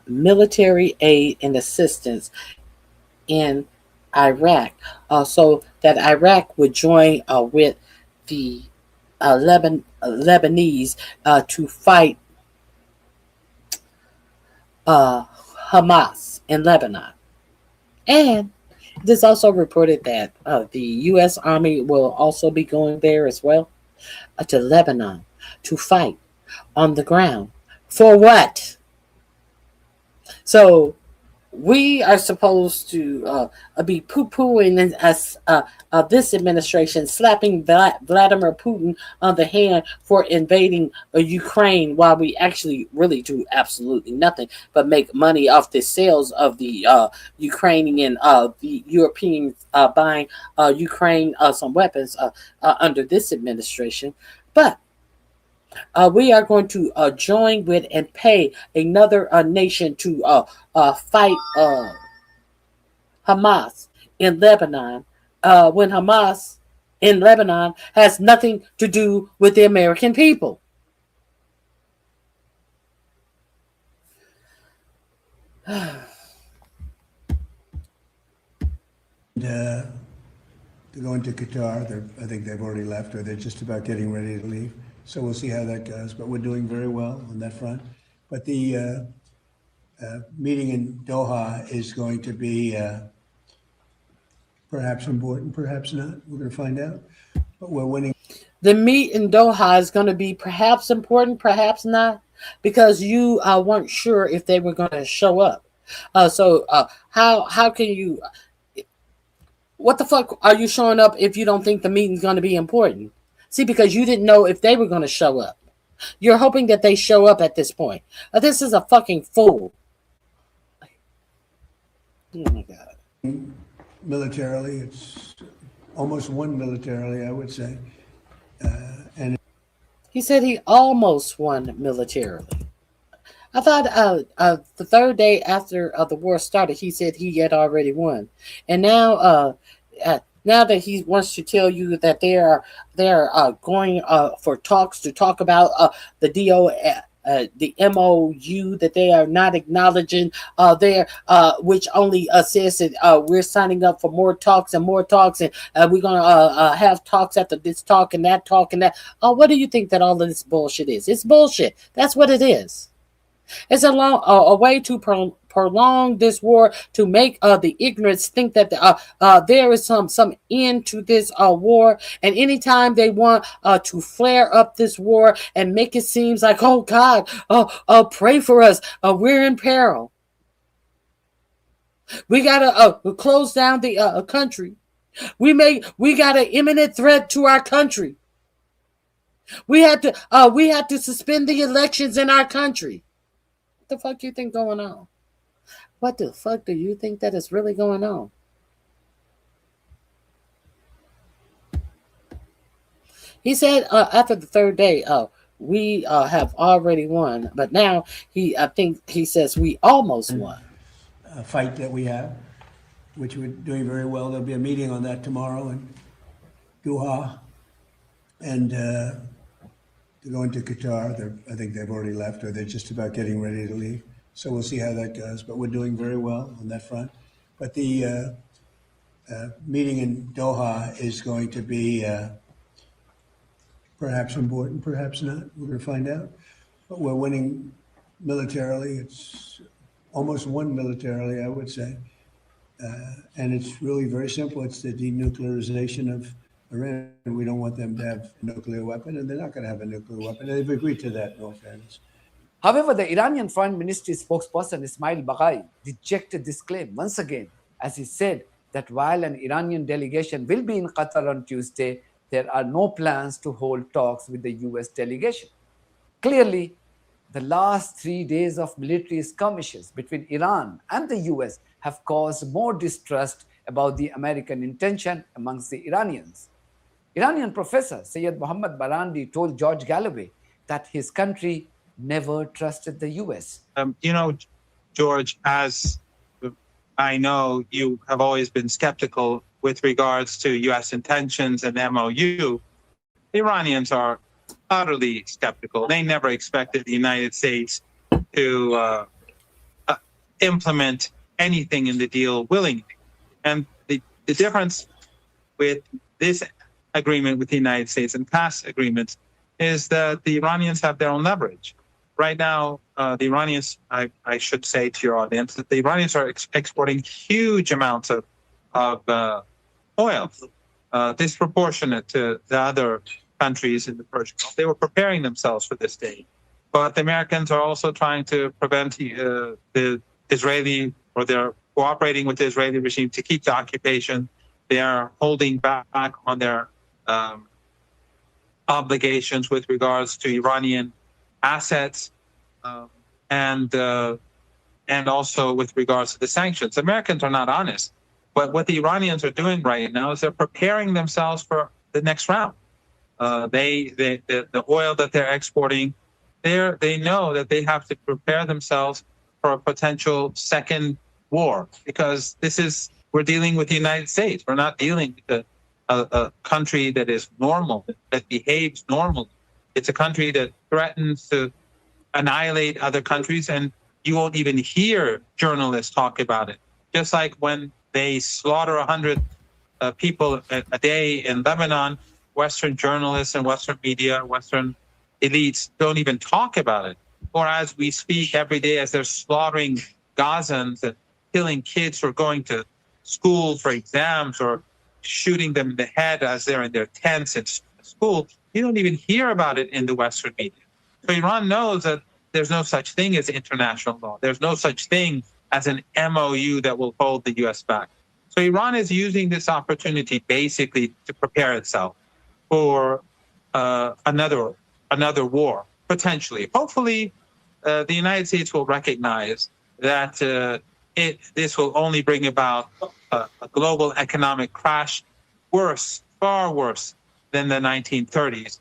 Speaker 2: military aid and assistance in Iraq, so that Iraq would join with the Lebanese to fight Hamas in Lebanon. And it is also reported that the U.S. Army will also be going there as well to Lebanon to fight on the ground. For what? So we are supposed to be poo-pooing us, this administration, slapping Vladimir Putin on the hand for invading Ukraine, while we actually really do absolutely nothing but make money off the sales of the Ukrainian, the Europeans buying Ukraine some weapons under this administration. But we are going to join with and pay another nation to fight Hamas in Lebanon, when Hamas in Lebanon has nothing to do with the American people.
Speaker 6: They're going to Qatar. I think they've already left, or they're just about getting ready to leave. So we'll see how that goes. But we're doing very well on that front. But the meeting in Doha is going to be perhaps important, perhaps not. We're going to find out. But we're winning.
Speaker 2: The meet in Doha is going to be perhaps important, perhaps not, because you weren't sure if they were going to show up. So how can you? What the fuck are you showing up if you don't think the meeting's going to be important? See, because you didn't know if they were going to show up. You're hoping that they show up at this point. This is a fucking fool. Oh my God.
Speaker 6: Militarily, it's almost won militarily, I would say. And
Speaker 2: he said he almost won militarily. I thought the third day after the war started, he said he had already won, and now that he wants to tell you that they are going for talks to talk about the the MOU that they are not acknowledging there, which only says that we're signing up for more talks and more talks, and we're gonna have talks after this talk and that talk and that. What do you think that all of this bullshit is? It's bullshit. That's what it is. It's a way to prolong this war, to make the ignorance think that there is some end to this war. And anytime they want to flare up this war and make it seem like, oh God, pray for us, we're in peril. We gotta close down the country. We got an imminent threat to our country. We had to suspend the elections in our country. What the fuck you think going on? What the fuck do you think that is really going on? He said after the third day, we have already won, but now I think he says we almost won.
Speaker 6: A fight that we have, which we're doing very well. There'll be a meeting on that tomorrow in Doha, and they're going to Qatar. I think they've already left, or they're just about getting ready to leave. So we'll see how that goes. But we're doing very well on that front. But the meeting in Doha is going to be perhaps important, perhaps not. We're going to find out. But we're winning militarily. It's almost won militarily, I would say. And it's really very simple. It's the denuclearization of Iran. We don't want them to have a nuclear weapon, and they're not going to have a nuclear weapon. And they've agreed to that, in all fairness.
Speaker 15: However, the Iranian Foreign Ministry spokesperson Ismail Baghai rejected this claim once again, as he said that while an Iranian delegation will be in Qatar on Tuesday, there are no plans to hold talks with the US delegation. Clearly, the last 3 days of military skirmishes between Iran and the US have caused more distrust about the American intention amongst the Iranians. Iranian professor Syed Mohammad Barandi told George Galloway that his country never trusted the US.
Speaker 5: George, as I know, you have always been skeptical with regards to US intentions and MOU. The Iranians are utterly skeptical. They never expected the United States to implement anything in the deal willingly. And the difference with this agreement with the United States and past agreements is that the Iranians have their own leverage. Right now, the Iranians, I should say to your audience, that the Iranians are exporting huge amounts of oil, disproportionate to the other countries in the Persian Gulf. They were preparing themselves for this day. But the Americans are also trying to prevent the Israeli or they're cooperating with the Israeli regime to keep the occupation. They are holding back on their obligations with regards to Iranian assets, and also with regards to the sanctions. Americans are not honest, but what the Iranians are doing right now is they're preparing themselves for the next round. The oil that they're exporting, they know that they have to prepare themselves for a potential second war, because we're dealing with the United States. We're not dealing with a country that is normal, that behaves normally. It's a country that threatens to annihilate other countries, and you won't even hear journalists talk about it. Just like when they slaughter 100 people a day in Lebanon, Western journalists and Western media, Western elites don't even talk about it. Or as we speak every day, as they're slaughtering Gazans and killing kids who are going to school for exams, or shooting them in the head as they're in their tents at school, you don't even hear about it in the Western media. So Iran knows that there's no such thing as international law. There's no such thing as an MOU that will hold the U.S. back. So Iran is using this opportunity basically to prepare itself for another war, potentially. Hopefully, the United States will recognize that this will only bring about a global economic crash, far worse than the 1930s.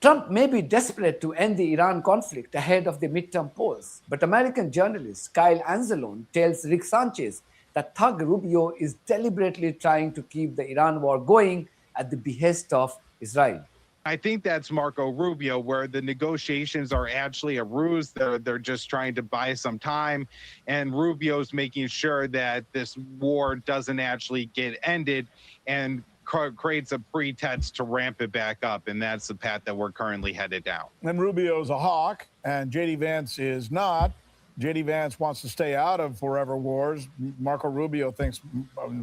Speaker 15: Trump may be desperate to end the Iran conflict ahead of the midterm polls, but American journalist Kyle Anzalone tells Rick Sanchez that thug Rubio is deliberately trying to keep the Iran war going at the behest of Israel.
Speaker 22: I think that's Marco Rubio, where the negotiations are actually a ruse. They're just trying to buy some time, and Rubio's making sure that this war doesn't actually get ended and creates a pretext to ramp it back up, and that's the path that we're currently headed down.
Speaker 10: And Rubio's a hawk, and J.D. Vance is not. J.D. Vance wants to stay out of forever wars. Marco Rubio thinks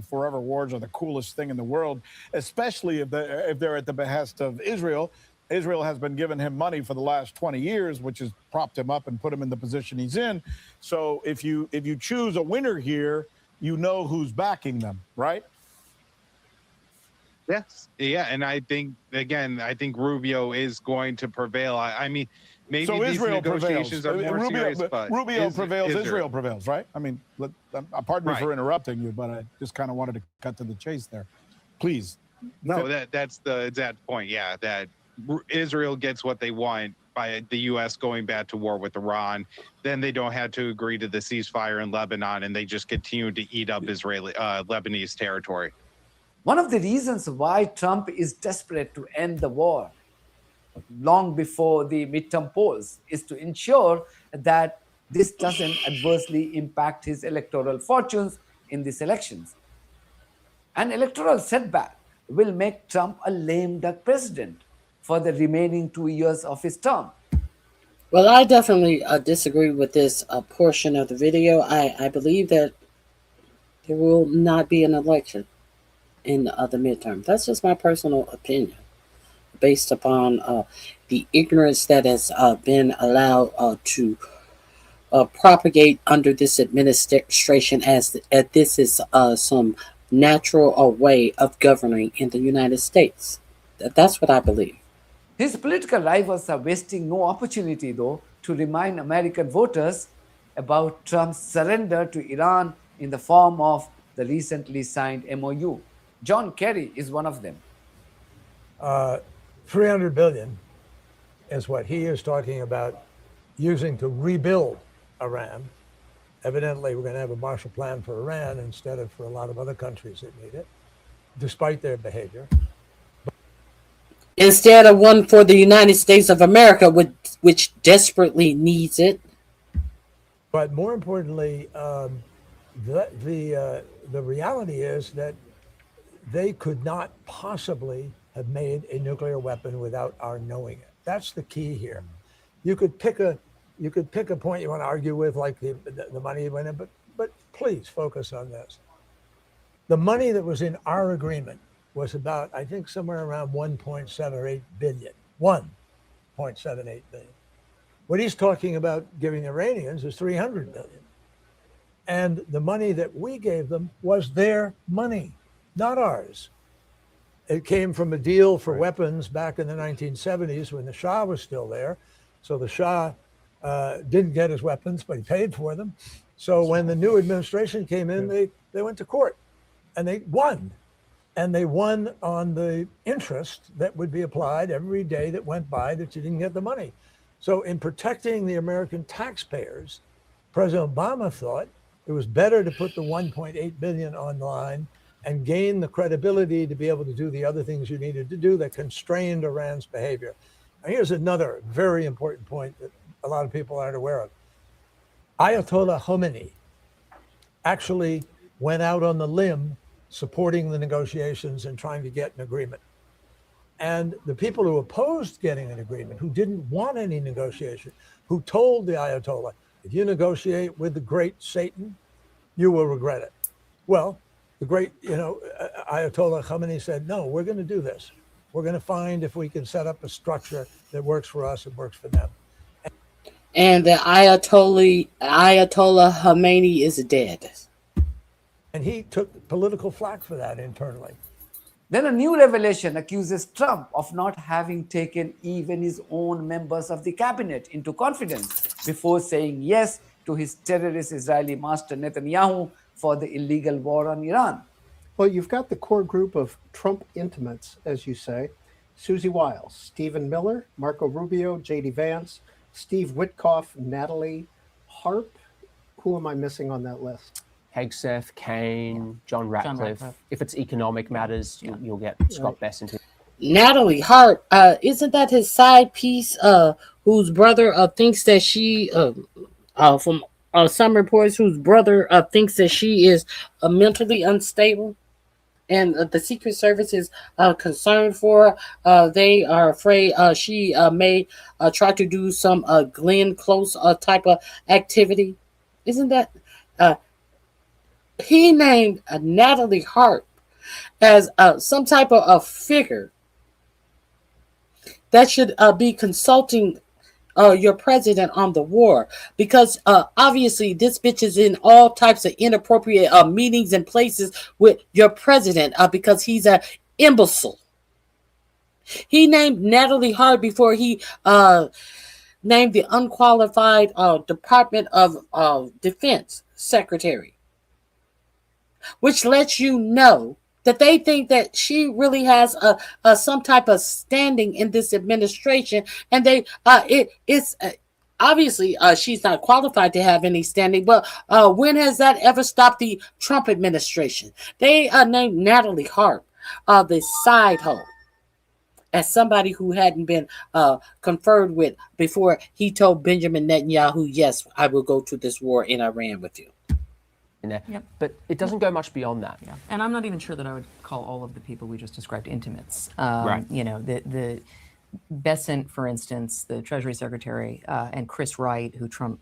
Speaker 10: forever wars are the coolest thing in the world, especially if they're at the behest of Israel. Israel has been giving him money for the last 20 years, which has propped him up and put him in the position he's in. So if you choose a winner here, you know who's backing them, right?
Speaker 22: Yes. Yeah. And I think Rubio is going to prevail. I mean, maybe
Speaker 10: so
Speaker 22: these
Speaker 10: Israel
Speaker 22: negotiations
Speaker 10: prevails.
Speaker 22: are more serious, but
Speaker 10: Rubio prevails, Israel prevails, right? I mean, pardon me for interrupting you, but I just kind of wanted to cut to the chase there. Please.
Speaker 22: No, that's the exact point. Yeah, that Israel gets what they want by the U.S. going back to war with Iran. Then they don't have to agree to the ceasefire in Lebanon, and they just continue to eat up Lebanese territory.
Speaker 15: One of the reasons why Trump is desperate to end the war long before the midterm polls is to ensure that this doesn't adversely impact his electoral fortunes in these elections. An electoral setback will make Trump a lame duck president for the remaining 2 years of his term.
Speaker 2: Well, I definitely disagree with this portion of the video. I believe that there will not be an election in the midterm. That's just my personal opinion, based upon the ignorance that has been allowed to propagate under this administration, as this is some natural way of governing in the United States. That's what I believe.
Speaker 15: His political rivals are wasting no opportunity, though, to remind American voters about Trump's surrender to Iran in the form of the recently signed MOU. John Kerry is one of them.
Speaker 18: $300 billion is what he is talking about using to rebuild Iran. Evidently, we're going to have a Marshall Plan for Iran instead of for a lot of other countries that need it, despite their behavior.
Speaker 2: Instead of one for the United States of America, which desperately needs it.
Speaker 18: But more importantly, the reality is that they could not possibly have made a nuclear weapon without our knowing it. That's the key here. You could pick a point you want to argue with, like the money went in, but please focus on this. The money that was in our agreement was about, I think, somewhere around 1.78 billion. 1.78 billion. What he's talking about giving Iranians is 300 billion. And the money that we gave them was their money, not ours. It came from a deal for weapons back in the 1970s when the Shah was still there. So the Shah didn't get his weapons, but he paid for them. So when the new administration came in, they went to court and they won. And they won on the interest that would be applied every day that went by that you didn't get the money. So in protecting the American taxpayers, President Obama thought it was better to put the 1.8 billion on the line and gain the credibility to be able to do the other things you needed to do that constrained Iran's behavior. Now, here's another very important point that a lot of people aren't aware of. Ayatollah Khomeini actually went out on the limb supporting the negotiations and trying to get an agreement. And the people who opposed getting an agreement, who didn't want any negotiation, who told the Ayatollah, if you negotiate with the great Satan, you will regret it. Well, the great, Ayatollah Khomeini said, no, we're going to do this. We're going to find if we can set up a structure that works for us and works for them.
Speaker 2: And the Ayatollah Khomeini is dead.
Speaker 18: And he took political flack for that internally.
Speaker 15: Then a new revelation accuses Trump of not having taken even his own members of the cabinet into confidence before saying yes to his terrorist Israeli master Netanyahu for the illegal war on Iran.
Speaker 3: Well, you've got the core group of Trump intimates, as you say, Susie Wiles, Stephen Miller, Marco Rubio, J.D. Vance, Steve Whitkoff, Natalie Harp. Who am I missing on that list?
Speaker 14: Hegseth, Kane, John Ratcliffe. If it's economic matters, you'll get Scott Bessent.
Speaker 2: Natalie Hart, isn't that his side piece? Whose brother thinks that she, from some reports, whose brother thinks that she is mentally unstable, and the Secret Service is concerned for her. They are afraid she may try to do some Glenn Close type of activity. Isn't that? He named Natalie Hart as some type of a figure that should be consulting your president on the war, because obviously this bitch is in all types of inappropriate meetings and places with your president because he's an imbecile. He named Natalie Hart before he named the unqualified Department of Defense Secretary, which lets you know that they think that she really has some type of standing in this administration, and it's obviously she's not qualified to have any standing. But when has that ever stopped the Trump administration? They named Natalie Hart the side hoe, as somebody who hadn't been conferred with before he told Benjamin Netanyahu, yes, I will go to this war in Iran with you.
Speaker 14: Yep. But it doesn't go much beyond that.
Speaker 19: Yeah. And I'm not even sure that I would call all of the people we just described intimates.
Speaker 14: Right.
Speaker 19: The Bessent, for instance, the Treasury Secretary, and Chris Wright, who Trump,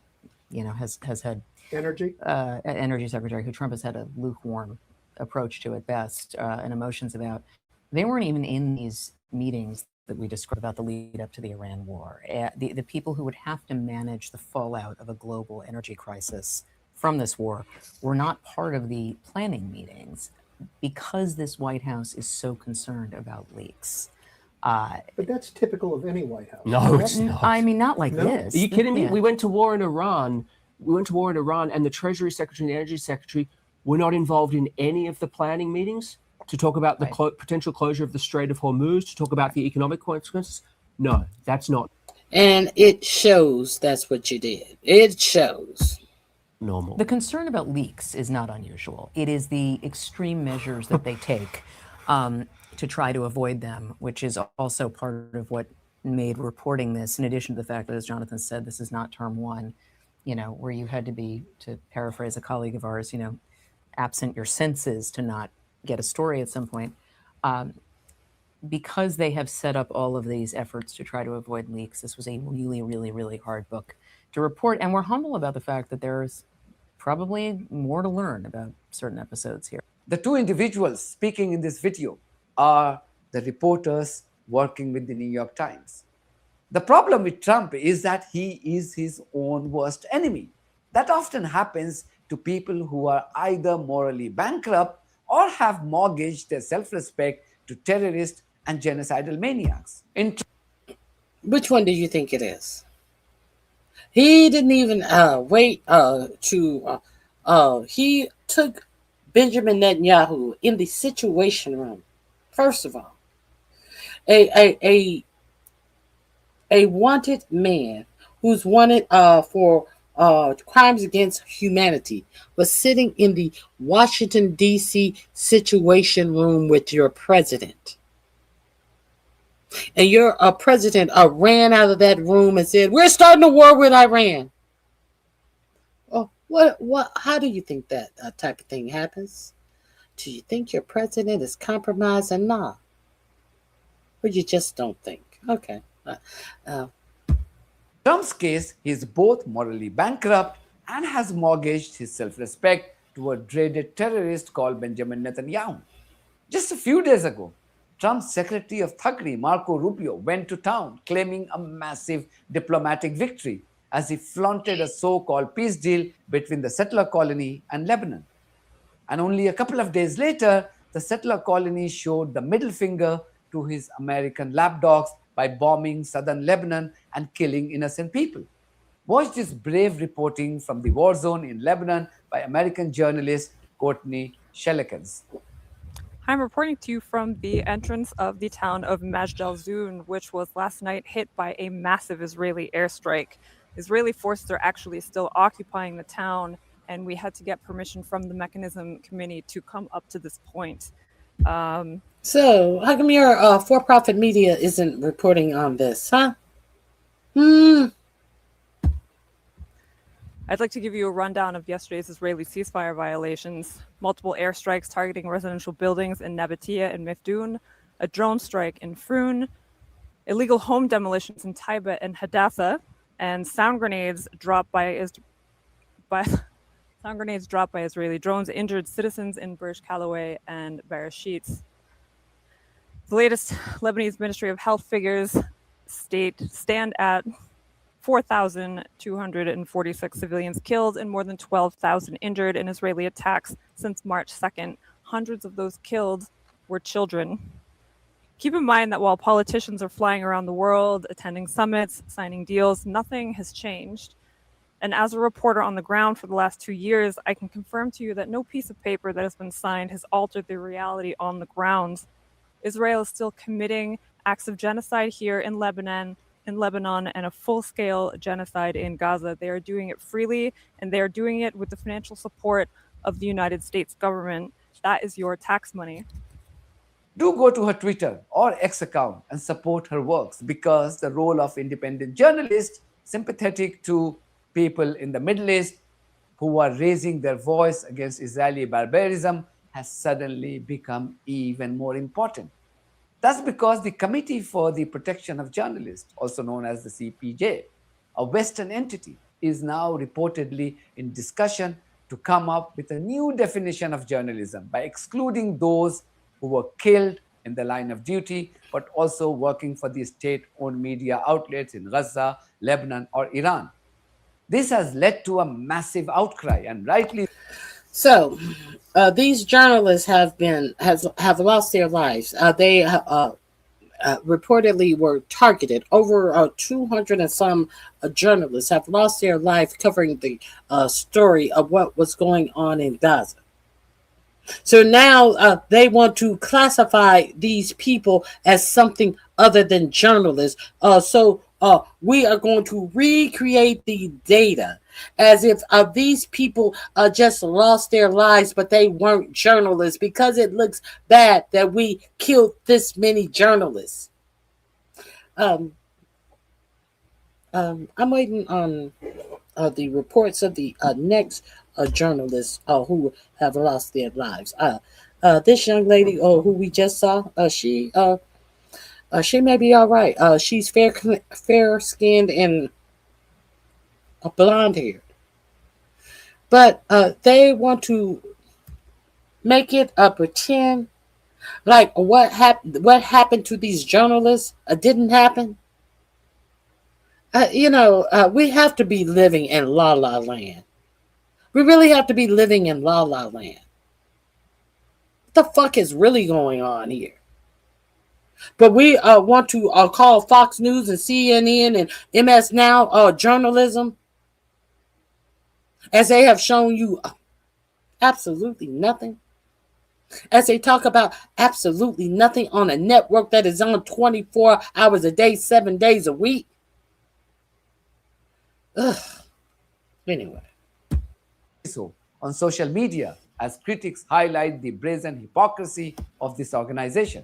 Speaker 19: has had
Speaker 3: Energy
Speaker 19: Secretary, who Trump has had a lukewarm approach to at best, and emotions about. They weren't even in these meetings that we described about the lead up to the Iran war. The people who would have to manage the fallout of a global energy crisis from this war were not part of the planning meetings because this White House is so concerned about leaks.
Speaker 3: But that's typical of any White House.
Speaker 14: No, it's not.
Speaker 19: I mean, not like this.
Speaker 14: Are you kidding me?
Speaker 19: Yeah.
Speaker 14: We went to war in Iran. And the Treasury Secretary and the Energy Secretary were not involved in any of the planning meetings to talk about the potential closure of the Strait of Hormuz, to talk about the economic consequences. No, that's not.
Speaker 2: And it shows that's what you did. It shows.
Speaker 14: Normal.
Speaker 19: The concern about leaks is not unusual. It is the extreme measures that they take to try to avoid them, which is also part of what made reporting this, in addition to the fact that, as Jonathan said, this is not term one, where you had to be, to paraphrase a colleague of ours, absent your senses to not get a story at some point. Because they have set up all of these efforts to try to avoid leaks, this was a really, really, really hard book to report. And we're humble about the fact that there's probably more to learn about certain episodes here.
Speaker 15: The two individuals speaking in this video are the reporters working with the New York Times. The problem with Trump is that he is his own worst enemy. That often happens to people who are either morally bankrupt or have mortgaged their self-respect to terrorists and genocidal maniacs.
Speaker 2: Which one do you think it is? He didn't even wait he took Benjamin Netanyahu in the Situation Room. First of all, a wanted man who's wanted for crimes against humanity was sitting in the Washington, D.C. Situation Room with your president. And your president ran out of that room and said, "We're starting a war with Iran." Oh, what? How do you think that type of thing happens? Do you think your president is compromised or not? Or you just don't think? Okay.
Speaker 15: Trump's case, he is both morally bankrupt and has mortgaged his self-respect to a dreaded terrorist called Benjamin Netanyahu. Just a few days ago, Trump's Secretary of Thuggery, Marco Rubio, went to town claiming a massive diplomatic victory as he flaunted a so-called peace deal between the settler colony and Lebanon. And only a couple of days later, the settler colony showed the middle finger to his American lapdogs by bombing southern Lebanon and killing innocent people. Watch this brave reporting from the war zone in Lebanon by American journalist Courtney Shellikens.
Speaker 1: I'm reporting to you from the entrance of the town of Majd al-Zoun, which was last night hit by a massive Israeli airstrike. Israeli forces are actually still occupying the town, and we had to get permission from the Mechanism Committee to come up to this point.
Speaker 2: So, how come your for-profit media isn't reporting on this, huh?
Speaker 1: I'd like to give you a rundown of yesterday's Israeli ceasefire violations. Multiple airstrikes targeting residential buildings in Nabatea and Mifdun, a drone strike in Frun, illegal home demolitions in Taiba and Hadassah, and sound grenades dropped by Israeli drones injured citizens in Burj Khalifa and Bereshit. The latest Lebanese Ministry of Health figures stand at 4,246 civilians killed and more than 12,000 injured in Israeli attacks since March 2nd. Hundreds of those killed were children. Keep in mind that while politicians are flying around the world, attending summits, signing deals, nothing has changed. And as a reporter on the ground for the last 2 years, I can confirm to you that no piece of paper that has been signed has altered the reality on the ground. Israel is still committing acts of genocide here in Lebanon, and a full-scale genocide in Gaza. They are doing it freely, and they are doing it with the financial support of the United States government. That is your tax money.
Speaker 15: Do go to her Twitter or X account and support her works, because the role of independent journalists sympathetic to people in the Middle East who are raising their voice against Israeli barbarism has suddenly become even more important. That's because the Committee for the Protection of Journalists, also known as the CPJ, a Western entity, is now reportedly in discussion to come up with a new definition of journalism by excluding those who were killed in the line of duty, but also working for the state-owned media outlets in Gaza, Lebanon, or Iran. This has led to a massive outcry, and rightly
Speaker 2: so. These journalists have lost their lives. They reportedly were targeted. Over 200 and some journalists have lost their life covering the story of what was going on in Gaza. So now they want to classify these people as something other than journalists. So we are going to recreate the data as if these people just lost their lives, but they weren't journalists, because it looks bad that we killed this many journalists. I'm waiting on the reports of the next journalists who have lost their lives. This young lady who we just saw, she may be all right. She's fair-skinned and blonde-haired, but they want to make it pretend like what happened to these journalists didn't happen. We have to be living in la la land. We really have to be living in la la land. What the fuck is really going on here? But we want to call Fox News and CNN and MS Now journalism, as they have shown you absolutely nothing. As they talk about absolutely nothing on a network that is on 24 hours a day, 7 days a week. Ugh. Anyway.
Speaker 15: So on social media, as critics highlight the brazen hypocrisy of this organization.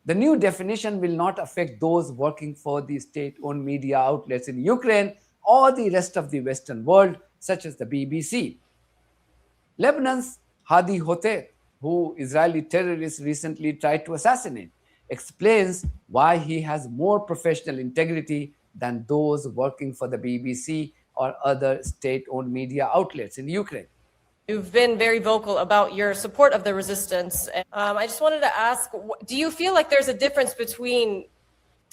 Speaker 15: The new definition will not affect those working for the state-owned media outlets in Ukraine or the rest of the Western world, such as the BBC. Lebanon's Hadi Hoteh, who Israeli terrorists recently tried to assassinate, explains why he has more professional integrity than those working for the BBC or other state-owned media outlets in Ukraine.
Speaker 4: You've been very vocal about your support of the resistance. I just wanted to ask, do you feel like there's a difference between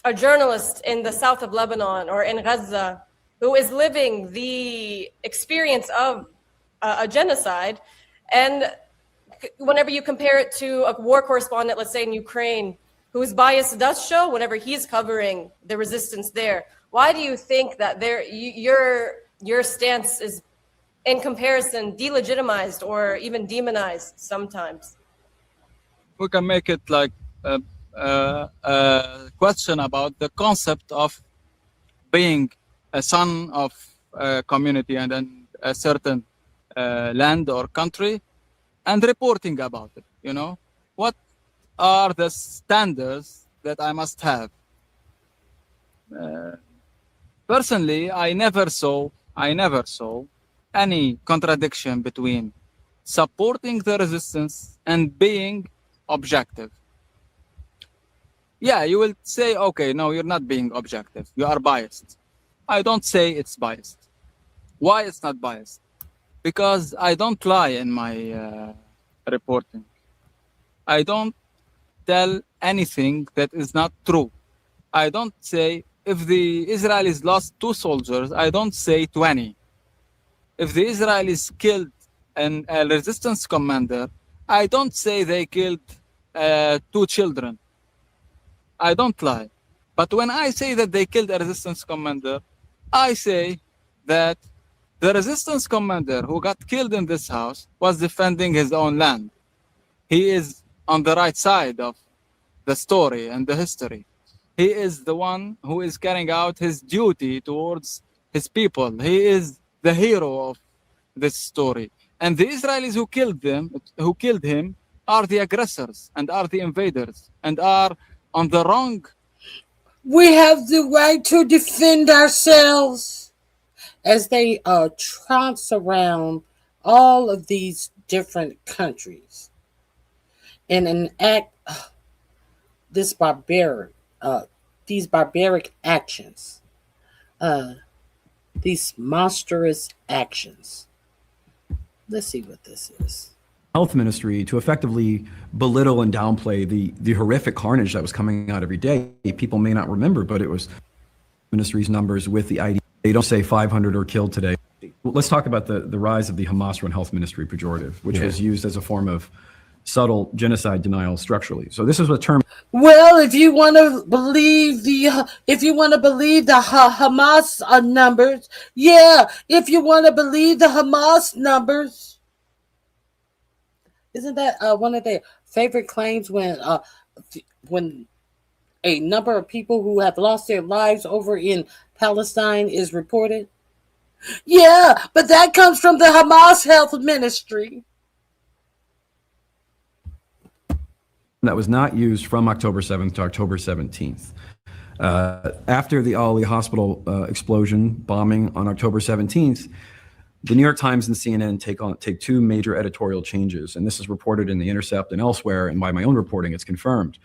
Speaker 4: a journalist in the south of Lebanon or in Gaza who is living the experience of a genocide, and whenever you compare it to a war correspondent, let's say in Ukraine, whose bias does show whenever he's covering the resistance there? Why do you think that your stance is, in comparison, delegitimized or even demonized sometimes?
Speaker 7: We can make it like a question about the concept of being a son of a community and then a certain land or country and reporting about it. You know, what are the standards that I must have? Personally, I never saw any contradiction between supporting the resistance and being objective. Yeah, you will say, okay, no, you're not being objective. You are biased. I don't say it's biased. Why it's not biased? Because I don't lie in my reporting. I don't tell anything that is not true. I don't say, if the Israelis lost 2 soldiers, I don't say 20. If the Israelis killed a resistance commander, I don't say they killed 2 children. I don't lie. But when I say that they killed a resistance commander, I say that the resistance commander who got killed in this house was defending his own land. He is on the right side of the story and the history. He is the one who is carrying out his duty towards his people. He is the hero of this story. And the Israelis who killed him are the aggressors and are the invaders and are on the wrong.
Speaker 2: We have the right to defend ourselves. As they trounce around all of these different countries and enact these barbaric actions, these monstrous actions. Let's see what this is.
Speaker 8: Health ministry to effectively belittle and downplay the horrific carnage that was coming out every day. People may not remember, but it was ministry's numbers with the idea. They don't say 500 are killed today. Well, let's talk about the rise of the Hamas-run health ministry pejorative, which was used as a form of subtle genocide denial structurally. So this is a term.
Speaker 2: Well, if you want to believe the Hamas numbers, yeah. If you want to believe the Hamas numbers, isn't that one of their favorite claims when a number of people who have lost their lives over in Palestine is reported? Yeah, but that comes from the Hamas health ministry.
Speaker 8: That was not used from October 7th to October 17th. After the Ali hospital explosion bombing on October 17th, the New York Times and CNN take 2 major editorial changes, and this is reported in The Intercept and elsewhere, and by my own reporting, it's confirmed.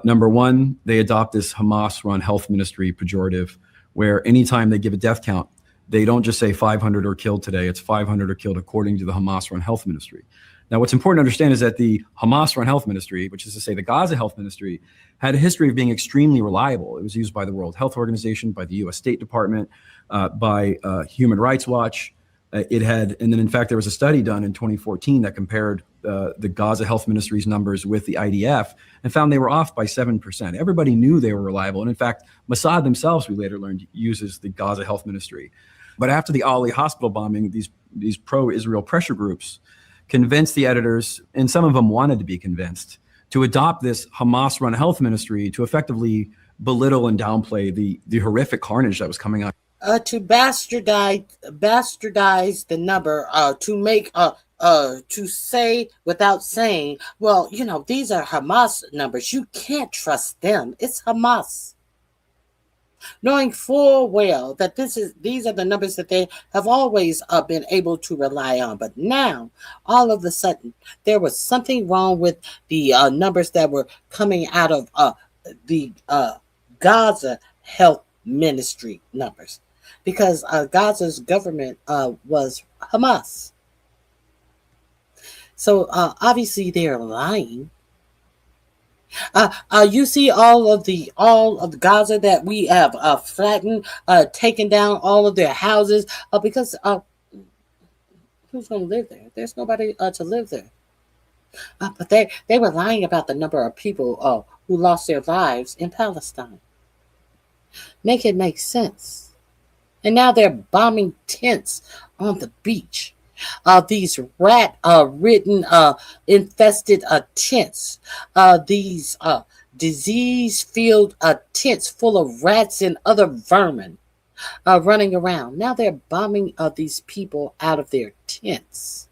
Speaker 8: Number 1, they adopt this Hamas-run health ministry pejorative, where anytime they give a death count, they don't just say 500 are killed today, it's 500 are killed according to the Hamas-run health ministry. Now, what's important to understand is that the Hamas-run health ministry, which is to say the Gaza health ministry, had a history of being extremely reliable. It was used by the World Health Organization, by the U.S. State Department, by Human Rights Watch, It had, and then in fact, there was a study done in 2014 that compared the Gaza Health Ministry's numbers with the IDF and found they were off by 7%. Everybody knew they were reliable. And in fact, Mossad themselves, we later learned, uses the Gaza Health Ministry. But after the Ali hospital bombing, these pro-Israel pressure groups convinced the editors, and some of them wanted to be convinced, to adopt this Hamas-run health ministry to effectively belittle and downplay the horrific carnage that was coming out.
Speaker 2: To bastardize the number, to say without saying, well, you know, these are Hamas numbers. You can't trust them. It's Hamas. Knowing full well that these are the numbers that they have always been able to rely on. But now, all of a sudden, there was something wrong with the numbers that were coming out of the Gaza Health Ministry numbers. Because Gaza's government was Hamas. So obviously they're lying. You see all of Gaza that we have flattened, taken down all of their houses because who's going to live there? There's nobody to live there. But they were lying about the number of people who lost their lives in Palestine. Make it make sense. And now they're bombing tents on the beach. These rat-ridden, infested tents. These disease-filled tents full of rats and other vermin running around. Now they're bombing these people out of their tents.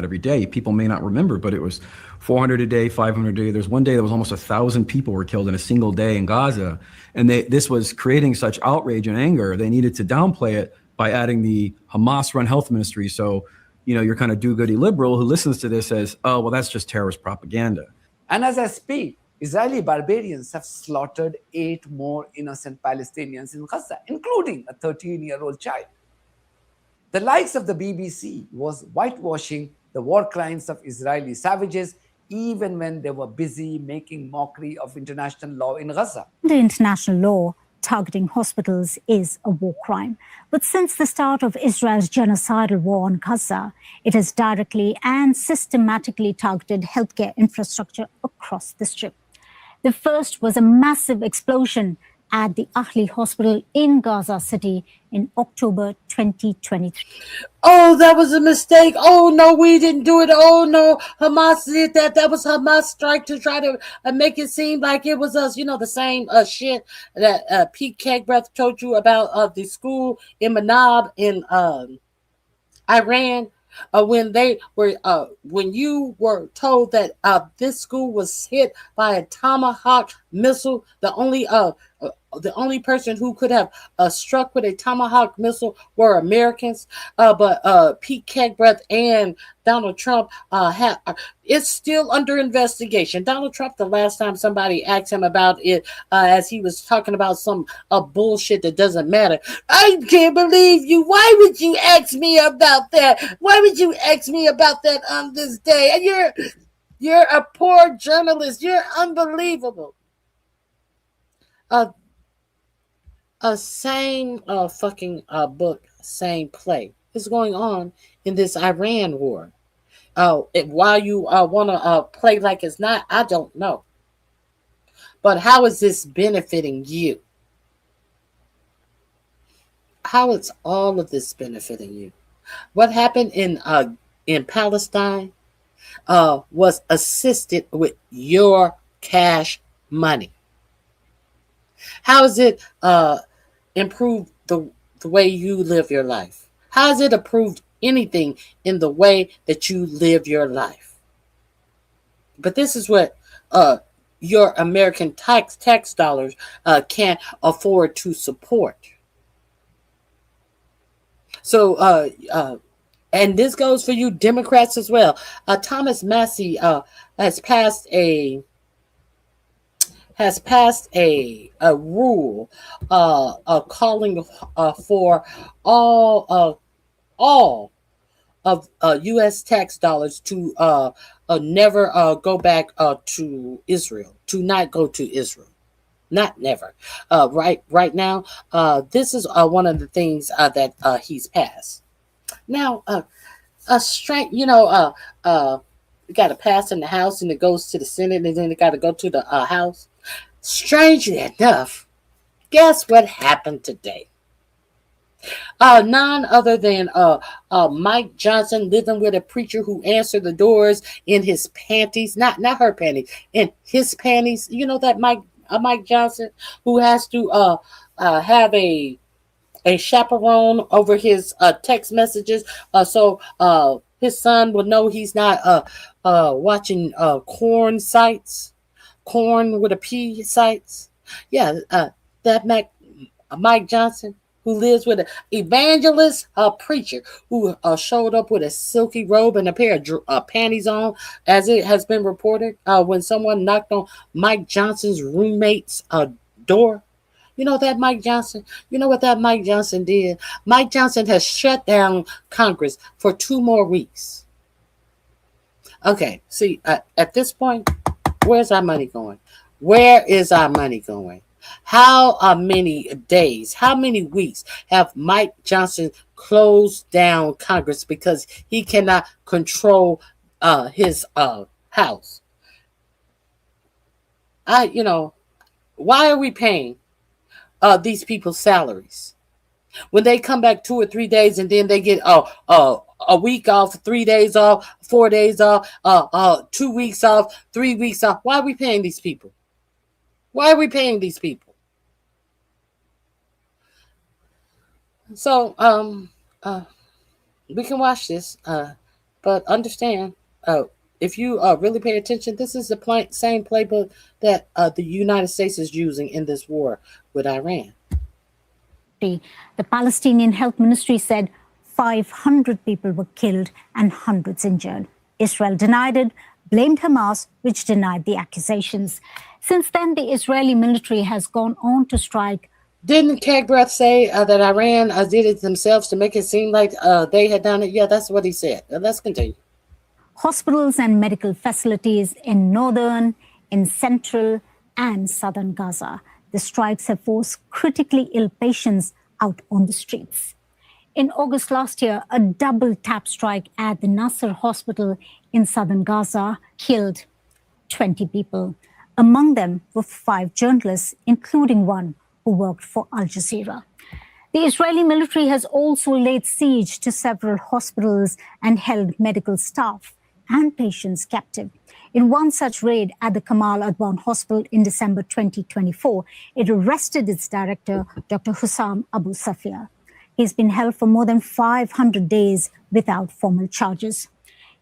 Speaker 8: Every day, people may not remember, but it was 400 a day, 500 a day. There's one day that was almost 1,000 people were killed in a single day in Gaza. And this was creating such outrage and anger. They needed to downplay it by adding the Hamas-run health ministry. So, you know, you're kind of do-goody liberal who listens to this says, oh, well, that's just terrorist propaganda.
Speaker 15: And as I speak, Israeli barbarians have slaughtered 8 more innocent Palestinians in Gaza, including a 13-year-old child. The likes of the BBC was whitewashing the war crimes of Israeli savages, even when they were busy making mockery of international law in Gaza.
Speaker 9: Under international law, targeting hospitals is a war crime. But since the start of Israel's genocidal war on Gaza, it has directly and systematically targeted healthcare infrastructure across the Strip. The first was a massive explosion at the Ahli Hospital in Gaza City in October 2023.
Speaker 2: Oh, that was a mistake. Oh, no, we didn't do it. Oh, no, Hamas did that. That was Hamas strike to try to make it seem like it was us. You know, the same shit that Pete Kegbreath told you about the school in Manab in Iran. When you were told that this school was hit by a Tomahawk missile, the only person who could have struck with a Tomahawk missile were Americans. But Pete Kegbreath and Donald Trump it's still under investigation. Donald Trump, the last time somebody asked him about it, as he was talking about some bullshit that doesn't matter. I can't believe you. Why would you ask me about that? Why would you ask me about that on this day? And you're a poor journalist. You're unbelievable. Same fucking book, same play is going on in this Iran war. Why you want to play like it's not, I don't know. But how is this benefiting you? How is all of this benefiting you? What happened in Palestine was assisted with your cash money. How has it improved the way you live your life? How has it improved anything in the way that you live your life? But this is what your American tax dollars can't afford to support. So, and this goes for you Democrats as well. Thomas Massie has passed a rule calling for all of U.S. tax dollars to never go back to Israel, to not go to Israel. not never. Right now, this is one of the things that he's passed. Now, a straight, you got to pass in the House and it goes to the Senate and then it got to go to the House. Strangely enough, guess what happened today? None other than Mike Johnson living with a preacher who answered the doors in his panties, not her panties, in his panties. You know that Mike Johnson who has to have a chaperone over his text messages, so his son will know he's not watching corn with a P sites. Yeah, that Mike Johnson, who lives with an evangelist preacher who showed up with a silky robe and a pair of panties on, as it has been reported, when someone knocked on Mike Johnson's roommate's door. You know that Mike Johnson? You know what that Mike Johnson did? Mike Johnson has shut down Congress for 2 more weeks. Okay, see, at this point, where's our money going? Where is our money going? How many days, how many weeks have Mike Johnson closed down Congress because he cannot control his House? Why are we paying these people's salaries when they come back 2 or 3 days and then they get a week off, 3 days off, 4 days off, 2 weeks off, 3 weeks off? Why are we paying these people? Why are we paying these people? So we can watch this, but understand, if you really pay attention, this is the same playbook that the United States is using in this war with Iran.
Speaker 9: The Palestinian Health Ministry said 500 people were killed and hundreds injured. Israel denied it, blamed Hamas, which denied the accusations. Since then, the Israeli military has gone on to strike.
Speaker 2: Didn't Kagbreath say that Iran did it themselves to make it seem like they had done it? Yeah, that's what he said. Let's continue.
Speaker 9: Hospitals and medical facilities in northern, in central, and southern Gaza. The strikes have forced critically ill patients out on the streets. In August last year, a double tap strike at the Nasser hospital in southern Gaza killed 20 people. Among them were 5 journalists, including one who worked for Al Jazeera. The Israeli military has also laid siege to several hospitals and held medical staff and patients captive. In one such raid at the Kamal Adwan Hospital in December 2024, it arrested its director, Dr. Hussam Abu Safia. He's been held for more than 500 days without formal charges.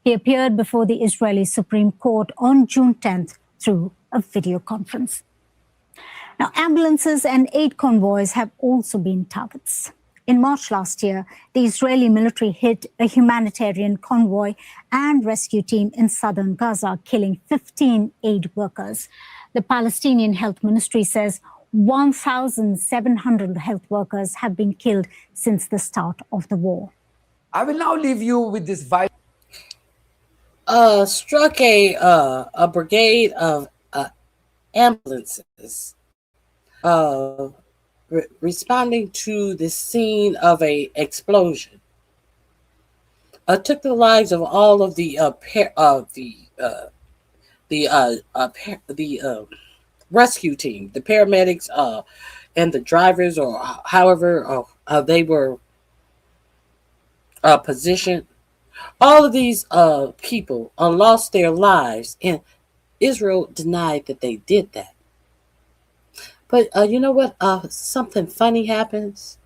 Speaker 9: He appeared before the Israeli Supreme Court on June 10th through a video conference. Now, ambulances and aid convoys have also been targets. In March last year, the Israeli military hit a humanitarian convoy and rescue team in southern Gaza, killing 15 aid workers. The Palestinian Health Ministry says 1,700 health workers have been killed since the start of the war.
Speaker 15: I will now leave you with this vital.
Speaker 2: Struck a brigade of ambulances responding to the scene of a explosion. Took the lives of all of the rescue team, the paramedics, and the drivers, or however they were positioned. All of these people lost their lives, and Israel denied that they did that. But you know what? Something funny happens.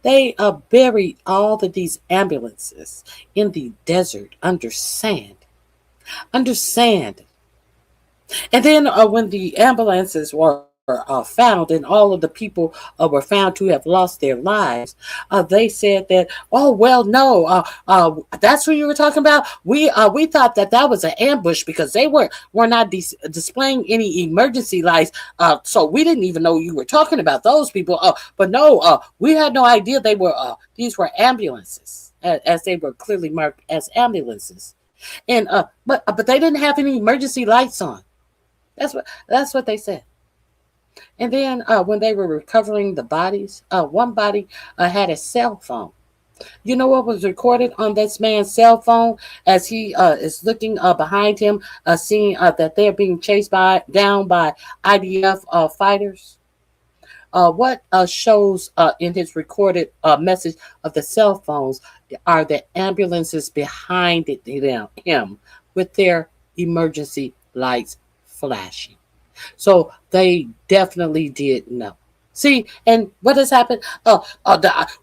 Speaker 2: They buried all of these ambulances in the desert under sand. Under sand. And then when the ambulances were found and all of the people were found to have lost their lives, they said that, oh, well, no, that's who you were talking about. We thought that was an ambush because they were not displaying any emergency lights, so we didn't even know you were talking about those people. But no, we had no idea these were ambulances, as they were clearly marked as ambulances. And but they didn't have any emergency lights on. That's what they said. And then when they were recovering the bodies, one body had a cell phone. You know what was recorded on this man's cell phone as he is looking behind him, seeing that they're being chased down by IDF fighters? What shows in his recorded message of the cell phones are the ambulances behind him with their emergency lights flashing. So they definitely did know. See, and what has happened?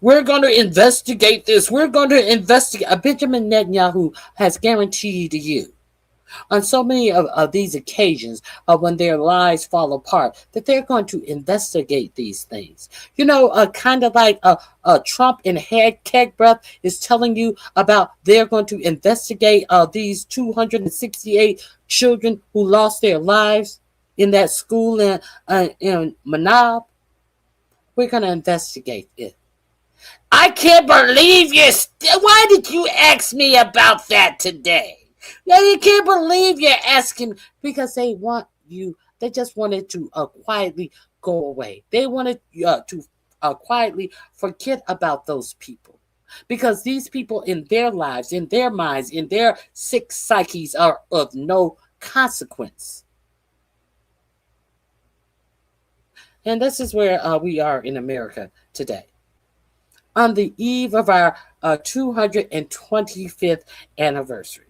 Speaker 2: We're going to investigate this. We're going to investigate. Benjamin Netanyahu has guaranteed you on so many of these occasions when their lives fall apart that they're going to investigate these things. You know, kind of like Trump in head keg breath is telling you about they're going to investigate these 268 children who lost their lives in that school in Manab. We're going to investigate it. I can't believe you. Why did you ask me about that today? I can't believe you're asking, because they want you. They just wanted to quietly go away. They wanted to quietly forget about those people, because these people in their lives, in their minds, in their sick psyches are of no consequence. And this is where we are in America today, on the eve of our 225th anniversary.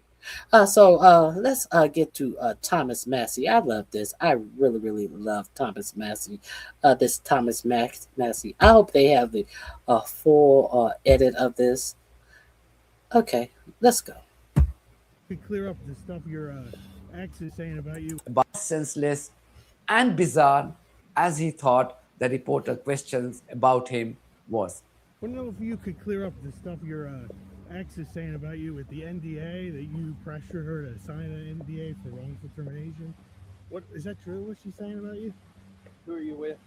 Speaker 2: So let's get to Thomas Massie. I love this. I really, really love Thomas Massie. This Thomas Massie. I hope they have the full edit of this. Okay, let's go.
Speaker 11: To clear up the stuff your ex is saying about you.
Speaker 15: Senseless and bizarre as he thought the reporter questions about him was.
Speaker 11: I want to know if you could clear up the stuff your ex is saying about you with the NDA, that you pressured her to sign an NDA for wrongful termination. What is that true? What's she saying about you?
Speaker 12: Who are you with?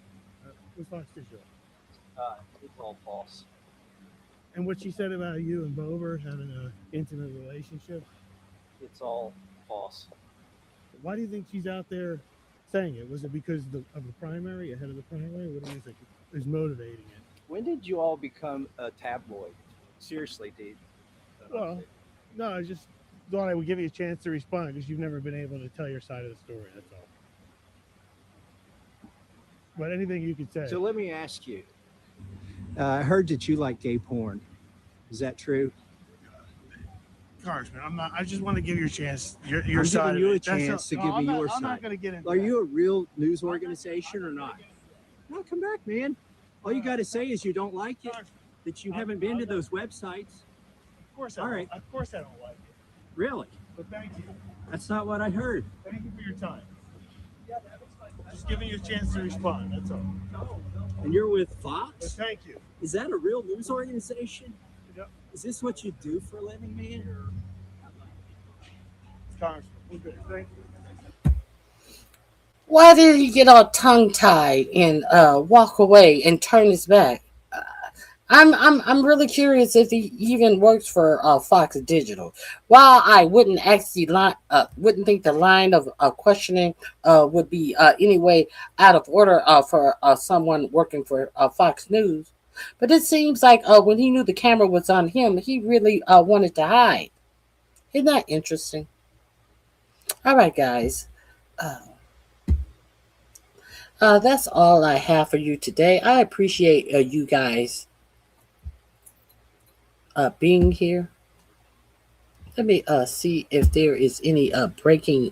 Speaker 11: With Fox Digital.
Speaker 12: It's all false.
Speaker 11: And what she said about you and Bober having an intimate relationship.
Speaker 12: It's all false.
Speaker 11: Why do you think she's out there saying it? Was it because of the primary, ahead of the primary? What do you think is motivating it?
Speaker 12: When did you all become a tabloid? Seriously, dude.
Speaker 11: Well, no, I just thought I would give you a chance to respond, because you've never been able to tell your side of the story, that's all. But anything you could say.
Speaker 12: So let me ask you. I heard that you like gay porn. Is that true?
Speaker 11: Congressman, I'm not. I just want to give you a chance. Your
Speaker 12: I'm
Speaker 11: side.
Speaker 12: giving you a
Speaker 11: That's
Speaker 12: chance to
Speaker 11: no,
Speaker 12: give
Speaker 11: I'm
Speaker 12: me
Speaker 11: not,
Speaker 12: your
Speaker 11: I'm
Speaker 12: side.
Speaker 11: not going to get into
Speaker 12: Are
Speaker 11: that.
Speaker 12: you a real news organization or not? No, come back, man. All you got to say is you don't like it, that you haven't been to those websites.
Speaker 11: Of course,
Speaker 12: all right.
Speaker 11: Of course, I don't like it.
Speaker 12: Really?
Speaker 11: But thank you.
Speaker 12: That's not what I heard.
Speaker 11: Thank you for your time. Just giving you a chance to respond. That's all.
Speaker 12: And you're with Fox?
Speaker 11: But thank you.
Speaker 12: Is that a real news organization?
Speaker 11: Yep.
Speaker 12: Is this what you do for a living, man?
Speaker 11: Congressman, we're good. Thank you.
Speaker 2: Why did he get all tongue-tied and walk away and turn his back? I'm really curious if he even works for Fox Digital. While I wouldn't wouldn't think the line of questioning would be anyway out of order for someone working for Fox News, but it seems like when he knew the camera was on him, he really wanted to hide. Isn't that interesting? All right, guys. That's all I have for you today. I appreciate you guys being here. Let me see if there is any breaking.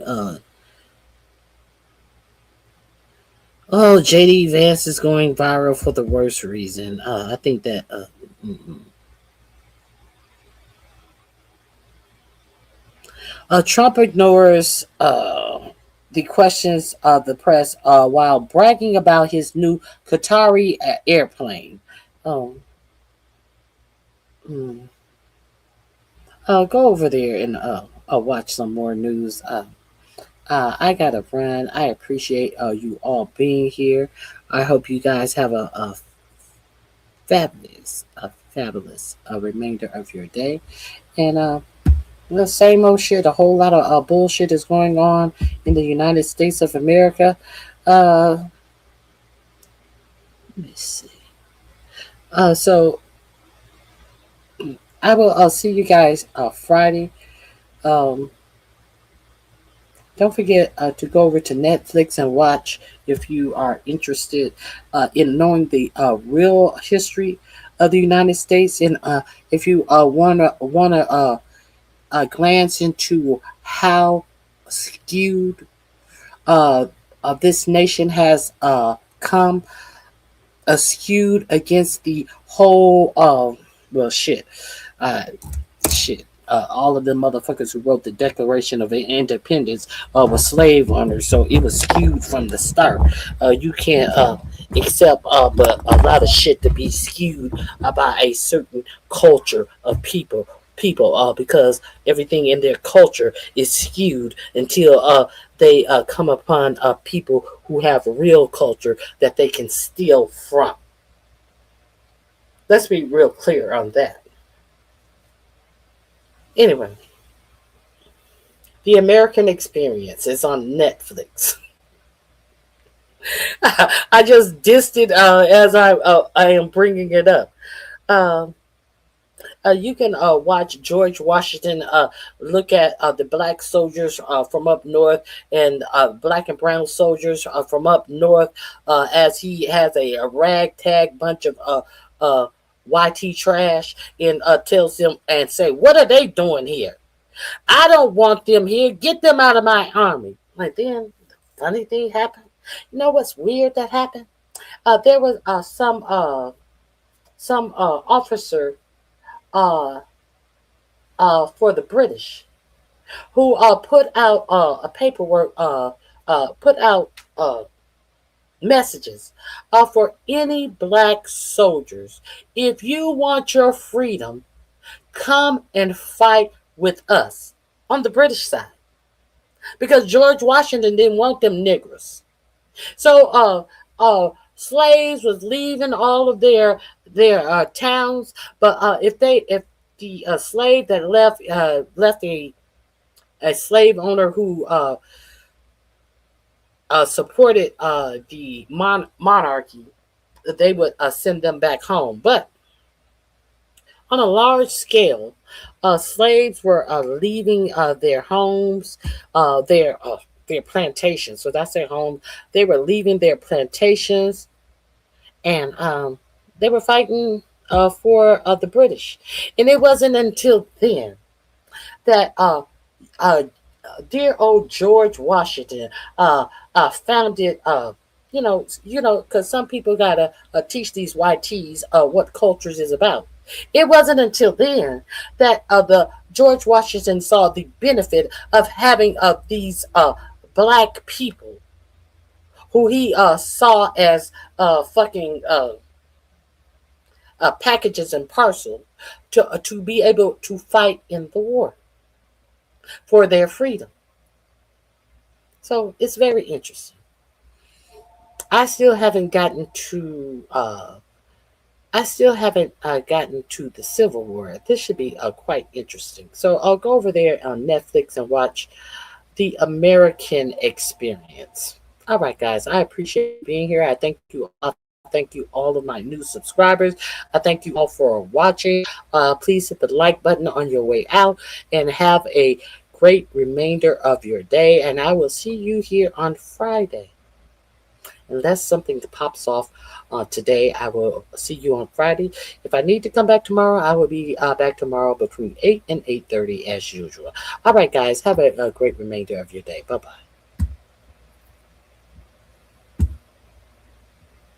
Speaker 2: JD Vance is going viral for the worst reason. I think that. Trump ignores the questions of the press while bragging about his new Qatari airplane. Go over there and watch some more news. I gotta run. I appreciate you all being here. I hope you guys have a fabulous remainder of your day. And the same old shit. A whole lot of bullshit is going on in the United States of America. Let me see. So I will see you guys Friday. Um, don't forget to go over to Netflix and watch if you are interested in knowing the real history of the United States, and if you wanna glance into how skewed this nation has come skewed against the whole well shit all of the motherfuckers who wrote the Declaration of Independence were slave owners, so it was skewed from the start. You can't accept but a lot of shit to be skewed by a certain culture of people because everything in their culture is skewed until they come upon people who have real culture that they can steal from. Let's be real clear on that. Anyway, The American Experience is on Netflix. I just dissed it as I am bringing it up. You can watch George Washington look at the black soldiers from up north and black and brown soldiers from up north as he has a ragtag bunch of YT trash and tells them and say, what are they doing here? I don't want them here. Get them out of my army. Like then, the funny thing happened. You know what's weird that happened? There was some officer for the British who put out a paperwork, put out messages for any black soldiers. If you want your freedom, come and fight with us on the British side. Because George Washington didn't want them niggers. So slaves was leaving all of their towns, but if the slave that left a slave owner who supported the monarchy, they would send them back home. But on a large scale, slaves were leaving their homes, their plantations. So that's their home. They were leaving their plantations, and they were fighting for the British. And it wasn't until then that dear old George Washington founded. Because some people gotta teach these YTs what cultures is about. It wasn't until then that the George Washington saw the benefit of having these black people who he saw as fucking packages and parcels to be able to fight in the war for their freedom. So it's very interesting. I still haven't gotten to the Civil War. This should be quite interesting. So I'll go over there on Netflix and watch The American Experience. All right, guys, I appreciate being here. I thank you. Thank you all of my new subscribers. I thank you all for watching. Please hit the like button on your way out and have a great remainder of your day. And I will see you here on Friday. Unless something pops off today, I will see you on Friday. If I need to come back tomorrow, I will be back tomorrow between 8 and 8:30 as usual. All right, guys, have a great remainder of your day. Bye-bye.